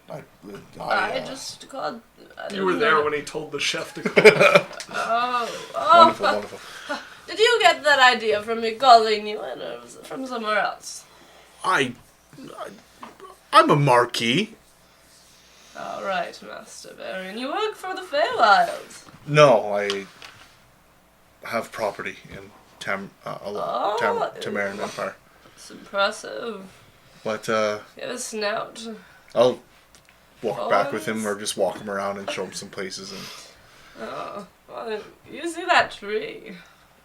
Speaker 1: I just called.
Speaker 4: You were there when he told the chef to call.
Speaker 7: Wonderful, wonderful.
Speaker 1: Did you get that idea from me calling you in, or was it from somewhere else?
Speaker 2: I'm a marquis.
Speaker 1: All right, Master Baron. You work for the Feywild.
Speaker 2: No, I have property in Tamarin Empire.
Speaker 1: It's impressive.
Speaker 2: But
Speaker 1: You have a snout.
Speaker 2: I'll walk back with him, or just walk him around and show him some places. And
Speaker 1: Oh, well, you see that tree?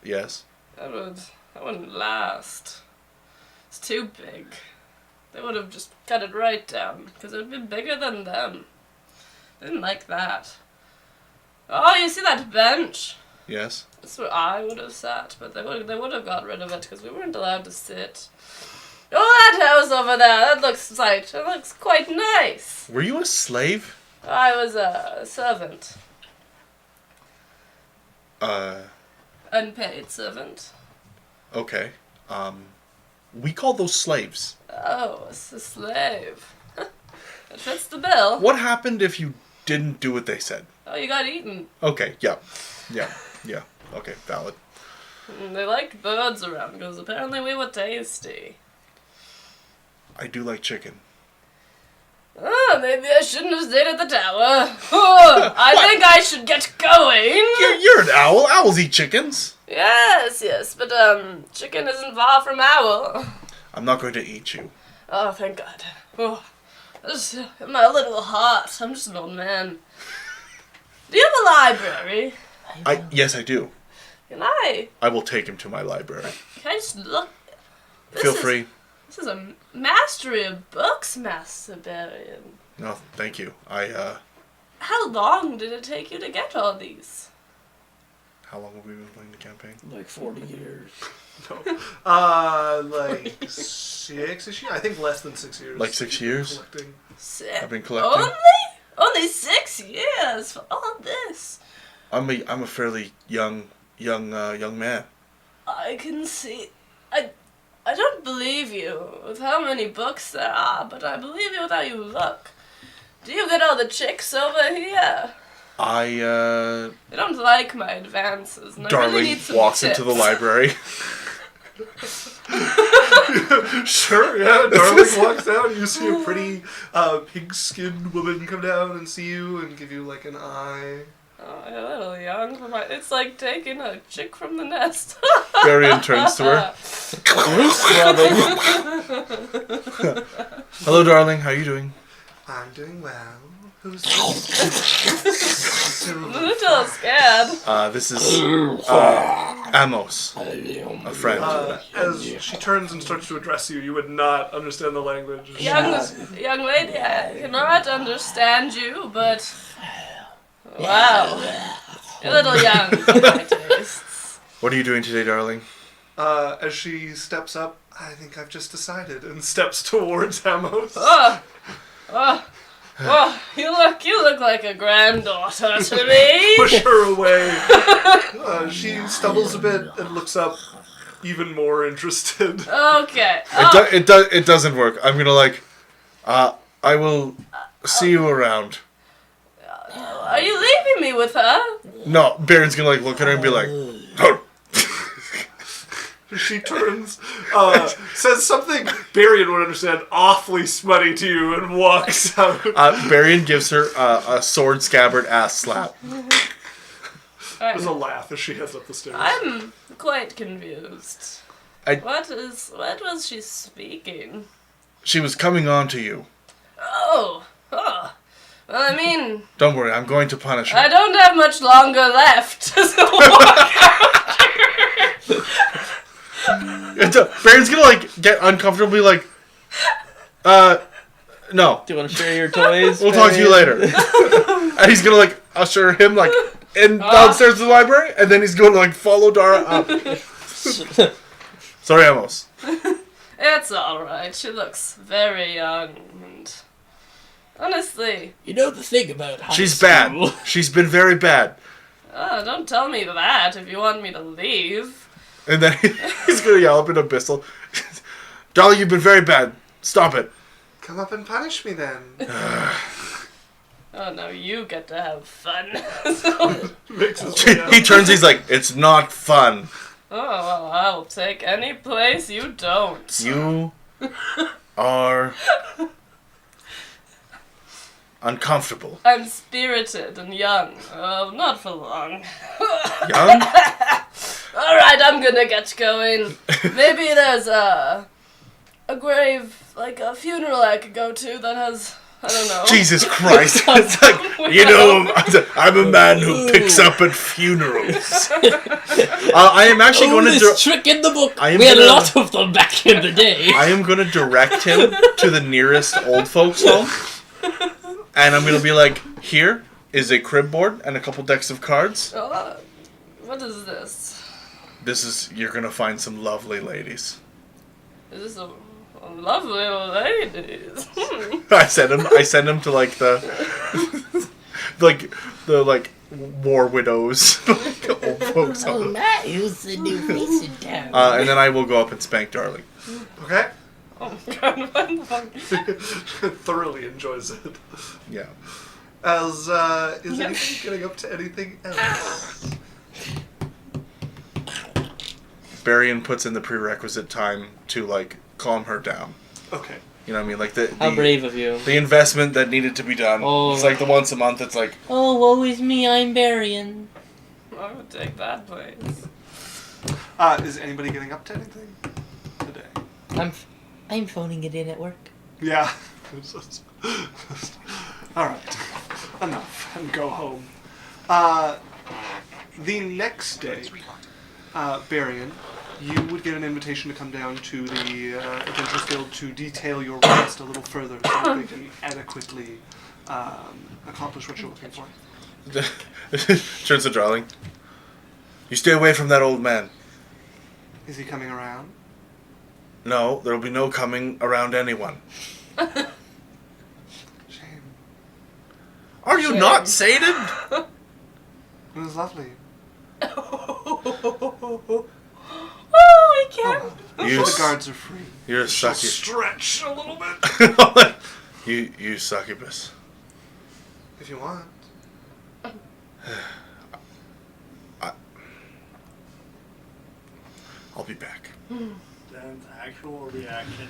Speaker 2: yes,
Speaker 1: That wouldn't last. It's too big. They would have just cut it right down, because it would be bigger than them. They didn't like that. Oh, you see that bench?
Speaker 2: yes.
Speaker 1: That's where I would have sat, but they would have got rid of it, because we weren't allowed to sit. Oh, that house over there, that looks quite nice.
Speaker 2: Were you a slave?
Speaker 1: I was a servant. Unpaid servant.
Speaker 2: Okay. We call those slaves.
Speaker 1: Oh, it's a slave. It fits the bill.
Speaker 2: What happened if you didn't do what they said?
Speaker 1: Oh, you got eaten.
Speaker 2: Okay, yeah. Okay, valid.
Speaker 1: They liked birds around because apparently we were tasty.
Speaker 2: I do like chicken.
Speaker 1: Oh, maybe I shouldn't have stayed at the tower. Oh, I think I should get going.
Speaker 2: You're an owl. Owls eat chickens.
Speaker 1: Yes, but chicken isn't far from owl.
Speaker 2: I'm not going to eat you.
Speaker 1: Oh, thank God. Oh, this is my little heart. I'm just an old man. Do you have a library?
Speaker 2: Yes, I do.
Speaker 1: Can I?
Speaker 2: I will take him to my library.
Speaker 1: Can I just look?
Speaker 2: Feel free.
Speaker 1: This is a mastery of books, Master Barian.
Speaker 2: No, thank you.
Speaker 1: How long did it take you to get all these?
Speaker 2: How long have we been playing the campaign?
Speaker 3: Like 40 years.
Speaker 4: Like 6-ish years? I think less than 6 years.
Speaker 2: Like 6 years?
Speaker 4: Collecting.
Speaker 2: I've been collecting.
Speaker 1: Only 6 years for all this.
Speaker 2: I'm a fairly young man.
Speaker 1: I can see. I don't believe you with how many books there are, but I believe you with how you look. Do you get all the chicks over here?
Speaker 2: They
Speaker 1: They don't like my advances, and I
Speaker 2: Darling
Speaker 1: really need some
Speaker 2: walks
Speaker 1: tips.
Speaker 2: into the library.
Speaker 4: Sure, yeah. Darling walks down. You see a pretty pig-skinned woman come down and see you and give you like an eye.
Speaker 1: Oh, you're a little young for my. It's like taking a chick from the nest.
Speaker 2: Varian turns to her. Hello, darling. How are you doing?
Speaker 4: I'm doing well. Who's
Speaker 1: I'm a little scared.
Speaker 2: This is Amos, a friend.
Speaker 4: as she turns and starts to address you, you would not understand the language.
Speaker 1: Young lady, I cannot understand you, but wow, you're a little young for my tastes.
Speaker 2: What are you doing today, darling?
Speaker 4: As she steps up, I think I've just decided, and steps towards Amos.
Speaker 1: Oh, you look like a granddaughter to me.
Speaker 4: Push her away. She stumbles a bit and looks up, even more interested.
Speaker 1: Okay.
Speaker 2: It doesn't work. I'm gonna I will see you around.
Speaker 1: Are you leaving me with her?
Speaker 2: No, Baron's gonna look at her and be like, "Oh."
Speaker 4: She turns, says something Barian would understand awfully smutty to you, and walks out.
Speaker 2: Barian gives her a sword scabbard ass slap.
Speaker 4: There's a laugh as she heads up the stairs.
Speaker 1: I'm quite confused.
Speaker 2: I-
Speaker 1: What was she speaking?
Speaker 2: She was coming on to you.
Speaker 1: Oh. Well, I mean,
Speaker 2: Don't worry, I'm going to punish her.
Speaker 1: I don't have much longer left. So walk out.
Speaker 2: Baron's gonna get uncomfortably no.
Speaker 3: Do you want to share your toys?
Speaker 2: We'll talk to you later. And he's gonna usher him in downstairs to the library, and then he's going to follow Dara up. Sorry, Amos.
Speaker 1: It's alright. She looks very young and honestly.
Speaker 3: You know the thing about high
Speaker 2: She's
Speaker 3: school.
Speaker 2: bad. She's been very bad.
Speaker 1: Don't tell me that if you want me to leave.
Speaker 2: And then he's gonna yell up in Abyssal, "Dolly, you've been very bad. Stop it."
Speaker 4: Come up and punish me then.
Speaker 1: Oh, now you get to have fun.
Speaker 4: Makes his way out.
Speaker 2: He turns, he's like, it's not fun.
Speaker 1: Oh, well, I'll take any place you don't.
Speaker 2: You are uncomfortable.
Speaker 1: I'm spirited and young. Not for long.
Speaker 2: Young?
Speaker 1: Alright, I'm gonna get going. Maybe there's a grave, like a funeral I could go to that has, I don't know.
Speaker 2: Jesus Christ. It's like, you know, I'm a man who picks up at funerals. I am actually going to...
Speaker 3: this trick in the book.
Speaker 2: I am
Speaker 3: We had a
Speaker 2: gonna-
Speaker 3: lot of them back in the day.
Speaker 2: I am going to direct him to the nearest old folks home. And I'm going to be like, here is a crib board and a couple decks of cards.
Speaker 1: What is this?
Speaker 2: This is, you're going to find some lovely ladies.
Speaker 1: Is this a lovely ladies?
Speaker 2: I send him to like the like war widows, old folks
Speaker 3: Oh,
Speaker 2: home.
Speaker 3: Matt, who's the new face in town?
Speaker 2: And then I will go up and spank Darling.
Speaker 4: Okay.
Speaker 1: Oh my god, what the fuck?
Speaker 4: Thoroughly enjoys it.
Speaker 2: Yeah.
Speaker 4: As is anyone getting up to anything else?
Speaker 2: Barian puts in the prerequisite time to like calm her down.
Speaker 4: Okay.
Speaker 2: You know what I mean? Like the
Speaker 3: How brave of you.
Speaker 2: the investment that needed to be done.
Speaker 3: Oh.
Speaker 2: It's like the once a month. It's like
Speaker 3: Oh, woe is me, I'm Barian.
Speaker 1: I would take that place.
Speaker 4: Is anybody getting up to anything today?
Speaker 3: I'm phoning it in at work.
Speaker 4: Yeah. All right. Enough. And go home. The next day, Barian, you would get an invitation to come down to the Adventurers Guild to detail your request a little further so that they can adequately accomplish what you're looking for.
Speaker 2: turns to Darling. You stay away from that old man.
Speaker 4: Is he coming around?
Speaker 2: No, there'll be no coming around anyone.
Speaker 4: Shame.
Speaker 2: Are you
Speaker 1: Shame.
Speaker 2: not sated?
Speaker 4: It was lovely.
Speaker 1: Oh, we can't.
Speaker 4: I'm
Speaker 2: You
Speaker 4: sure the
Speaker 2: s-
Speaker 4: guards are free.
Speaker 2: You're a
Speaker 4: She'll
Speaker 2: sucky.
Speaker 4: stretch a little bit.
Speaker 2: you succubus.
Speaker 4: If you want.
Speaker 2: I'll be back.
Speaker 6: Dan's actual reaction.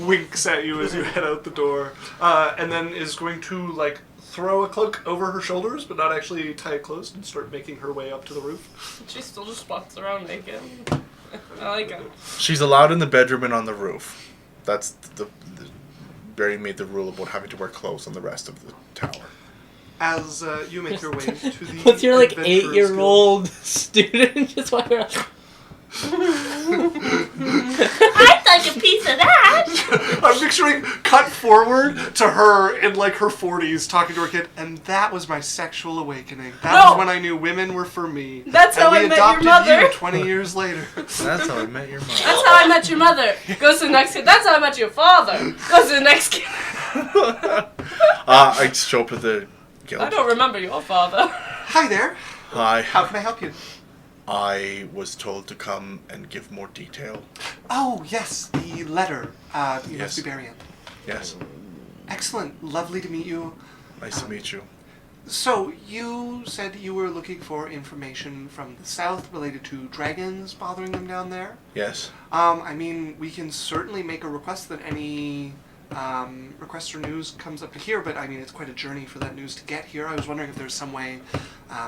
Speaker 4: Winks at you as you head out the door, and then is going to like throw a cloak over her shoulders, but not actually tie it closed, and start making her way up to the roof.
Speaker 1: She still just walks around naked. I like it.
Speaker 2: She's allowed in the bedroom and on the roof. That's the Barry made the rule about having to wear clothes on the rest of the tower.
Speaker 4: As you make your way to the
Speaker 3: What's your like
Speaker 4: Adventurers
Speaker 3: 8-year-old student just walking around?
Speaker 1: I'd like a piece of that.
Speaker 4: Guild. I'm picturing cut forward to her in like her 40s talking to her kid, and that was my sexual awakening. That
Speaker 1: No.
Speaker 4: was when I knew women were for me.
Speaker 1: That's
Speaker 4: and
Speaker 1: how
Speaker 4: we
Speaker 1: I met your
Speaker 4: adopted
Speaker 1: mother.
Speaker 4: you 20 years later.
Speaker 2: That's how I met your mom.
Speaker 1: That's how I met your mother. Goes to the next kid. That's how I met your father. Goes to the next kid.
Speaker 2: I show up at the guild.
Speaker 1: I don't remember your father.
Speaker 4: Hi there.
Speaker 2: Hi.
Speaker 4: How can I help you?
Speaker 2: I was told to come and give more detail.
Speaker 4: Oh, yes, the letter. You
Speaker 2: Yes.
Speaker 4: must be Barian.
Speaker 2: Yes.
Speaker 4: Excellent. Lovely to meet you.
Speaker 2: Nice to meet you.
Speaker 4: So, you said you were looking for information from the south related to dragons bothering them down there?
Speaker 2: Yes.
Speaker 4: I mean, we can certainly make a request that any request or news comes up to here, but I mean, it's quite a journey for that news to get here. I was wondering if there's some way,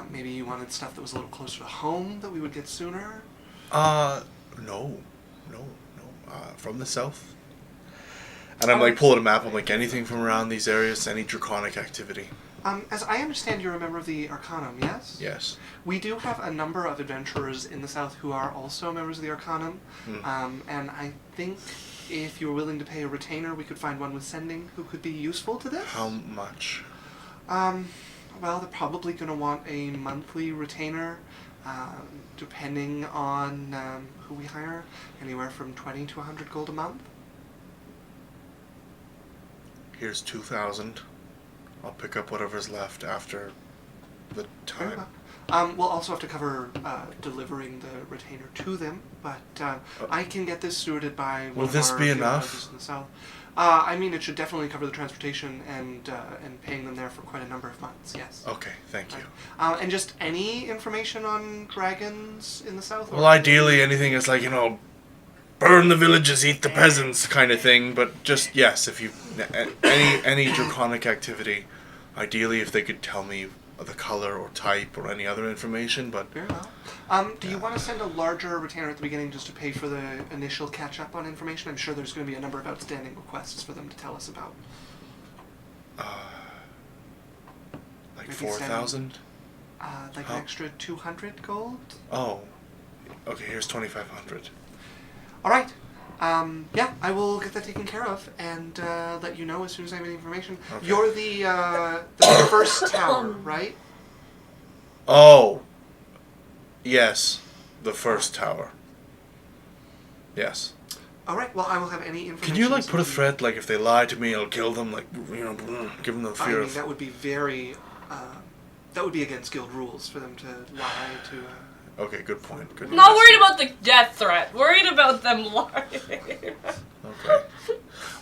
Speaker 4: maybe you wanted stuff that was a little closer to home that we would get sooner?
Speaker 2: No. From the south. And I'm like pulling a map. I'm like, anything from around these areas, any draconic activity.
Speaker 4: As I understand, you're a member of the Arcanum, yes?
Speaker 2: Yes.
Speaker 4: We do have a number of adventurers in the south who are also members of the Arcanum, and I think if you were willing to pay a retainer, we could find one with sending who could be useful to this.
Speaker 2: How much?
Speaker 4: Well, they're probably going to want a monthly retainer, depending on who we hire, anywhere from 20 to 100 gold a month.
Speaker 2: Here's 2,000. I'll pick up whatever's left after the
Speaker 4: Very
Speaker 2: time.
Speaker 4: well. We'll also have to cover delivering the retainer to them, but I can get this stewarded by one
Speaker 2: Will
Speaker 4: of
Speaker 2: this
Speaker 4: our
Speaker 2: be
Speaker 4: field
Speaker 2: enough?
Speaker 4: houses in the south. I mean, it should definitely cover the transportation and paying them there for quite a number of months. Yes.
Speaker 2: Okay, thank you.
Speaker 4: And just any information on dragons in the south?
Speaker 2: Well, ideally, anything is like, burn the villages, eat the peasants kind of thing. But just, yes, if you... Any draconic activity, ideally if they could tell me the color or type or any other information, but...
Speaker 4: Very well. Do you want to send a larger retainer at the beginning just to pay for the initial catch-up on information? I'm sure there's going to be a number of outstanding requests for them to tell us about.
Speaker 2: Like
Speaker 4: Maybe
Speaker 2: 4,000?
Speaker 4: Like an extra 200 gold?
Speaker 2: Oh. Okay, here's 2,500.
Speaker 4: All right. Yeah, I will get that taken care of and let you know as soon as I have any information.
Speaker 2: Okay.
Speaker 4: You're the first tower, right?
Speaker 2: Oh. Yes. The first tower. Yes.
Speaker 4: All right. Well, I will have any information.
Speaker 2: Can you, like,
Speaker 4: as
Speaker 2: put a
Speaker 4: soon-
Speaker 2: threat, like, if they lie to me, I'll kill them, like, give them the
Speaker 4: I
Speaker 2: fear
Speaker 4: mean,
Speaker 2: of...
Speaker 4: that would be very. That would be against guild rules for them to lie to.
Speaker 2: Okay, good point. Good.
Speaker 1: Not worried about the death threat. Worried about them lying.
Speaker 2: Okay.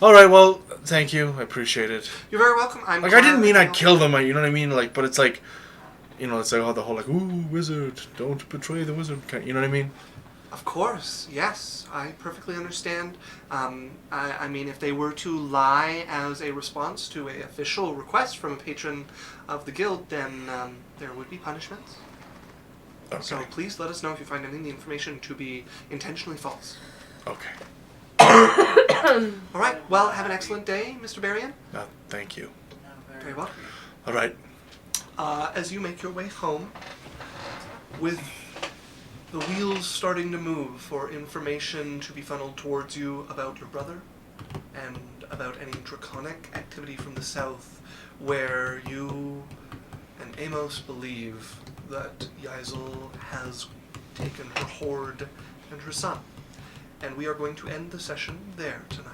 Speaker 2: All right. Well, thank you. I appreciate it.
Speaker 4: You're very welcome. I'm.
Speaker 2: Like, I didn't
Speaker 4: glad
Speaker 2: mean
Speaker 4: that
Speaker 2: I'd kill them. You know what I mean? Like, but it's like, it's like the whole like, ooh, wizard, don't betray the wizard. You know what I mean?
Speaker 4: Of course, yes. I perfectly understand. I mean, if they were to lie as a response to an official request from a patron of the guild, then there would be punishments.
Speaker 2: Okay.
Speaker 4: So please let us know if you find any of the information to be intentionally false.
Speaker 2: Okay.
Speaker 4: All right. Well, have an excellent day, Mr. Berrien.
Speaker 2: Thank you.
Speaker 4: Very well.
Speaker 2: All right.
Speaker 4: As you make your way home, with the wheels starting to move for information to be funneled towards you about your brother and about any draconic activity from the south, where you and Amos believe that Yaisel has taken her horde and her son. And we are going to end the session there tonight.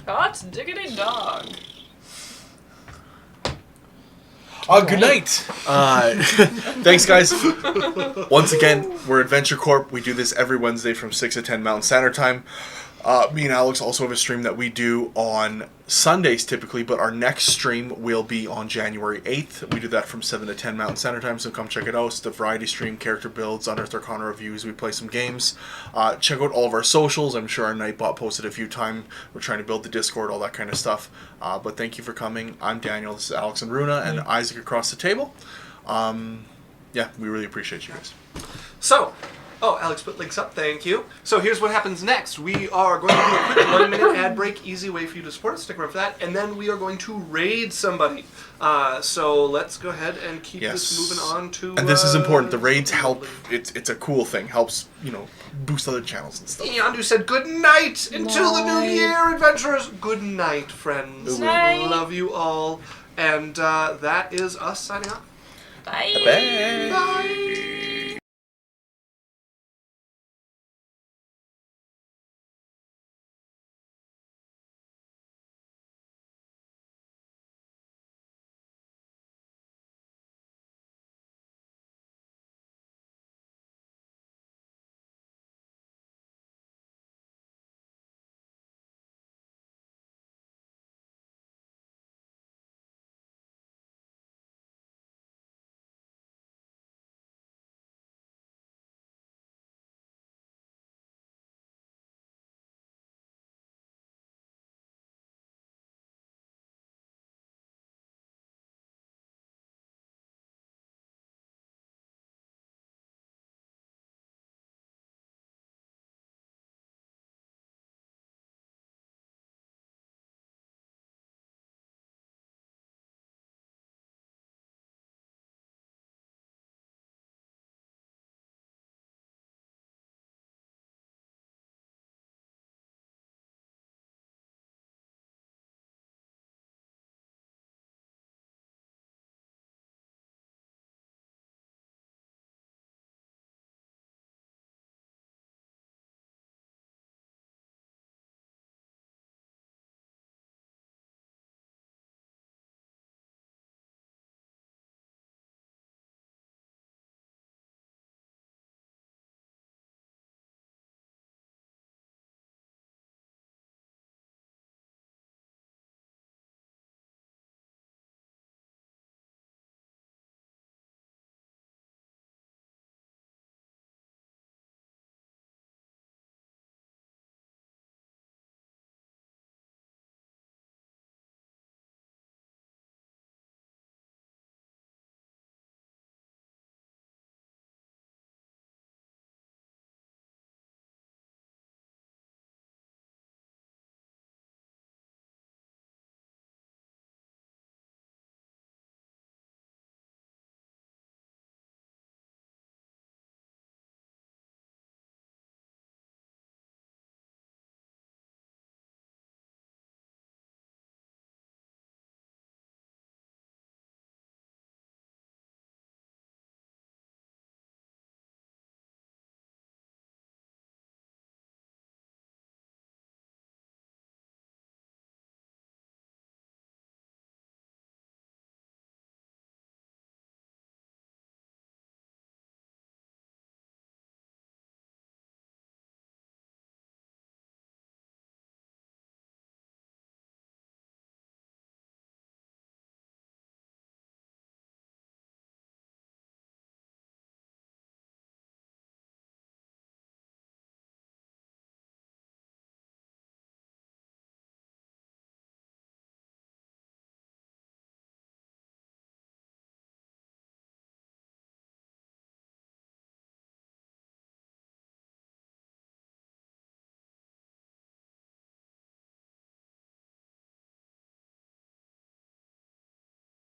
Speaker 1: Hot diggity dog.
Speaker 2: Good night. Thanks, guys. Once again, we're Adventure Corp. We do this every Wednesday from 6 to 10 Mountain Standard Time. Me and Alex also have a stream that we do on Sundays typically, but our next stream will be on January 8th. We do that from 7 to 10 Mountain Standard Time, so come check it out. It's the variety stream, character builds, Unearthed Arcana reviews, we play some games. Check out all of our socials. I'm sure our Nightbot posted a few times. We're trying to build the Discord, all that kind of stuff. But thank you for coming. I'm Daniel, this is Alex and Runa, and Isaac across the table. Yeah, we really appreciate you guys.
Speaker 4: So, Alex put links up, thank you. So here's what happens next. We are going to do a quick 1-minute ad break, easy way for you to support us, stick around for that, and then we are going to raid somebody. So let's go ahead and keep this moving on to...
Speaker 2: And this is important, the raids help, it's a cool thing, helps, boost other channels and stuff.
Speaker 4: Yandu said good night until the new year, adventurers. Good night, friends.
Speaker 1: Night.
Speaker 4: Love you all. And that is us signing off.
Speaker 1: Bye.
Speaker 2: Bye.